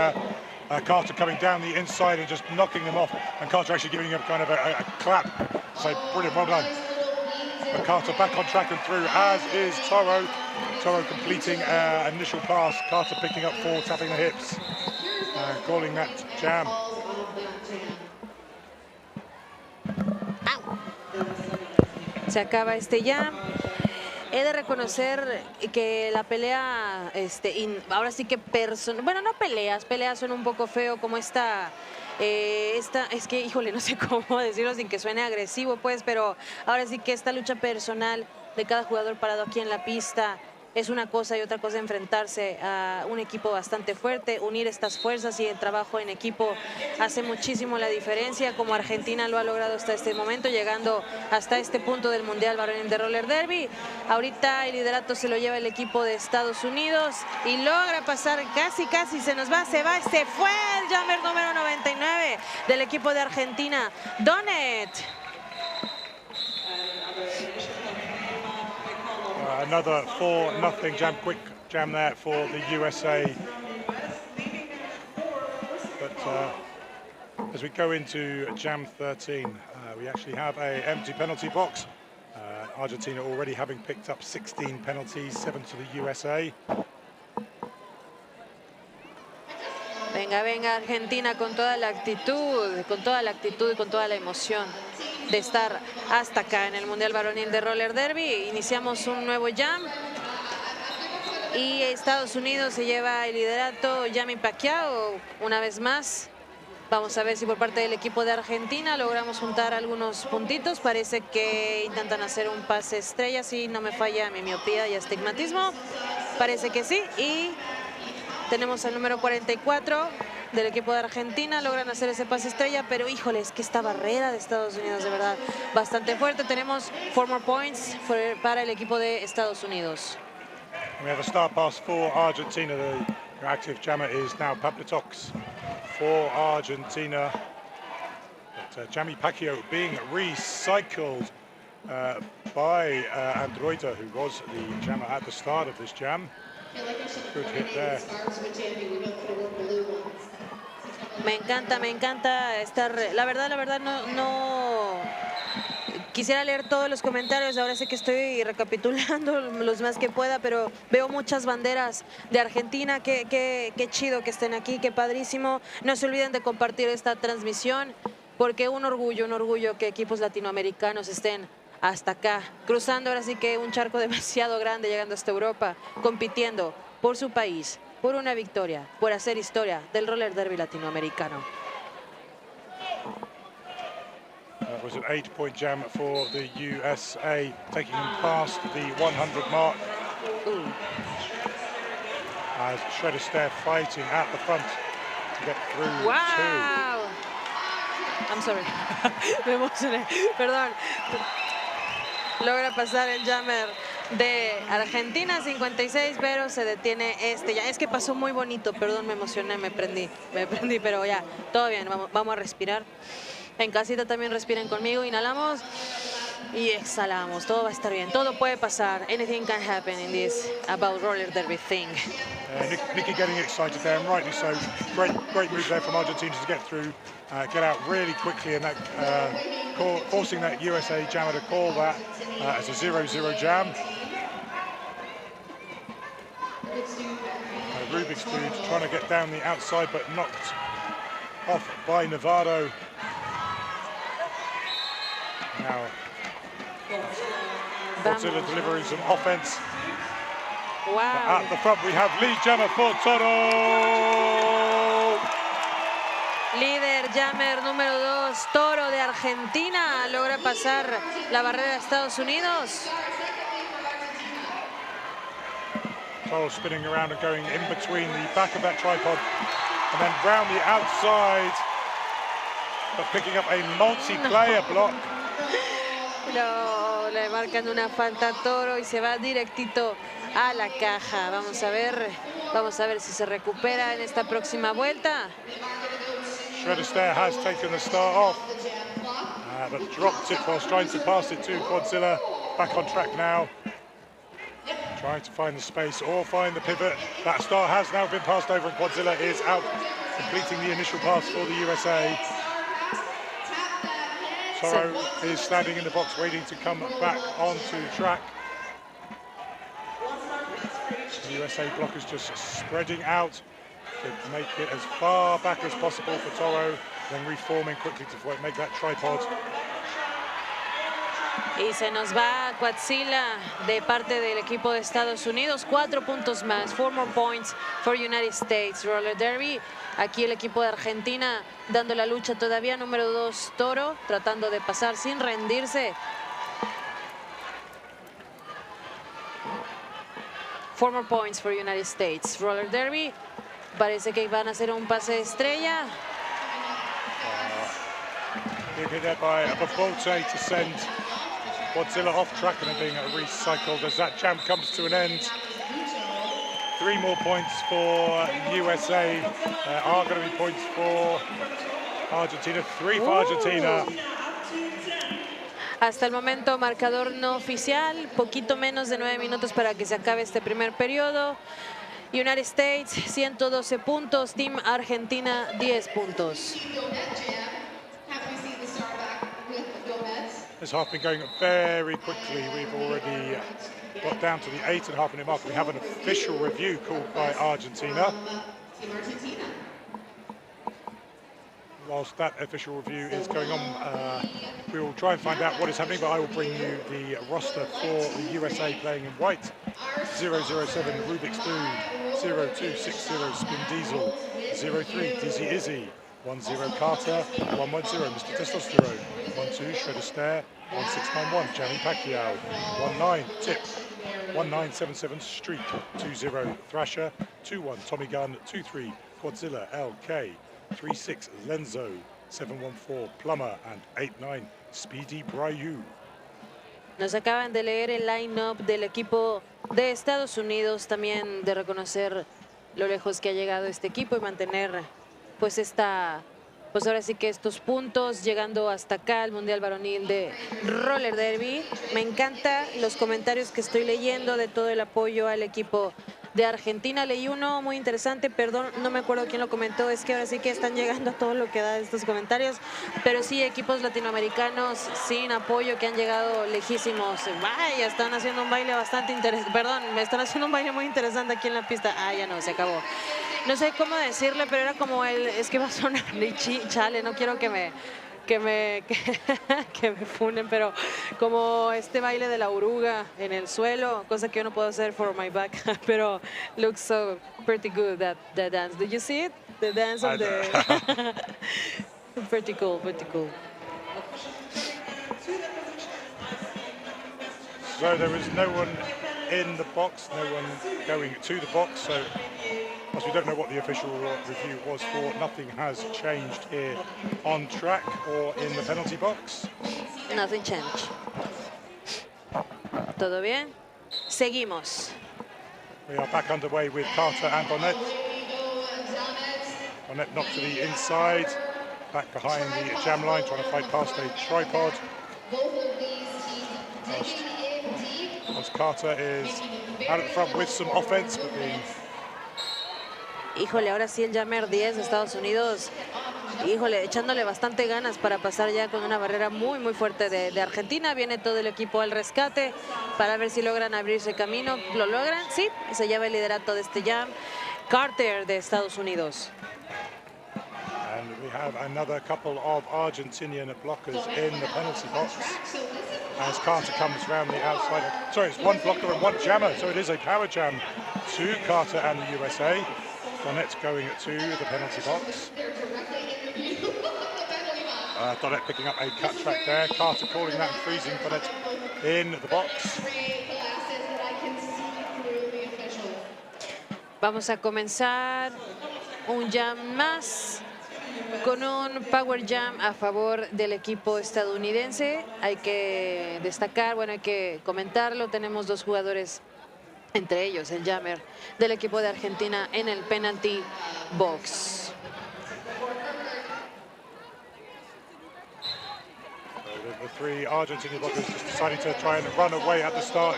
Carter coming down the inside and just knocking him off, and Carter actually giving him kind of a clap. So brilliant, well done. But Carter back on track and through, as is Toro. Toro completing initial pass. Carter picking up 4, tapping the hips, calling that jam.
Se acaba este jam. He de reconocer que la pelea, ahora sí que bueno, no peleas son un poco feo, como es que, híjole, no sé cómo decirlo sin que suene agresivo, pues, pero ahora sí que esta lucha personal de cada jugador parado aquí en la pista es una cosa, y otra cosa enfrentarse a un equipo bastante fuerte. Unir estas fuerzas y el trabajo en equipo hace muchísimo la diferencia, como Argentina lo ha logrado hasta este momento, llegando hasta este punto del Mundial Varonil de Roller Derby. Ahorita el liderato se lo lleva el equipo de Estados Unidos y logra pasar, casi se fue el jammer número 99 del equipo de Argentina, Donet.
Another 4-0 jam, quick jam there for the USA. But as we go into jam 13, we actually have an empty penalty box. Argentina already having picked up 16 penalties, 7 to the USA.
Venga Argentina con toda la actitud y con toda la emoción de estar hasta acá en el Mundial Varonil de Roller Derby. Iniciamos un nuevo jam y Estados Unidos se lleva el liderato. Yami Pacquiao una vez más. Vamos a ver si por parte del equipo de Argentina logramos juntar algunos puntitos. Parece que intentan hacer un pase estrella, si no me falla mi miopía y astigmatismo. Parece que sí. Y tenemos al número 44 del equipo de Argentina. Logran hacer ese pase estrella, pero híjole, es que esta barrera de Estados Unidos de verdad bastante fuerte. Tenemos 4 more points para el equipo de Estados Unidos.
We have a start pass for Argentina. The active jammer is now Pablitox for Argentina. But Yami Pacquiao being recycled by Androida, who was the jammer at the start of this jam. Good hit there.
Me encanta estar. La verdad no quisiera leer todos los comentarios. Ahora sé que estoy recapitulando los más que pueda, pero veo muchas banderas de Argentina. Qué chido que estén aquí, qué padrísimo. No se olviden de compartir esta transmisión, porque un orgullo que equipos latinoamericanos estén hasta acá, cruzando ahora sí que un charco demasiado grande, llegando hasta Europa, compitiendo por su país, por una victoria, por hacer historia del roller derby latinoamericano.
That was an 8-point jam for the USA, taking them past the 100 mark. As Shredder Stare fighting at the front to get through.
Wow! I'm sorry. Me emocioné. Perdón. Logra pasar el jammer de Argentina, 56, pero se detiene ya. Es que pasó muy bonito, perdón, me emocioné, me prendí, pero ya, todo bien, vamos a respirar. En casita también respiren conmigo, inhalamos y exhalamos. Todo va a estar bien, todo puede pasar. Anything can happen in this about roller derby thing.
Nikki getting excited there, and rightly so. Great move there from Argentina to get through, get out really quickly, and that forcing that USA jammer to call that as a 0-0 jam. Rubik's Cube trying to get down the outside, but knocked off by Navarro. Now, Godzilla delivering some offense.
Wow.
At the front we have Lee Jammer for Toro.
Líder Jammer número 2, Toro de Argentina, logra pasar la barrera de Estados Unidos.
Toro spinning around and going in between the back of that tripod and then round the outside, but picking up a multiplayer block.
No, le marcan una falta a Toro y se va directito a la caja. Vamos a ver si se recupera en esta próxima vuelta.
Shredder Stare has taken the start off, but dropped it whilst trying to pass it to Quadzilla. Back on track now. Trying to find the space or find the pivot. That star has now been passed over and Quadzilla is out, completing the initial pass for the USA. Toro is standing in the box waiting to come back onto track. The USA block is just spreading out to make it as far back as possible for Toro, then reforming quickly to make that tripod.
Y se nos va Quadzilla de parte del equipo de Estados Unidos. 4 puntos más. 4 more points for United States Roller Derby. Aquí el equipo de Argentina dando la lucha todavía. Número 2, Toro, tratando de pasar sin rendirse. 4 more points for United States Roller Derby. Parece que van a hacer un pase estrella.
Being hit there by a Bolte to send Quadzilla off track and then being recycled as that jam comes to an end. 3 more points for USA. There are going to be points for Argentina. 3 for Argentina.
Hasta el momento marcador no oficial, poquito menos de 9 minutos para que se acabe este primer periodo. United States 112 puntos, Team Argentina 10 puntos.
This half been going very quickly. We've already got down to the 8.5 minute mark. We have an official review called by Argentina. Whilst that official review is going on, we will try and find out what is happening, but I will bring you the roster for the USA playing in white. 007 Rubik's Dude, 0260 Spin Diesel, 03 Dizzy Izzy, 10 Carter, 110 Mr. Testosterone, 12 Shredder Stare, 1691 Jammy Pacquiao, 19 Tip, 1977 Streak, 20 Thrasher, 21 Tommy Gunn, 23 Quadzilla LK, 36 Lenzo, 714 Plumber and 89 Speedy Bryu.
Nos acaban de leer el line-up del equipo de Estados Unidos, también de reconocer lo lejos que ha llegado este equipo y mantener pues ahora sí que estos puntos, llegando hasta acá al Mundial Varonil de Roller Derby. Me encantan los comentarios que estoy leyendo de todo el apoyo al equipo de Argentina. Leí uno muy interesante, perdón, no me acuerdo quién lo comentó, es que ahora sí que están llegando a todo lo que da estos comentarios, pero sí, equipos latinoamericanos sin apoyo que han llegado lejísimos. Vaya, están haciendo un baile bastante interesante, perdón, me están haciendo un baile muy interesante aquí en la pista. Ah, ya no, se acabó. No sé cómo decirle, pero era como es que va a sonar chale, no quiero que me funen, pero como este baile de la oruga en el suelo, cosa que yo no puedo hacer for my back, pero looks so pretty good that dance. Did you see it? The dance of the pretty cool, pretty cool.
So there is no one in the box, no one going to the box, so as we don't know what the official review was for, nothing has changed here on track or in the penalty box.
Nothing changed. ¿Todo bien? Seguimos.
We are back underway with Carter and Bonnet. Bonnet knocked to the inside, back behind the jam line, trying to fight past a tripod. Whilst Carter is out at the front with some offense, but being...
Híjole, ahora sí el Jammer 10 de Estados Unidos, híjole, echándole bastante ganas para pasar ya con una barrera muy fuerte de Argentina. Viene todo el equipo al rescate para ver si logran abrirse camino. ¿Lo logran? Sí, se lleva el liderato de este jam. Carter de Estados Unidos.
And we have another couple of Argentinian blockers in the penalty box. as Carter comes round the outside. Sorry, it's one blocker and one jammer, so it is a power jam to Carter and the USA. Donnet going to the penalty box. Donnet picking up a cut track there. Carter calling that and freezing Donnet in the box.
Vamos a comenzar un jam más con un power jam a favor del equipo estadounidense. Hay que destacar, bueno, hay que comentarlo. Tenemos dos jugadores, entre ellos el jammer del equipo de Argentina en el penalty box.
The three Argentinian blockers just deciding to try and run away at the start,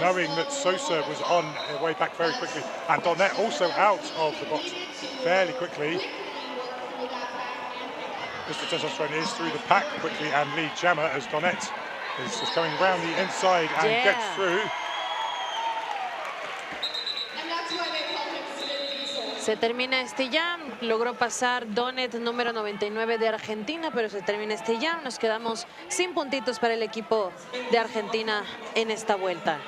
knowing that Sosa was on her way back very quickly, and Donnet also out of the box fairly quickly. Mr. Testosterone is through the pack quickly and lead jammer as Donnet is just coming round the inside and gets through.
Se termina este jam, logró pasar Donnet, número 99 de Argentina, pero se termina este jam. Nos quedamos sin puntitos para el equipo de Argentina en esta vuelta.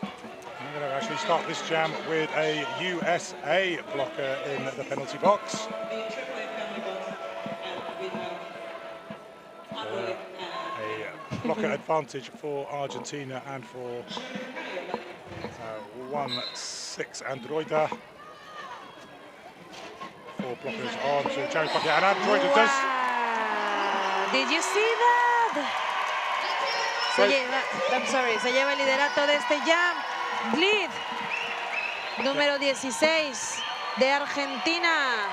I'm going to actually start this jam with a USA blocker in the penalty box. A blocker advantage for Argentina and for 1-6 Androida. Four blockers on to Jerry Pocket, and Androida does.
Did you see that? Se lleva el liderato de este jam. Lead, número 16 de Argentina.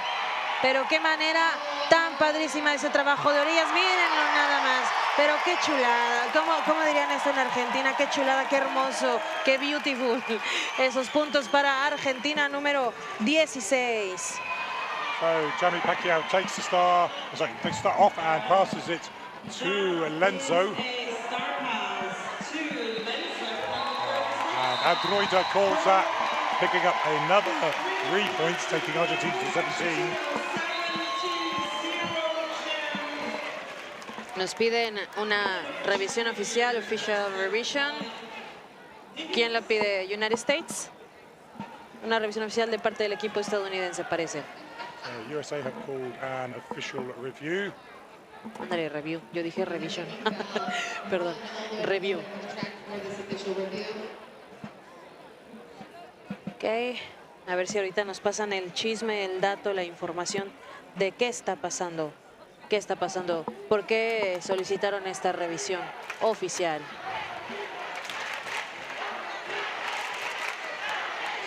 Pero qué manera tan padrísima ese trabajo de orillas. Mírenlo nada más. Pero qué chulada. ¿Cómo dirían esto en Argentina? Qué chulada, qué hermoso, qué beautiful. Esos puntos para Argentina, número 16.
So Jamie Pacquiao takes the star off and passes it to Lenzo. And Androida calls that, picking up another 3 points, taking Argentina to 17.
Nos piden una revisión oficial, official revision. ¿Quién la pide? United States. Una revisión oficial de parte del equipo estadounidense, parece.
USA have called an official review.
Ándale, review. Yo dije revision. Perdón, review. Ok, a ver si ahorita nos pasan el chisme, el dato, la información de qué está pasando. ¿Qué está pasando? ¿Por qué solicitaron esta revisión oficial?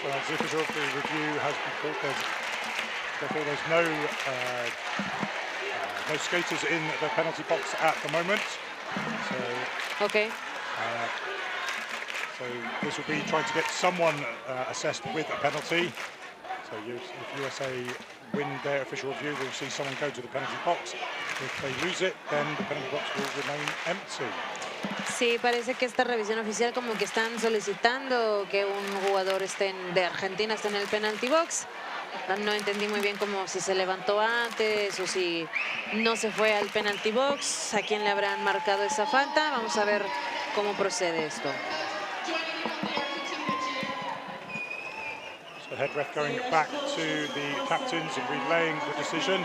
So the official review has been called. Therefore, there's no skaters in the penalty box at the moment. So,
okay.
So this will be trying to get someone assessed with a penalty. So if USA win their official review, we'll see someone go to the penalty box. If they lose it, then the penalty box will remain empty.
Sí, parece que esta revisión oficial como que están solicitando que un jugador de Argentina esté en el penalty box. No entendí muy bien como si se levantó antes o si no se fue al penalty box. ¿A quién le habrán marcado esa falta? Vamos a ver cómo procede esto.
So the head ref going back to the captains and relaying the decision.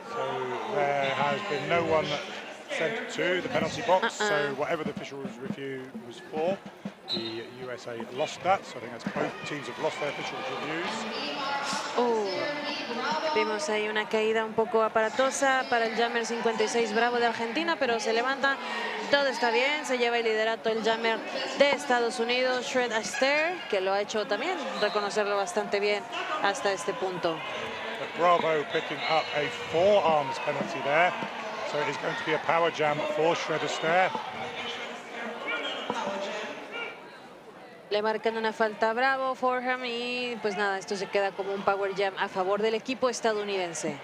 So there has been no one sent to the penalty box, so whatever the official review was for, the USA lost that. So I think that's both teams have lost their official reviews.
Vimos ahí una caída un poco aparatosa para el jammer 56 Bravo de Argentina, pero se levanta, todo está bien, se lleva el liderato el jammer de Estados Unidos, Shred Astaire, que lo ha hecho también, reconocerlo bastante bien hasta este punto.
But Bravo picking up a forearms penalty there, so it is going to be a power jam for Shred Astaire.
Le marcan una falta a Bravo, forehand, y pues nada, esto se queda como un power jam a favor del equipo estadounidense.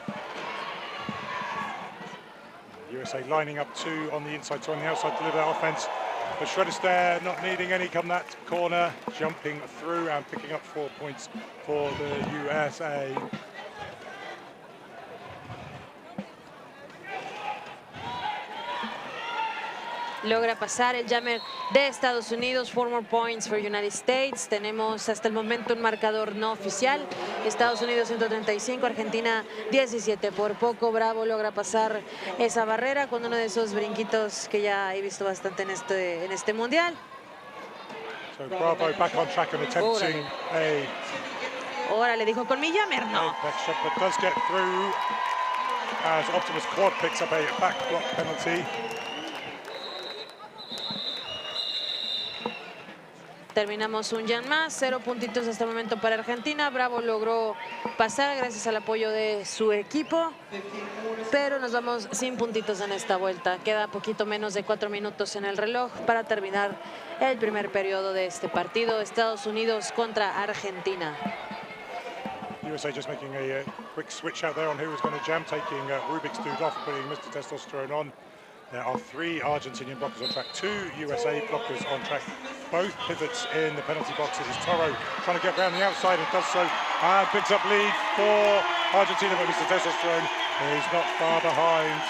USA lining up two on the inside, two on the outside, deliver that offense. But Shredder's there, not needing any come that corner, jumping through and picking up 4 points for the USA.
Logra pasar el jammer de Estados Unidos. 4 more points for United States. Tenemos hasta el momento un marcador no oficial. Estados Unidos 135, Argentina 17. Por poco Bravo logra pasar esa barrera con uno de esos brinquitos que ya he visto bastante en este mundial.
So Bravo back on track and attempting
Órale, dijo con mi jammer, no.
back shot, but does get through as Optimus Quad picks up a back block penalty.
Terminamos un jam más, 0 puntitos hasta el momento para Argentina. Bravo logró pasar gracias al apoyo de su equipo, pero nos vamos sin puntitos en esta vuelta. Queda poquito menos de 4 minutos en el reloj para terminar el primer periodo de este partido. Estados Unidos contra Argentina.
USA just making a quick switch out there on who was going to jam, taking Rubik's Dude off, putting Mr. Testosterone on. There are 3 Argentinian blockers on track, 2 USA blockers on track. Both pivots in the penalty box. It is Toro trying to get around the outside and does so. And picks up lead for Argentina, but Mr. Testosterone is not far behind.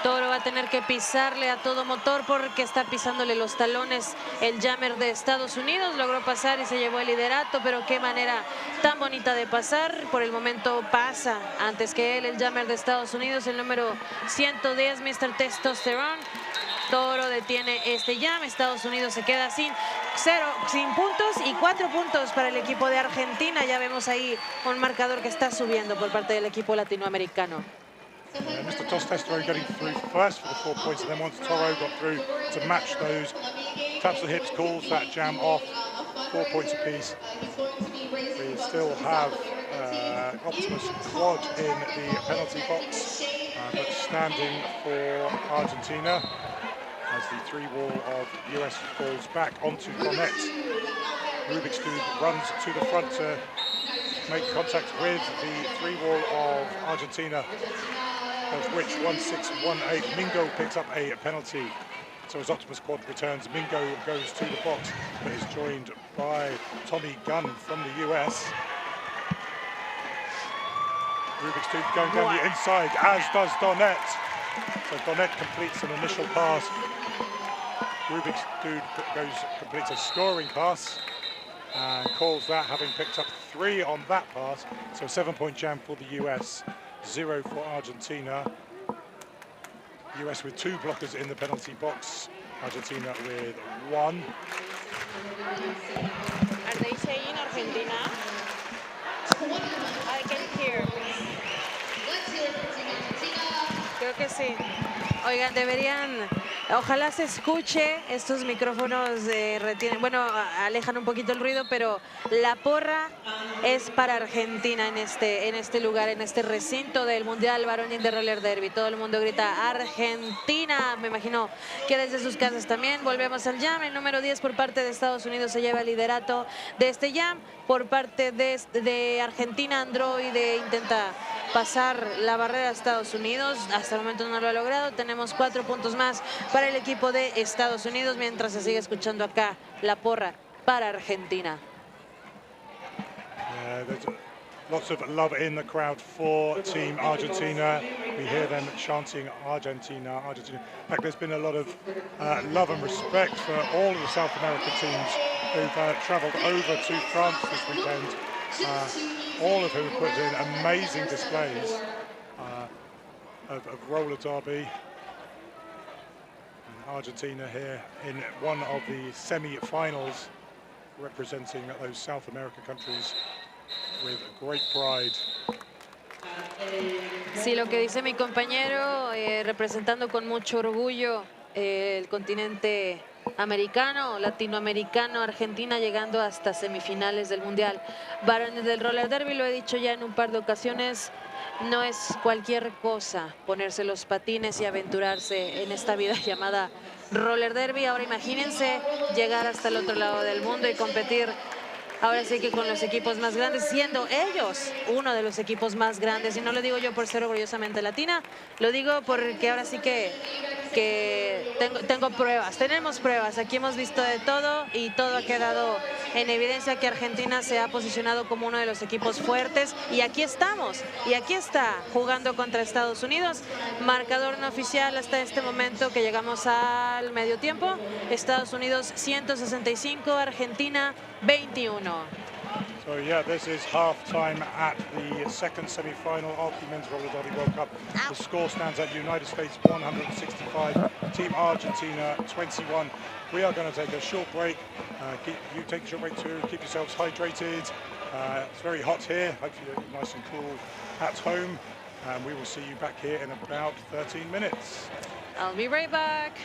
Toro va a tener que pisarle a todo motor porque está pisándole los talones el jammer de Estados Unidos. Logró pasar y se llevó el liderato, pero qué manera tan bonita de pasar. Por el momento pasa antes que él el jammer de Estados Unidos, el número 110, Mr. Testosterone. Toro detiene este jam. Estados Unidos se queda sin puntos y 4 puntos para el equipo de Argentina. Ya vemos ahí un marcador que está subiendo por parte del equipo latinoamericano.
Mr. Testosterone getting through first for the 4 points, and then once Toro got through to match those, taps the hips, calls that jam off, 4 points apiece. We still have Optimus Quad in the penalty box, but standing for Argentina as the 3-wall of US falls back onto Donnet. Rubik's Dude runs to the front to make contact with the 3-wall of Argentina, of which 1618 Mingo picks up a penalty. So as Optimus Quad returns, Mingo goes to the box, but is joined by Tommy Gunn from the US. Rubik's Dude going down the inside, as does Donnet. So Donnet completes an initial pass. Rubik's Dude completes a scoring pass and calls that, having picked up 3 on that pass. So 7-point jam for the US, 0 for Argentina. US with 2 blockers in the penalty box, Argentina with 1.
Are they saying Argentina? I can hear. Creo que sí. Oigan, ojalá se escuche, estos micrófonos retienen, bueno, alejan un poquito el ruido, pero la porra es para Argentina en este lugar, en este recinto del Mundial Varonil de Roller Derby. Todo el mundo grita Argentina, me imagino que desde sus casas también. Volvemos al jam, el número 10 por parte de Estados Unidos se lleva el liderato de este jam. Por parte de Argentina, Android intenta pasar la barrera a Estados Unidos. Hasta el momento no lo ha logrado. Tenemos 4 puntos más para el equipo de Estados Unidos, mientras se sigue escuchando acá la porra para Argentina.
There's lots of love in the crowd for Team Argentina. We hear them chanting Argentina, Argentina. In fact, there's been a lot of love and respect for all of the South American teams who've travelled over to France this weekend. All of whom have put in amazing displays of roller derby. And Argentina here in one of the semi-finals, representing those South American countries with great pride.
Sí, lo que dice mi compañero, representando con mucho orgullo el continente americano, latinoamericano, Argentina llegando hasta semifinales del Mundial Varones del Roller Derby. Lo he dicho ya en un par de ocasiones, no es cualquier cosa ponerse los patines y aventurarse en esta vida llamada Roller Derby. Ahora imagínense llegar hasta el otro lado del mundo y competir ahora sí que con los equipos más grandes, siendo ellos uno de los equipos más grandes. Y no lo digo yo por ser orgullosamente latina, lo digo porque ahora sí que que tengo pruebas, tenemos pruebas. Aquí hemos visto de todo y todo ha quedado en evidencia que Argentina se ha posicionado como uno de los equipos fuertes y aquí estamos, y aquí está jugando contra Estados Unidos. Marcador no oficial hasta este momento que llegamos al medio tiempo. Estados Unidos 165, Argentina 21.
So yeah, this is half-time at the second semi-final of the Men's Roller Derby World Cup. The score stands at United States 165, Team Argentina 21. We are going to take a short break. You take a short break too, keep yourselves hydrated. It's very hot here, hopefully you're nice and cool at home. And we will see you back here in about 13 minutes.
I'll be right back.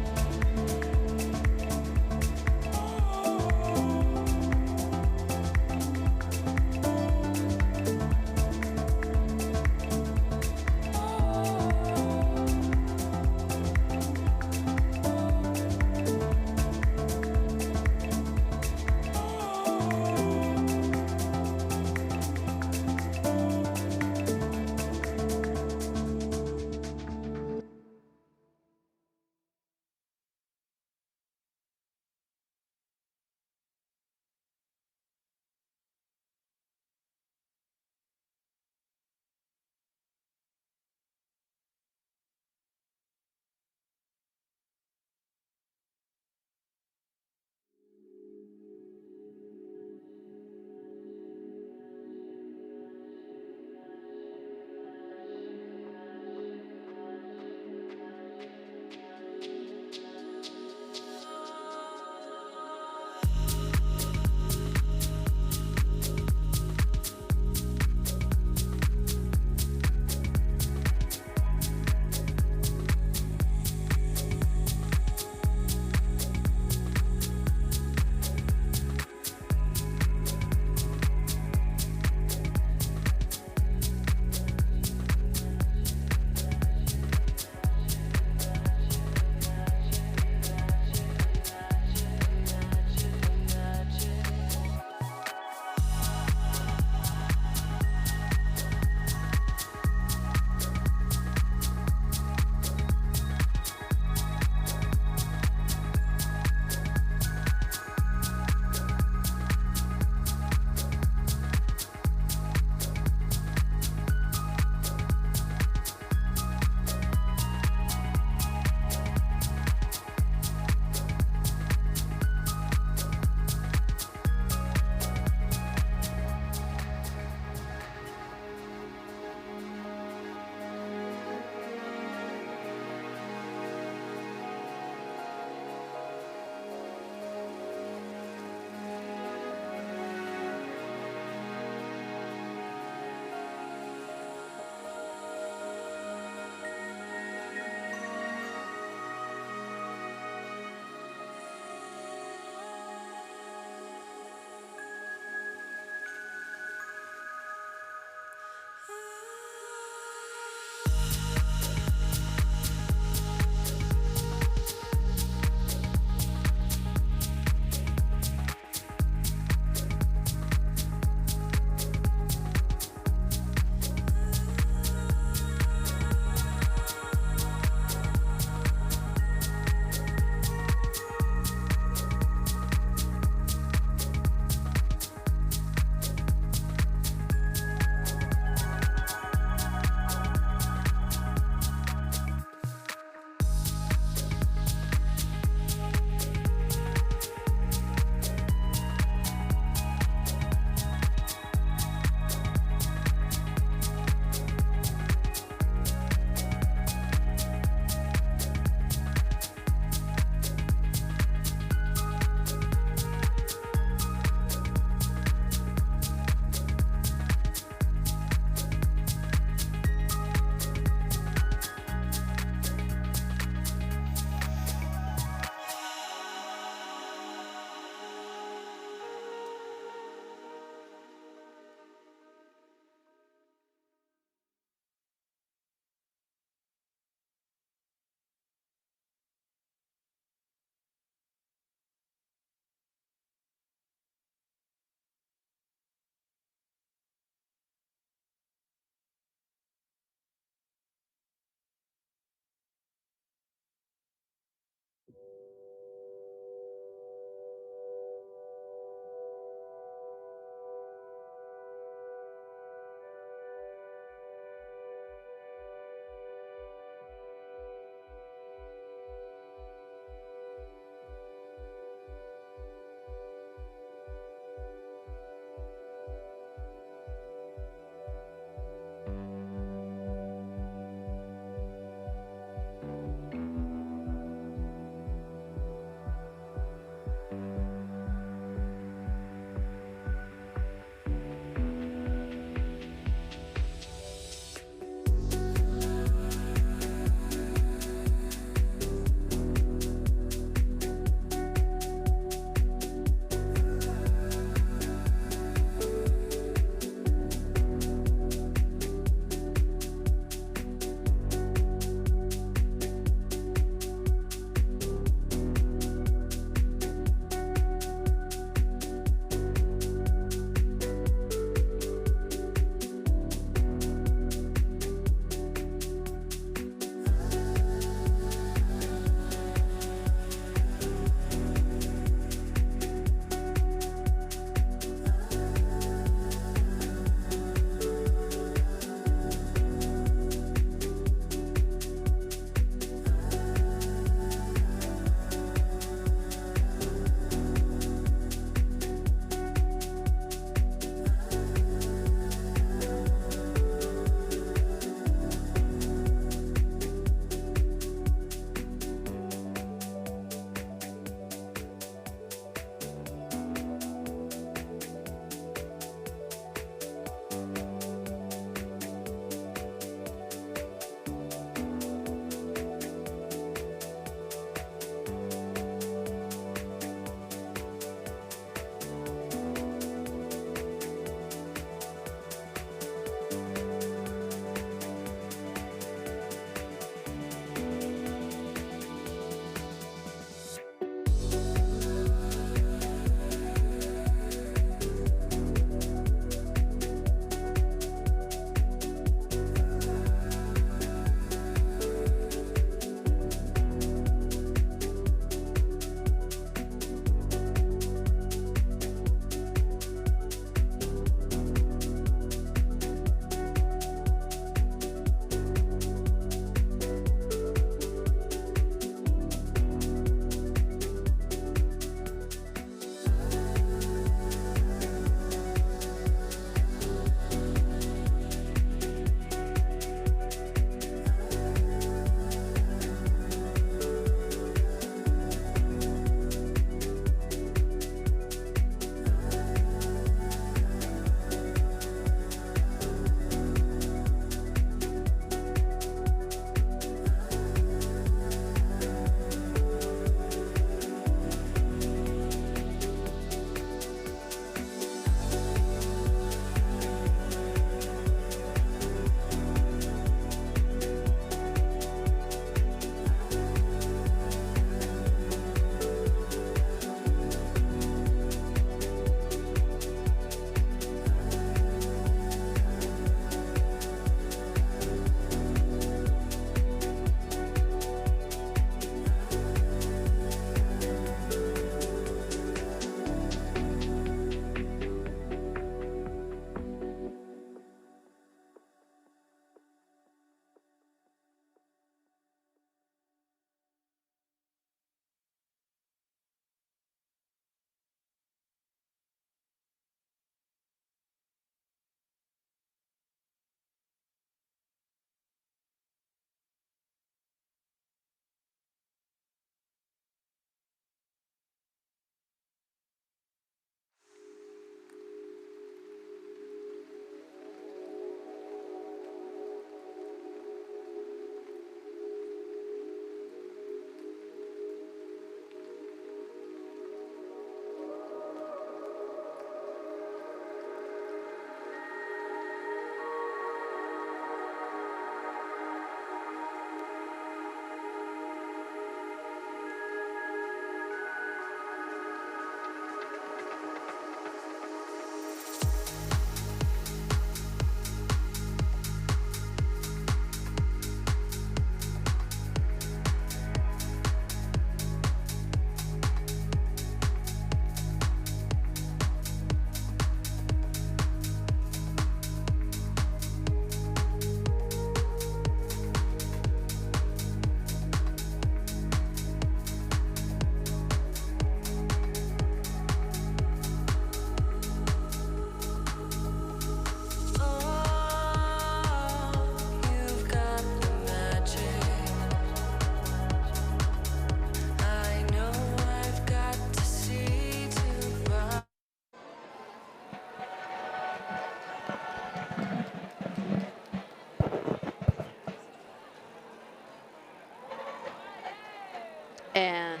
And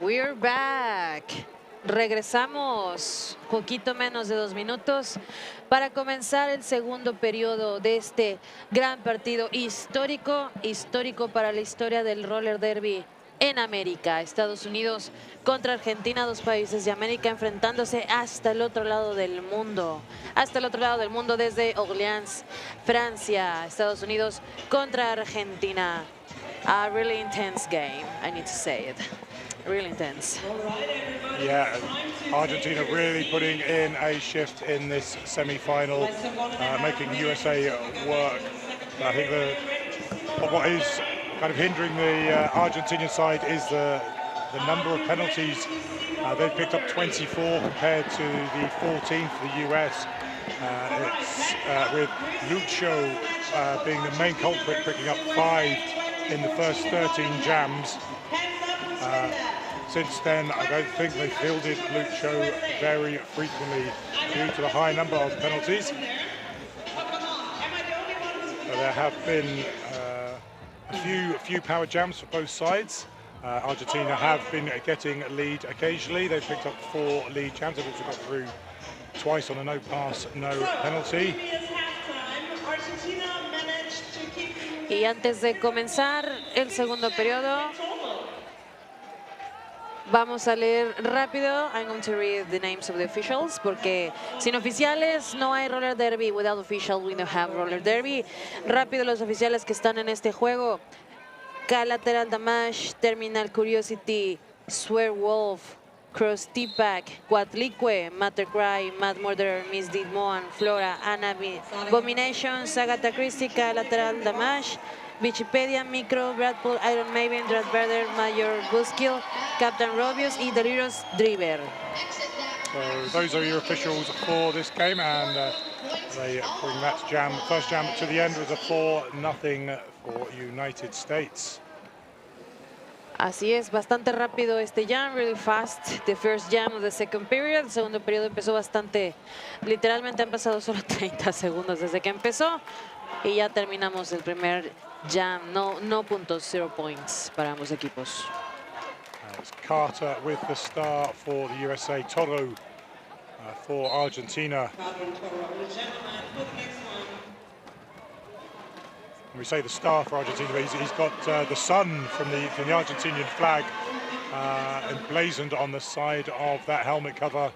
we're back. Regresamos poquito menos de 2 minutos para comenzar el segundo periodo de este gran partido histórico para la historia del roller derby en América. Estados Unidos contra Argentina, 2 países de América enfrentándose hasta el otro lado del mundo. Hasta el otro lado del mundo desde Orleans, Francia. Estados Unidos contra Argentina. A really intense game, I need to say it. Really intense.
Yeah, Argentina really putting in a shift in this semi-final, making USA work. I think what is kind of hindering the Argentinian side is the number of penalties. They've picked up 24 compared to the 14 for the US. It's with Lucho being the main culprit, picking up 5 in the first 13 jams. Since then, I don't think they fielded Lucho very frequently due to the high number of penalties. There have been a few power jams for both sides. Argentina have been getting a lead occasionally. They've picked up 4 lead jams. They've also got through twice on a no pass, no penalty.
Y antes de comenzar el segundo periodo, vamos a leer rápido. I'm going to read the names of the officials, porque sin oficiales no hay roller derby. Without official, we don't have roller derby. Rápido los oficiales que están en este juego. K-Lateral Damage, Terminal Curiosity, Swear Wolf, Cross T-Pack, Quatlique, Matter Cry, Mad Murderer, Miss Moan, Flora, Anna, Abomination, Agatha Christie, K-Lateral Damage, Wikipedia, Micro, Bradpool, Iron Maven, Dradberder, Major Buskill, Captain Robius y Delirious Driver.
So those are your officials for this game, and they bring that jam, first jam to the end with a 4-0 for United States.
Así es, bastante rápido este jam, really fast. The first jam of the second period. El segundo periodo empezó bastante, literalmente han pasado solo 30 segundos desde que empezó y ya terminamos el primer jam. No puntos, 0 points para ambos equipos.
It's Carter with the star for the USA, Toro for Argentina. We say the star for Argentina, but he's got the sun from the Argentinian flag emblazoned on the side of that helmet cover.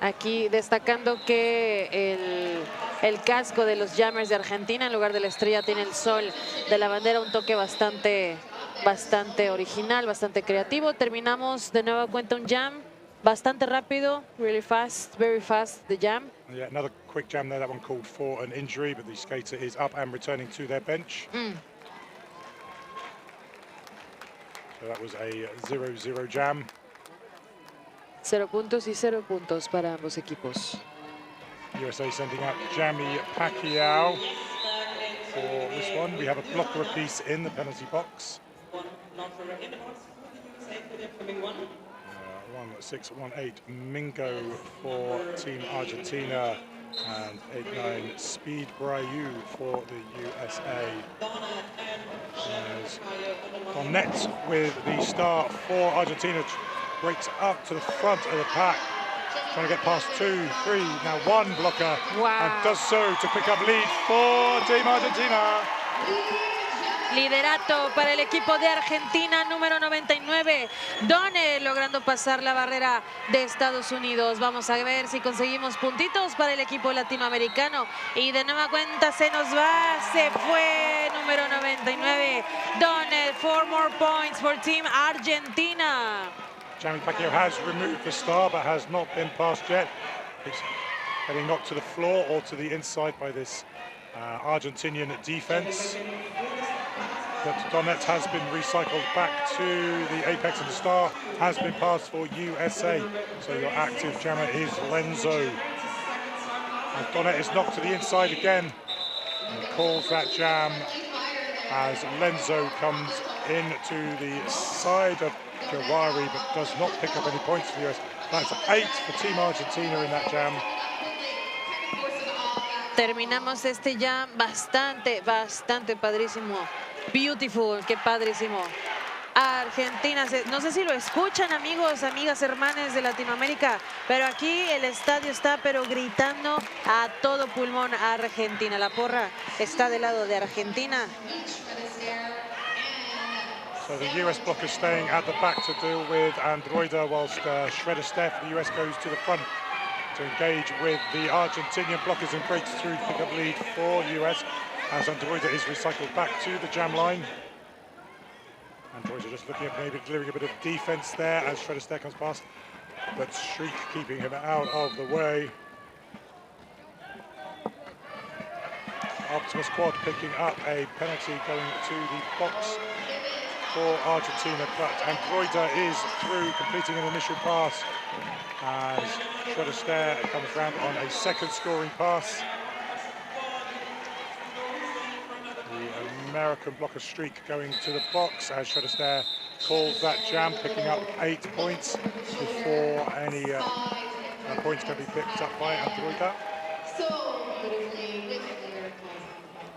Aquí destacando que el casco de los jammers de Argentina en lugar de la estrella tiene el sol de la bandera, un toque bastante original, bastante creativo. Terminamos de nueva cuenta un jam bastante rápido, really fast, very fast the jam.
Yeah, another quick jam there, that one called for an injury, but the skater is up and returning to their bench. So that was a 0-0 jam.
0 puntos y 0 puntos para ambos equipos.
USA sending out Jamie Pacquiao for this one. We have a blocker apiece in the penalty box. 1-6-1-8 Mingo for Team Argentina, and 8-9 Speed Brayu for the USA. There's Bonnet with the star for Argentina, breaks up to the front of the pack, trying to get past 2, 3, now 1 blocker, and does so to pick up lead for Team Argentina.
Liderato para el equipo de Argentina, número 99, Done, logrando pasar la barrera de Estados Unidos. Vamos a ver si conseguimos puntitos para el equipo latinoamericano. Y de nueva cuenta se nos va, se fue, número 99, Done, 4 more points for Team Argentina.
Jamie Pacquiao has removed the star, but has not been passed yet. It's getting knocked to the floor or to the inside by this Argentinian defense. But Donnet has been recycled back to the apex, and the star has been passed for USA. So your active jammer is Lenzo. And Donnet is knocked to the inside again and calls that jam as Lenzo comes into the side of Jawari, but does not pick up any points for the US. That's 8 for Team Argentina in that jam.
Terminamos este jam bastante padrísimo Beautiful, qué padrísimo. Argentina, no sé si lo escuchan, amigos, amigas, hermanas de Latinoamérica, pero aquí el estadio está pero gritando a todo pulmón a Argentina. La porra está del lado de Argentina.
So the US blockers staying at the back to deal with Androida, whilst Shredder Steph, the US goes to the front to engage with the Argentinian blockers and breaks through to pick up lead for US as Androida is recycled back to the jam line. Androida just looking at maybe delivering a bit of defense there as Shredder Steph comes past, but Shriek keeping him out of the way. Optimus Quad picking up a penalty going to the box for Argentina, but Androida is through, completing an initial pass as Shredder Stare comes round on a second scoring pass. The American blocker Streak going to the box as Shredder Stare calls that jam, picking up 8 points before any points can be picked up by Androida.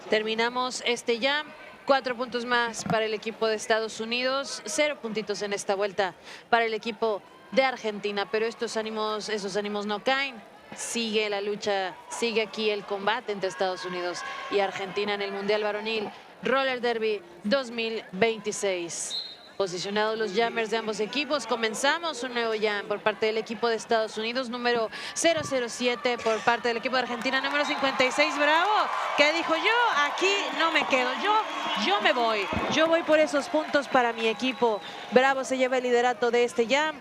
Terminamos este jam. 4 puntos más para el equipo de Estados Unidos, 0 puntitos en esta vuelta para el equipo de Argentina, pero esos ánimos no caen. Sigue la lucha, sigue aquí el combate entre Estados Unidos y Argentina en el Mundial Varonil Roller Derby 2026. Posicionados los jammers de ambos equipos, comenzamos un nuevo jam por parte del equipo de Estados Unidos, número 007, por parte del equipo de Argentina, número 56, Bravo, que dijo yo aquí no me quedo, yo me voy, yo voy por esos puntos para mi equipo. Bravo se lleva el liderato de este jam,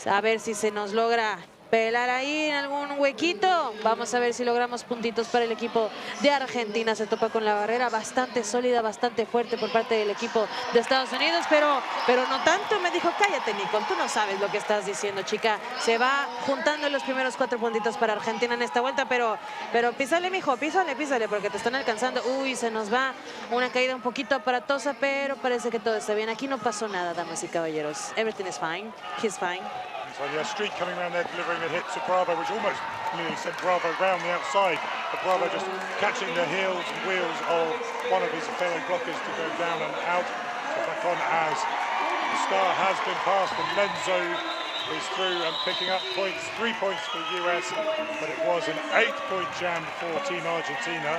a ver si se nos logra pelar ahí en algún huequito. Vamos a ver si logramos puntitos para el equipo de Argentina. Se topa con la barrera bastante sólida, bastante fuerte por parte del equipo de Estados Unidos, pero no tanto. Me dijo, cállate, Nicole, tú no sabes lo que estás diciendo, chica. Se va juntando los primeros 4 puntitos para Argentina en esta vuelta, pero písale, mijo, písale, porque te están alcanzando. Uy, se nos va una caída un poquito aparatosa, pero parece que todo está bien. Aquí no pasó nada, damas y caballeros. Everything is fine. He's fine.
So yeah, Street coming around there, delivering a hit to Bravo, which almost nearly sent Bravo round the outside. But Bravo just catching the heels and wheels of one of his fellow blockers to go down and out. So back on as the star has been passed and Lenzo is through and picking up points, 3 points for the US, but it was an 8-point jam for Team Argentina.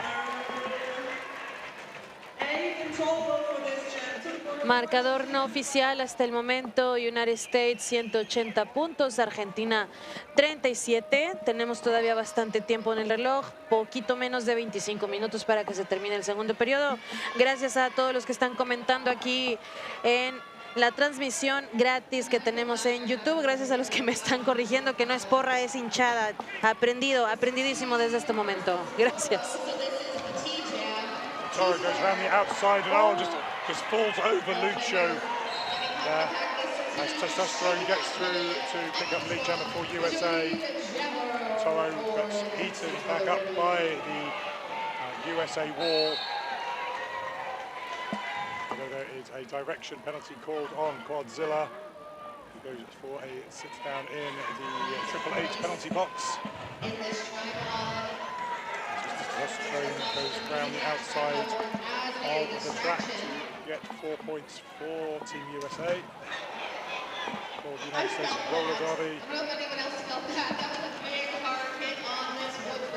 Marcador no oficial hasta el momento, United States 180 puntos, Argentina 37. Tenemos todavía bastante tiempo en el reloj, poquito menos de 25 minutos para que se termine el segundo periodo. Gracias a todos los que están comentando aquí en la transmisión gratis que tenemos en YouTube. Gracias a los que me están corrigiendo que no es porra, es hinchada. Aprendidísimo desde este momento. Gracias.
Toro goes around the outside and Owl just falls over Lucho there as Testosterone gets through to pick up lead jammer for USA. Toro gets eaten back up by the USA wall. So there is a direction penalty called on Quadzilla. He goes for a sit-down in the Triple H penalty box. Testosterone goes around the outside of the track to get 4 points for Team USA. For the United States Roller Derby.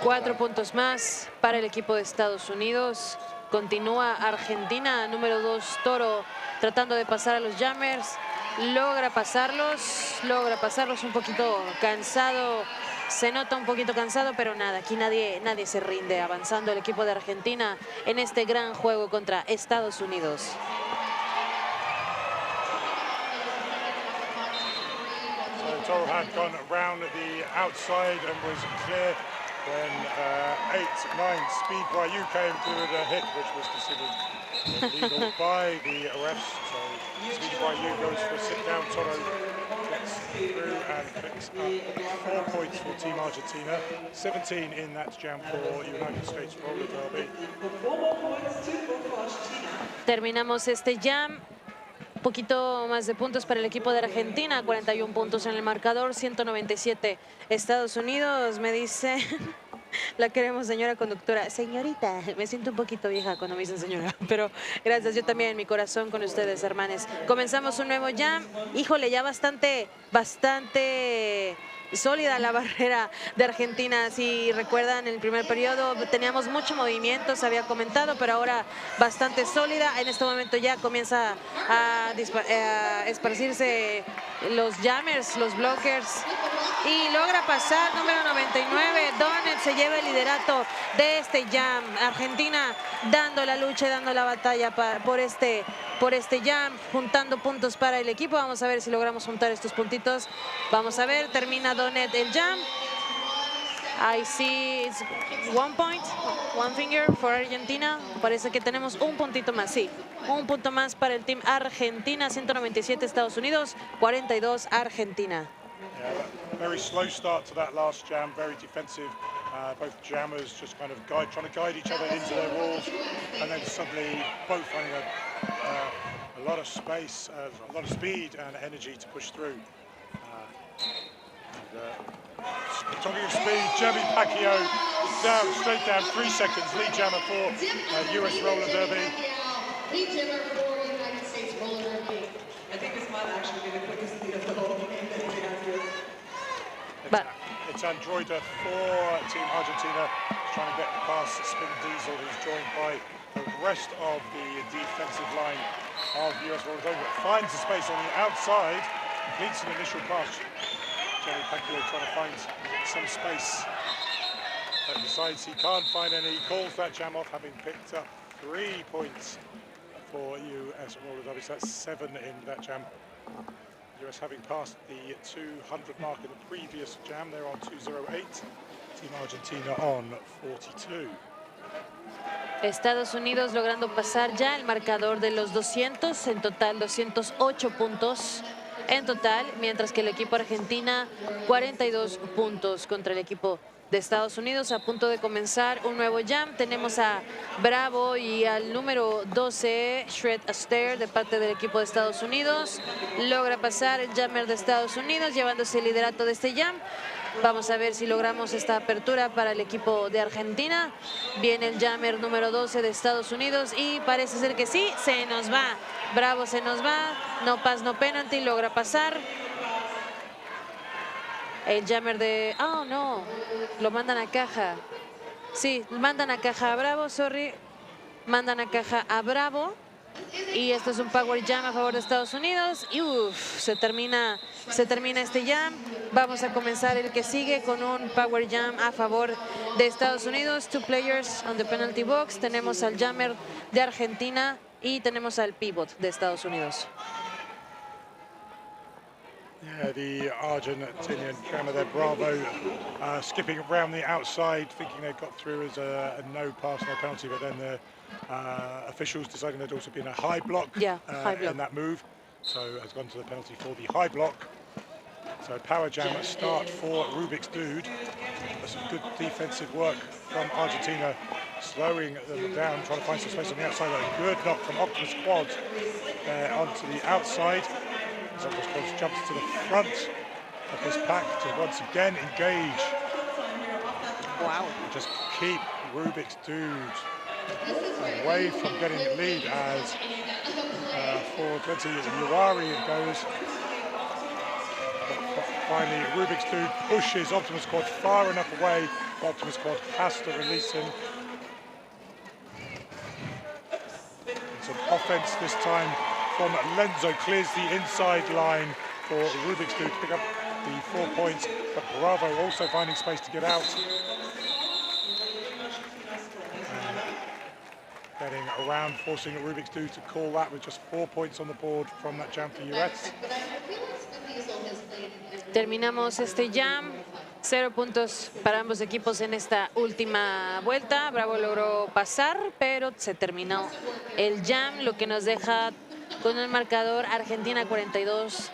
4 puntos más para el equipo de Estados Unidos. Continúa Argentina, número 2 Toro, tratando de pasar a los jammers. Logra pasarlos un poquito cansado. Se nota un poquito cansado, pero nada, aquí nadie se rinde, avanzando el equipo de Argentina en este gran juego contra Estados Unidos.
So Toro had gone around the outside and was clear when 8-9 Speed Ryu came through the hit, which was considered illegal by the refs. So Speed Ryu goes for a sit-down. Toro gets through and picks up 4 points for Team Argentina, 17 in that jam for United States Roller Derby.
Terminamos este jam. Un poquito más de puntos para el equipo de Argentina, 41 puntos en el marcador, 197 Estados Unidos, me dice La queremos, señora conductora. Señorita, me siento un poquito vieja cuando me dicen señora, pero gracias, yo también, mi corazón con ustedes, hermanes. Comenzamos un nuevo jam. Híjole, ya bastante sólida la barrera de Argentina. Si recuerdan, en el primer periodo teníamos mucho movimiento, se había comentado, pero ahora bastante sólida. En este momento ya comienza a esparcirse los jammers, los blockers, y logra pasar número 99. Donnet se lleva el liderato de este jam. Argentina dando la lucha, dando la batalla por este jam, juntando puntos para el equipo. Vamos a ver si logramos juntar estos puntitos. Vamos a ver, termina Donnet el jam. I see it's 1 point, 1 finger for Argentina. Parece que tenemos un puntito más, sí. Un punto más para el team Argentina. 197 Estados Unidos, 42 Argentina.
Yeah, very slow start to that last jam, very defensive. Both jammers just kind of trying to guide each other into their walls, and then suddenly both finding a lot of space, a lot of speed and energy to push through. Talking of speed, Jeremy Pacquiao down, straight down, 3 seconds, lead jammer for US roller derby.
Lead jammer for United States roller derby. I think this might actually be the quickest lead of the whole game that we have here.
It's Androida for Team Argentina, trying to get past Spin Diesel, who's joined by the rest of the defensive line of US roller derby, but finds the space on the outside, completes an initial pass. Jeremy Pacquiao trying to find some space, but decides he can't find any. He calls that jam off, having picked up 3 points for US roller derby. So that's 7 in that jam. US having passed the 200 mark in the previous jam. They're on 208. Team Argentina on 42.
Estados Unidos logrando pasar ya el marcador de los 200, en total 208 puntos. En total, mientras que el equipo Argentina 42 puntos contra el equipo de Estados Unidos. A punto de comenzar un nuevo jam. Tenemos a Bravo y al número 12, Shred Astaire, de parte del equipo de Estados Unidos. Logra pasar el jammer de Estados Unidos, llevándose el liderato de este jam. Vamos a ver si logramos esta apertura para el equipo de Argentina. Viene el jammer número 12 de Estados Unidos y parece ser que sí, se nos va. Bravo se nos va, no pass, no penalty, logra pasar. El jammer de... Oh, no, lo mandan a caja. Sí, mandan a caja a Bravo, sorry. Mandan a caja a Bravo. Y esto es un power jam a favor de Estados Unidos. Y se termina este jam. Vamos a comenzar el que sigue con un power jam a favor de Estados Unidos. 2 players on the penalty box. Tenemos al jammer de Argentina y tenemos al pivot de Estados Unidos.
Yeah, the Argentinian jammer there, Bravo, skipping around the outside, thinking they got through as a no pass, no penalty, but then the officials deciding there'd also been a high block, in that move, so has gone to the penalty for the high block. So power jam at start for Rubik's Dude. Some good defensive work from Argentina, slowing them down, trying to find some space on the outside. A good knock from Optimus Quad onto the outside. Optimus Quad jumps to the front of his pack to once again engage.
Wow.
Just keep Rubik's Dude away from getting the lead as for 20 Uwari it goes. But finally, Rubik's Dude pushes Optimus Quad far enough away. Optimus Quad has to release him. Some offense this time from Lenzo, clears the inside line for Rubik's Dude to pick up the 4 points, but Bravo also finding space to get out. And getting around, forcing Rubik's Dude to call that with just 4 points on the board from that jam for US.
Terminamos este jam. 0 puntos para ambos equipos en esta última vuelta. Bravo logró pasar, pero se terminó el jam, lo que nos deja con el marcador Argentina 42,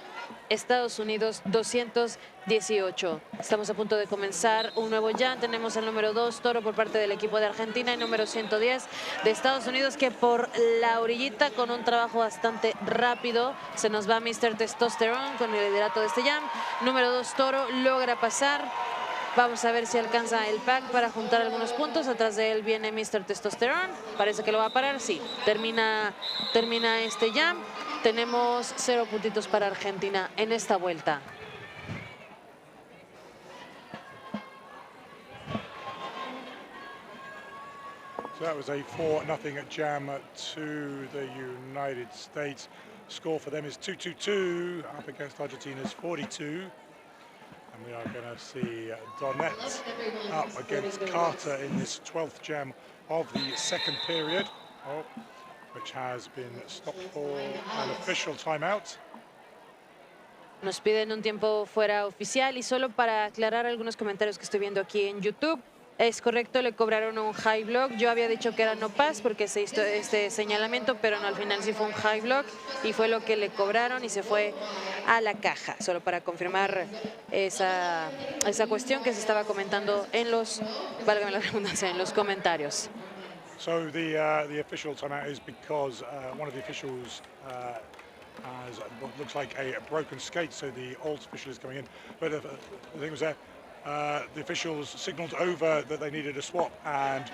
Estados Unidos 218. Estamos a punto de comenzar un nuevo jam. Tenemos el número 2, Toro, por parte del equipo de Argentina, y número 110 de Estados Unidos, que por la orillita, con un trabajo bastante rápido, se nos va Mr. Testosterone con el liderato de este jam. Número 2, Toro, logra pasar. Vamos a ver si alcanza el pack para juntar algunos puntos. Atrás de él viene Mr. Testosterone. Parece que lo va a parar. Sí, termina este jam. Tenemos 0 puntitos para Argentina en esta vuelta.
So that was a 4-0 jam to the United States. Score for them is 2-2-2 up against Argentina's 42. And we are going to see Donnet up against Carter in this 12th jam of the second period, which has been stopped for an official timeout.
Nos piden un tiempo fuera oficial y solo para aclarar algunos comentarios que estoy viendo aquí en YouTube. Es correcto, le cobraron un high block. Yo había dicho que era no pass porque se hizo este señalamiento, pero no, al final sí fue un high block y fue lo que le cobraron y se fue a la caja. Solo para confirmar esa cuestión que se estaba comentando en los, válgame la redundancia, en los comentarios.
So the official timeout is because one of the officials has what looks like a broken skate, so the old official is coming in. But the thing was that the officials signalled over that they needed a swap, and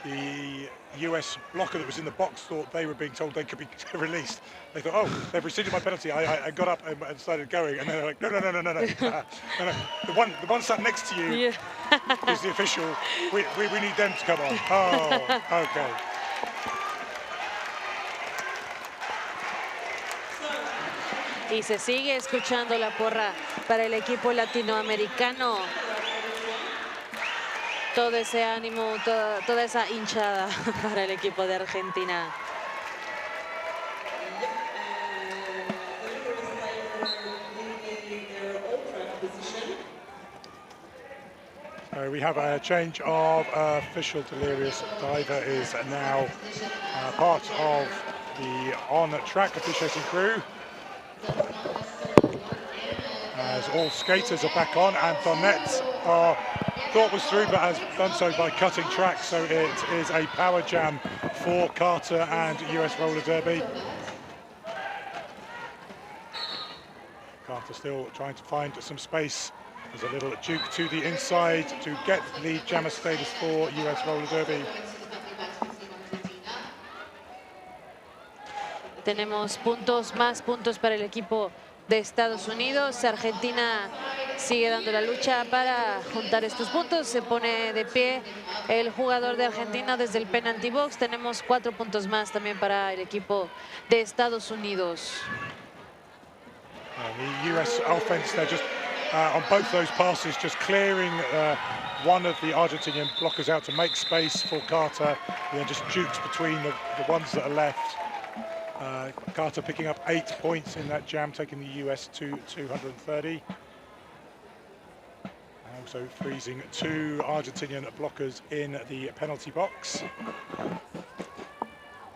the US blocker that was in the box thought they were being told they could be released. They thought, oh, they've rescinded my penalty. I got up and started going, and then they're like, no. The one sat next to you is the official. We need them to come on. Oh, okay.
Y se sigue escuchando la porra para el equipo latinoamericano. Todo ese ánimo, toda esa hinchada para el equipo de Argentina.
We have a change of official. Delirious Diver is now part of the on-track officiating crew. As all skaters are back on, and Donnet thought was through but has done so by cutting track, so it is a power jam for Carter and US roller derby. Carter still trying to find some space. There's a little juke to the inside to get the jammer status for US roller derby.
Tenemos más puntos para el equipo de Estados Unidos. Argentina sigue dando la lucha para juntar estos puntos. Se pone de pie el jugador de Argentina desde el penalty box. Tenemos 4 puntos más también para el equipo de Estados Unidos.
The US offense, they're just on both those passes, just clearing one of the Argentinian blockers out to make space for Carter, and then just jukes between the ones that are left. Carter picking up 8 points in that jam, taking the US to 230. Also freezing 2 Argentinian blockers in the penalty box.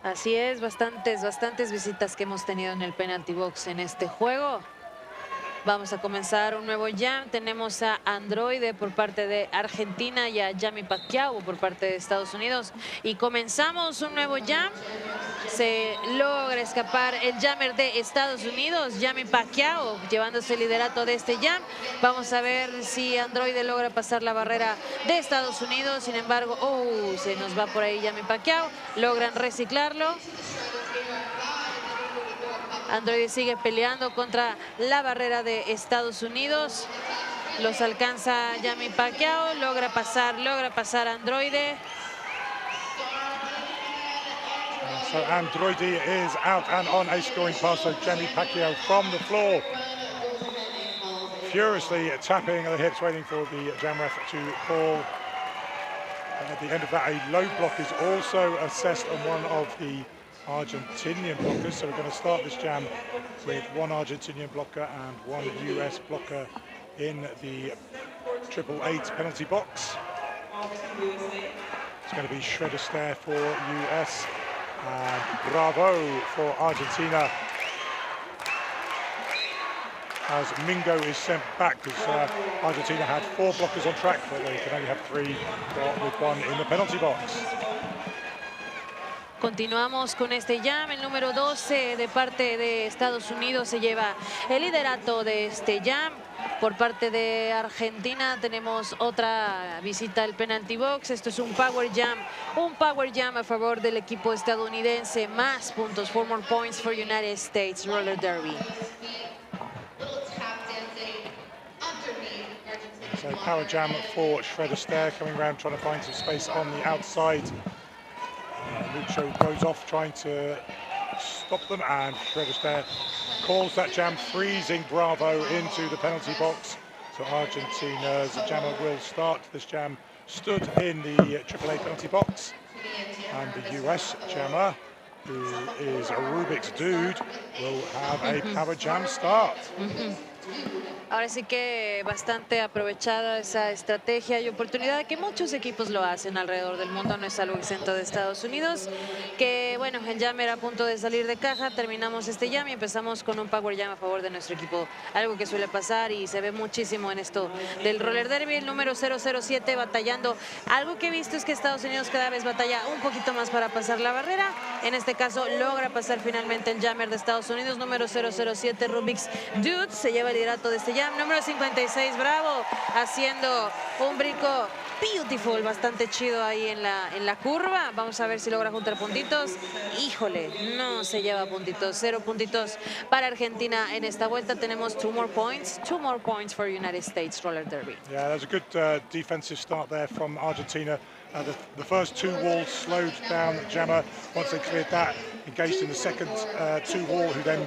Así es, bastantes visitas que hemos tenido en el penalty box en este juego. Vamos a comenzar un nuevo jam. Tenemos a Androide por parte de Argentina y a Jamie Pacquiao por parte de Estados Unidos. Y comenzamos un nuevo jam. Se logra escapar el jammer de Estados Unidos, Jamie Pacquiao, llevándose el liderato de este jam. Vamos a ver si Androide logra pasar la barrera de Estados Unidos. Sin embargo, se nos va por ahí Jamie Pacquiao. Logran reciclarlo. Androide sigue peleando contra la barrera de Estados Unidos. Los alcanza Jamie Pacquiao, logra pasar Androide.
So Androide is out and on a scoring pass, so Jamie Pacquiao from the floor. Furiously tapping the hips, waiting for the jam ref to call. At the end of that, a low block is also assessed on one of the Argentinian blockers, so we're going to start this jam with 1 Argentinian blocker and 1 US blocker in the 888 penalty box. It's going to be shredder stare for US and bravo for Argentina, as Mingo is sent back, because Argentina had 4 blockers on track, but they can only have 3 with 1 in the penalty box.
Continuamos con este jam. El número 12 de parte de Estados Unidos se lleva el liderato de este jam. Por parte de Argentina tenemos otra visita al penalty box. Esto es un power jam a favor del equipo estadounidense. Más puntos, 4 more points for United States Roller Derby.
So power jam for Shredder Stair, coming around trying to find some space on the outside. Lucho goes off trying to stop them, and Shredder Stair calls that jam, freezing Bravo into the penalty box. So Argentina's jammer will start this jam stood in the AAA penalty box, and the US jammer, who is a Rubik's dude, will have a power jam start.
Ahora sí que bastante aprovechada esa estrategia y oportunidad que muchos equipos lo hacen alrededor del mundo, no es algo exento de Estados Unidos, que bueno, el jam era a punto de salir de caja, terminamos este jam y empezamos con un power jam a favor de nuestro equipo, algo que suele pasar y se ve muchísimo en esto del roller derby. El número 007 batallando, algo que he visto es que Estados Unidos cada vez batalla un poquito más para pasar la barrera, en este caso logra pasar finalmente el jammer de Estados Unidos, número 007 Rubik's Dude, se lleva el liderato de este jam. Número 56 Bravo haciendo un brinco beautiful, bastante chido ahí en la curva. Vamos a ver si logra juntar puntitos. Híjole, no se lleva puntitos, 0 puntitos para Argentina en esta vuelta. Tenemos 2 more points for United States Roller Derby.
Yeah, there's a good defensive start there from Argentina. The first 2 walls slowed down the jammer. Once they cleared that, engaged in the second 2 wall, who then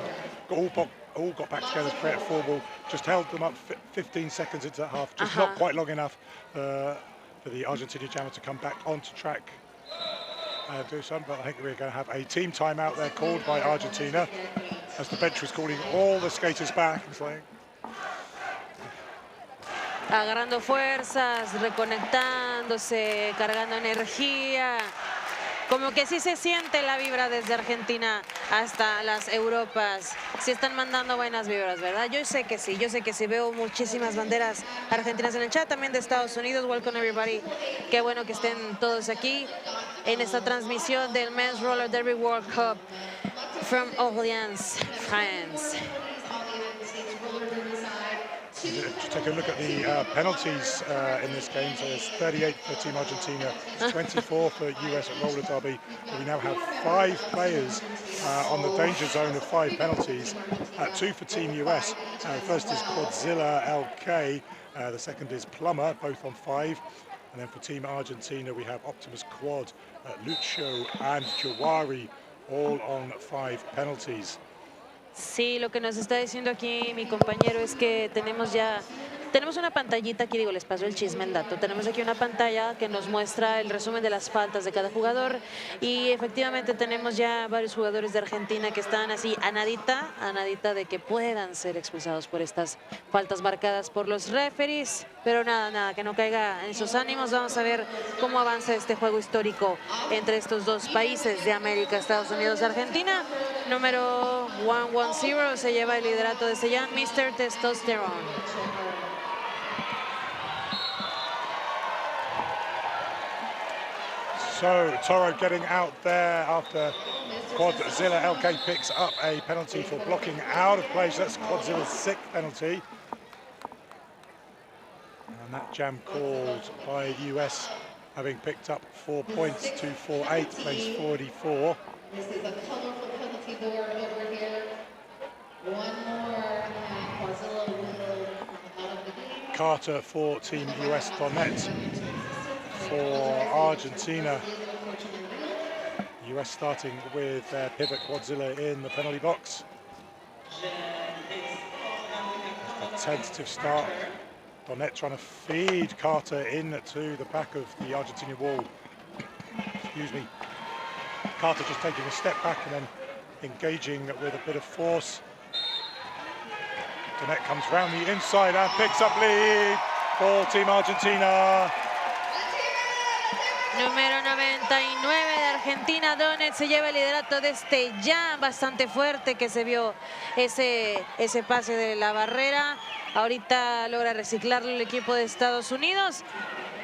all got back together to create a 4 wall, just held them up 15 seconds into that half, just not quite long enough for the Argentina jammer to come back onto track and do something. But I think we're going to have a team timeout there called by Argentina, as the bench was calling all the skaters back. It's like,
agarrando fuerzas, reconectándose, cargando energía. Como que sí se siente la vibra desde Argentina hasta las Europas. Sí están mandando buenas vibras, ¿verdad? Yo sé que sí, veo muchísimas banderas argentinas en el chat, también de Estados Unidos. Welcome everybody. Qué bueno que estén todos aquí en esta transmisión del Men's Roller Derby World Cup from Orléans, France.
Just take a look at the penalties in this game. So there's 38 for Team Argentina, 24 for US at Roller Derby. We now have 5 players on the danger zone of 5 penalties. 2 for Team US. First is Quadzilla LK. The second is Plumber, both on 5. And then for Team Argentina, we have Optimus Quad, Lucho and Jawari, all on 5 penalties.
Sí, lo que nos está diciendo aquí mi compañero es que tenemos una pantallita, aquí digo, les paso el chisme, el dato. Tenemos aquí una pantalla que nos muestra el resumen de las faltas de cada jugador y efectivamente tenemos ya varios jugadores de Argentina que están así a nadita de que puedan ser expulsados por estas faltas marcadas por los referees. Pero nada, que no caiga en sus ánimos. Vamos a ver cómo avanza este juego histórico entre estos dos países de América, Estados Unidos, Argentina. Número 110 se lleva el liderato de este jam, Mr. Testosterone.
So Toro getting out there after Quadzilla LK picks up a penalty for blocking out of play. So that's Quadzilla's 6th penalty. And that jam called by the US, having picked up 4 points to 4-8, place 44.
This is a colorful penalty board over here. One more, and Quadzilla will come out of the game.
Carter for Team US, Donette for Argentina. US starting with their pivot Quadzilla in the penalty box. A tentative start. Donette trying to feed Carter into the back of the Argentinian wall. Excuse me. Carter just taking a step back and then engaging with a bit of force. Donette comes round the inside and picks up lead for Team Argentina.
Número 99 de Argentina, Donette se lleva el liderato de este jam, bastante fuerte que se vio ese pase de la barrera. Ahorita logra reciclarlo el equipo de Estados Unidos.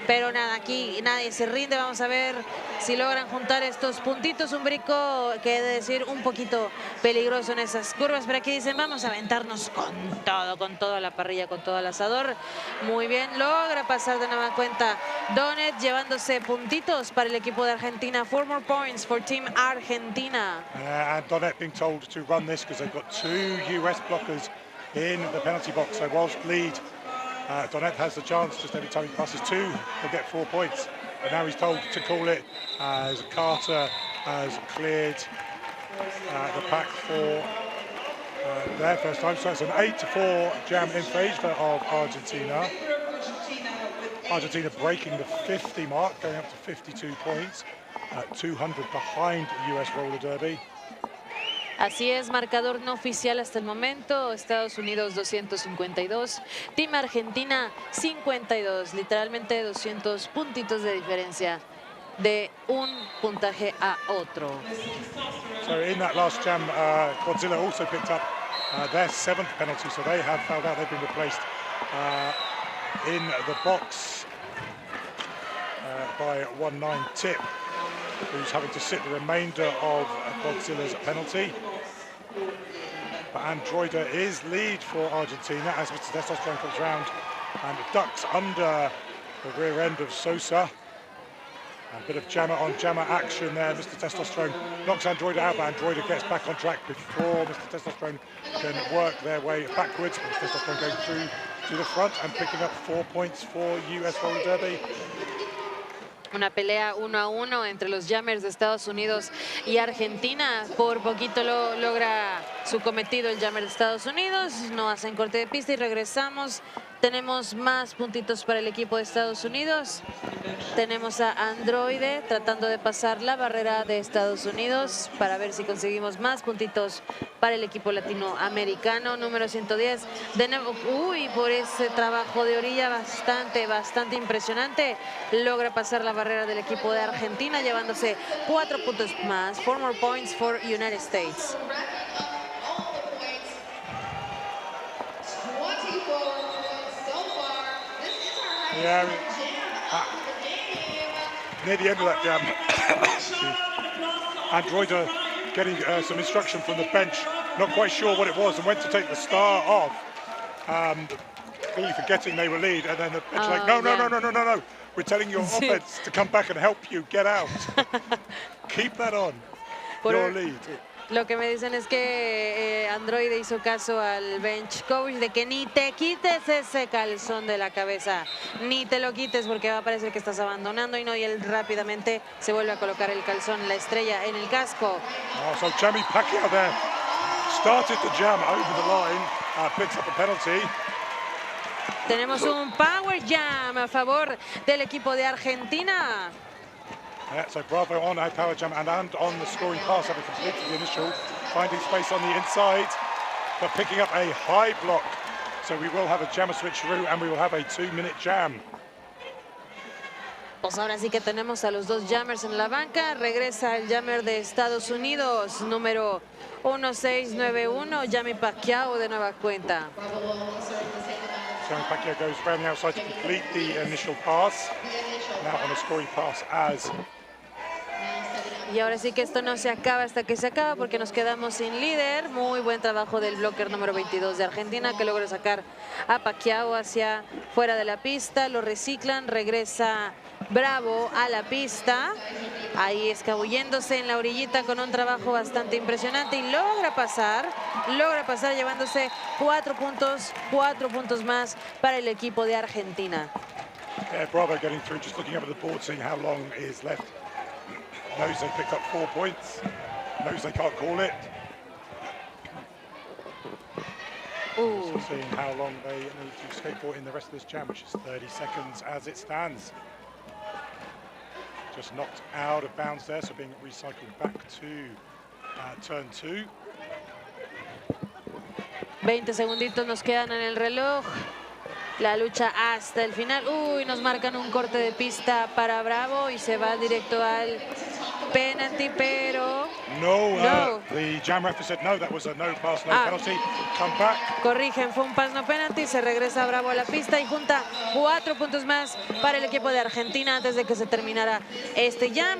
Pero nada, aquí nadie se rinde. Vamos a ver si logran juntar estos puntitos. Un brinco que he de decir un poquito peligroso en esas curvas. Pero aquí dicen, vamos a aventarnos con todo a la parrilla, con todo al asador. Muy bien, logra pasar de nueva cuenta Donet, llevándose puntitos para el equipo de Argentina. 4 more points for Team Argentina.
And Donet being told to run this because they've got 2 US blockers in the penalty box. So whilst lead, Donet has the chance, just every time he passes 2, he'll get 4 points. But now he's told to call it as Carter has cleared the pack for their first time. So it's an 8-4 jam in favour of Argentina. Argentina breaking the 50 mark, going up to 52 points, 200 behind the US roller derby.
Así es, marcador no oficial hasta el momento. Estados Unidos 252, Team Argentina 52. Literalmente 200 puntitos de diferencia de un puntaje a otro.
So in that last jam, Godzilla also picked up their 7th penalty, so they have found out they've been replaced in the box by 1-9 Tip, who's having to sit the remainder of Godzilla's penalty. But Androida is lead for Argentina as Mr. Testosterone comes round and ducks under the rear end of Sosa. A bit of jammer on jammer action there. Mr. Testosterone knocks Androida out, but Androida gets back on track before Mr. Testosterone can work their way backwards. Mr. Testosterone going through to the front and picking up 4 points for US Roller Derby.
Una pelea 1-1 entre los Jammers de Estados Unidos y Argentina. Por poquito logra su cometido el Jammer de Estados Unidos. No hacen corte de pista y regresamos. Tenemos más puntitos para el equipo de Estados Unidos. Tenemos a Androide tratando de pasar la barrera de Estados Unidos para ver si conseguimos más puntitos para el equipo latinoamericano. Número 110. De nuevo, por ese trabajo de orilla bastante impresionante. Logra pasar la barrera del equipo de Argentina, llevándose 4 puntos más. 4 more points for United States.
Yeah, near the end of that jam, Androida getting some instruction from the bench, not quite sure what it was, and went to take the star off, clearly forgetting they were lead, and then the bench like, no, we're telling your offense to come back and help you, get out. Keep that on, your lead.
Lo que me dicen es que Android hizo caso al bench coach de que ni te quites ese calzón de la cabeza, ni te lo quites porque va a parecer que estás abandonando, y él rápidamente se vuelve a colocar el calzón, la estrella en el casco.
So Jamie Pacquiao there started the jam over the line, picks up a penalty.
Tenemos un power jam a favor del equipo de Argentina.
Yeah, so Bravo on a power jam and on the scoring pass, having completed the initial, finding space on the inside, but picking up a high block. So we will have a jammer switcheroo and we will have a 2-minute jam.
Pues ahora sí que tenemos a los dos jammers en la banca. Regresa el jammer de Estados Unidos, número 1691, Jamie Pacquiao de nueva cuenta.
Jamie Pacquiao goes around the outside to complete the initial pass. Now on a scoring pass as...
Y ahora sí que esto no se acaba hasta que se acaba porque nos quedamos sin líder. Muy buen trabajo del blocker número 22 de Argentina que logra sacar a Pacquiao hacia fuera de la pista. Lo reciclan, regresa Bravo a la pista. Ahí escabulléndose en la orillita con un trabajo bastante impresionante y logra pasar llevándose 4 puntos más para el equipo de Argentina.
Bravo getting through, just looking up at the board, seeing how long is left. Knows they picked up 4 points. Knows they can't call it. So seeing how long they need to skate for in the rest of this jam, which is 30 seconds as it stands. Just knocked out of bounds there, so being recycled back to turn 2.
20 segunditos nos quedan en el reloj. La lucha hasta el final. Nos marcan un corte de pista para Bravo y se va directo al penalty, pero
No, the jam referee said no, that was a no pass, no penalty. Come back.
Corrigen, fue un pass no penalty, se regresa Bravo a la pista y junta 4 puntos más para el equipo de Argentina antes de que se terminara este jam,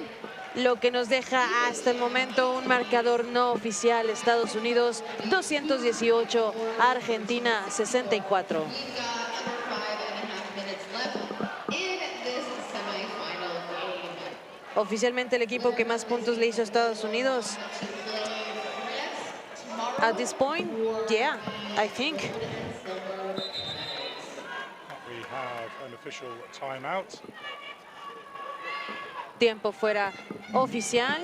lo que nos deja hasta el momento un marcador no oficial: Estados Unidos 218, Argentina 64. Oficialmente el equipo que más puntos le hizo a Estados Unidos. At this point, yeah, I think.
We have an official timeout.
Tiempo fuera oficial.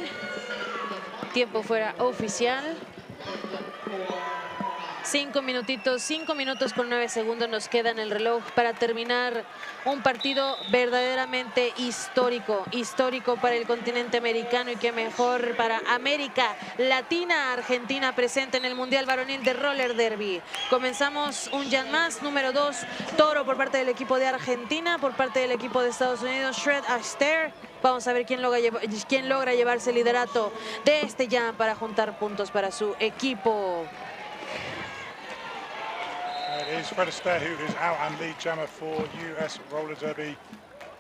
Tiempo fuera oficial. 5 minutos con 9 segundos nos queda en el reloj para terminar un partido verdaderamente histórico para el continente americano, y qué mejor para América Latina. Argentina presente en el Mundial Varonil de Roller Derby. Comenzamos un jam más, número 2, toro por parte del equipo de Argentina, por parte del equipo de Estados Unidos, Shred Astaire. Vamos a ver quién logra llevarse el liderato de este jam para juntar puntos para su equipo.
It is Fred Astaire who is out and lead jammer for US Roller Derby.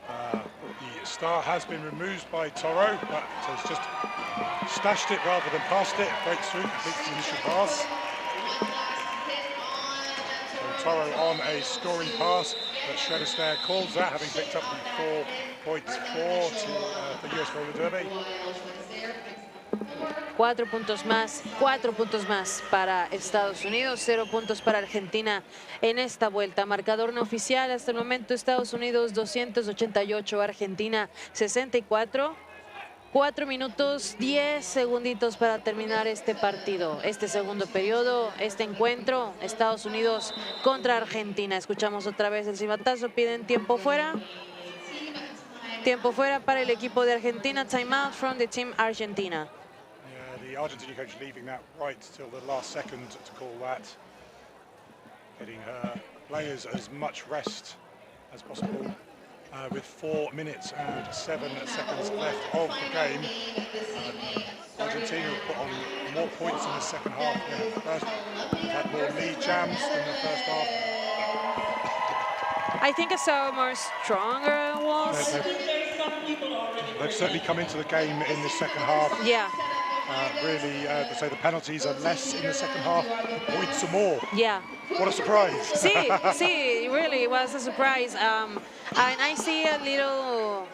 The star has been removed by Toro, but has just stashed it rather than passed it. Breaks through, completes the initial pass. So Toro on a scoring pass, but Fred Astaire calls that, having picked up the 4.4 for US Roller Derby.
4 puntos más para Estados Unidos, 0 puntos para Argentina en esta vuelta. Marcador no oficial hasta el momento: Estados Unidos 288, Argentina 64. 4 minutos 10 segunditos para terminar este partido, este segundo periodo, este encuentro, Estados Unidos contra Argentina. Escuchamos otra vez el silbatazo, piden tiempo fuera. Tiempo fuera para el equipo de Argentina. Timeout from the team Argentina.
The Argentine coach leaving that right till the last second to call that, getting her players as much rest as possible. With 4 minutes and 7 seconds left of the game, Argentina have put on more points in the second half than the first. Had more lead jams than the first half.
I think I saw more stronger walls.
They've certainly come into the game in the second half.
Yeah.
Really, to say the penalties are less in the second half, the points are more.
Yeah.
What a surprise.
Sí, really was a surprise. And I see a little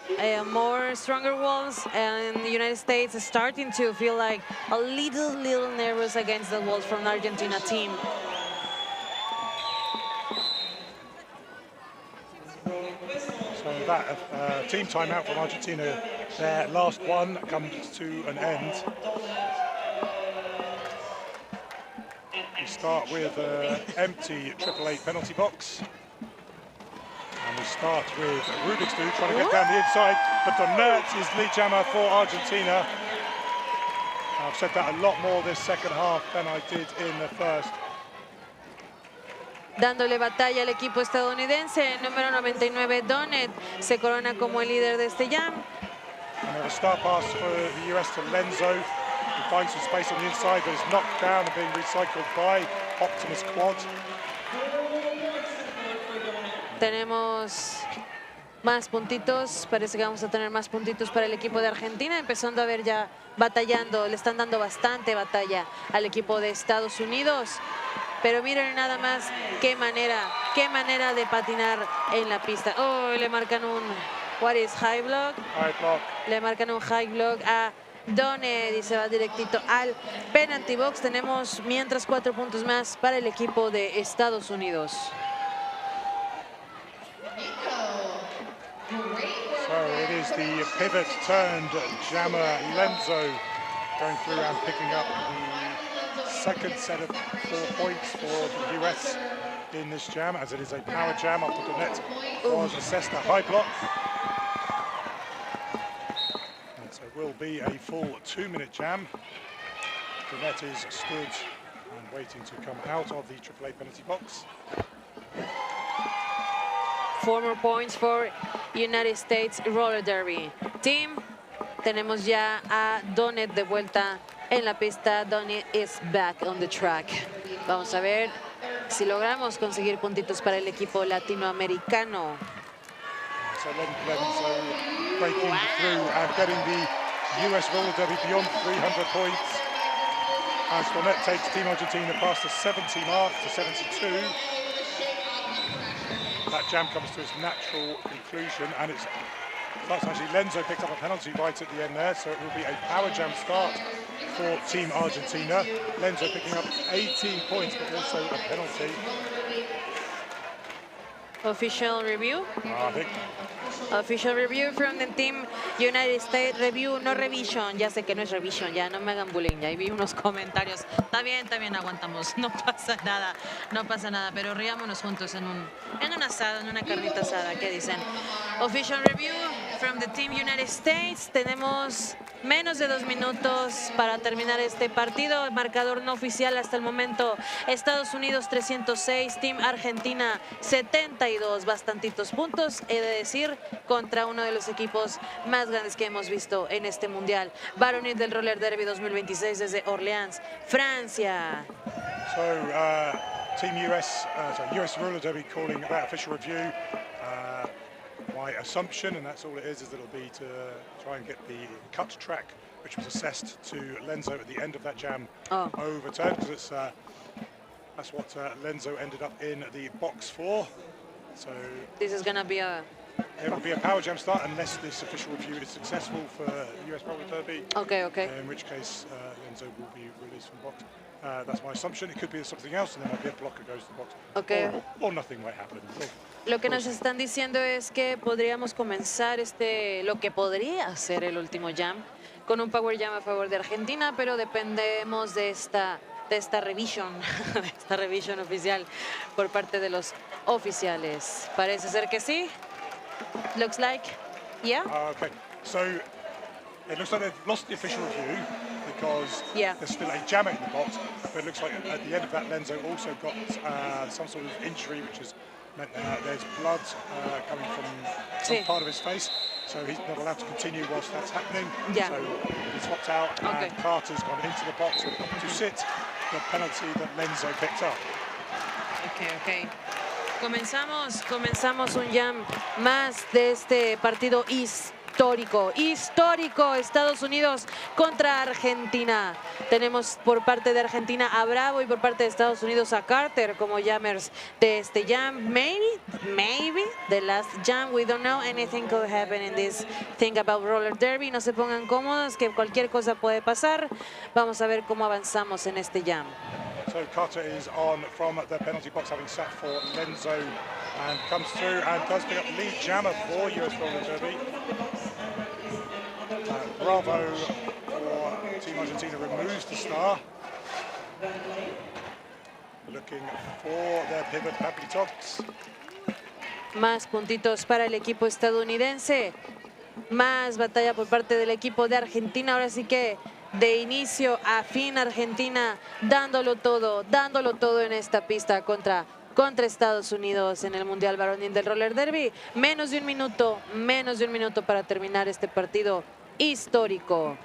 more stronger walls, and the United States is starting to feel like a little nervous against the walls from the Argentina team.
So that team timeout from Argentina, their last one, comes to an end. We start with an empty 888 penalty box. And we start with Rubik's Cube trying to get down the inside, but Donert is lead jammer for Argentina. I've said that a lot more this second half than I did in the first.
Dándole batalla al equipo estadounidense, el número 99, Donnet, se corona como el líder de este jam.
And a start pass for the US to Lenzo, who finds some space on the inside, but is knocked down and being recycled by Optimus Quad.
Tenemos más puntitos, parece que vamos a tener más puntitos para el equipo de Argentina, empezando a ver ya batallando, le están dando bastante batalla al equipo de Estados Unidos. Pero miren nada más qué manera de patinar en la pista. Oh, le marcan un high block. Le marcan un high block a Donnet y se va directito al penalty box. Tenemos mientras 4 puntos más para el equipo de Estados Unidos.
So it is the pivot turned jammer Lenzo going through and picking up the second set of 4 points for the US in this jam, as it is a power jam after Donnet was assessed a high block. And so it will be a full 2-minute jam. Donnet is stood and waiting to come out of the AAA penalty box.
4 more points for United States Roller Derby Team. Tenemos ya a Donnet de vuelta en la pista. Donny is back on the track. Vamos a ver si logramos conseguir puntitos para el equipo latinoamericano.
So Lenzo breaking through and getting the US roller derby beyond 300 points. As Fournette takes Team Argentina past the 70 mark to 72. That jam comes to its natural conclusion, and it's actually Lenzo picked up a penalty right at the end there, so it will be a power jam start for Team Argentina. Lenzo picking up 18 points, but also a penalty.
Official review.
I think.
Official review from the Team United States. Review, no revision. Ya sé que no es revision, ya no me hagan bullying. Ya vi unos comentarios. Está bien, aguantamos. No pasa nada, pero riámonos juntos en un asado, en una carnita asada. ¿Qué dicen? Official review from the Team United States. Tenemos menos de 2 minutos para terminar este partido. El marcador no oficial hasta el momento: Estados Unidos 306, Team Argentina 72. Bastantitos puntos, he de decir, contra uno de los equipos más grandes que hemos visto en este mundial. Varonil del Roller Derby 2026 desde Orleans, Francia.
So, Team US, US Roller Derby calling that official review. My assumption, and that's all it is that it'll be to try and get the cut track, which was assessed to Lenzo at the end of that jam, overturned, because that's what Lenzo ended up in the box for. So
this is going to be a...
It will be a power jam start unless this official review is successful for US Roller Derby.
Okay.
In which case, Lenzo will be released from the box. That's my assumption. It could be something else, and then might be a blocker goes to the box.
Okay.
Or nothing might happen.
Lo que nos están diciendo es que podríamos comenzar lo que podría ser el último jam con un power jam a favor de Argentina, pero dependemos de esta revision, de esta revisión oficial por parte de los oficiales. Parece ser que sí. Looks like, yeah.
Okay, so it looks like they've lost the official review because there's still a jam in the box, but it looks like at the end of that Lenzo also got some sort of injury, which is meant there's blood coming from some part of his face, so he's not allowed to continue whilst that's happening. So he's hopped out, and Carter's gone into the box to sit the penalty that Lenzo picked up.
Okay. Comenzamos un jam más de este partido histórico, Estados Unidos contra Argentina. Tenemos por parte de Argentina a Bravo y por parte de Estados Unidos a Carter como jammers de este jam. Maybe the last jam. We don't know. Anything could happen in this thing about roller derby. No se pongan cómodos, que cualquier cosa puede pasar. Vamos a ver cómo avanzamos en este jam.
So Carter is on from the penalty box, having sat for Lenzo, and comes through and does pick up lead jammer for US Roller Derby. Bravo for Team Argentina removes the star. Looking for their pivot, Pablitox.
Más puntitos para el equipo estadounidense. Más batalla por parte del equipo de Argentina. Ahora sí que de inicio a fin Argentina dándolo todo en esta pista contra Estados Unidos en el Mundial Varonil del Roller Derby. Menos de un minuto para terminar este partido histórico.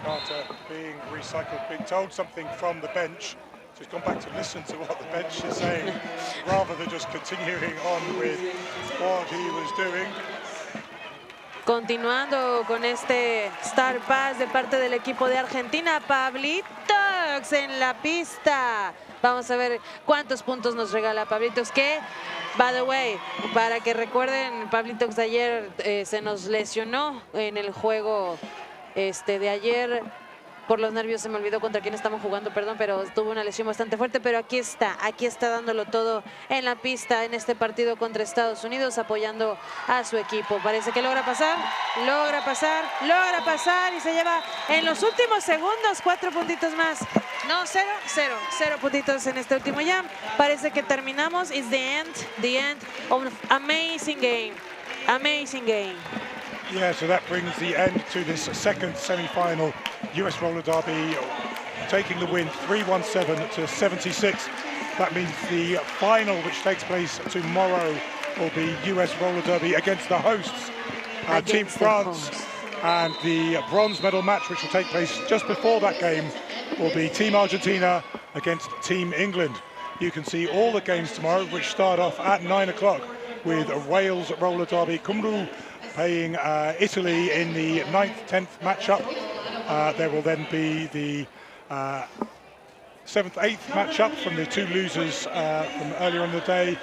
Carter being recycled, being told something from the bench. So he's gone back to listen to what the bench is saying rather than just continuing on with what he was doing.
Continuando con este Star Pass de parte del equipo de Argentina, Pablitox en la pista. Vamos a ver cuántos puntos nos regala Pablitox, que, by the way, para que recuerden, Pablitox de ayer se nos lesionó en el juego de ayer. Por los nervios se me olvidó contra quién estamos jugando, perdón, pero tuvo una lesión bastante fuerte, pero aquí está dándolo todo en la pista en este partido contra Estados Unidos, apoyando a su equipo. Parece que logra pasar y se lleva en los últimos segundos 4 puntitos más. No, 0 puntitos en este último jam. Parece que terminamos. It's the end of an amazing game.
Yeah, so that brings the end to this second semi-final. US Roller Derby taking the win 317 to 76. That means the final, which takes place tomorrow, will be US Roller Derby against the hosts, Team France. And the bronze medal match, which will take place just before that game, will be Team Argentina against Team England. You can see all the games tomorrow, which start off at 9 o'clock with Wales roller derby Cymru playing Italy in the 9th, 10th matchup. There will then be the 7th, 8th matchup from the two losers from earlier in the day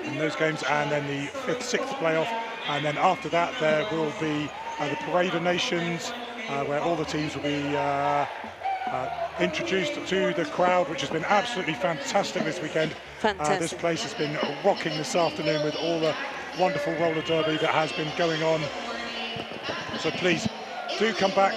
in those games, and then the 5th, 6th playoff. And then after that, there will be the Parade of Nations, where all the teams will be introduced to the crowd, which has been absolutely fantastic this weekend. This place has been rocking this afternoon with all the wonderful roller derby that has been going on. So please do come back.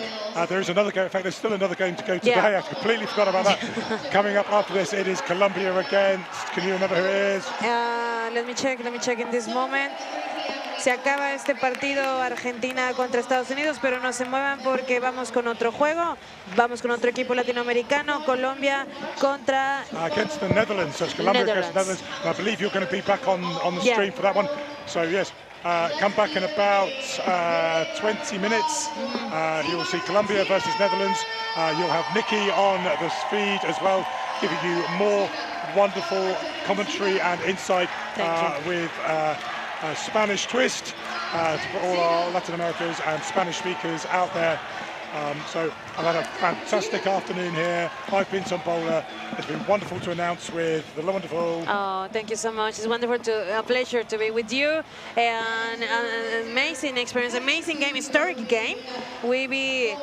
There is another game. In fact, there's still another game to go today. I completely forgot about that. Coming up after this, it is Colombia against. Can you remember who it is?
Let me check in this moment. Se acaba este partido Argentina contra Estados Unidos, pero no se muevan porque vamos con otro juego. Vamos con otro equipo latinoamericano, Colombia contra...
Against the Netherlands. So it's Colombia against the Netherlands. I believe you're going to be back on the stream for that one. So yes, come back in about 20 minutes. You'll see Colombia versus Netherlands. You'll have Nikki on the feed as well, giving you more wonderful commentary and insight with a Spanish twist for all our Latin Americans and Spanish speakers out there. So I've had a fantastic afternoon here. I've been Tom Bowler. It's been wonderful to announce with the wonderful...
Oh, thank you so much. It's wonderful, a pleasure to be with you. And an amazing experience, amazing game, historic game. We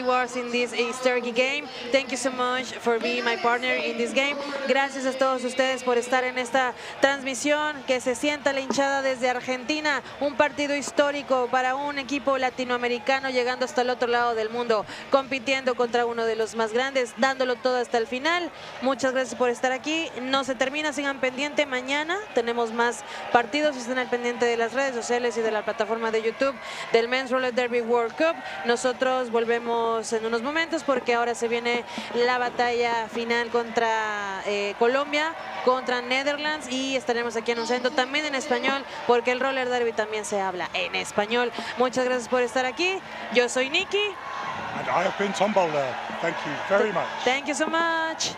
was in this historic game. Thank you so much for being my partner in this game. Gracias a todos ustedes por estar en esta transmisión. Que se sienta la hinchada desde Argentina. Un partido histórico para un equipo latinoamericano llegando hasta el otro lado del mundo, compitiendo contra uno de los más grandes, dándolo todo hasta el final. Muchas gracias por estar aquí. No se termina, sigan pendiente. Mañana tenemos más partidos. Estén al pendiente de las redes sociales y de la plataforma de YouTube del Men's Roller Derby World Cup. Nosotros volvemos en unos momentos porque ahora se viene la batalla final contra Colombia, contra Netherlands, y estaremos aquí anunciando también en español porque el Roller Derby también se habla en español. Muchas gracias por estar aquí. Yo soy Nikki.
And I have been Tom Bowler. Thank you very much.
Thank you so much.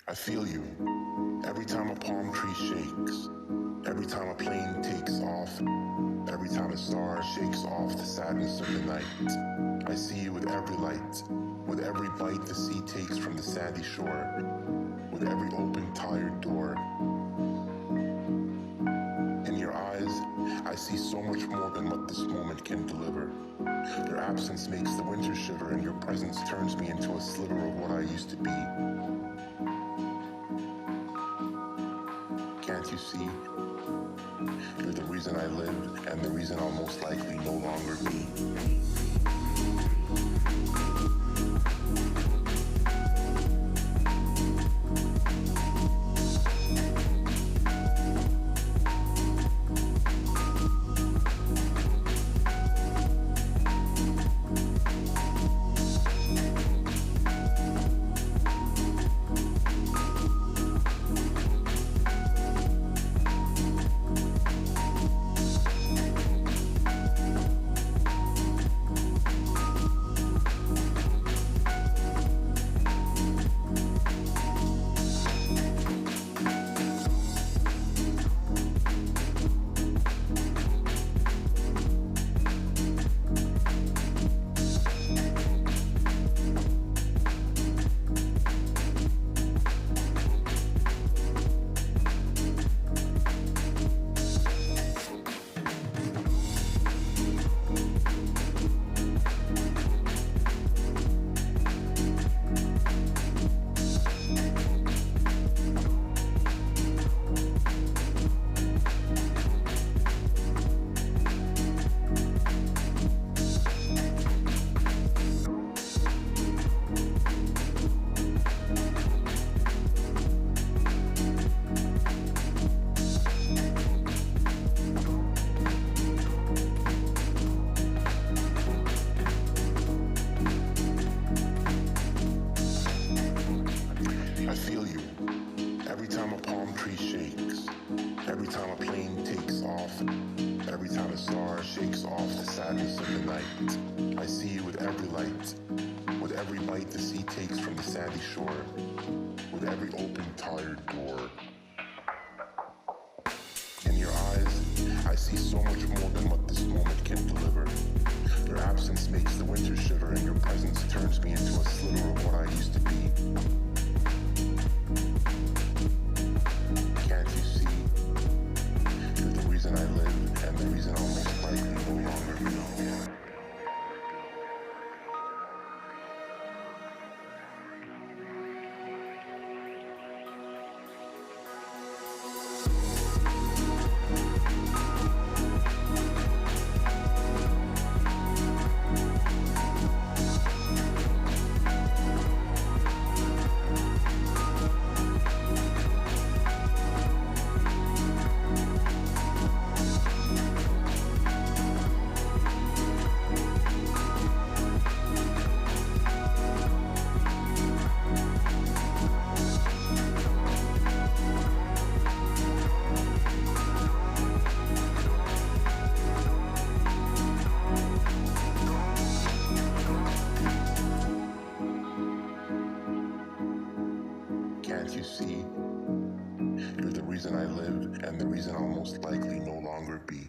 I feel you. Every time a palm tree shakes, every time a plane takes off, every time a star shakes off the sadness of the night. I see you with every light, with every bite the sea takes from the sandy shore, with every open, tired door. In your eyes, I see so much more than what this moment can deliver. Your absence makes the winter shiver, and your presence turns me into a sliver of what I used to be. Can't you see? You're the reason I live and the reason I'll most likely no longer be. I feel you. Every time a palm tree shakes, every time a plane takes off, every time a star shakes off the sadness of the night. I see you with every light, with every bite the sea takes from the sandy shore, with every open, tired door. In your eyes, I see so much more than what this moment can deliver. Your absence makes the winter shiver, and your presence turns me into a sliver of what I used to be. Can't you see? You're the reason I live, and the reason I'll most likely no longer be. Can't you see? You're the reason I live, and the reason I'll most likely no longer be.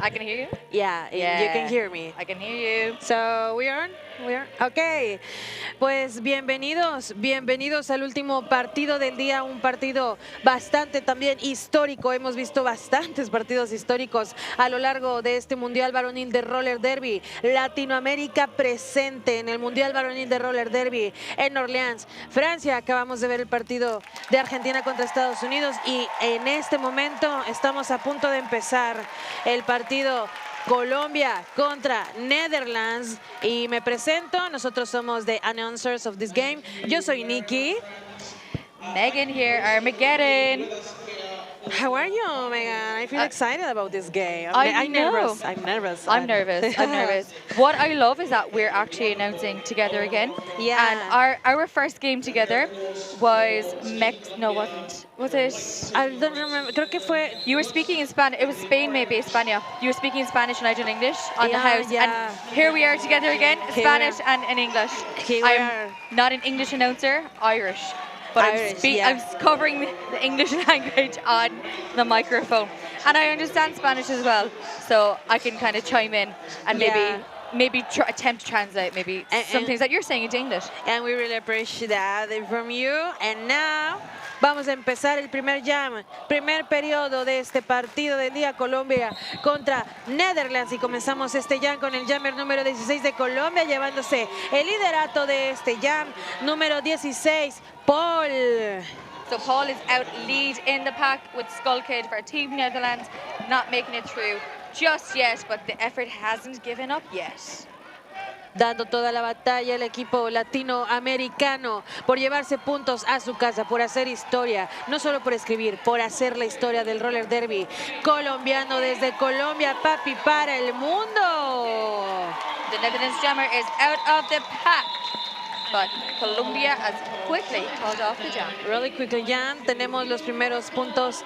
I can hear you.
Yeah, you can hear me.
I can hear you.
So we are on? We are. Ok, pues bienvenidos al último partido del día, un partido bastante también histórico. Hemos visto bastantes partidos históricos a lo largo de este Mundial Varonil de Roller Derby. Latinoamérica presente en el Mundial Varonil de Roller Derby en Orleans, Francia. Acabamos de ver el partido de Argentina contra Estados Unidos y en este momento estamos a punto de empezar el partido Colombia contra Netherlands y me presento, nosotros somos the announcers of this game. Yo soy Nikki.
Megan here, Armageddon.
How are you, Megan? I feel excited about this game.
I'm
nervous.
I'm nervous. What I love is that we're actually announcing together again.
Yeah.
And our first game together was was it?
I don't remember. Creo que fue.
You were speaking in Spanish. It was Spain, maybe España. You were speaking in Spanish and I did English on the house.
Yeah.
And here we are together again, Spanish and in English. I'm not an English announcer, Irish. But I'm covering the English language on the microphone. And I understand Spanish as well, so I can kind of chime in and maybe attempt to translate maybe some things that you're saying into English.
And we really appreciate that from you. And now vamos a empezar el primer jam, primer periodo de este partido del día, Colombia contra Netherlands. Y comenzamos este jam con el jammer número 16 de Colombia, llevándose el liderato de este jam, número 16, Paul.
So Paul is out lead in the pack with Skull Kid for Team Netherlands, not making it through just yet, but the effort hasn't given up yet.
Dando toda la batalla el equipo latinoamericano por llevarse puntos a su casa, por hacer historia, no solo por escribir, por hacer la historia del roller derby colombiano desde Colombia, papi, para el mundo.
The Netherlands jammer is out of the pack, but Colombia has quickly called off the jam.
Really quickly jam, tenemos los primeros puntos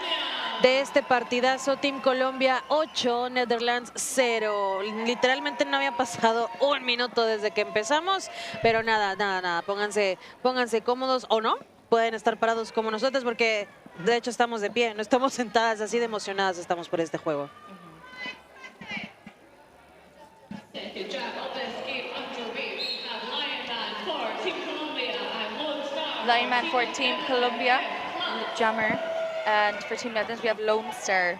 de este partidazo. Team Colombia 8, Netherlands 0. Literalmente no había pasado un minuto desde que empezamos, pero nada. Pónganse cómodos o no. Pueden estar parados como nosotros porque de hecho estamos de pie, no estamos sentadas, así de emocionadas estamos por este juego.
Lineman for Team Colombia, jammer. And for Team Netherlands, we have Lone Star.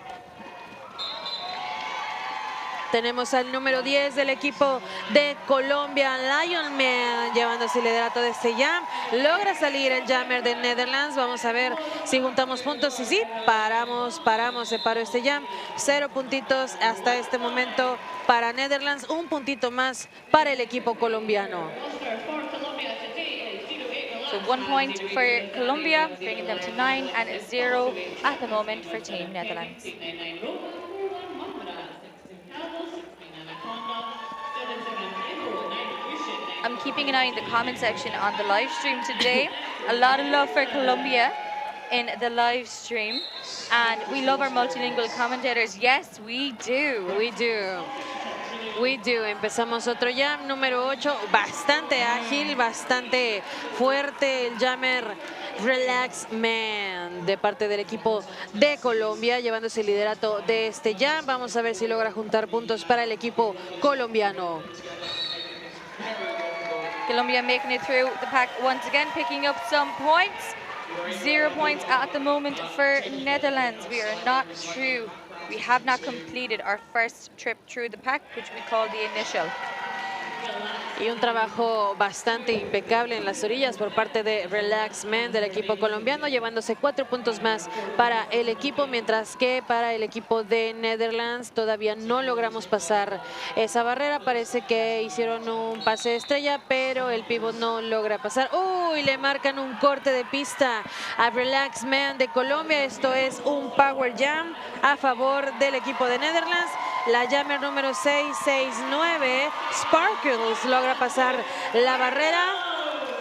Tenemos al número 10 del equipo de Colombia, Lionman, llevándose el liderato de este jam. Logra salir el jammer de Netherlands. Vamos a ver si juntamos puntos. Y sí, paramos, se paró este jam. 0 puntitos hasta este momento para Netherlands. Un puntito más para el equipo colombiano.
So 1 point for Colombia, bringing them to 9, and 0 at the moment for Team Netherlands. I'm keeping an eye on the comment section on the live stream today. A lot of love for Colombia in the live stream. And we love our multilingual commentators. Yes, we do.
We do. Empezamos otro jam, número 8, bastante ágil, bastante fuerte el jammer Relax Man de parte del equipo de Colombia, llevándose el liderato de este jam. Vamos a ver si logra juntar puntos para el equipo colombiano.
Colombia making it through the pack once again, picking up some points. 0 points at the moment for Netherlands. We are not through. We have not completed our first trip through the pack, which we call the initial.
Y un trabajo bastante impecable en las orillas por parte de Relax Man del equipo colombiano, llevándose 4 puntos más para el equipo, mientras que para el equipo de Netherlands todavía no logramos pasar esa barrera. Parece que hicieron un pase estrella, pero el pivot no logra pasar. ¡Uy! Le marcan un corte de pista a Relax Man de Colombia. Esto es un power jam a favor del equipo de Netherlands. La jammer número 669, Sparkles, logra pasar la barrera.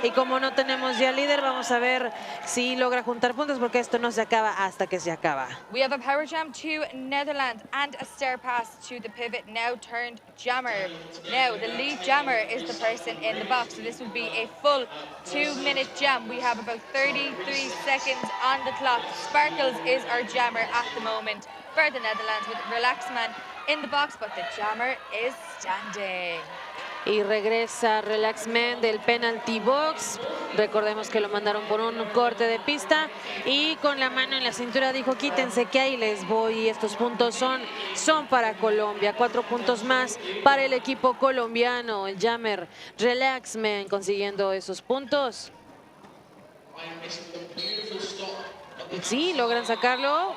Y como no tenemos ya líder, vamos a ver si logra juntar puntos, porque esto no se acaba hasta que se acaba.
We have a power jam to Netherlands and a stair pass to the pivot, now turned jammer. Now, the lead jammer is the person in the box, so this will be a full 2-minute jam. We have about 33 seconds on the clock. Sparkles is our jammer at the moment for the Netherlands, with Relax Man in the box, but the jammer is standing.
Y regresa Relax Man del penalty box. Recordemos que lo mandaron por un corte de pista y con la mano en la cintura dijo: quítense que ahí les voy. Y estos puntos son para Colombia. 4 puntos más para el equipo colombiano. El jammer Relax Man consiguiendo esos puntos. Sí, logran sacarlo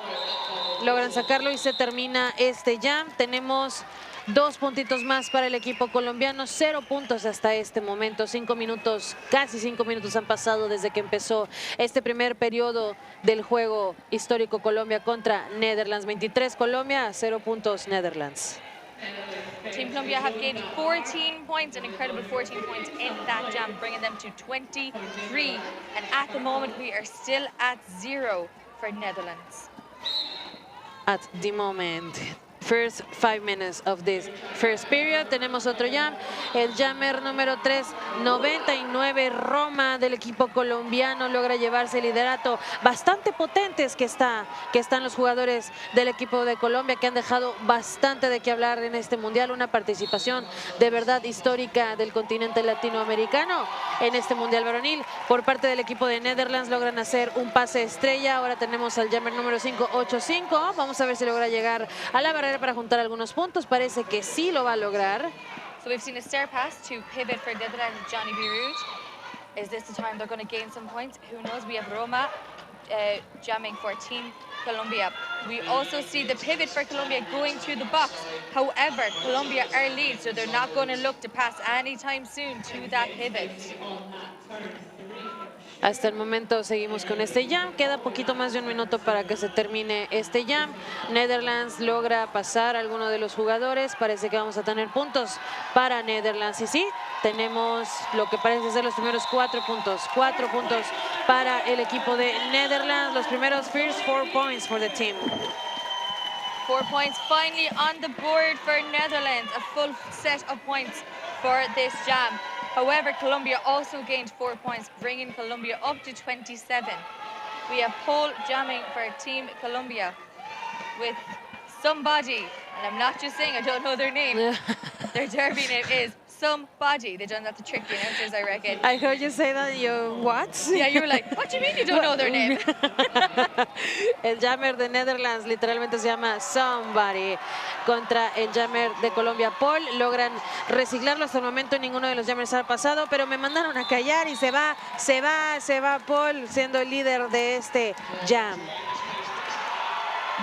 y se termina este jam. Tenemos 2 puntitos más para el equipo colombiano, 0 puntos hasta este momento. 5 minutos, casi 5 minutos han pasado desde que empezó este primer periodo del juego histórico Colombia contra Netherlands. 23 Colombia, 0 puntos Netherlands.
Team Colombia have gained 14 points, an incredible 14 points in that jam, bringing them to 23. And at the moment, we are still at 0 for Netherlands.
At the moment, first 5 minutes of this first period, tenemos otro jam, el jammer número 3, 99 Roma del equipo colombiano, logra llevarse el liderato. Bastante potentes que están los jugadores del equipo de Colombia, que han dejado bastante de qué hablar en este mundial. Una participación de verdad histórica del continente latinoamericano en este mundial varonil. Por parte del equipo de Netherlands logran hacer un pase estrella. Ahora tenemos al jammer número 5, 8-5. Vamos a ver si logra llegar a la barrera para juntar algunos puntos. Parece que sí lo va a lograr.
So we've seen a stair pass to pivot for Netherlands, Johnny Birouge. Is this the time they're going to gain some points? Who knows? We have Roma jamming for Team Colombia. We also see the pivot for Colombia going to the box. However, Colombia are lead, so they're not going to look to pass anytime soon to that pivot.
Hasta el momento seguimos con este jam. Queda poquito más de un minuto para que se termine este jam. Netherlands logra pasar a alguno de los jugadores. Parece que vamos a tener puntos para Netherlands. Y sí, tenemos lo que parece ser los primeros 4 puntos. 4 puntos para el equipo de Netherlands. Los primeros first 4 points for the team.
4 points finally on the board for Netherlands. A full set of points for this jam. However, Colombia also gained 4 points, bringing Colombia up to 27. We have Paul jamming for Team Colombia with somebody, and I'm not just saying I don't know their name. Their derby name is Somebody. They done that to trick the announcers, I reckon.
I heard you say that. You what?
Yeah, you were like, what do you mean you don't know their name?
El jammer de Netherlands literalmente se llama Somebody contra el jammer de Colombia, Paul. Logran reciclarlo. Hasta el momento ninguno de los jammers ha pasado, pero me mandaron a callar y se va Paul siendo el líder de este jam.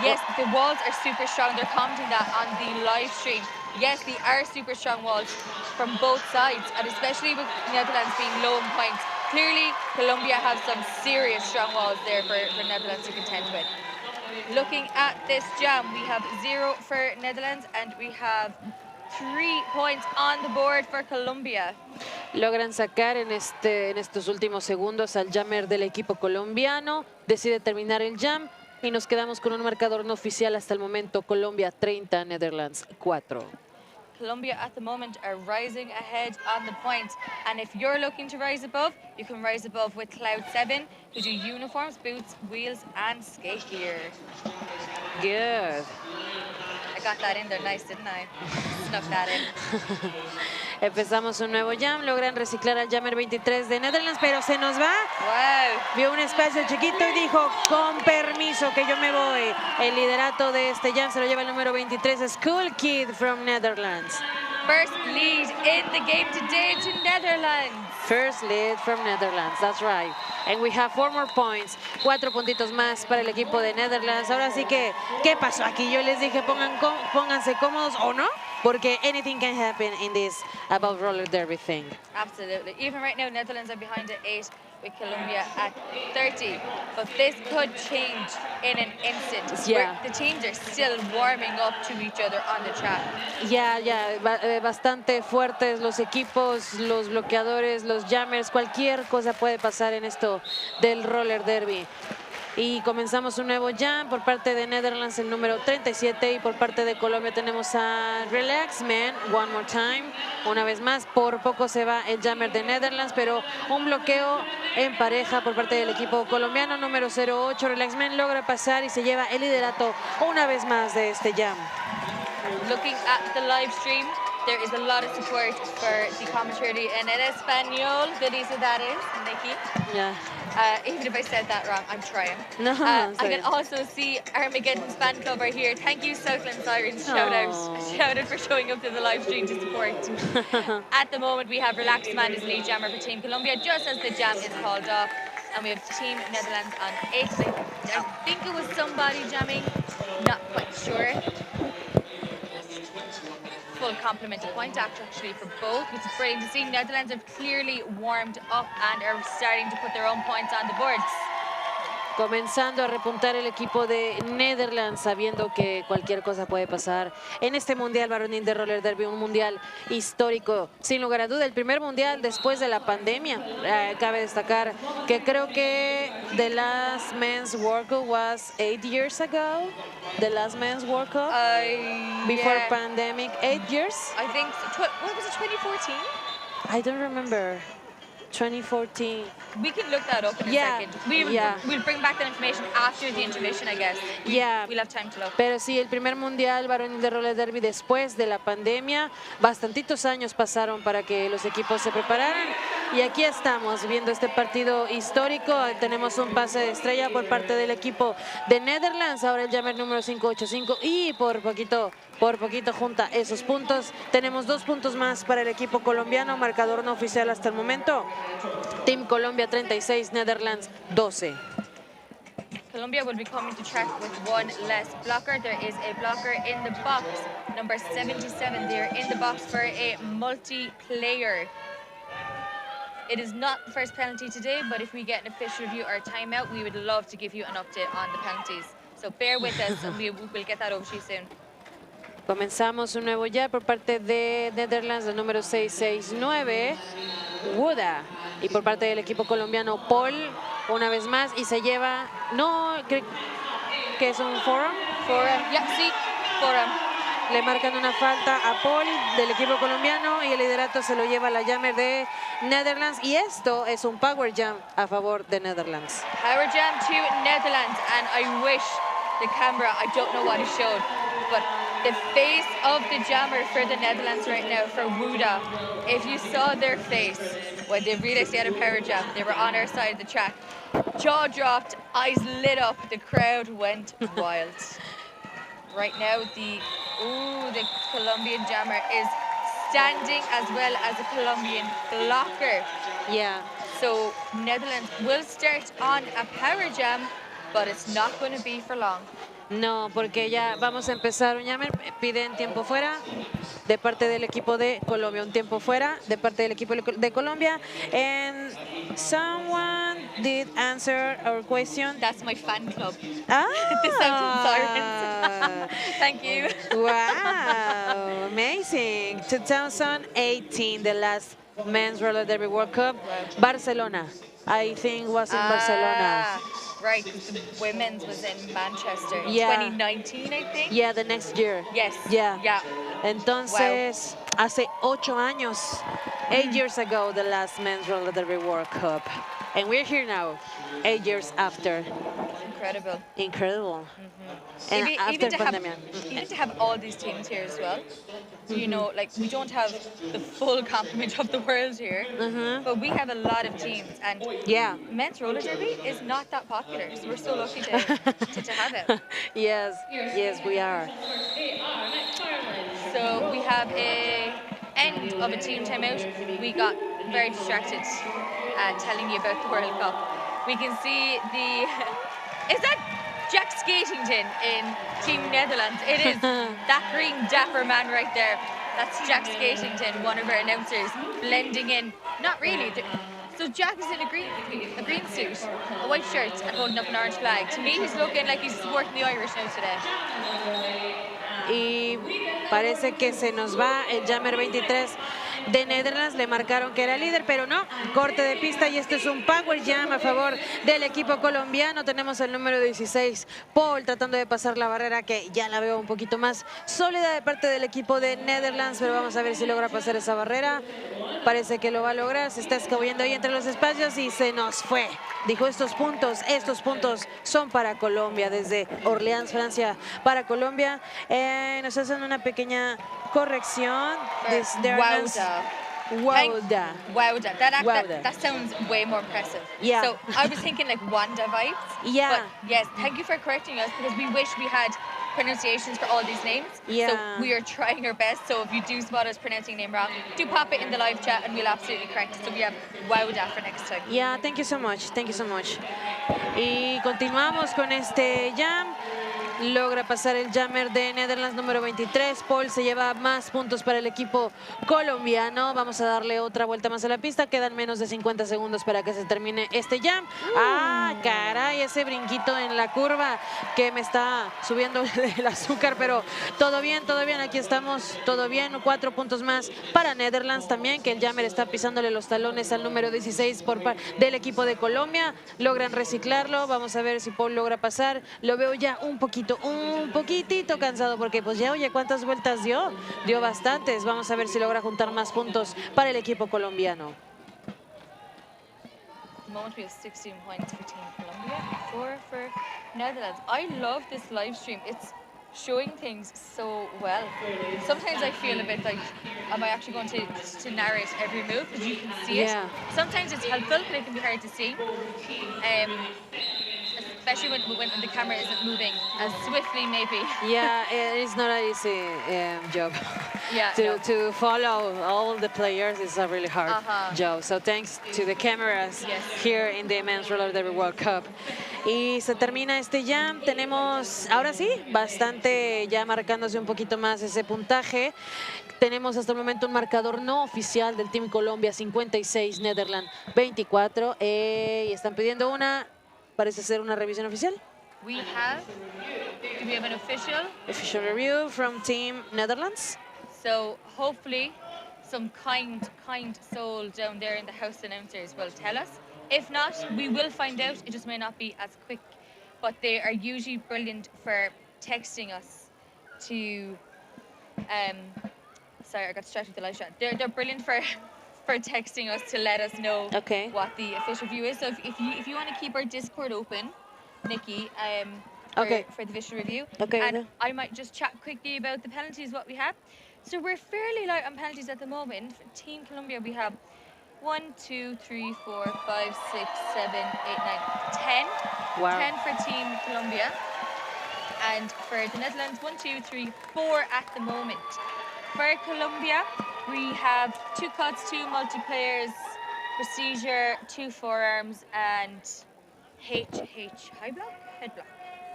Yes, the walls are super strong. They're commenting that on the live stream. Yes, they are super strong walls from both sides, and especially with Netherlands being low in points. Clearly, Colombia have some serious strong walls there for Netherlands to contend with. Looking at this jam, we have 0 for Netherlands, and we have 3 points on the board for Colombia.
Logran sacar en estos últimos segundos al jammer del equipo colombiano. Decide terminar el jam. Y nos quedamos con un marcador no oficial hasta el momento. Colombia 30, Netherlands 4.
Colombia at the moment are rising ahead on the points. And if you're looking to rise above, you can rise above with Cloud 7, who do uniforms, boots, wheels, and skate gear.
Good.
I got that in there nice, didn't I? Snuck that in.
Empezamos un nuevo jam, logran reciclar al jammer 23 de Netherlands, pero se nos va.
Wow.
Vio un espacio chiquito y dijo, con permiso que yo me voy. El liderato de este jam se lo lleva el número 23, School Kid from Netherlands.
First lead in the game today to Netherlands.
First lead from Netherlands, that's right. And we have 4 more points. 4 puntitos más para el equipo de Netherlands. Ahora sí que, ¿qué pasó aquí? Yo les dije, pónganse cómodos o no, porque anything can happen in this about roller derby thing.
Absolutely. Even right now, Netherlands are behind at 8 with Colombia at 30. But this could change in an instant.
Yeah.
The teams are still warming up to each other on the track.
Bastante fuertes los equipos, los bloqueadores, los jammers, cualquier cosa puede pasar en esto del roller derby. Y comenzamos un nuevo jam por parte de Netherlands, el número 37, y por parte de Colombia tenemos a Relax Man, one more time, una vez más. Por poco se va el jammer de Netherlands, pero un bloqueo en pareja por parte del equipo colombiano, número 08. Relax Man logra pasar y se lleva el liderato una vez más de este jam.
looking at the live stream, there is a lot of support for the commentary in Espanol. Good easy that is, Nikki.
Yeah.
Even if I said that wrong, I'm trying.
No,
I can also see Armageddon's fan club are here. Thank you, Southland Sirens. Shout out for showing up to the live stream to support. At the moment, we have Relaxed Man as lead jammer for Team Colombia, just as the jam is called off. And we have Team Netherlands on 8th. I think it was somebody jamming, not quite sure. Full compliment to point actually for both, which is brilliant to see. Netherlands have clearly warmed up and are starting to put their own points on the boards.
Comenzando a repuntar el equipo de Netherlands, sabiendo que cualquier cosa puede pasar en este mundial varonil de roller derby, un mundial histórico, sin lugar a duda, el primer mundial después de la pandemia. Cabe destacar que creo que the last men's World Cup was 8 years ago. The last men's World Cup before pandemic, 8 years.
I think. What was it? 2014?
I don't remember. 2014.
We can look that up in a second. We'll bring back that information after the intermission, I guess. We'll have time to look.
Pero sí, el primer mundial varonil de roller derby después de la pandemia. Bastantitos años pasaron para que los equipos se prepararan. Y aquí estamos viendo este partido histórico. Tenemos un pase de estrella por parte del equipo de Netherlands. Ahora el jammer número 585 y por poquito junta esos puntos. Tenemos 2 puntos más para el equipo colombiano. Marcador no oficial hasta el momento. Team Colombia 36, Netherlands 12.
Colombia will be coming to track with one less blocker. There is a blocker in the box, number 77. They're in the box for a multiplayer. It is not the first penalty today, but if we get an official review or timeout, we would love to give you an update on the penalties. So bear with us and we'll get that over to you soon.
Comenzamos un nuevo ya por parte de Netherlands, el número 669, Wuda. Y por parte del equipo colombiano, Paul, una vez más, y se lleva, no, creo que es un forum.
Sí, forum.
Le marcan una falta a Paul del equipo colombiano y el liderato se lo lleva la jammer de Netherlands. Y esto es un power jam a favor de Netherlands.
Power jam to Netherlands, and I wish the camera, I don't know what it showed, but the face of the jammer for the Netherlands right now, for Wuda, if you saw their face when they realized they had a power jam, they were on our side of the track, jaw dropped, eyes lit up, the crowd went wild. Right now, the Colombian jammer is standing as well as a Colombian blocker.
Yeah.
So Netherlands will start on a power jam, but it's not going to be for long.
No, porque ya vamos a empezar un jammer. Piden tiempo fuera de parte del equipo de Colombia. Un tiempo fuera de parte del equipo de Colombia. And someone did answer our question.
That's my fan club.
The
Southland Sirens. Thank you.
Wow, amazing. 2018, the last men's roller derby World Cup. Barcelona. I think was in Barcelona.
Right, the women's was in Manchester in 2019, I think.
Yeah, the next year.
Yes.
Yeah. Entonces, hace 8 años, 8 years ago, the last men's roller derby World Cup. And we're here now, 8 years after.
Incredible.
Incredible. And
even
after pandemic.
Even to have all these teams here as well. So, you know, like, we don't have the full complement of the world here, but we have a lot of teams, and men's roller derby is not that popular, so we're so lucky to have it.
Yes, we are.
So we have a end of a team timeout. We got very distracted telling you about the World Cup. We can see is that Jack Skatington in Team Netherlands? It is. That green dapper man right there. That's Jack Skatington, one of our announcers, blending in. Not really. So Jack is in a green suit, a white shirt, and holding up an orange flag. To me, he's looking like he's supporting the Irish now today.
Y parece que se nos va el jammer 23. de Netherlands. Le marcaron que era líder, pero no, corte de pista y este es un power jam a favor del equipo colombiano. Tenemos el número 16, Paul, tratando de pasar la barrera, que ya la veo un poquito más sólida de parte del equipo de Netherlands, pero vamos a ver si logra pasar esa barrera. Parece que lo va a lograr, se está escabullendo ahí entre los espacios y se nos fue. Dijo, estos puntos son para Colombia, desde Orleans, Francia, para Colombia. Nos hacen una pequeña corrección.
Wauda. That sounds way more impressive.
Yeah.
So I was thinking like Wanda vibes.
Yeah.
But yes, thank you for correcting us because we wish we had pronunciations for all these names.
Yeah.
So we are trying our best. So if you do spot us pronouncing a name wrong, do pop it in the live chat and we'll absolutely correct it. So we have Wauda for next time.
Yeah, thank you so much. Thank you so much. Y continuamos con este jam. Logra pasar el jammer de Netherlands número 23. Paul se lleva más puntos para el equipo colombiano. Vamos a darle otra vuelta más a la pista. Quedan menos de 50 segundos para que se termine este jam. Ah, caray, ese brinquito en la curva que me está subiendo el azúcar, pero todo bien, aquí estamos, todo bien. 4 puntos más para Netherlands también, que el jammer está pisándole los talones al número 16 del equipo de Colombia. Logran reciclarlo. Vamos a ver si Paul logra pasar. Lo veo ya un poquitito cansado porque pues ya, oye, ¿cuántas vueltas dio? Dio bastantes. Vamos a ver si logra juntar más puntos para el equipo colombiano.
At the moment we have 16 points for Team Colombia, 4 for Netherlands. I love this live stream. It's showing things so well. Sometimes I feel a bit like, am I actually going to narrate every move? Because you can see it. Sometimes it's helpful, but it can be hard to see. Especially when the camera isn't moving as swiftly, maybe.
Yeah, it's not an easy job.
Yeah,
to follow all the players is a really hard job. So thanks to the cameras here in the Men's Roller Derby World Cup. Y se termina este jam. Tenemos, ahora sí, bastante ya marcándose un poquito más ese puntaje. Tenemos hasta el momento un marcador no oficial del Team Colombia, 56, Netherlands 24. Y están pidiendo parece ser una revisión oficial.
Do we have an official
review from Team Netherlands?
So hopefully some kind soul down there in the house announcers will tell us. If not, we will find out. It just may not be as quick. But they are usually brilliant for texting us to sorry, I got distracted with the live chat. They're brilliant for texting us to let us know what the official view is. So if you want to keep our Discord open, Nikki, for the official review, and I might just chat quickly about the penalties, what we have. So we're fairly light on penalties at the moment. For Team Colombia, we have 1, 2, 3, 4, 5, 6, 7, 8, 9, 10.
Wow.
10 for Team Colombia. And for the Netherlands, 1, 2, 3, 4 at the moment. For Colombia, we have 2 cuts, 2 multiplayers, procedure, 2 forearms, and high block? Head block.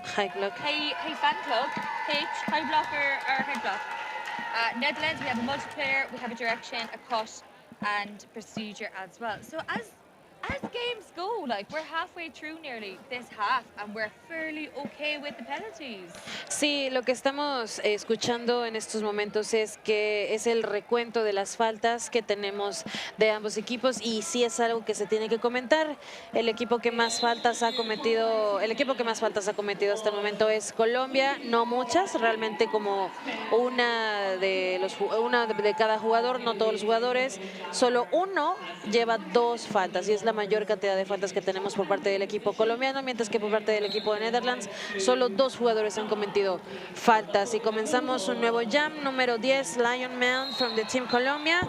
High block.
Hey fan club, high block or head block. Netherlands, we have a multiplayer, we have a direction, a cut, and procedure as well. So as games go, like we're halfway through nearly this half and we're fairly okay with the penalties.
Sí, lo que estamos escuchando en estos momentos es que es el recuento de las faltas que tenemos de ambos equipos y sí es algo que se tiene que comentar. El equipo que más faltas ha cometido hasta el momento es Colombia, no muchas, realmente como una de cada jugador, no todos los jugadores, solo uno lleva 2 faltas y es la mayor cantidad de faltas que tenemos por parte del equipo colombiano, mientras que por parte del equipo de Netherlands solo 2 jugadores han cometido faltas. Y comenzamos un nuevo jam, número 10, Lion Man from the Team Colombia,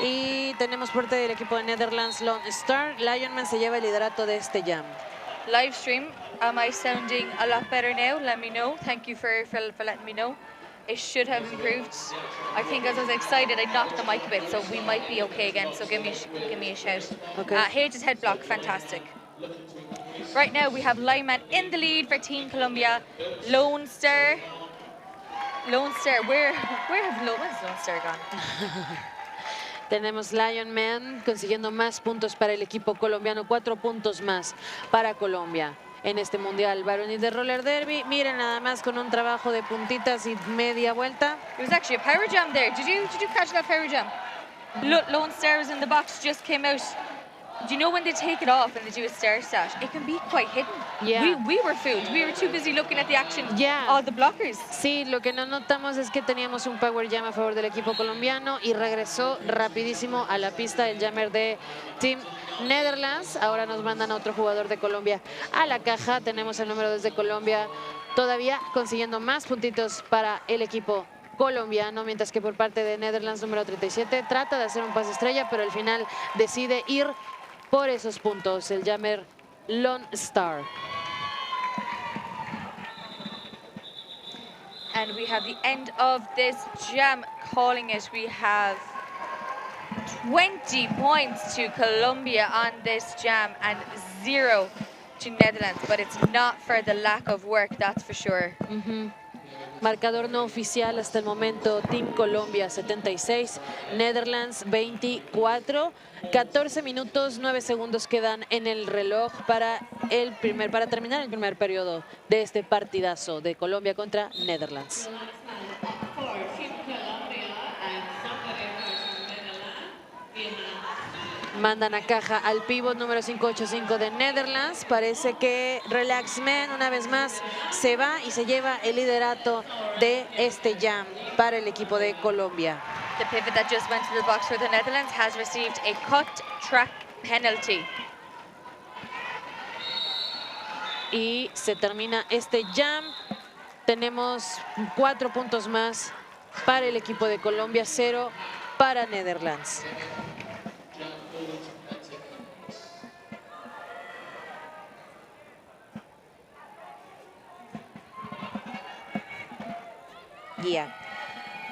y tenemos por parte del equipo de Netherlands Lone Star. Lion Man se lleva el liderato de este jam.
Live stream, am I sounding a lot better now? Let me know. Thank you for letting me know. It should have improved. I think as I was excited, I knocked the mic a bit, so we might be okay again. So give me a shout.
Okay.
Hage's head block, fantastic. Right now we have Lyman in the lead for Team Colombia. Lone Star. Where has Lone Star gone?
Tenemos Lion Man consiguiendo más puntos para el equipo colombiano, 4 puntos más para Colombia en este mundial varonil de roller derby. Miren nada más con un trabajo de puntitas y media vuelta.
There was actually a power jam there. Did you catch that power jam? Lone Star was in the box, just came out. Do you know when they take it off and they do a stair stat? It can be quite hidden.
Yeah.
We were fooled. We were too busy looking at the action.
Yeah.
All the blockers.
Sí, lo que no notamos es que teníamos un power jam a favor del equipo colombiano y regresó rapidísimo a la pista el jammer de Team Netherlands. Ahora nos mandan a otro jugador de Colombia a la caja. Tenemos el número 2 de Colombia todavía consiguiendo más puntitos para el equipo colombiano, mientras que por parte de Netherlands, número 37, trata de hacer un pase estrella, pero al final decide ir por esos puntos, el jammer Lone Star.
And we have the end of this jam calling it. We have 20 points to Colombia on this jam and 0 to Netherlands, but it's not for the lack of work, that's for sure.
Marcador no oficial hasta el momento, Team Colombia 76, Netherlands 24, 14 minutos 9 segundos quedan en el reloj para terminar el primer periodo de este partidazo de Colombia contra Netherlands. Mandan a caja al pívot número 585 de Netherlands. Parece que Relax Man una vez más se va y se lleva el liderato de este jam para el equipo de Colombia.
The pivot that just went to the box for the Netherlands has received a cut track penalty.
Y se termina este jam. Tenemos 4 puntos más para el equipo de Colombia, 0 para Netherlands. Guía.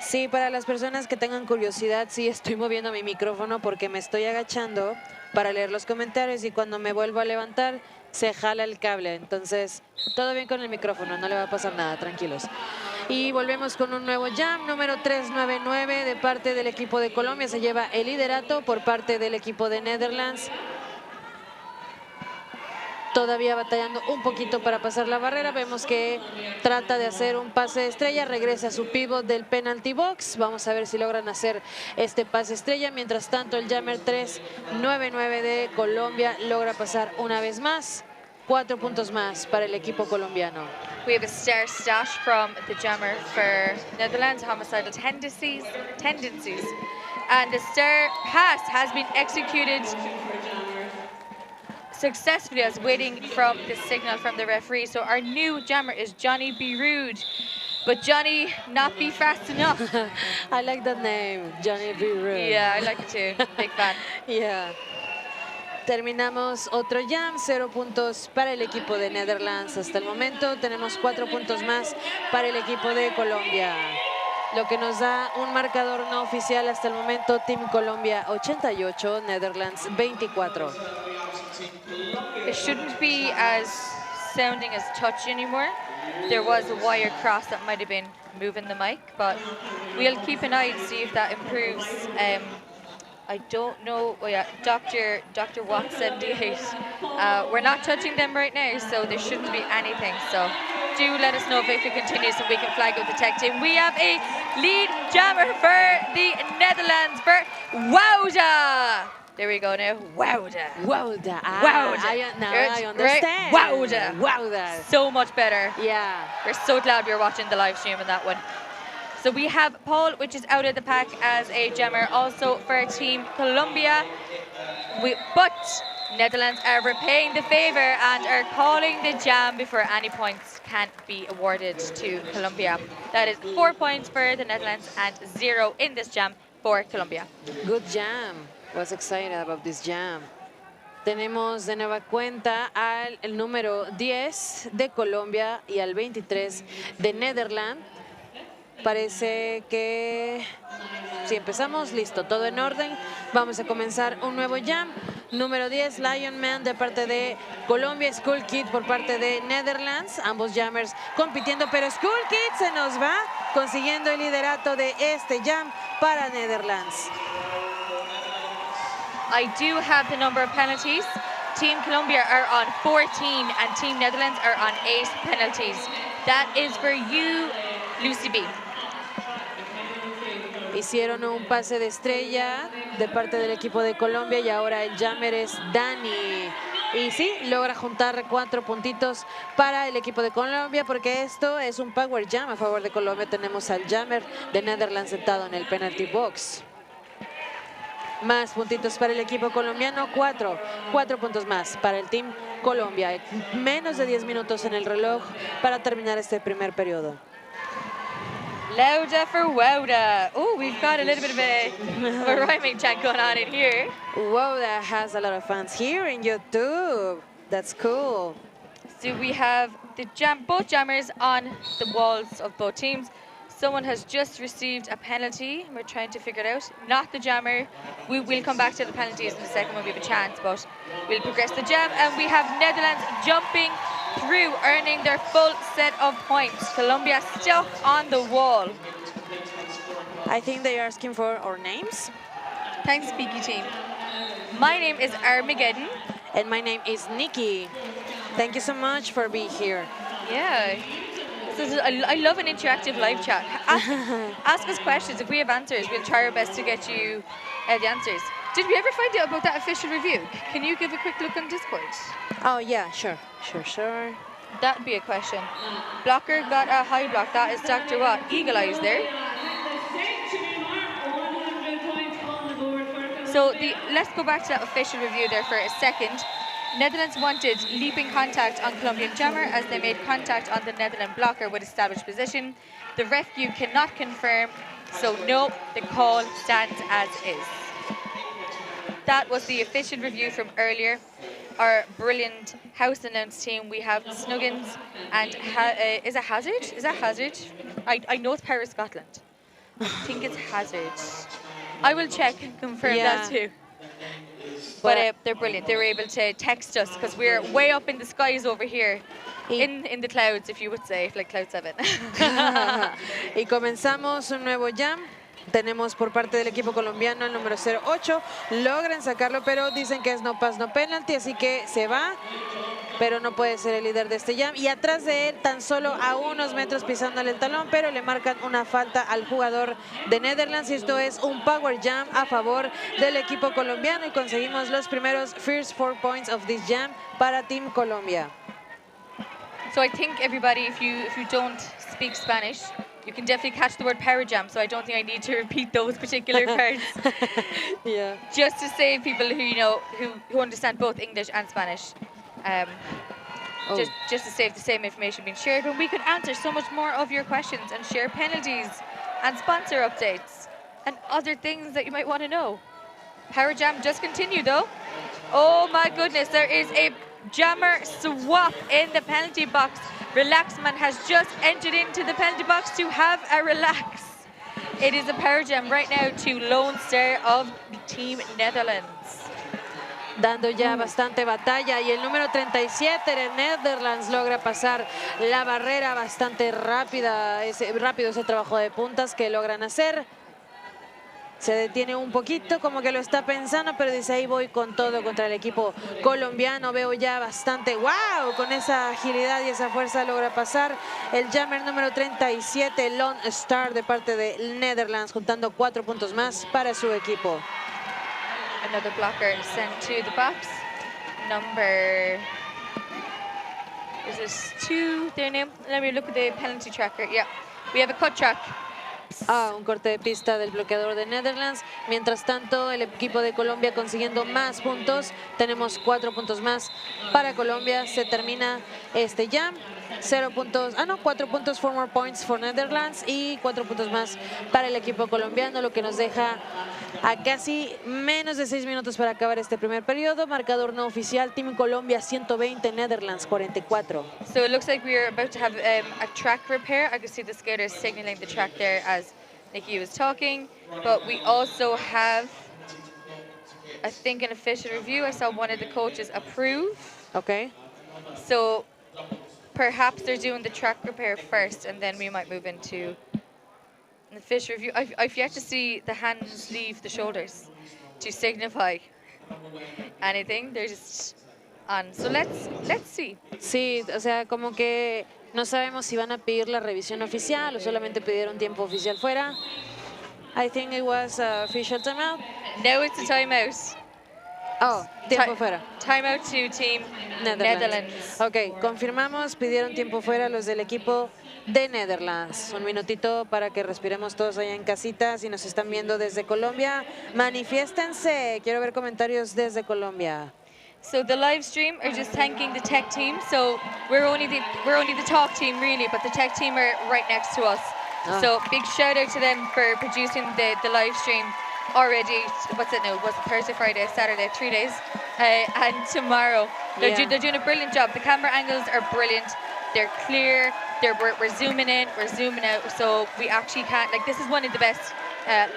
Sí, para las personas que tengan curiosidad, sí estoy moviendo mi micrófono porque me estoy agachando para leer los comentarios y cuando me vuelvo a levantar se jala el cable. Entonces, todo bien con el micrófono, no le va a pasar nada, tranquilos. Y volvemos con un nuevo jam, número 399 de parte del equipo de Colombia. Se lleva el liderato por parte del equipo de Netherlands. Todavía batallando un poquito para pasar la barrera. Vemos que trata de hacer un pase estrella. Regresa a su pivot del penalty box. Vamos a ver si logran hacer este pase estrella. Mientras tanto, el jammer 399 de Colombia logra pasar una vez más. 4 puntos más para el equipo colombiano.
We have a stair stat from the jammer for Netherlands, homicidal tendencies. And the stair pass has been executed successfully as waiting from the signal from the referee. So our new jammer is Johnny Be Rude. But Johnny, not be fast enough.
I like that name, Johnny Be Rude.
Yeah, I like it too. Big fan.
Yeah. Terminamos otro jam, 0 puntos para el equipo de Netherlands hasta el momento. Tenemos 4 puntos más para el equipo de Colombia. Lo que nos da un marcador no oficial hasta el momento, Team Colombia 88, Netherlands 24.
It shouldn't be as sounding as touch anymore. There was a wire cross that might have been moving the mic, but we'll keep an eye and see if that improves. I don't know. Oh yeah, Dr. Watt 78. We're not touching them right now, so there shouldn't be anything. So do let us know if it continues so we can flag out the tech team. We have a lead jammer for the Netherlands for Wouda. There we go now. Wouda.
Wouda.
Wouda.
I understand.
Wouda.
Wouda.
So much better.
Yeah.
We're so glad we're watching the live stream on that one. So we have Paul, which is out of the pack as a jammer, also for Team Colombia. But Netherlands are repaying the favour and are calling the jam before any points can be awarded to Colombia. That is 4 points for the Netherlands and 0 in this jam for Colombia.
Good jam. Was excited about this jam. Tenemos de nueva cuenta al número 10 de Colombia y al 23 de Netherlands. Parece que si empezamos, listo, todo en orden. Vamos a comenzar un nuevo jam. Número 10, Lion Man de parte de Colombia, School Kid por parte de Netherlands. Ambos jammers compitiendo, pero School Kid se nos va consiguiendo el liderato de este jam para Netherlands.
I do have the number of penalties. Team Colombia are on 14 and Team Netherlands are on 8 penalties. That is for you, Lucy B.
hicieron un pase de estrella de parte del equipo de Colombia y ahora el jammer es Dani. Y sí, logra juntar 4 puntitos para el equipo de Colombia porque esto es un power jam a favor de Colombia. Tenemos al jammer de Netherlands sentado en el penalty box. Más puntitos para el equipo colombiano, 4 puntos más para el Team Colombia. Menos de 10 minutos en el reloj para terminar este primer periodo.
Louda for Wouda. Oh, we've got a little bit of a rhyming chant going on in here.
Wouda has a lot of fans here in YouTube. That's cool.
So we have both jammers on the walls of both teams. Someone has just received a penalty. We're trying to figure it out. Not the jammer. We will come back to the penalties in a second when we have a chance, but we'll progress the jam. And we have Netherlands jumping through, earning their full set of points. Colombia stuck on the wall.
I think they are asking for our names.
Thanks, Peaky team. My name is Armageddon.
And my name is Nikki. Thank you so much for being here.
Yeah. I love an interactive live chat. Ask us questions. If we have answers, we'll try our best to get you the answers. Did we ever find out about that official review? Can you give a quick look on Discord?
Oh, yeah, sure.
That'd be a question. Blocker got a high block. That is Dr. Watt. Eagle eyes there. So let's go back to that official review there for a second. Netherlands wanted leaping contact on Colombian jammer as they made contact on the Netherlands blocker with established position. The ref view cannot confirm, so no, the call stands as is. That was the official review from earlier. Our brilliant house announced team, we have Snuggins and is it Hazard? Is that Hazard? I know it's Paris, Scotland. I think it's Hazard. I will check and confirm that too. But they're brilliant. They were able to text us because we're way up in the skies over here. In the clouds, if you would say, like Cloud 7.
Y comenzamos un nuevo jam. Tenemos por parte del equipo colombiano el número 08. Logran sacarlo, pero dicen que es no pass, no penalty, así que se va. Pero no puede ser el líder de este jam. Y atrás de él, tan solo a unos metros pisándole el talón, pero le marcan una falta al jugador de Netherlands. Y esto es un power jam a favor del equipo colombiano. Y conseguimos los primeros first 4 points of this jam para Team Colombia.
So I think everybody, if you don't speak Spanish, you can definitely catch the word power jam. So I don't think I need to repeat those particular parts.
Yeah.
Just to save people who understand both English and Spanish. Just to save the same information being shared, when we could answer so much more of your questions and share penalties and sponsor updates and other things that you might want to know. Power jam just continue though. Oh my goodness, there is a jammer swap in the penalty box. Relaxman has just entered into the penalty box to have a relax. It is a power jam right now to Lone Star of Team Netherlands.
Dando ya bastante batalla y el número 37 de Netherlands logra pasar la barrera bastante rápido ese trabajo de puntas que logran hacer. Se detiene un poquito, como que lo está pensando, pero dice ahí voy con todo contra el equipo colombiano. Veo ya bastante, wow, con esa agilidad y esa fuerza logra pasar el jammer número 37, Lone Star de parte de Netherlands, juntando 4 puntos más para su equipo.
Another blocker sent to the box. Number, is this 2 their name? Let me look at the penalty tracker. Yeah, we have a cut track.
Un corte de pista del bloqueador de Netherlands. Mientras tanto, el equipo de Colombia consiguiendo más puntos. Tenemos 4 puntos más para Colombia. Se termina este jam. 4 puntos, 4 more points for Netherlands y 4 puntos más para el equipo colombiano, lo que nos deja a casi menos de 6 minutos para acabar este primer periodo. Marcador no oficial, Team Colombia 120, Netherlands 44.
So it looks like we're about to have a track repair. I could see the skaters signaling the track there as Nikki was talking, but we also have, I think, an official review. I saw one of the coaches approve.
Okay.
So perhaps they're doing the track repair first, and then we might move into an official review. I've yet to see the hands leave the shoulders to signify anything. They're just on. So let's see.
Sí, o sea, como que no sabemos si van a pedir la revisión oficial o solamente pidieron tiempo oficial fuera. I think it was official timeout.
No, it's a timeout.
Oh, tiempo fuera.
Timeout to Team Netherlands.
Ok, confirmamos, pidieron tiempo fuera los del equipo de Netherlands. Un minutito para que respiremos todos allá en casita. Si nos están viendo desde Colombia, manifiéstense. Quiero ver comentarios desde Colombia.
So the live stream are just thanking the tech team. So we're only the talk team really, but the tech team are right next to us.
Ah.
So big shout out to them for producing the live stream already. What's it now? What's it, Thursday, Friday, Saturday, 3 days, and tomorrow. They're doing a brilliant job. The camera angles are brilliant. They're clear. We're zooming in, we're zooming out. So we actually can't, like, this is one of the best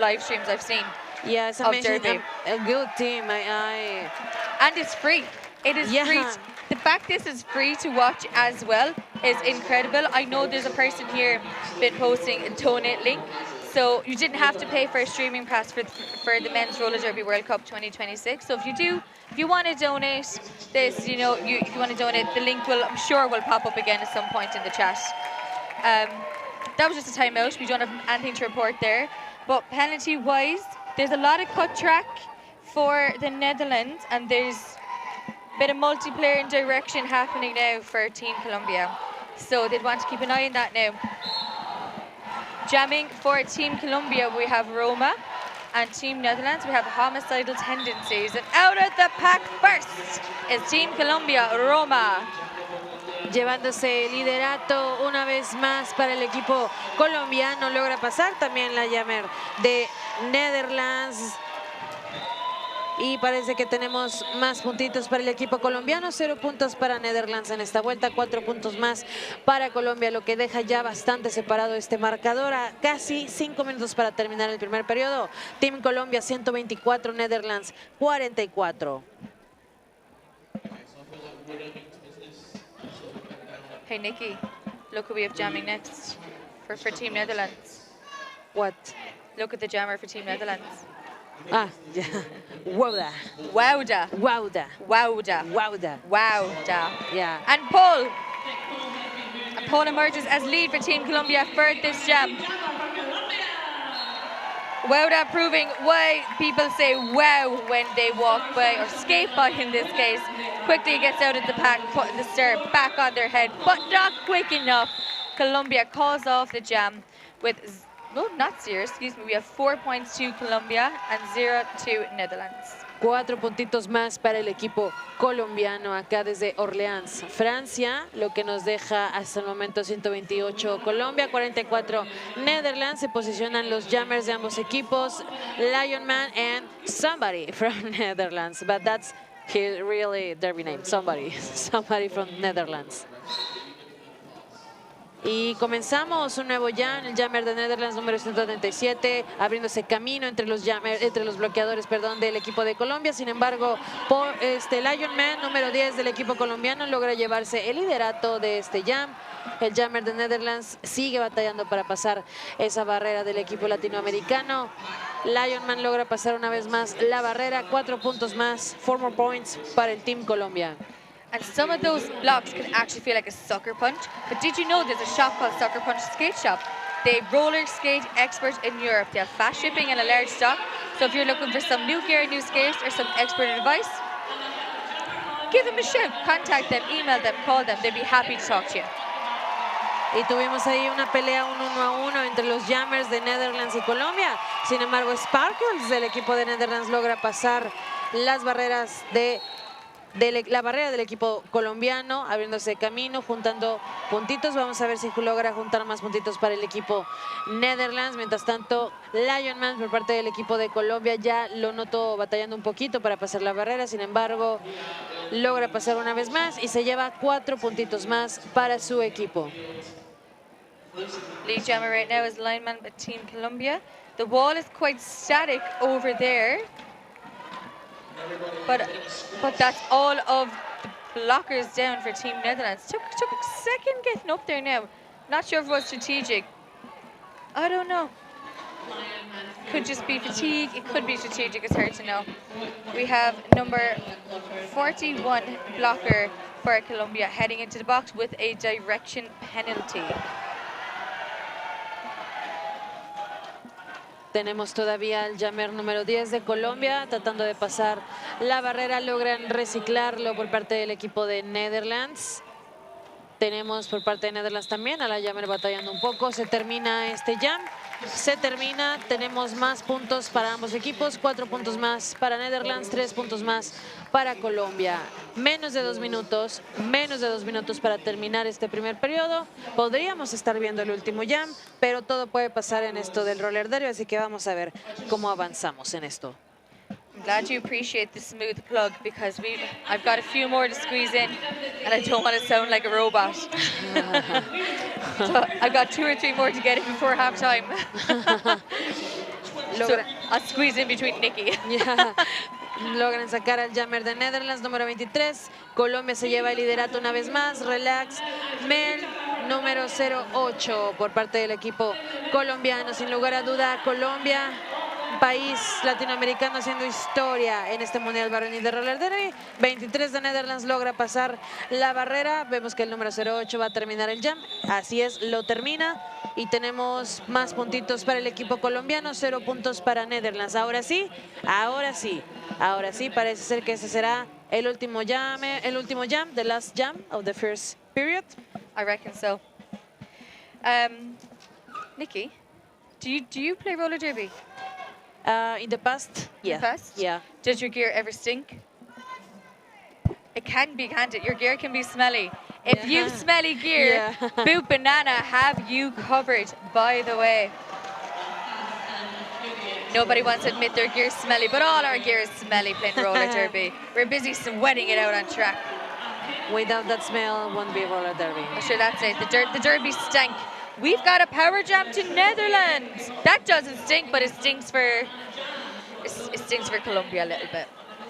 live streams I've seen.
Yeah, it's
of
amazing.
Derby.
A good team.
And it's free. It is free. The fact this is free to watch as well is incredible. I know there's a person here been posting a donate link. So you didn't have to pay for a streaming pass for the Men's Roller Derby World Cup 2026. So if you want to donate this, if you want to donate, the link I'm sure will pop up again at some point in the chat. That was just a timeout. We don't have anything to report there. But penalty-wise, there's a lot of cut track for the Netherlands, and there's a bit of multiplayer and direction happening now for Team Colombia. So they'd want to keep an eye on that now. Jamming for Team Colombia, we have Roma, and Team Netherlands, we have homicidal tendencies. And out of the pack first is Team Colombia, Roma.
Llevándose el liderato una vez más para el equipo colombiano, logra pasar también la Jammer de Netherlands. Y parece que tenemos más puntitos para el equipo colombiano, 0 puntos para Netherlands en esta vuelta, 4 puntos más para Colombia, lo que deja ya bastante separado este marcador a casi 5 minutos para terminar el primer periodo. Team Colombia 124, Netherlands 44.
Hey Nikki, look who we have jamming next for Team Netherlands.
What?
Look at the jammer for Team Netherlands.
Ah, yeah. Wauda.
Wauda.
Wauda.
Wauda.
Wauda.
Wauda.
Yeah.
And Paul. And Paul emerges as lead for Team Colombia for this jam. Wauda proving why people say wow when they walk by, or skate by in this case. Quickly gets out of the pack, putting the stir back on their head, but not quick enough. Colombia calls off the jam with, no, not 0, excuse me. We have 4 points to Colombia and 0 to Netherlands.
4 puntitos más para el equipo colombiano acá desde Orleans, Francia, lo que nos deja hasta el momento 128 Colombia, 44 Netherlands. Se posicionan los jammers de ambos equipos, Lionman and somebody from Netherlands, but that's his really derby name, somebody from Netherlands. Y comenzamos un nuevo jam, el jammer de Netherlands número 137, abriéndose camino entre los bloqueadores, del equipo de Colombia. Sin embargo, Lionman número 10 del equipo colombiano logra llevarse el liderato de este jam. El jammer de Netherlands sigue batallando para pasar esa barrera del equipo latinoamericano. Lionman logra pasar una vez más la barrera, 4 puntos más, 4 more points para el Team Colombia.
And some of those blocks can actually feel like a sucker punch. But did you know there's a shop called Sucker Punch Skate Shop? They roller skate experts in Europe. They have fast shipping and a large stock. So if you're looking for some new gear, new skates, or some expert advice, give them a shout. Contact them, email them, call them. They'd be happy to talk to you.
Y tuvimos ahí una pelea 1-1 entre los jammers de Netherlands y Colombia. Sin embargo, Sparkles del equipo de Netherlands logra pasar las barreras la barrera del equipo colombiano, abriéndose camino, juntando puntitos. Vamos a ver si logra juntar más puntitos para el equipo Netherlands. Mientras tanto, Lionman por parte del equipo de Colombia ya lo noto batallando un poquito para pasar la barrera. Sin embargo, logra pasar una vez más y se lleva 4 puntitos más para su equipo.
Lead jammer right now is Lineman by Team Colombia. The wall is quite static over there. But that's all of the blockers down for Team Netherlands. Took a second getting up there now. Not sure if it was strategic. I don't know. Could just be fatigue. It could be strategic. It's hard to know. We have number 41 blocker for Colombia heading into the box with a direction penalty.
Tenemos todavía el jammer número 10 de Colombia tratando de pasar la barrera. Logran reciclarlo por parte del equipo de Netherlands. Tenemos por parte de Netherlands también a la jammer batallando un poco. Se termina este jam. Se termina. Tenemos más puntos para ambos equipos. 4 puntos más para Netherlands. 3 puntos más para Colombia. Menos de 2 minutos. Menos de 2 minutos para terminar este primer periodo. Podríamos estar viendo el último jam, pero todo puede pasar en esto del roller derby. Así que vamos a ver cómo avanzamos en esto.
I'm glad you appreciate the smooth plug because I've got a few more to squeeze in and I don't want to sound like a robot. So I've got 2 or 3 more to get in before half time. So I'll squeeze in between Nikki.
Yeah. Logran sacar al jammer de Netherlands, número 23. Colombia se lleva el liderato una vez más. Relax. Mel, número 08 por parte del equipo colombiano. Sin lugar a duda, Colombia, país latinoamericano haciendo historia en este Mundial Varonil de Roller Derby. 23 de Netherlands logra pasar la barrera. Vemos que el número 08 va a terminar el jam. Así es, lo termina. Y tenemos más puntitos para el equipo colombiano, 0 puntos para Netherlands. Ahora sí, parece ser que ese será el último jam, the last jam of the first period.
I reckon so. Nikki, do you play roller derby?
In the past, yeah.
In the past?
Yeah.
Does your gear ever stink? It can be, can't it? Your gear can be smelly. If you've smelly gear, Boot Banana have you covered, by the way. Nobody wants to admit their gear's smelly, but all our gear is smelly playing roller derby. We're busy sweating it out on track.
Without that smell, won't be roller derby.
I'm sure that's it. The derby stank. We've got a power jam to Netherlands. That doesn't stink, but it stinks for Colombia a little bit.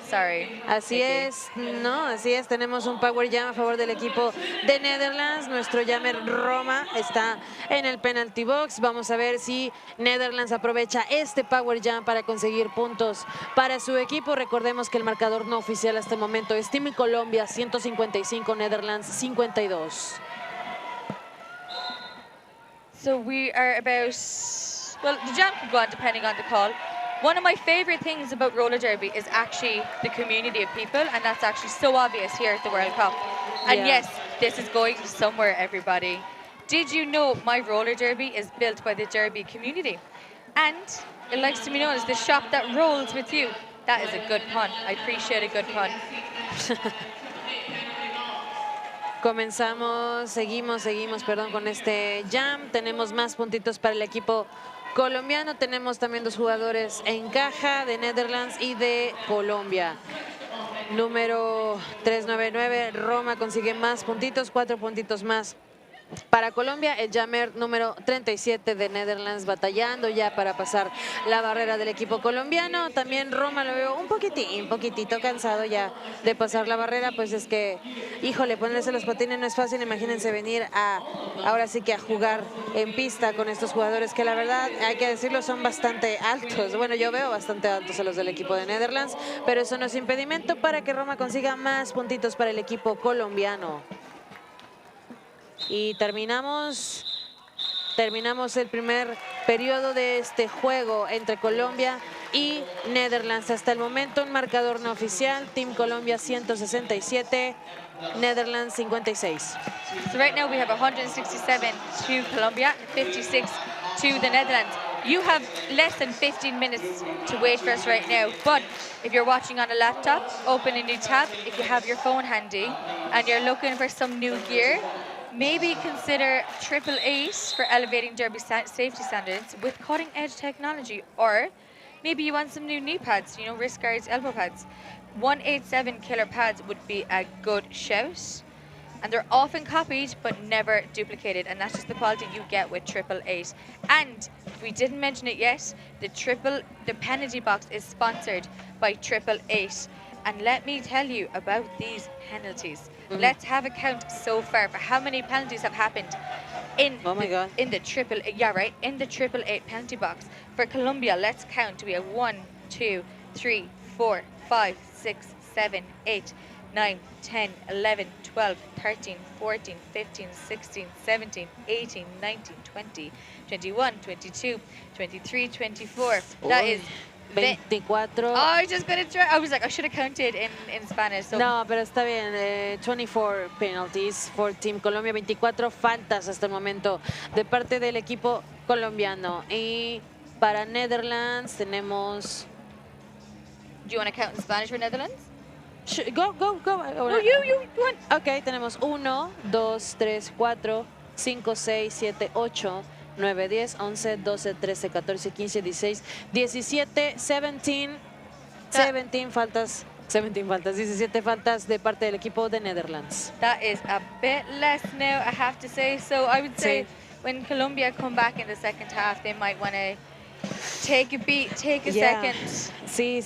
Sorry.
Así es, no, así es. Tenemos un power jam a favor del equipo de Netherlands. Nuestro jammer Roma está en el penalty box. Vamos a ver si Netherlands aprovecha este power jam para conseguir puntos para su equipo. Recordemos que el marcador no oficial hasta el momento es Team Colombia 155, Netherlands 52.
So we are about, well, the jam could go on depending on the call. One of my favorite things about roller derby is actually the community of people, and that's actually so obvious here at the World Cup. And yes, this is going somewhere, everybody. Did you know my roller derby is built by the derby community? And it likes to be known as the shop that rolls with you. That is a good pun. I appreciate a good pun.
Comenzamos, seguimos, con este jam. Tenemos más puntitos para el equipo colombiano. Tenemos también 2 jugadores en caja de Netherlands y de Colombia. Número 399, Roma consigue más puntitos, 4 puntitos más para Colombia. El jammer número 37 de Netherlands batallando ya para pasar la barrera del equipo colombiano. También Roma lo veo un poquitito cansado ya de pasar la barrera. Pues es que, híjole, ponerse los patines no es fácil. Imagínense venir ahora sí que a jugar en pista con estos jugadores que la verdad, hay que decirlo, son bastante altos. Bueno, yo veo bastante altos a los del equipo de Netherlands, pero eso no es impedimento para que Roma consiga más puntitos para el equipo colombiano. Y terminamos el primer periodo de este juego entre Colombia y Netherlands. Hasta el momento un marcador no oficial, Team Colombia 167, Netherlands 56.
So right now we have 167 to Colombia, 56 to the Netherlands. You have less than 15 minutes to wait for us right now, but if you're watching on a laptop, open a new tab. If you have your phone handy and you're looking for some new gear, maybe consider 888 for elevating derby safety standards with cutting-edge technology, or maybe you want some new knee pads, you know, wrist guards, elbow pads. 187 killer pads would be a good shout, and they're often copied but never duplicated, and that's just the quality you get with 888. And if we didn't mention it yet, the penalty box is sponsored by 888. And let me tell you about these penalties. Let's have a count so far for how many penalties have happened in the 888 penalty box. For Colombia, let's count. We have 1, 2, 3, 4, 5, 6, 7, 8, 9, 10, 11, 12, 13, 14, 15, 16, 17, 18, 19, 20, 21, 22, 23, 24. That is
24.
Oh, I was just gonna try. I was like, I should have counted in Spanish. So.
No, pero está bien. 24 penalties for Team Colombia, 24 faltas hasta el momento de parte del equipo colombiano. Y para Netherlands tenemos...
Do you want to count in Spanish for Netherlands?
Go.
No, you want.
Ok, tenemos 1, 2, 3, 4, 5, 6, 7, 8, 9, 10, 11, 12, 13, 14, 15, 16, 17, 17 faltas. 17 faltas de parte del equipo de Netherlands.
That is a bit less now, I have to say. So I would say when Colombia come back in the second half, they might want to take a beat, take a second.
Sí,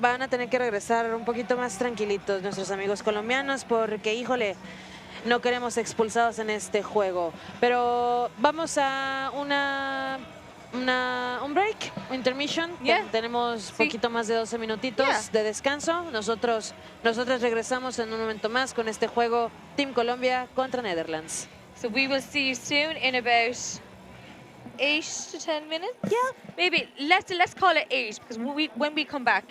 van a tener que regresar un poquito más tranquilitos nuestros amigos colombianos porque, híjole, no queremos expulsados en este juego. Pero vamos a un break, intermission. Tenemos poquito más de 12 minutitos de descanso. Nosotros regresamos en un momento más con este juego Team Colombia contra Netherlands.
So we will see you soon in about 8 to 10 minutes.
Yeah,
maybe let's call it 8 because when we come back,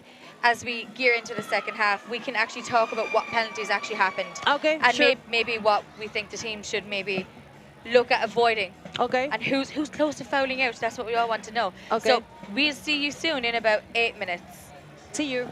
as we gear into the second half, we can actually talk about what penalties actually happened.
Okay,
and
sure.
maybe what we think the team should maybe look at avoiding.
Okay.
And who's close to fouling out. That's what we all want to know.
Okay.
So we'll see you soon in about 8 minutes.
See you.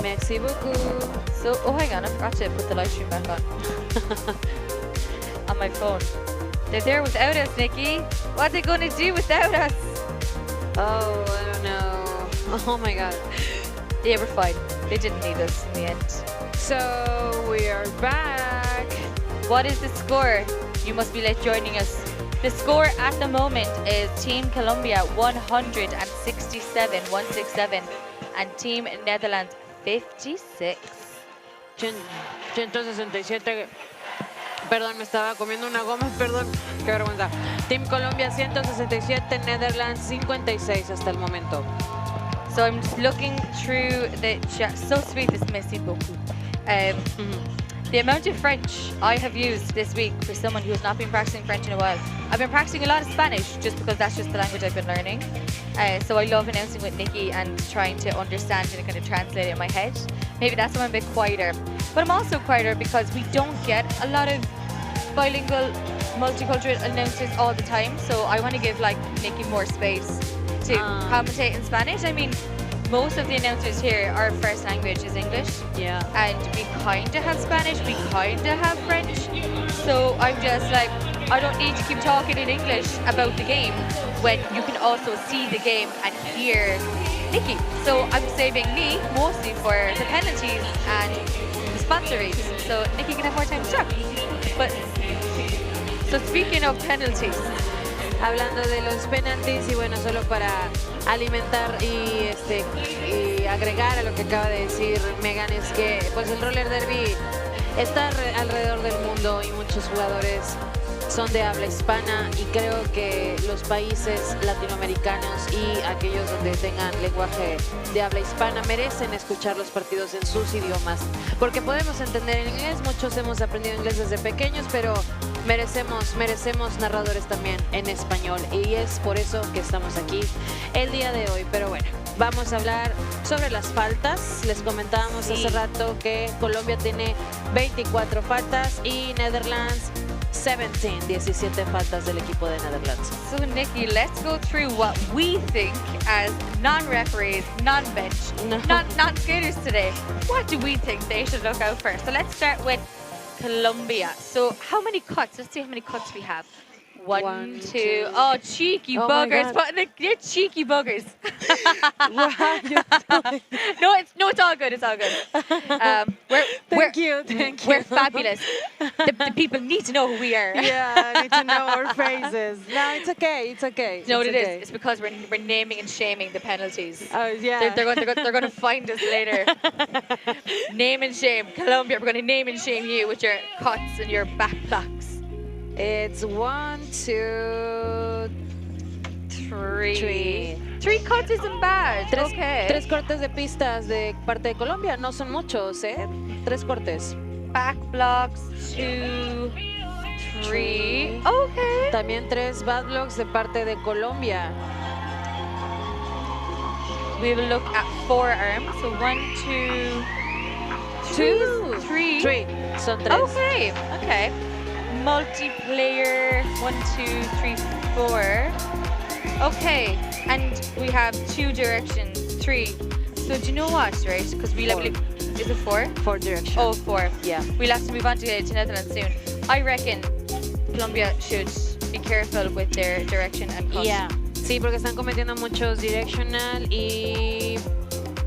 Merci beaucoup.
So, oh, hang on, I forgot to put the live stream back on. On my phone. They're there without us, Nikki. What are they going to do without us?
Oh, I don't know. Oh my God.
Yeah, we're fine. They didn't need us in the end.
So, we are back.
What is the score? You must be late joining us. The score at the moment is Team Colombia 167, and Team Netherlands 56.
167. Perdón, me estaba comiendo una goma, perdón, qué vergüenza. Team Colombia 167, Netherlands 56 hasta el momento.
So I'm just looking through the chat. So sweet, this merci beaucoup. The amount of French I have used this week for someone who has not been practicing French in a while. I've been practicing a lot of Spanish just because that's just the language I've been learning. So I love announcing with Nikki and trying to understand it and kind of translate it in my head. Maybe that's why I'm a bit quieter. But I'm also quieter because we don't get a lot of bilingual, multicultural announcers all the time. So I want to give like Nikki more space to commentate in Spanish. I mean, most of the announcers here, our first language is English.
Yeah.
And we kind of have Spanish, we kind of have French. So I'm just like, I don't need to keep talking in English about the game when you can also see the game and hear Nikki. So I'm saving me mostly for the penalties and the sponsor rates. So Nikki can have more time to talk. But, so speaking of penalties.
Hablando de los penaltis y bueno, solo para alimentar y agregar a lo que acaba de decir Megan, es que pues el roller derby está alrededor del mundo y muchos jugadores son de habla hispana y creo que los países latinoamericanos y aquellos donde tengan lenguaje de habla hispana merecen escuchar los partidos en sus idiomas, porque podemos entender en inglés, muchos hemos aprendido inglés desde pequeños, pero merecemos narradores también en español y es por eso que estamos aquí el día de hoy. Pero bueno, vamos a hablar sobre las faltas. Les comentábamos hace rato que Colombia tiene 24 faltas y Netherlands 17 faltas del equipo de Netherlands.
So Nikki, let's go through what we think as non-referees, non-bench, non-skaters today. What do we think they should look out for? So let's start with Colombia. So how many cuts? Let's see how many cuts we have. One, two. Oh, cheeky buggers. They're cheeky buggers. No, it's all good. It's all good. Thank you. We're fabulous. The people need to know who we are.
Yeah, I need to know our faces. No, it's okay. It's okay.
No, it is. It's because we're naming and shaming the penalties.
Oh, yeah.
They're going to find us later. Name and shame. Colombia, we're going to name and shame you with your cuts and your back blocks.
It's 1, 2, 3.
3 cuts isn't bad.
Tres cortes de pistas de parte de Colombia. No son muchos, ¿eh? 3 cortes.
Back blocks, 2, 3. Okay.
También 3 bad blocks de parte de Colombia.
We will look at forearms. So 1, 2, 3.
3. Son 3.
Okay. Multiplayer 1, 2, 3, 4. Okay, and we have 2 directions, 3. So do you know what, right? Because we like, is it 4?
4 directions.
Oh, 4.
Yeah.
We'll have to move on to Netherlands soon. I reckon Colombia should be careful with their direction and cut.
Yeah. Sí, porque están cometiendo muchos directional y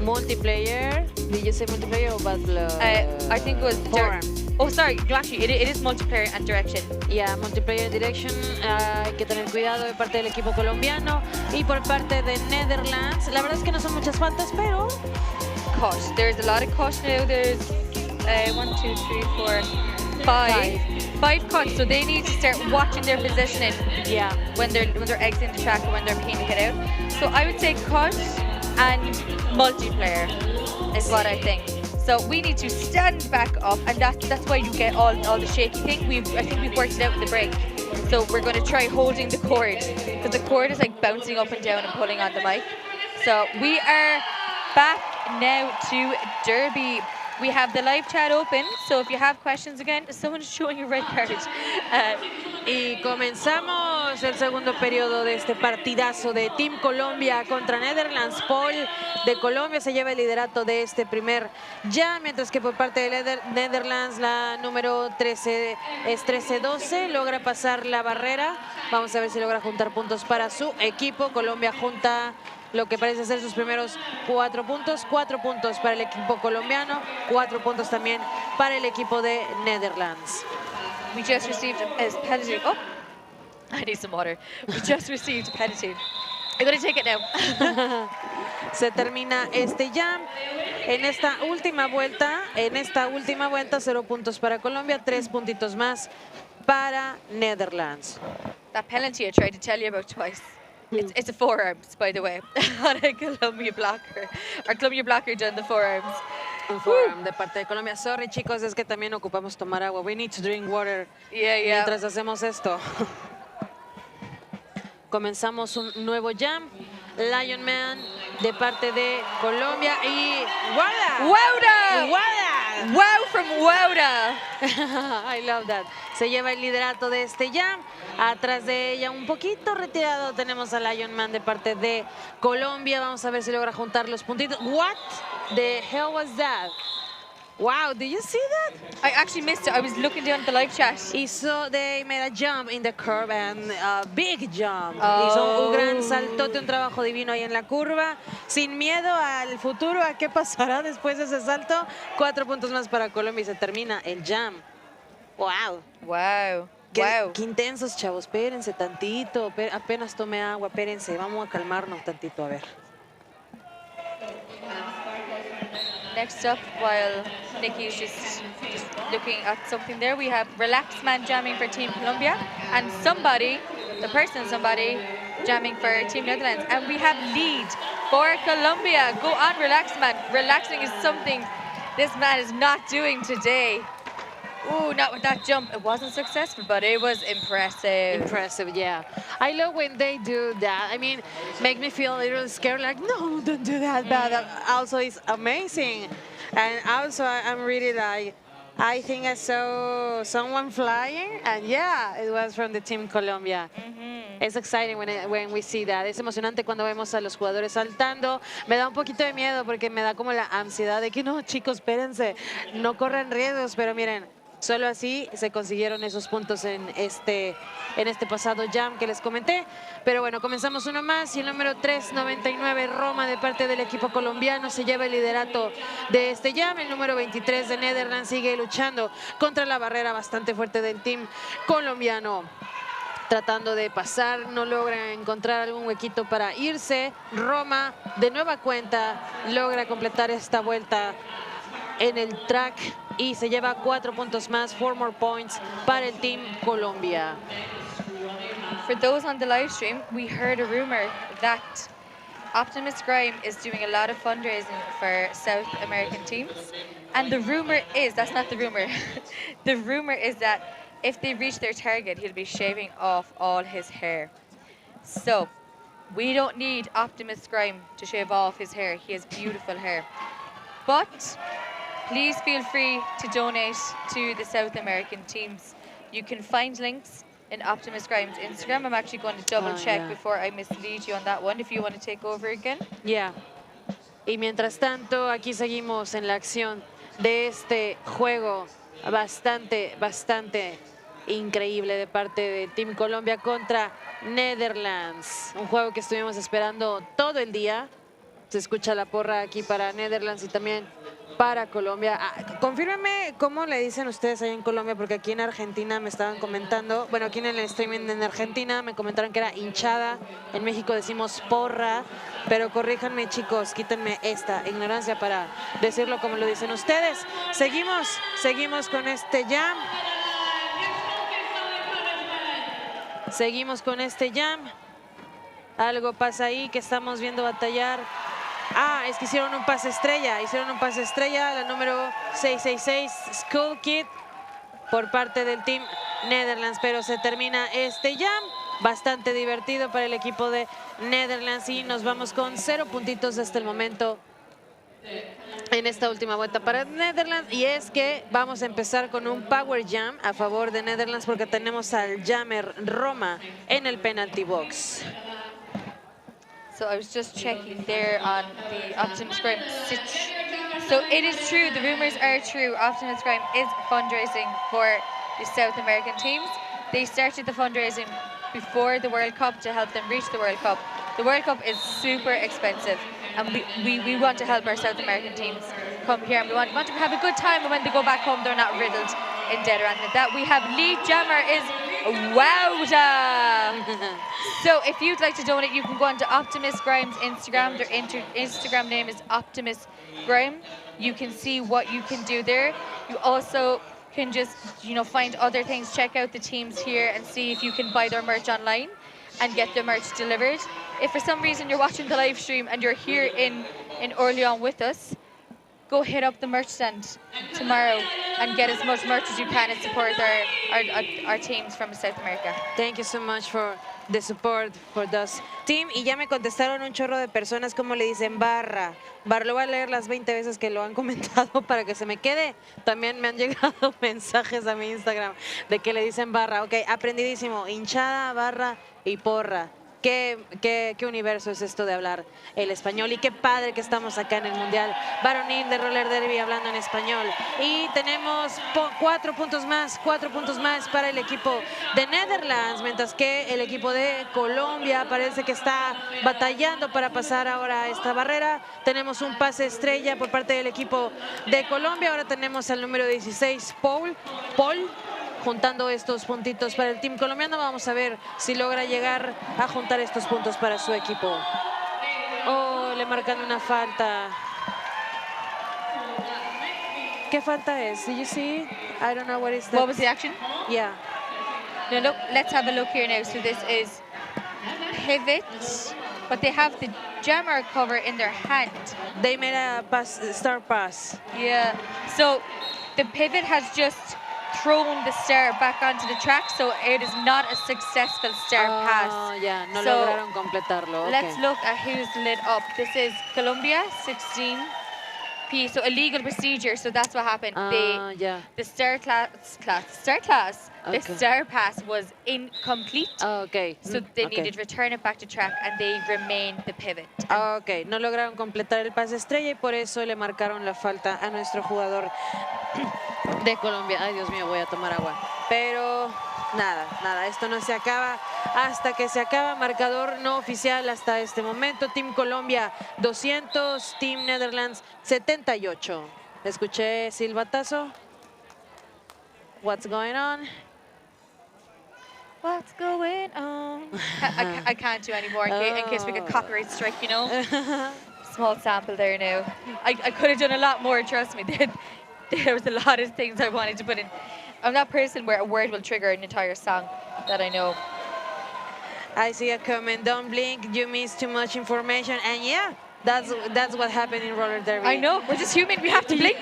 multiplayer. Did you say multiplayer or bad block?
I think it was
forearm.
Oh, sorry. No, actually, it is multiplayer and direction.
Yeah, multiplayer direction. Hay que tener cuidado de parte del equipo colombiano y por parte de Netherlands. La verdad es que no son muchas faltas, pero
cut. There's a lot of cut now. There's 1, 2, 3, 4, 5 cuts. So they need to start watching their positioning.
Yeah.
When they're exiting the track and when they're peeing it out. So I would say cut and multiplayer is what I think. So we need to stand back up, and that's why you get all the shaky thing. I think we've worked it out in the break. So we're going to try holding the cord, because the cord is like bouncing up and down and pulling on the mic. So we are back now to Derby. We have the live chat open, so if you have questions again, someone's showing a red card.
Y comenzamos chicos, el segundo periodo de este partidazo de Team Colombia contra Netherlands. Paul de Colombia se lleva el liderato de este primer jam, mientras que por parte de Netherlands la número 13 es 13-12, logra pasar la barrera. Vamos a ver si logra juntar puntos para su equipo. Colombia junta lo que parece ser sus primeros 4 puntos. 4 puntos para el equipo colombiano, 4 puntos también para el equipo de Netherlands.
We just received a penalty. Oh, I need some water. We just received a penalty. I'm going to take it now.
Se termina este jam. En esta última vuelta, 0 puntos para Colombia, 3 puntitos más para Netherlands.
That penalty I tried to tell you about twice. It's a forearms, by the way, on a Colombia blocker. Our Colombia blocker done the forearms.
Un forearm de parte de Colombia. Sorry, chicos, es que también ocupamos tomar agua. We need to drink water mientras hacemos esto. Comenzamos un nuevo jam. Lion Man de parte de Colombia y ¡Wauda!
¡Wauda!
¡Wauda!
¡Wow from Wauda!
I love that. Se lleva el liderato de este jam. Atrás de ella, un poquito retirado, tenemos a Lion Man de parte de Colombia. Vamos a ver si logra juntar los puntitos. What the hell was that? Wow, did you see that?
I actually missed it. I was looking down at the live chat.
Y so they made a jump in the curve and a big jump. Hizo un gran saltote, un trabajo divino ahí en la curva. Sin miedo al futuro, a qué pasará después de ese salto. 4 puntos más para Colombia y se termina el jam. Wow.
Wow.
Qué intensos, chavos. Espérense tantito. Apenas tomé agua. Espérense. Vamos a calmarnos tantito. A ver.
Next up, while Nikki's just looking at something there, we have Relax Man jamming for Team Colombia and somebody jamming for Team Netherlands. And we have lead for Colombia. Go on, Relax Man. Relaxing is something this man is not doing today. Ooh, not with that jump. It wasn't successful, but it was impressive.
Impressive, yeah. I love when they do that. I mean, make me feel a little scared, like, no, don't do that. But also, it's amazing. And also, I'm really like, I think I saw someone flying, and yeah, it was from the Team Colombia. Es exciting when we see that. Es emocionante cuando vemos a los jugadores saltando. Me da un poquito de miedo porque me da como la ansiedad de que no, chicos, espérense, no corran riesgos, pero miren, solo así se consiguieron esos puntos en este pasado jam que les comenté. Pero bueno, comenzamos uno más y el número 399, Roma, de parte del equipo colombiano, se lleva el liderato de este jam. El número 23 de Netherlands sigue luchando contra la barrera bastante fuerte del team colombiano. Tratando de pasar, no logra encontrar algún huequito para irse. Roma, de nueva cuenta, logra completar esta vuelta en el track y se lleva 4 puntos más, 4 more points para el Team Colombia.
For those on the live stream, we heard a rumor that Optimus Grime is doing a lot of fundraising for South American teams. And the rumor is, that's not the rumor, the rumor is that if they reach their target, he'll be shaving off all his hair. So, we don't need Optimus Grime to shave off his hair. He has beautiful hair. But please feel free to donate to the South American teams. You can find links in Optimus Grime's Instagram. I'm actually going to double check before I mislead you on that one, if you want to take over again.
Yeah. Y mientras tanto, aquí seguimos en la acción de este juego bastante increíble de parte de Team Colombia contra Netherlands. Un juego que estuvimos esperando todo el día. Se escucha la porra aquí para Netherlands y también para Colombia. Confírmenme cómo le dicen ustedes ahí en Colombia, porque aquí en Argentina me estaban comentando, bueno, aquí en el streaming en Argentina me comentaron que era hinchada, en México decimos porra, pero corríjanme, chicos, quítenme esta ignorancia para decirlo como lo dicen ustedes. Seguimos con este jam. Seguimos con este jam. Algo pasa ahí que estamos viendo batallar. Es que hicieron un pase estrella. La número 666, Skull Kid, por parte del Team Netherlands. Pero se termina este jam. Bastante divertido para el equipo de Netherlands. Y nos vamos con 0 puntitos hasta el momento en esta última vuelta para Netherlands, y es que vamos a empezar con un power jam a favor de Netherlands porque tenemos al jammer Roma en el penalty box.
So I was just checking there on the Optimus Prime. So it is true, the rumors are true. Optimus Prime is fundraising for the South American teams. They started the fundraising before the World Cup to help them reach the World Cup. The World Cup is super expensive, and we want to help our South American teams come here, and we want them to have a good time, and when they go back home, they're not riddled in debt or anything like that. We have lead jammer is Wowda. So if you'd like to donate, you can go onto Optimus Grime's Instagram. Their Instagram name is Optimus Grime. You can see what you can do there. You also can just, find other things, check out the teams here and see if you can buy their merch online and get the merch delivered. If for some reason you're watching the live stream and you're here in Orléans with us, go hit up the merch stand tomorrow and get as much merch as you can and support our teams from South America.
Thank you so much for the support for this team. Y ya me contestaron un chorro de personas como le dicen barra. Lo voy a leer las 20 veces que lo han comentado para que se me quede. También me han llegado mensajes a mi Instagram de que le dicen barra. Ok, aprendidísimo. Hinchada, barra y porra. ¿Qué universo es esto de hablar el español? Y qué padre que estamos acá en el Mundial Varonil de Roller Derby hablando en español. Y tenemos 4 puntos más para el equipo de Netherlands, mientras que el equipo de Colombia parece que está batallando para pasar ahora esta barrera. Tenemos un pase estrella por parte del equipo de Colombia. Ahora tenemos al número 16, Paul, juntando estos puntitos para el team colombiano. Vamos a ver si logra llegar a juntar estos puntos para su equipo. Oh, le marcan una falta. ¿Qué falta es? Did you see? I don't know what is that.
What was the action?
Yeah.
Now look, let's have a look here now. So this is pivot, but they have the jammer cover in their hand.
They made a pass, start pass.
Yeah. So the pivot has just thrown the star back onto the track, so it is not a successful star pass.
Yeah, no lograron completarlo.
Let's look at who's lit up. This is Colombia, 16P, so illegal procedure, so that's what happened. The star pass was incomplete.
Okay.
So they needed to return it back to track, and they remained the pivot.
Ok, no lograron completar el pase estrella y por eso le marcaron la falta a nuestro jugador de Colombia. Ay, Dios mío, voy a tomar agua. Pero nada, esto no se acaba hasta que se acaba. Marcador no oficial hasta este momento. Team Colombia 200, Team Netherlands 78. Escuché silbatazo. What's going on?
What's going on? I can't do anymore in case we get copyright strike, Small sample there now. I could have done a lot more, trust me. There was a lot of things I wanted to put in. I'm that person where a word will trigger an entire song that I know.
I see a comment, don't blink, you miss too much information. And yeah, that's what happened in roller derby.
I know, we're just human, we have to blink.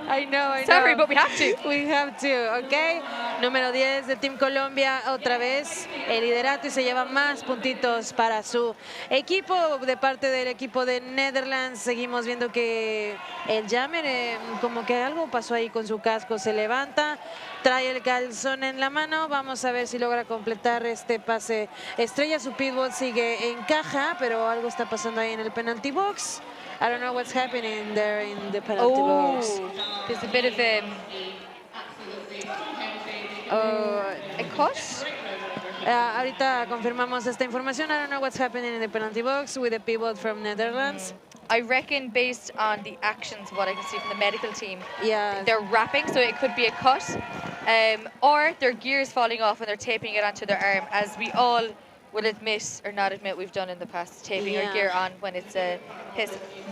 I know.
Sorry, but we have to.
We have to, ok. Número 10 de Team Colombia, otra vez el liderato y se lleva más puntitos para su equipo. De parte del equipo de Netherlands, seguimos viendo que el jammer, como que algo pasó ahí con su casco, se levanta, trae el calzón en la mano. Vamos a ver si logra completar este pase estrella. Su pitbull sigue en caja, pero algo está pasando ahí en el penalty box. I don't know what's happening there in the penalty box.
There's a bit of a cut.
Ahorita confirmamos esta información. I don't know what's happening in the penalty box with the pivot from Netherlands.
I reckon based on the actions, what I can see from the medical team,
yeah,
they're wrapping, so it could be a cut, or their gears falling off and they're taping it onto their arm, as we all will admit or not admit we've done in the past, taping our gear on when it's a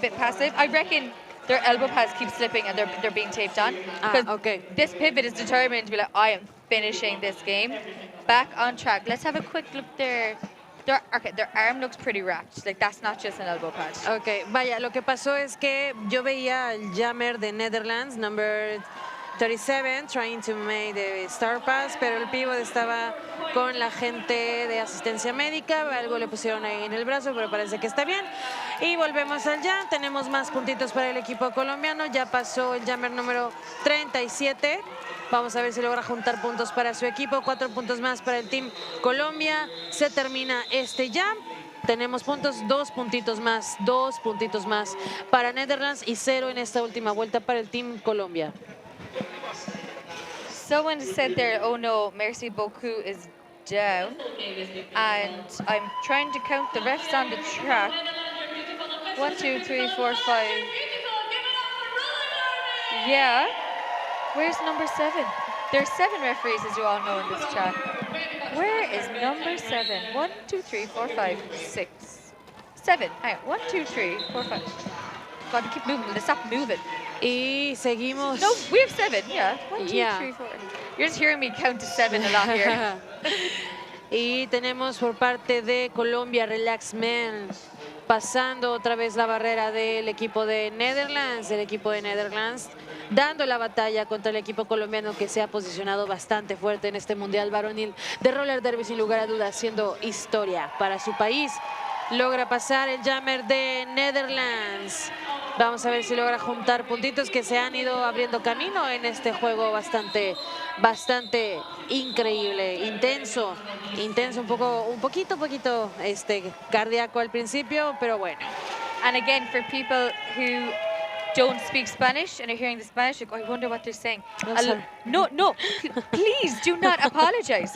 bit passive. I reckon their elbow pads keep slipping and they're being taped on. Because this pivot is determined to be like, I am finishing this game. Back on track. Let's have a quick look there. Their arm looks pretty wrapped. Like, that's not just an elbow pad.
Ok, vaya, lo que pasó es que yo veía al jammer de Netherlands, number 37, trying to make the star pass, pero el pivot estaba con la gente de asistencia médica. Algo le pusieron ahí en el brazo, pero parece que está bien. Y volvemos al jam. Tenemos más puntitos para el equipo colombiano. Ya pasó el jammer número 37. Vamos a ver si logra juntar puntos para su equipo. 4 puntos más para el Team Colombia. Se termina este jam. Tenemos puntos, 2 puntitos más para Netherlands y 0 en esta última vuelta para el Team Colombia.
Someone said there, oh no, merci beaucoup is down. And I'm trying to count the refs on the track. 1, 2, 3, 4, 5. Yeah. Where's number 7? There's 7 referees, as you all know, in this track. Where is number 7? 1, 2, 3, 4, 5, 6, 7. Hang on. 1, 2, 3, 4, 5. God, they keep moving. Will they stop moving?
Y seguimos.
No, we have 7. Yeah. 1, 2,
Yeah.
3, 4. You're just hearing me count to 7 a lot here.
Y tenemos por parte de Colombia, Relax Men, pasando otra vez la barrera del equipo de Netherlands. El equipo de Netherlands dando la batalla contra el equipo colombiano, que se ha posicionado bastante fuerte en este mundial varonil de roller derby, sin lugar a dudas, haciendo historia para su país. Logra pasar el jammer de Netherlands. Vamos a ver si logra juntar puntitos que se han ido abriendo camino en este juego bastante increíble, intenso, un poquito cardíaco al principio, pero bueno.
And again, for people who don't speak Spanish and are hearing the Spanish, like, oh, I wonder what they're saying. No, please do not apologize.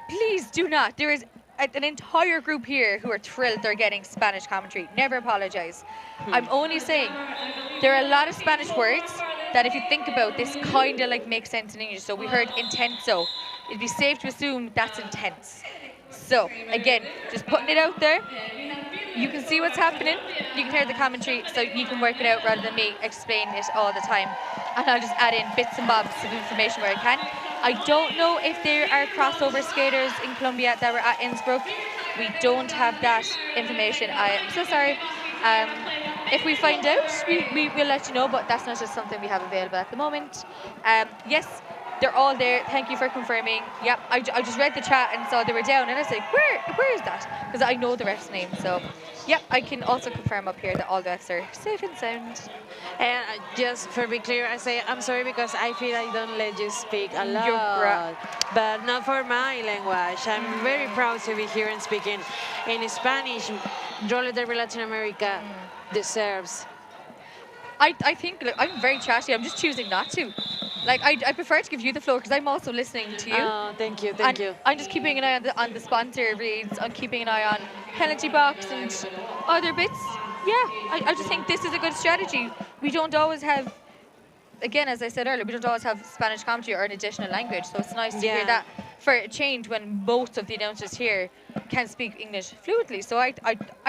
Please do not. There is an entire group here who are thrilled they're getting Spanish commentary. Never apologize. I'm only saying there are a lot of Spanish words that, if you think about this, kind of like make sense in English. So we heard intenso. It'd be safe to assume that's intense. So again, just putting it out there. You can see what's happening, you can hear the commentary, so you can work it out rather than me explain it all the time. And I'll just add in bits and bobs of information where I can. I don't know if there are crossover skaters in Colombia that were at Innsbruck. We don't have that information. I am so sorry. If we find out, we will let you know, but that's not just something we have available at the moment. Yes, they're all there. Thank you for confirming. Yep, I just read the chat and saw they were down, and I was like, where is that? Because I know the ref's name. So, yep, I can also confirm up here that all the refs are safe and sound.
And just for be clear, I say I'm sorry because I feel I don't let you speak a lot.
You're
but not for my language. I'm very proud to be here and speaking in Spanish. Roller Derby Latin America deserves.
I think, look, I'm very chatty. I'm just choosing not to. Like, I prefer to give you the floor because I'm also listening to you.
Oh, thank you, thank you.
I'm just keeping an eye on the sponsor reads. I'm keeping an eye on penalty box and other bits. Yeah, I just think this is a good strategy. We don't always have, again, as I said earlier, we don't always have Spanish commentary or an additional language. So it's nice to hear that for a change when most of the announcers here can speak English fluently. So I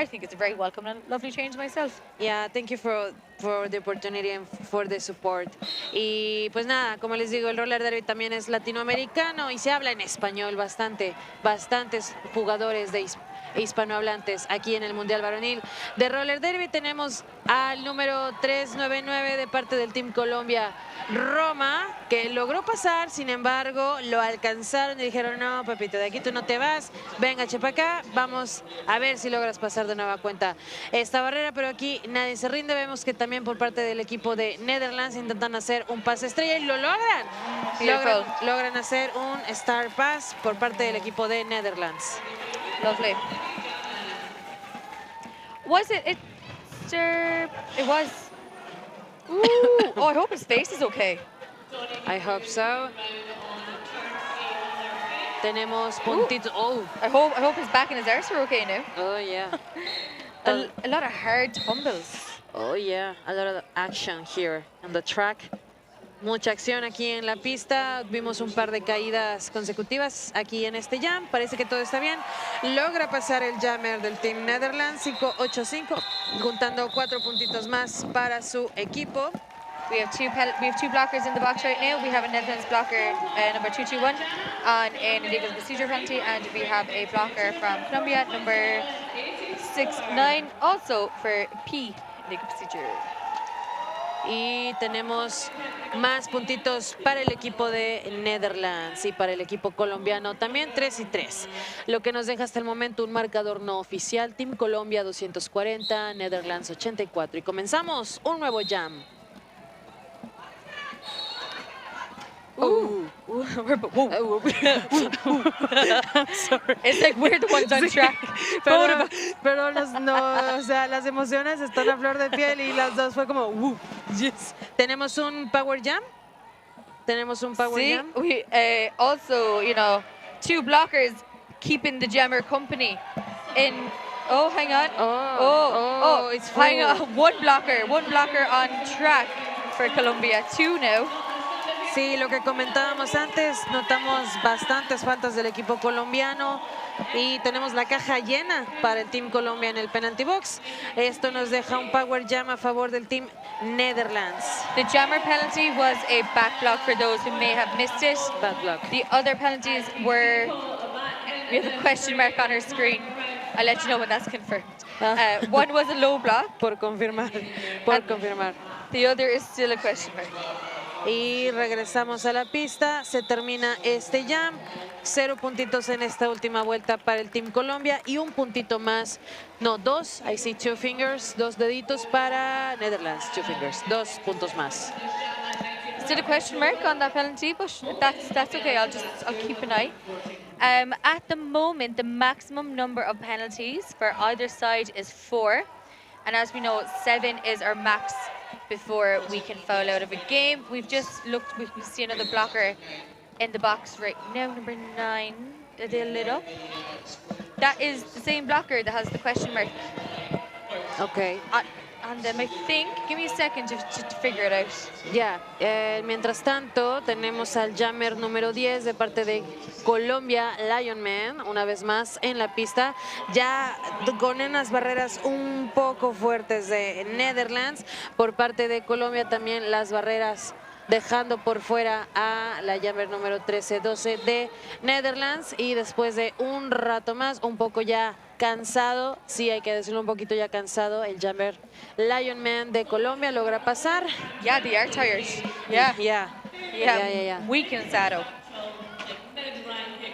think it's a very welcome and lovely change myself.
Yeah, thank you for the opportunity and for the support. Y pues nada, como les digo, el roller derby también es latinoamericano y se habla en español bastantes jugadores de hispanohablantes aquí en el Mundial Varonil de Roller Derby. Tenemos al número 399 de parte del Team Colombia, Roma, que logró pasar, sin embargo, lo alcanzaron y dijeron, no, papito, de aquí tú no te vas, venga, chepa acá, vamos a ver si logras pasar de nueva cuenta esta barrera, pero aquí nadie se rinde. Vemos que también por parte del equipo de Netherlands intentan hacer un pase estrella y lo logran. Logran hacer un Star Pass por parte del equipo de Netherlands.
Lovely. Was it? It was. Ooh. Oh, I hope his face is okay.
I hope so. Tenemos puntitos. Oh.
I hope his back and his arse are okay now.
Oh yeah.
A lot of hard tumbles.
Oh yeah, a lot of action here on the track. Mucha acción aquí en la pista. Vimos un par de caídas consecutivas aquí en este jam. Parece que todo está bien. Logra pasar el jammer del Team Netherlands 5-8-5, juntando 4 puntitos más para su equipo.
We have two blockers in the box right now. We have a Netherlands blocker, number 221, on an illegal procedure penalty, and we have a blocker from Colombia, number 69, also for P, illegal procedure.
Y tenemos más puntitos para el equipo de Netherlands y para el equipo colombiano también 3 y 3. Lo que nos deja hasta el momento un marcador no oficial. Team Colombia 240, Netherlands 84. Y comenzamos un nuevo jam.
Sorry. It's like we're the ones on track.
Pero o sea, las emociones están a flor de piel y las dos fue como yes. Tenemos un power jam. Tenemos un power jam.
We also, you know, 2 blockers keeping the jammer company. Hang on.
It's full.
Hang on. One blocker on track for Colombia. 2 now.
Sí, lo que comentábamos antes, notamos bastantes faltas del equipo colombiano y tenemos la caja llena para el Team Colombia en el penalty box. Esto nos deja un power jam a favor del Team Netherlands.
The jammer penalty was a back block for those who may have missed it.
Bad block.
The other penalties were, we have a question mark on our screen. I'll let you know when that's confirmed. One was a low block.
Por confirmar.
The other is still a question mark.
Y regresamos a la pista, se termina este jam, 0 puntitos en esta última vuelta para el Team Colombia y un puntito más, no, 2, I see 2 fingers, 2 deditos para Netherlands, 2 fingers, 2 puntos más.
Still a question mark on that penalty, but that's okay, I'll keep an eye. At the moment, the maximum number of penalties for either side is 4, and as we know, 7 is our max before we can foul out of a game. We've just looked, we see another blocker in the box right now, number 9, they lit up. That is the same blocker that has the question mark.
Okay.
On them, I think. Give me a second to figure it out.
Ya, mientras tanto tenemos al jammer número 10 de parte de Colombia, Lion Man, una vez más en la pista, ya con unas barreras un poco fuertes de Netherlands. Por parte de Colombia también las barreras dejando por fuera a la jammer número 13-12 de Netherlands. Y después de un rato más, un poco ya cansado, sí hay que decirlo, un poquito ya cansado, el jammer Lion Man de Colombia logra pasar.
Yeah, they are tired.
Yeah.
Muy cansado.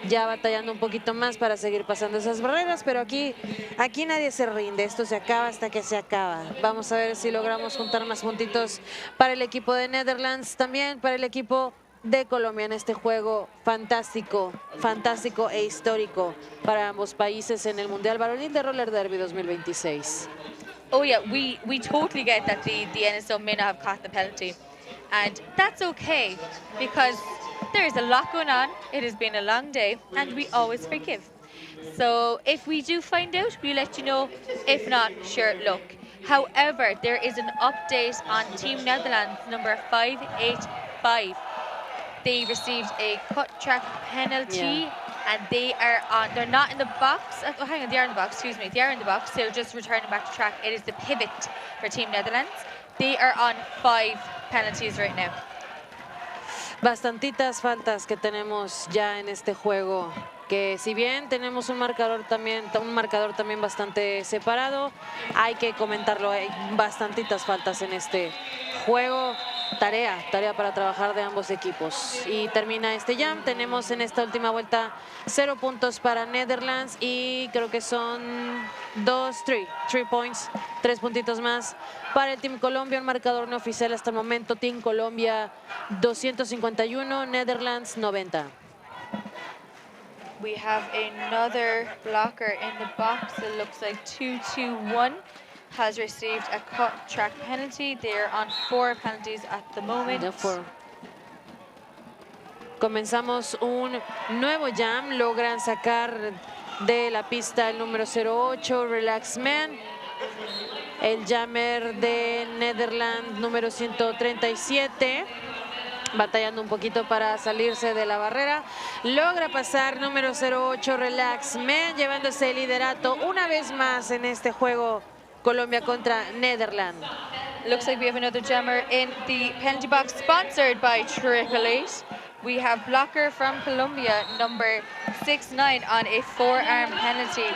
Ya batallando un poquito más para seguir pasando esas barreras, pero aquí nadie se rinde, esto se acaba hasta que se acaba. Vamos a ver si logramos juntar más puntitos para el equipo de Netherlands, también para el equipo de Colombia en este juego fantástico e histórico para ambos países en el Mundial Varonil de Roller Derby 2026.
Oh yeah, we totally get that the NSO may not have caught the penalty, and that's okay because there's a lot going on. It has been a long day, and we always forgive. So if we do find out, we'll let you know. If not, sure, look. However, there is an update on Team Netherlands number 585. They received a cut track penalty, and they are on. They're not in the box. Oh, hang on, they are in the box. Excuse me, they are in the box. They're just returning back to track. It is the pivot for Team Netherlands. They are on 5 penalties right now.
Bastantitas faltas que tenemos ya en este juego, que si bien tenemos un marcador también bastante separado, hay que comentarlo, hay bastantitas faltas en este juego. Tarea para trabajar de ambos equipos. Y termina este jam. Tenemos en esta última vuelta 0 puntos para Netherlands y creo que son 3 points, 3 puntitos más para el Team Colombia. Un marcador no oficial hasta el momento. Team Colombia 251, Netherlands 90.
We have another blocker in the box. It looks like 2-2-1. Has received a cut track penalty. They're on 4 penalties at the moment.
Comenzamos un nuevo jam. Logran sacar de la pista el número 08, Relax Man. El jammer de Netherlands número 137. Batallando un poquito para salirse de la barrera. Logra pasar número 08, Relax Man, llevándose el liderato una vez más en este juego. Colombia contra Netherlands.
Looks like we have another jammer in the penalty box sponsored by 888. We have blocker from Colombia, number 69, on a 4-arm penalty,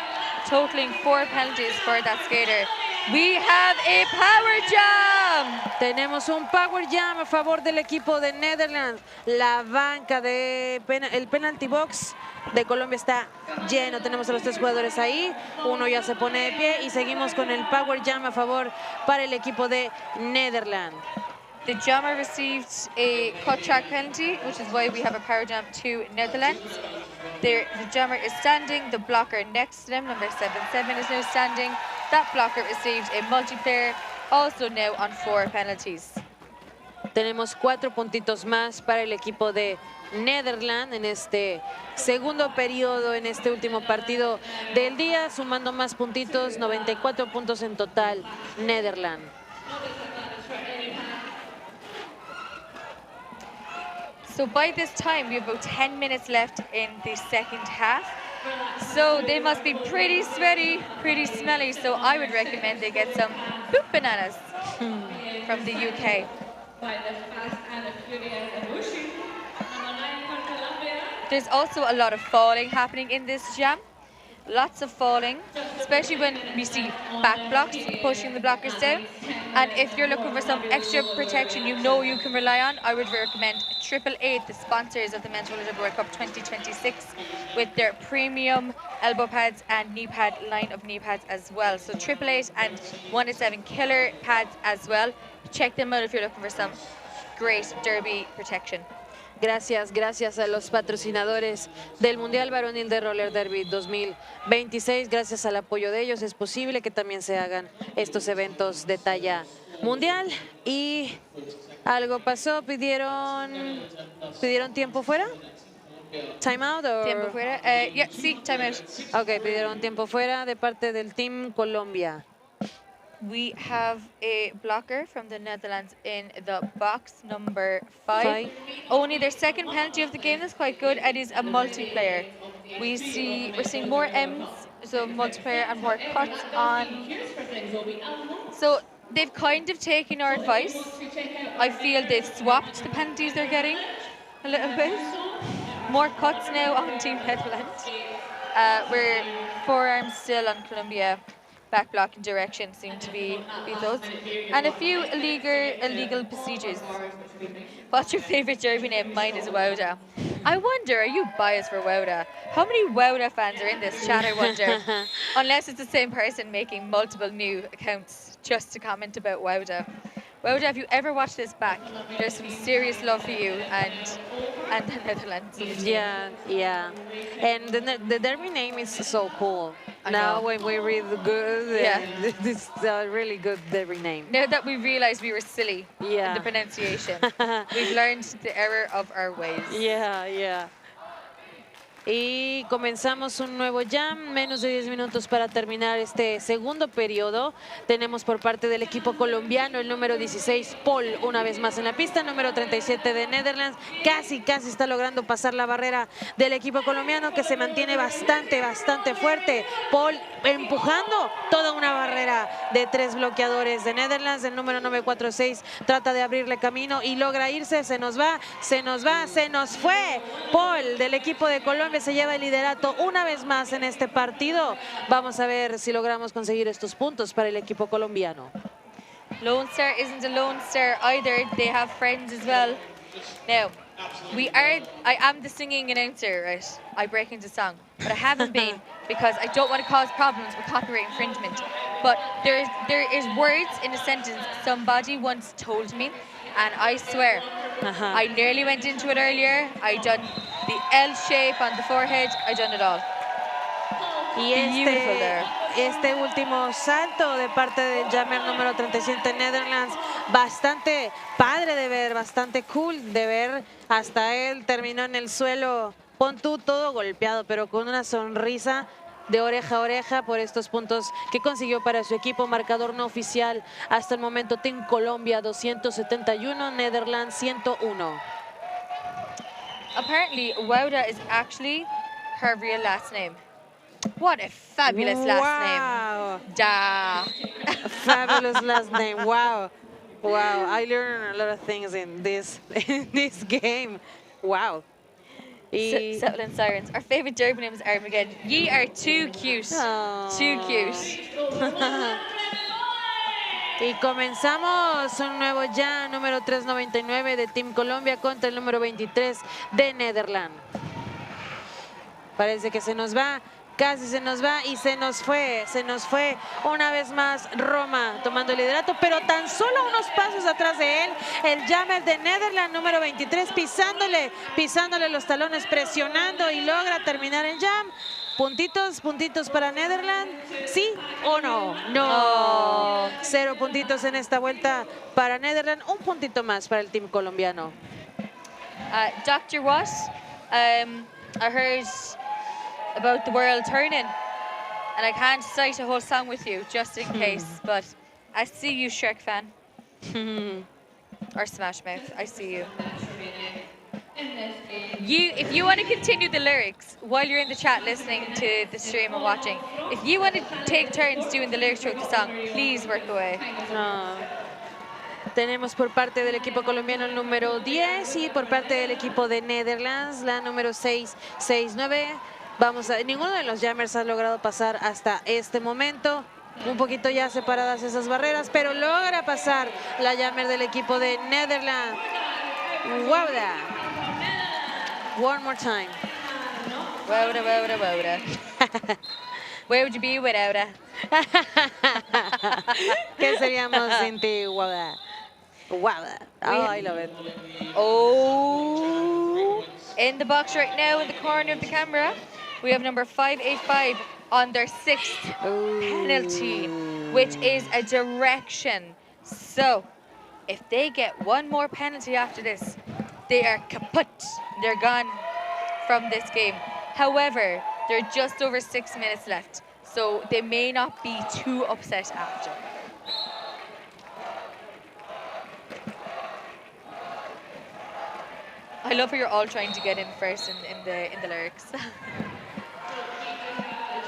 totaling 4 penalties for that skater. We have a power jam! jam.
Tenemos un power jam a favor del equipo de Netherlands. La banca de el penalty box de Colombia está lleno. Tenemos a los 3 jugadores ahí. Uno ya se pone de pie y seguimos con el power jam a favor para el equipo de Netherlands.
The jammer received a cut track penalty, which is why we have a power jam to Netherlands. The jammer is standing. The blocker next to them, number 7-7, is now standing. That blocker received a multiplayer, also now on 4 penalties.
Tenemos 4 puntitos más para el equipo de Netherlands en este segundo periodo, en este último partido del día, sumando más puntitos, 94 puntos en total, Netherlands.
So by this time, we have about 10 minutes left in the second half. So they must be pretty sweaty, pretty smelly. So I would recommend they get some poop bananas from the UK. There's also a lot of falling happening in this jam. Lots of falling, especially when we see back blocks pushing the blockers down. And if you're looking for some extra protection you know you can rely on, I would recommend 888, the sponsors of the Men's Roller Derby World Cup 2026, with their premium elbow pads and knee pad line of knee pads as well. So 888 and 187 killer pads as well. Check them out if you're looking for some great derby protection.
Gracias, gracias a los patrocinadores del Mundial Varonil de Roller Derby 2026. Gracias al apoyo de ellos es posible que también se hagan estos eventos de talla mundial. Y algo pasó, pidieron tiempo fuera. Time out or...
Tiempo fuera. Yeah, sí, time out.
Ok, pidieron tiempo fuera de parte del Team Colombia.
We have a blocker from the Netherlands in the box, number 5. Only their second penalty of the game. That's quite good. It is a multiplayer. We're seeing more M's, so multiplayer, and more cuts on. So they've kind of taken our advice. I feel they've swapped the penalties they're getting a little bit. More cuts now on Team Netherlands. We're forearms still on Colombia. Back blocking direction seem to be those. And a few illegal procedures. What's your favourite derby name? Mine is Wowda. I wonder, are you biased for Wowda? How many Wowda fans are in this chat, I wonder? Unless it's the same person making multiple new accounts just to comment about Wowda. Wowda, if you ever watch this back, there's some serious love for you and the Netherlands.
Yeah, yeah. And the derby name is so cool. Now when we read the good, this is a really good derby name.
Now that we realized we were silly in the pronunciation, we've learned the error of our ways.
Yeah, yeah. Y comenzamos un nuevo jam, menos de 10 minutos para terminar este segundo periodo. Tenemos por parte del equipo colombiano el número 16, Paul, una vez más en la pista, número 37 de Netherlands. Casi está logrando pasar la barrera del equipo colombiano, que se mantiene bastante fuerte. Paul empujando toda una barrera de 3 bloqueadores de Netherlands. El número 946 trata de abrirle camino y logra irse. Se nos fue. Paul del equipo de Colombia se lleva el liderato una vez más en este partido. Vamos a ver si logramos conseguir estos puntos para el equipo colombiano.
Lone Star isn't a Lone Star either. They have friends as well. Now, I am the singing announcer, right? I break into song, but I haven't been because I don't want to cause problems with copyright infringement. But there is words in a sentence somebody once told me, and I swear, I nearly went into it earlier. I done the L shape on the forehead. I done it all.
Y este último salto de parte del jammer número 37 Netherlands, bastante padre de ver, bastante cool de ver. Hasta él terminó en el suelo, pon tú todo golpeado, pero con una sonrisa de oreja a oreja por estos puntos que consiguió para su equipo. Marcador no oficial hasta el momento: Team Colombia 271, Netherlands 101.
Apparently, Wowda is actually her real last name. What a fabulous last name. Da.
Fabulous last name. Wow. Wow. I learned a lot of things in this game. Wow.
Settling Sirens. Our favourite derby name is Armageddon. Ye are too cute. Aww. Too cute.
Y comenzamos un nuevo jam, número 399 de Team Colombia contra el número 23 de Netherlands. Parece que se nos va, casi se nos va y se nos fue una vez más Roma tomando el liderato, pero tan solo unos pasos atrás de él, el jammer de Netherlands, número 23, pisándole los talones, presionando y logra terminar el jam. Puntitos para Netherlands, ¿sí o no? No. 0 puntitos en esta vuelta para Netherlands, un puntito más para el team colombiano.
Dr. Watt, I heard about the world turning, and I can't cite a whole song with you just in case, but I see you, Shrek fan. Or Smash Mouth, I see you. If you want to continue the lyrics while you're in the chat listening to the stream and watching, if you want to take turns doing the lyrics throughout the song, please work away.
Tenemos por parte del equipo colombiano el número 10 y por parte del equipo de Netherlands la número 669. Ninguno de los jammers ha logrado pasar hasta este momento. Un poquito ya separadas esas barreras, pero logra pasar la jammer del equipo de Netherlands. Wauda. One more time.
Wauda. Where would you be without her?
¿Qué seríamos sin ti, Wauda? Wauda. Oh, I love it.
Oh, in the box right now in the corner of the camera, we have number 585 on their 6th penalty, which is a direction. So, if they get one more penalty after this, they are kaput. They're gone from this game. However, there are just over 6 minutes left, so they may not be too upset after. I love how you're all trying to get in first in the lyrics.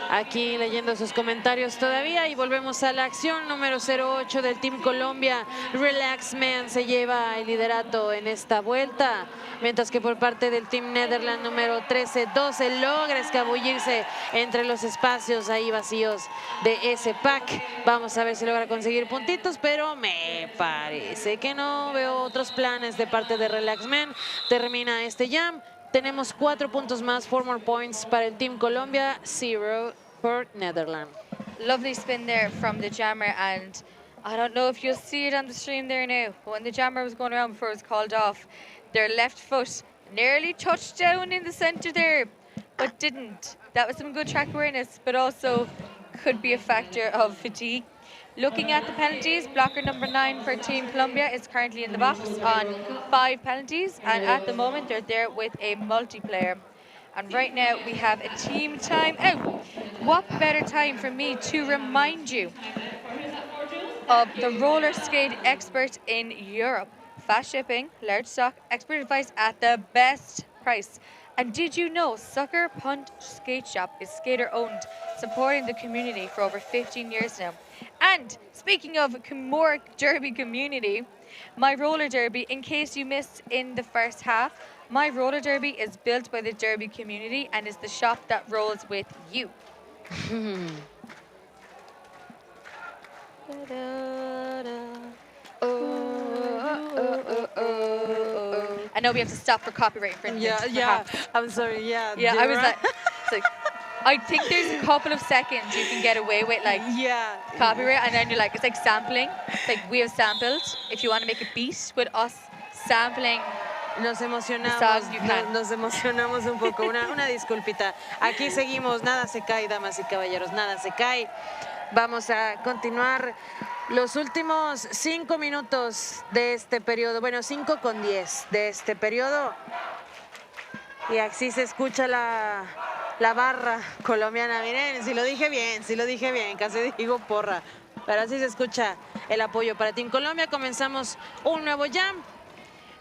Aquí leyendo sus comentarios todavía y volvemos a la acción. Número 08 del Team Colombia, Relax Man, se lleva el liderato en esta vuelta. Mientras que por parte del Team Netherlands, número 13-12, logra escabullirse entre los espacios ahí vacíos de ese pack. Vamos a ver si logra conseguir puntitos, pero me parece que no. Veo otros planes de parte de Relax Man. Termina este jam. Tenemos 4 puntos más, 4 more points para el Team Colombia, 0 for Netherlands.
Lovely spin there from the jammer, and I don't know if you'll see it on the stream there now, but when the jammer was going around before it was called off, their left foot nearly touched down in the center there, but didn't. That was some good track awareness, but also could be a factor of fatigue. Looking at the penalties, blocker number 9 for Team Colombia is currently in the box on 5 penalties, and at the moment they're there with a multiplayer. And right now we have a team time out. What better time for me to remind you of the roller skate expert in Europe. Fast shipping, large stock, expert advice at the best price. And did you know Sucker Punt Skate Shop is skater owned, supporting the community for over 15 years now. And speaking of more derby community, my roller derby, in case you missed in the first half, my roller derby is built by the derby community and is the shop that rolls with you. I know we have to stop for copyright infringement.
Yeah. I'm sorry. Yeah.
I was like, I think there's a couple of seconds you can get away with copyright, and then you're like, it's like sampling. It's like we have sampled. If you want to make a beat with us sampling.
Nos emocionamos un poco, una disculpita. Aquí seguimos, nada se cae, damas y caballeros, nada se cae. Vamos a continuar los últimos 5 minutos de este periodo, bueno, 5:10 de este periodo. Y así se escucha la barra colombiana. Miren, si lo dije bien, casi digo porra. Pero así se escucha el apoyo para Team Colombia. Comenzamos un nuevo jam.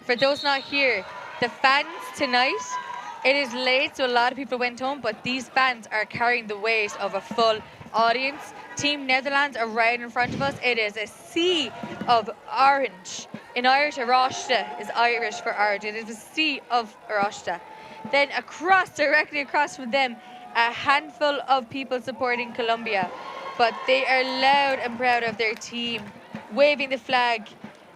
For those not here, the fans tonight, it is late, so a lot of people went home, but these fans are carrying the weight of a full audience. Team Netherlands are right in front of us. It is a sea of orange. In Irish, Arashta is Irish for orange. It is a sea of Arashta. Then directly across from them, a handful of people supporting Colombia. But they are loud and proud of their team. waving the flag.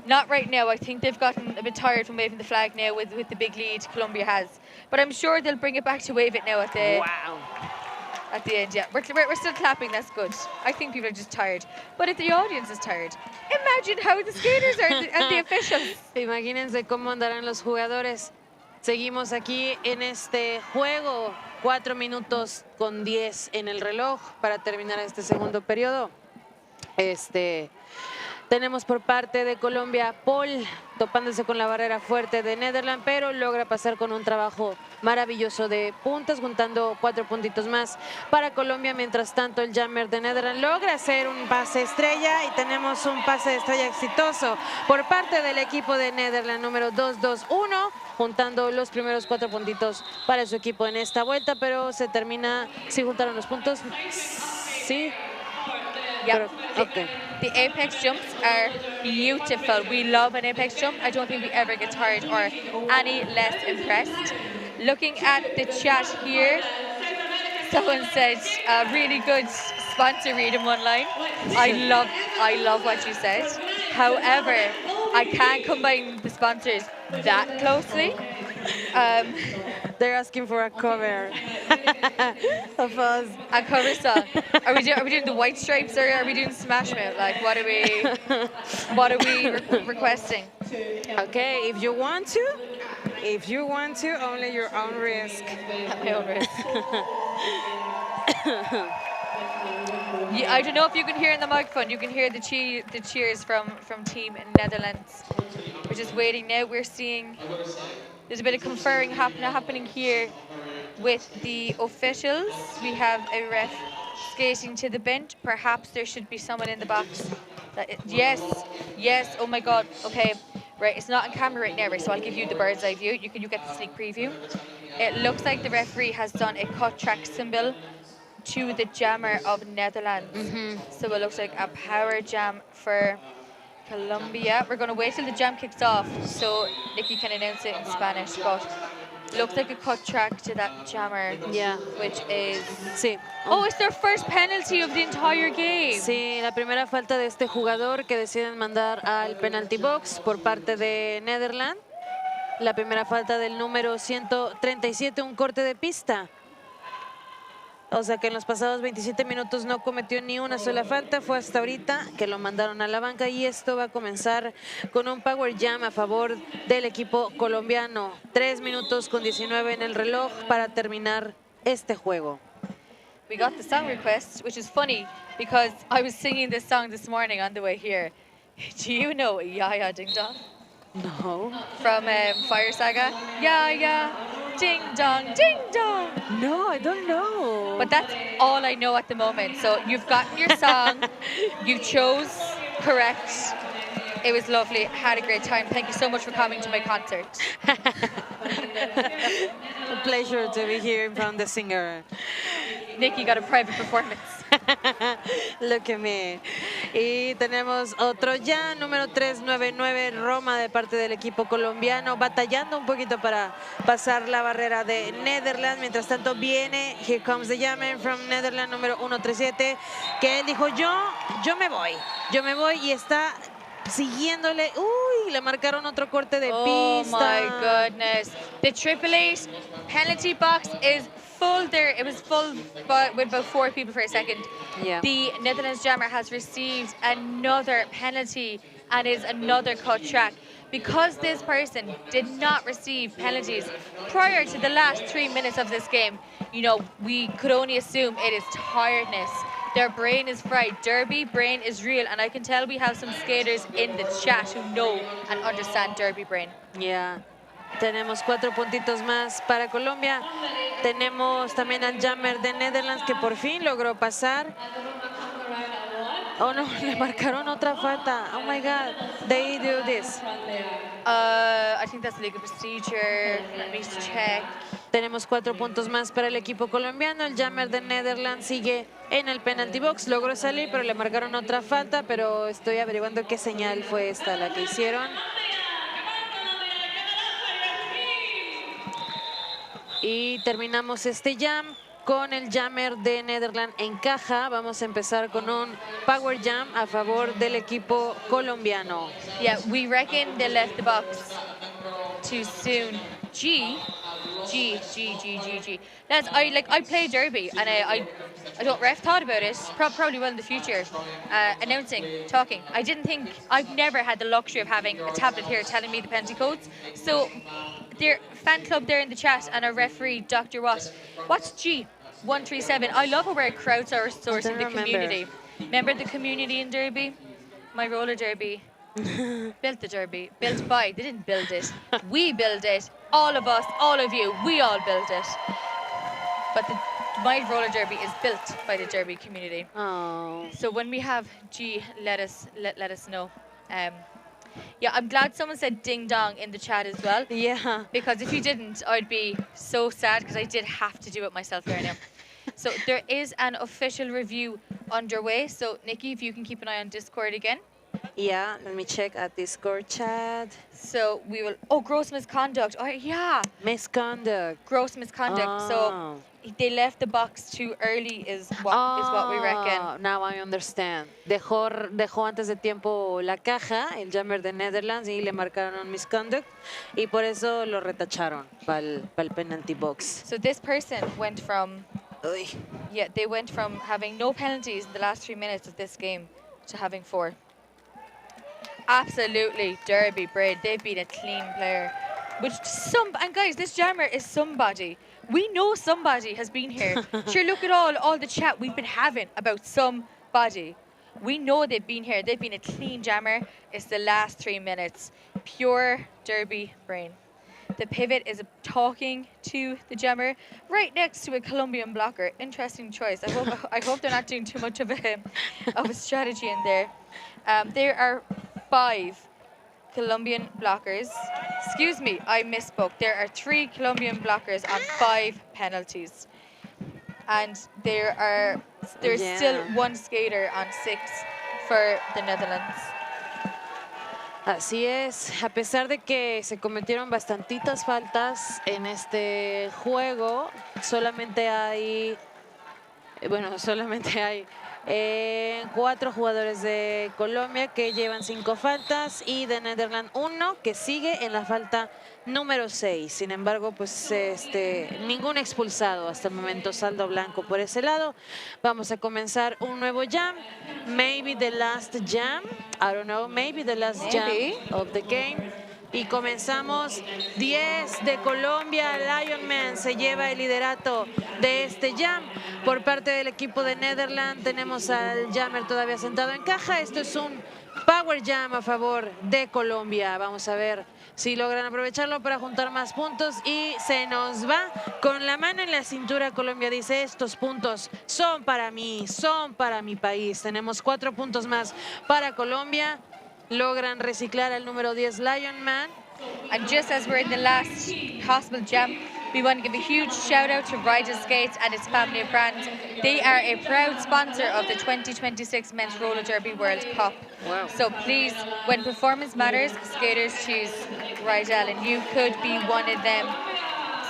Not right now. I think they've gotten a bit tired from waving the flag now with the big lead Colombia has. But I'm sure they'll bring it back to wave it now at the at the end. Yeah, we're still clapping. That's good. I think people are just tired. But if the audience is tired, imagine how the skaters are and the officials.
Imagínense cómo andarán los jugadores. Seguimos aquí en este juego. 4 minutos con 10 en el reloj para terminar este segundo periodo. Tenemos por parte de Colombia Paul topándose con la barrera fuerte de Netherlands, pero logra pasar con un trabajo maravilloso de puntas, juntando 4 puntitos más para Colombia. Mientras tanto, el jammer de Netherlands logra hacer un pase estrella y tenemos un pase de estrella exitoso por parte del equipo de Netherlands número 221, juntando los primeros 4 puntitos para su equipo en esta vuelta, pero se termina, ¿sí juntaron los puntos? Sí.
Yeah,
okay.
The apex jumps are beautiful. We love an apex jump. I don't think we ever get tired or any less impressed. Looking at the chat here, someone said really good sponsor read in one line. I love what you said. However, I can't combine the sponsors that closely.
They're asking for a cover of us.
A cover song. Are we doing the White Stripes or are we doing Smash Mouth? Like, what are we requesting?
Okay, if you want to, only your own risk.
At my own risk. Yeah, I don't know if you can hear in the microphone. You can hear the cheers from Team Netherlands. We're just waiting now. We're seeing there's a bit of conferring happening here with the officials. We have a ref skating to the bench. Perhaps there should be someone in the box. Yes. Oh my God. Okay. Right. It's not on camera right now, right? So I'll give you the bird's eye view. You get the sneak preview. It looks like the referee has done a cut track symbol to the jammer of Netherlands. So it looks like a power jam for Colombia. We're going to wait till the jam kicks off so Nikki can announce it in Spanish, but looks like a cut track to that jammer.
Yeah.
Which is...
Sí.
Oh, it's their first penalty of the entire game.
Sí, la primera falta de este jugador que deciden mandar al penalty box por parte de Netherlands. La primera falta del número 137, un corte de pista. O sea que en los pasados 27 minutos no cometió ni una sola falta. Fue hasta ahorita que lo mandaron a la banca y esto va a comenzar con un power jam a favor del equipo colombiano. 3 minutos con 19 en el reloj para terminar este juego.
We got the song request, which is funny because I was singing this song this morning on the way here. Do you know Ya Ya Ding Dong?
No.
From Fire Saga? Ya Ya Ding Dong Ding Dong.
No, I don't know.
But that's all I know at the moment. So you've gotten your song, you chose correct. It was lovely, had a great time. Thank you so much for coming to my concert.
A pleasure to be here in front of the singer.
Nikki got a private performance.
Look at me. Y tenemos otro ya, número 399, Roma, de parte del equipo colombiano, batallando un poquito para pasar la barrera de Netherlands. Mientras tanto viene Here Comes the Jammer from Netherlands, número 137, que él dijo, yo me voy y está siguiéndole. Uy, le marcaron otro corte de pista.
Oh my goodness. The 888 penalty box is full there. It was full but with about 4 people for a second.
Yeah.
The Netherlands jammer has received another penalty and is another cut track. Because this person did not receive penalties prior to the last 3 minutes of this game, you know, we could only assume it is tiredness. Their brain is fried. Derby brain is real, and I can tell we have some skaters in the chat who know and understand derby brain.
Yeah. Tenemos 4 puntitos más para Colombia. Tenemos también al jammer de Netherlands que por fin logró pasar. Oh no, le marcaron otra falta. Oh my God, they do this.
I think that's legal procedure. Let me check.
Tenemos 4 puntos más para el equipo colombiano. El jammer de Netherlands sigue en el penalty box. Logró salir, pero le marcaron otra falta. Pero estoy averiguando qué señal fue esta la que hicieron. Y terminamos este jam con el jammer de Netherlands en caja. Vamos a empezar con un power jam a favor del equipo colombiano.
Yeah, we reckon they left the box too soon. G. Lads, I play Derby and I don't ref thought about it. Probably will in the future. Announcing, talking. I've never had the luxury of having a tablet here telling me the penalty codes. So their fan club there in the chat and our referee, Dr. Watt. What's G? 137. I love how we're crowdsourcing the community. Remember the community in Derby? My roller derby. Built the derby. Built by. They didn't build it. We build it. All of us, all of you, we all built it. But my roller derby is built by the derby community.
Oh.
So when we have G, let us know. Yeah, I'm glad someone said ding dong in the chat as well.
Yeah.
Because if you didn't, I'd be so sad because I did have to do it myself there now. So there is an official review underway. So Nikki, if you can keep an eye on Discord again.
Yeah, let me check at Discord chat.
So we will. Oh, gross misconduct. Oh, yeah.
Misconduct.
Gross misconduct. So they left the box too early is what we reckon.
Now I understand. Dejó antes de tiempo la caja, el jammer de Netherlands, y le marcaron un misconduct, y por eso lo retacharon para el penalty box.
So this person went from. Yeah, they went from having no penalties in the last 3 minutes of this game to having 4. Absolutely, Derby Braid. They've been a clean player. And guys, this jammer is somebody. We know somebody has been here. Sure, look at all the chat we've been having about somebody. We know they've been here. They've been a clean jammer. It's the last 3 minutes. Pure Derby brain. The pivot is talking to the jammer right next to a Colombian blocker. Interesting choice. I hope they're not doing too much of a strategy in there. There are 5 Colombian blockers. Excuse me, I misspoke. There are 3 Colombian blockers on 5 penalties. And there's still 1 skater on 6 for the Netherlands.
Así es, a pesar de que se cometieron bastantitas faltas en este juego, solamente hay 4 jugadores de Colombia que llevan 5 faltas y de Netherlands 1 que sigue en la falta número 6. Sin embargo, pues ningún expulsado hasta el momento, saldo blanco por ese lado. Vamos a comenzar un nuevo jam. Maybe the last jam. I don't know, maybe the last jam of the game. Y comenzamos. 10 de Colombia. Lionman se lleva el liderato de este jam. Por parte del equipo de Netherlands tenemos al jammer todavía sentado en caja. Esto es un power jam a favor de Colombia. Vamos a ver si logran aprovecharlo para juntar más puntos. Y se nos va con la mano en la cintura. Colombia dice, estos puntos son para mí, son para mi país. Tenemos 4 puntos más para Colombia. Logran reciclar al número 10 Lionman.
And just as we're in the last possible jam, we want to give a huge shout out to Ryder Skates and its family of brands. They are a proud sponsor of the 2026 Men's Roller Derby World Cup.
Wow.
So please, when performance matters, skaters choose Rydell, and you could be one of them.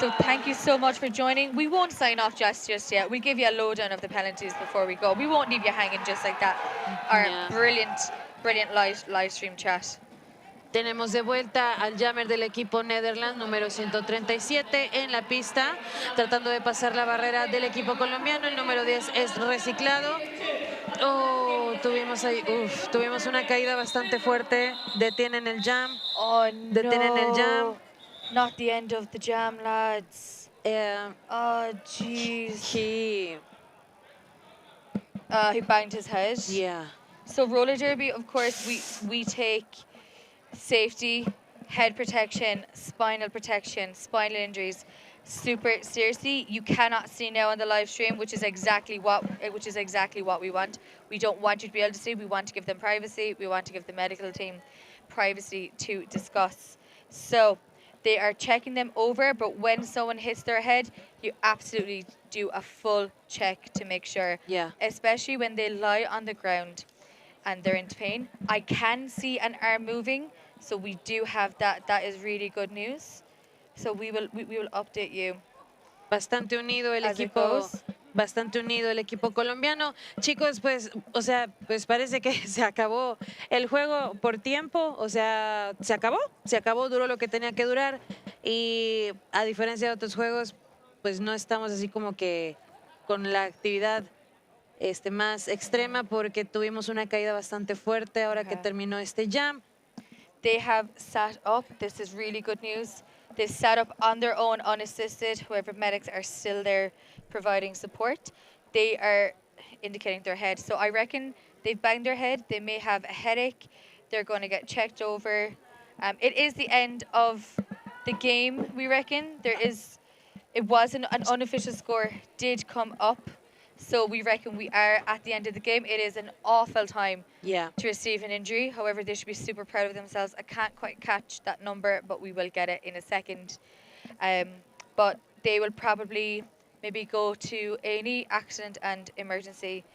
So thank you so much for joining. We won't sign off just yet. We'll give you a lowdown of the penalties before we go. We won't leave you hanging just like that. Our brilliant live stream chat.
Tenemos de vuelta al jammer del equipo Netherlands, número 137 en la pista, tratando de pasar la barrera del equipo colombiano. El número 10 es reciclado. Oh, tuvimos una caída bastante fuerte. Detienen el jam.
Oh,
detienen el jam.
Not the end of the jam, lads. Oh, jeez.
He
banged his head.
Yeah.
So roller derby, of course, we take safety, head protection, spinal injuries super seriously. You cannot see now on the live stream, which is exactly what we want. We don't want you to be able to see. We want to give them privacy. We want to give the medical team privacy to discuss. So they are checking them over, but when someone hits their head, you absolutely do a full check to make sure.
Yeah.
Especially when they lie on the ground and they're in pain. I can see an arm moving, so we do have that. That is really good news. So we will update you
bastante unido el equipo. Bastante unido el equipo colombiano. Chicos, pues, o sea, pues parece que se acabó el juego por tiempo, o sea, se acabó, duró lo que tenía que durar y a diferencia de otros juegos, pues no estamos así como que con la actividad más extrema porque tuvimos una caída bastante fuerte ahora que terminó este jam.
They have sat up. This is really good news. They sat up on their own, unassisted. Whoever medics are still there providing support. They are indicating their head. So I reckon they've banged their head. They may have a headache. They're going to get checked over. It is the end of the game, we reckon. It was an unofficial score did come up. So we reckon we are at the end of the game. It is an awful time to receive an injury. However, they should be super proud of themselves. I can't quite catch that number, but we will get it in a second. But they will probably maybe go to A&E, accident and emergency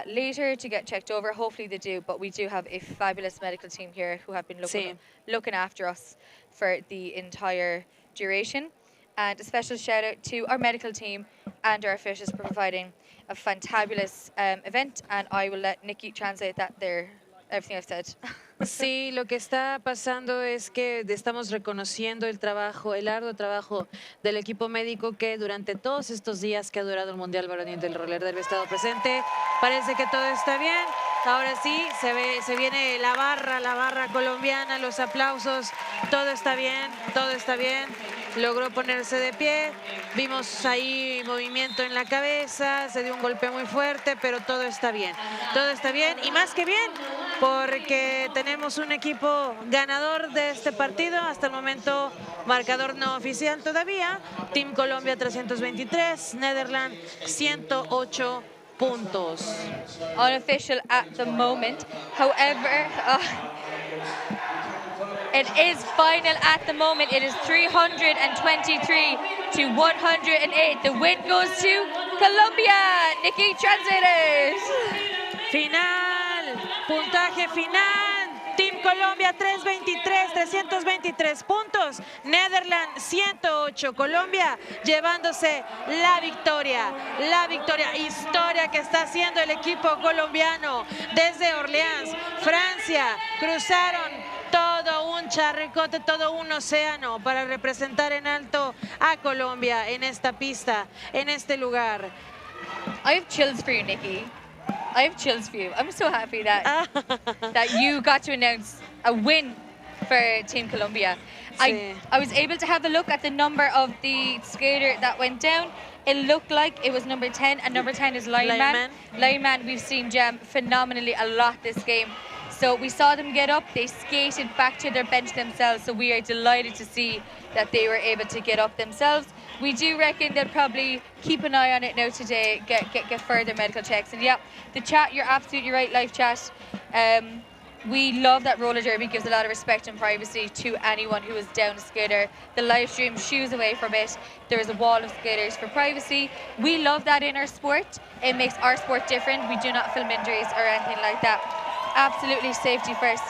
later to get checked over. Hopefully they do, but we do have a fabulous medical team here who have been looking after us for the entire duration. And a special shout out to our medical team and our officials for providing a fantabulous event. And I will let Nikki translate that there, everything I've said.
Sí, lo que está pasando es que estamos reconociendo el trabajo, el arduo trabajo del equipo médico que durante todos estos días que ha durado el Mundial Varonil del Roller Derby ha estado presente. Parece que todo está bien. Ahora sí, se viene la barra colombiana, los aplausos. Todo está bien, todo está bien. Logró ponerse de pie. Vimos ahí movimiento en la cabeza, se dio un golpe muy fuerte, pero todo está bien. Todo está bien y más que bien, porque tenemos un equipo ganador de este partido. Hasta el momento, marcador no oficial todavía. Team Colombia 323, Netherlands 108 puntos.
Unofficial at the moment. However, it is final at the moment. It is 323 to 108. The win goes to Colombia. Nikki, translated.
Final, puntaje final. Team Colombia 323 puntos. Netherlands 108. Colombia llevándose la victoria. La victoria, historia que está haciendo el equipo colombiano. Desde Orleans, Francia, cruzaron todo un charricote, todo un océano para representar en alto a Colombia en esta pista, en este lugar.
I have chills for you, Nikki. I have chills for you. I'm so happy that that you got to announce a win for Team Colombia. I was able to have a look at the number of the skater that went down. It looked like it was number 10, and number 10 is Lineman. Lineman, we've seen jam phenomenally a lot this game. So we saw them get up, they skated back to their bench themselves, so we are delighted to see that they were able to get up themselves. We do reckon they'll probably keep an eye on it now today, get further medical checks. And yeah, the chat, you're absolutely right, live chat. We love that roller derby, gives a lot of respect and privacy to anyone who is down a skater. The live stream shoes away from it. There is a wall of skaters for privacy. We love that in our sport. It makes our sport different. We do not film injuries or anything like that. Absolutely safety first.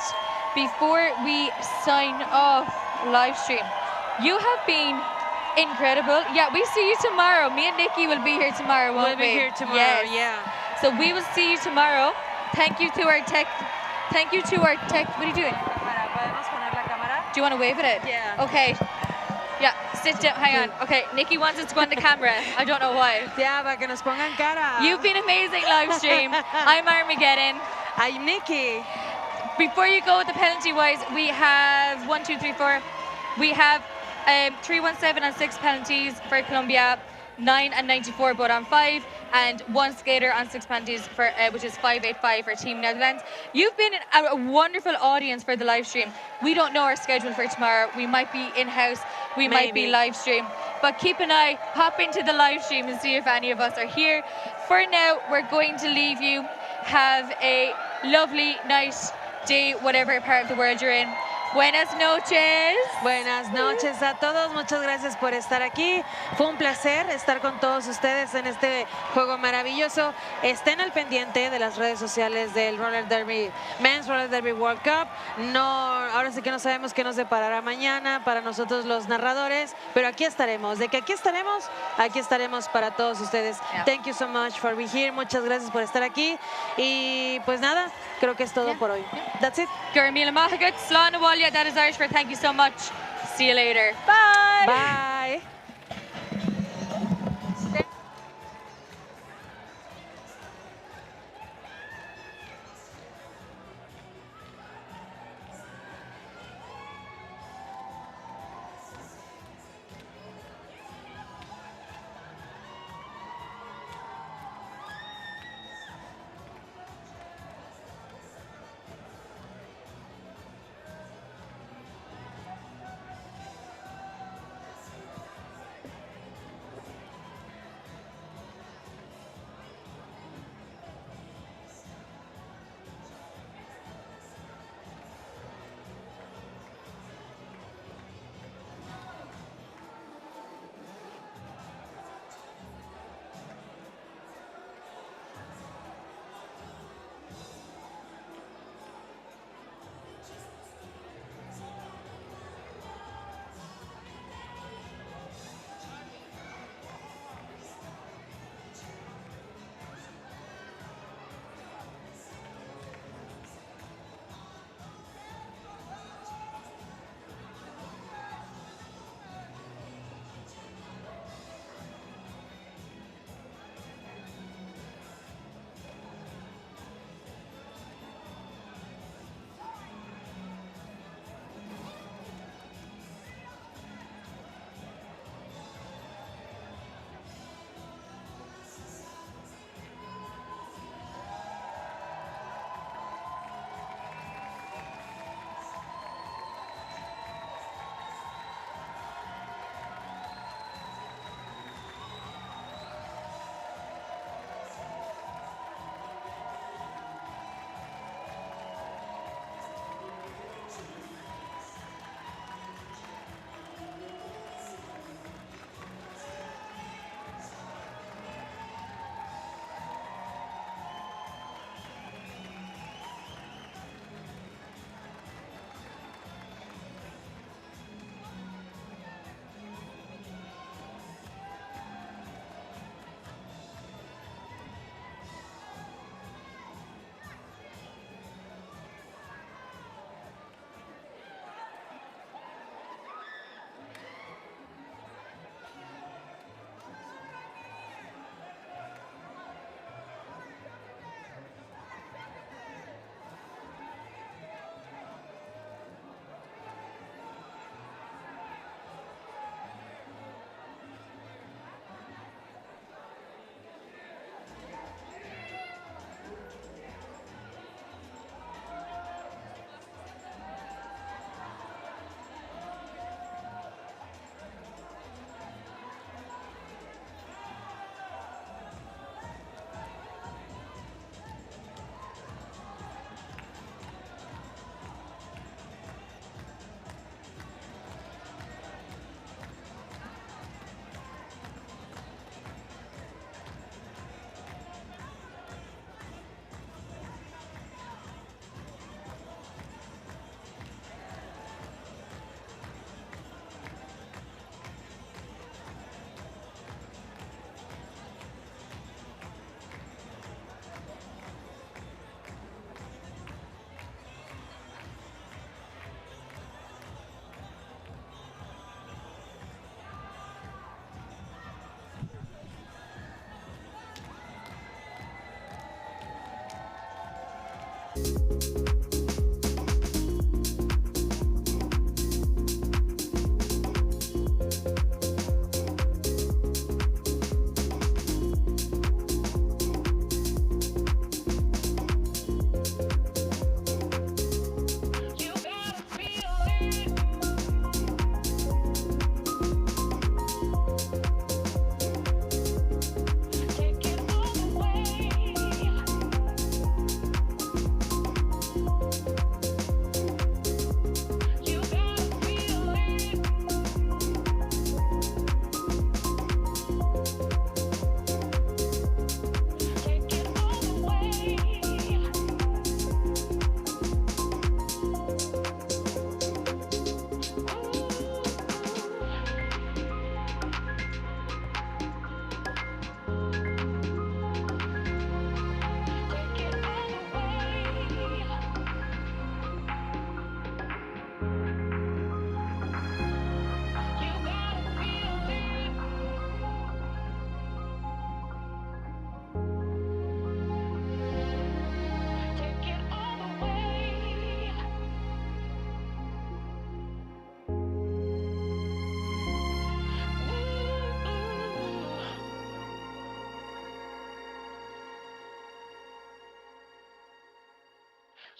Before we sign off live stream, you have been incredible. Yeah, we see you tomorrow. Me and Nikki will be here tomorrow, won't we?
We'll be here tomorrow,
yes.
yeah.
So we will see you tomorrow. Thank you to our tech. Thank you to our tech. What are you doing? Do you want to wave at it?
Yeah.
Okay. Yeah, sit down. Hang on. Okay, Nikki wants us to go on the camera. I don't know why.
Yeah, para que nos pongan cara.
You've been amazing live stream. I'm Armageddon.
I'm Nikki.
Before you go with the penalty wise, we have 1, 2, 3, 4. We have 317 on 6 penalties for Colombia, 9 and 94 both on 5, and 1 skater on 6 penalties for which is 585 for Team Netherlands. You've been a wonderful audience for the live stream. We don't know our schedule for tomorrow. We might be in-house, we might be live stream, but keep an eye, pop into the live stream and see if any of us are here. For now, we're going to leave you. Have a lovely night, day, whatever part of the world you're in. Buenas noches.
Buenas noches a todos, muchas gracias por estar aquí. Fue un placer estar con todos ustedes en este juego maravilloso. Estén al pendiente de las redes sociales del Roller Derby, Men's Roller Derby World Cup. No, ahora sí que no sabemos qué nos deparará mañana para nosotros los narradores, pero aquí estaremos. De que aquí estaremos para todos ustedes. Thank you so much for being here. Muchas gracias por estar aquí. Y pues nada, creo que es todo por hoy. That's it.
That is Irish for thank you so much. See you later. Bye.
Bye.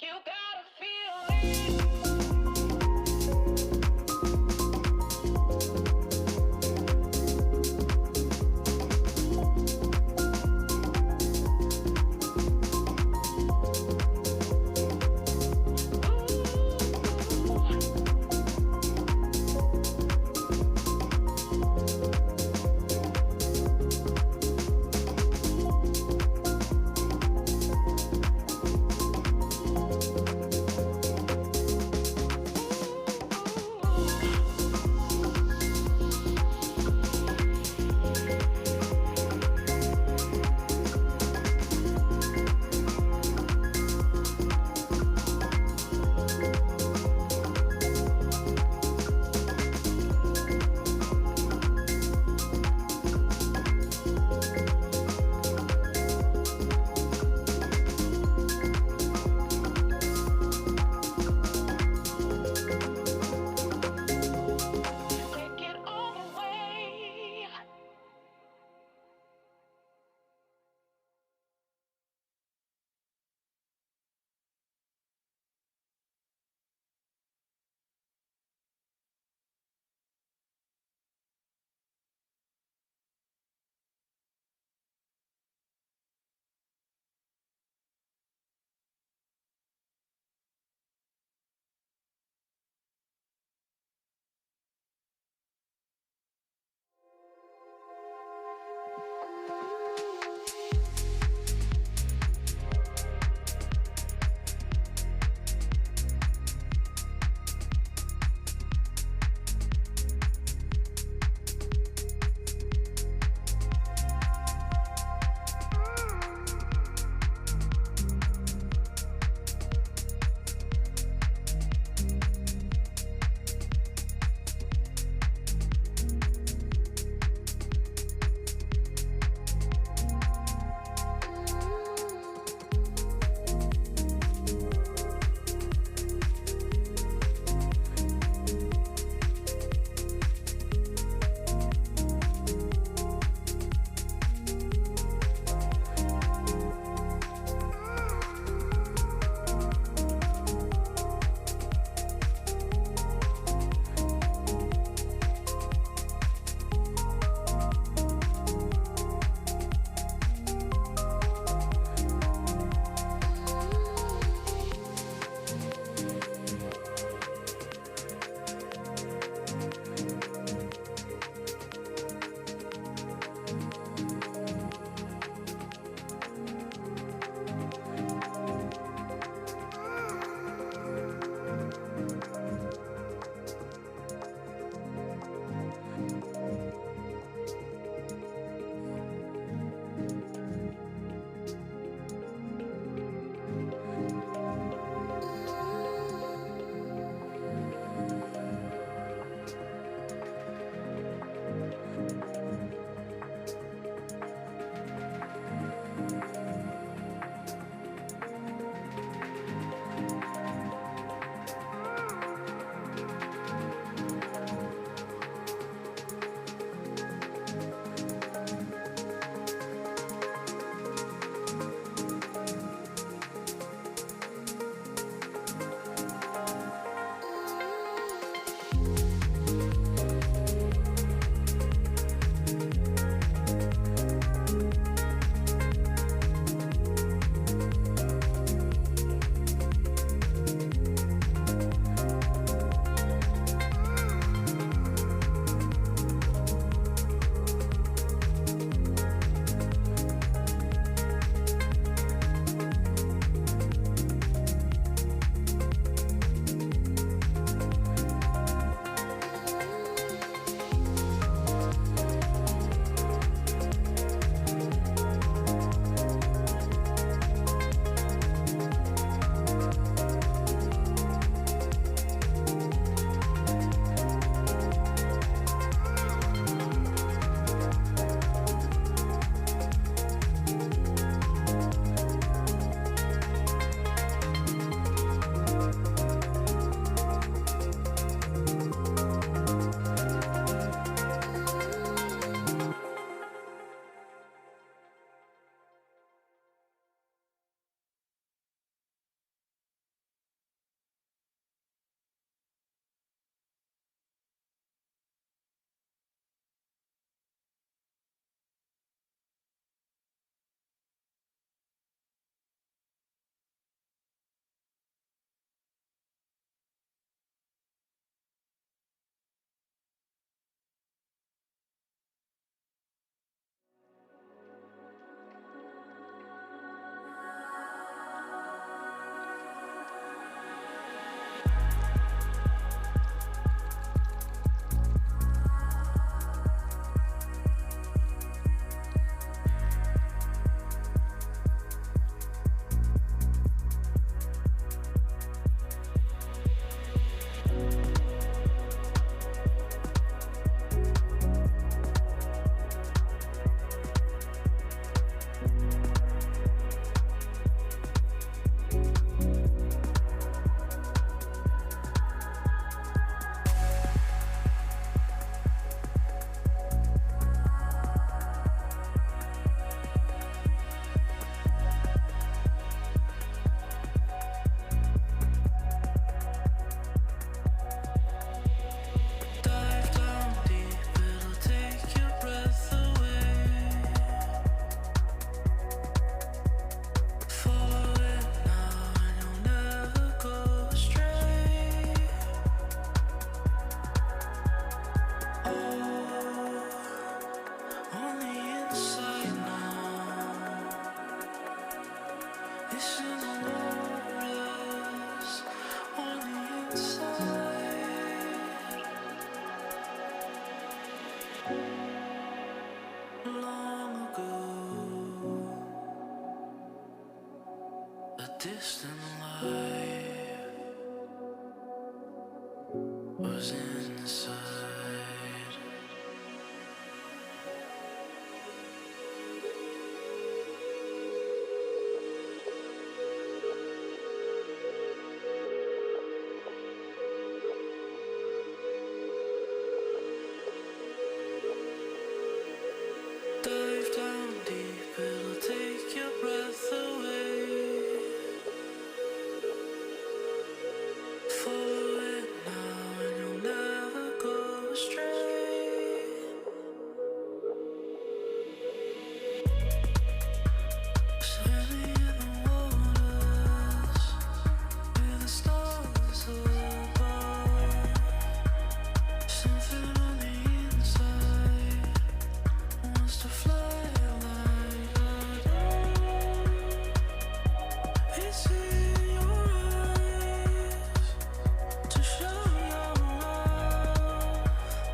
You got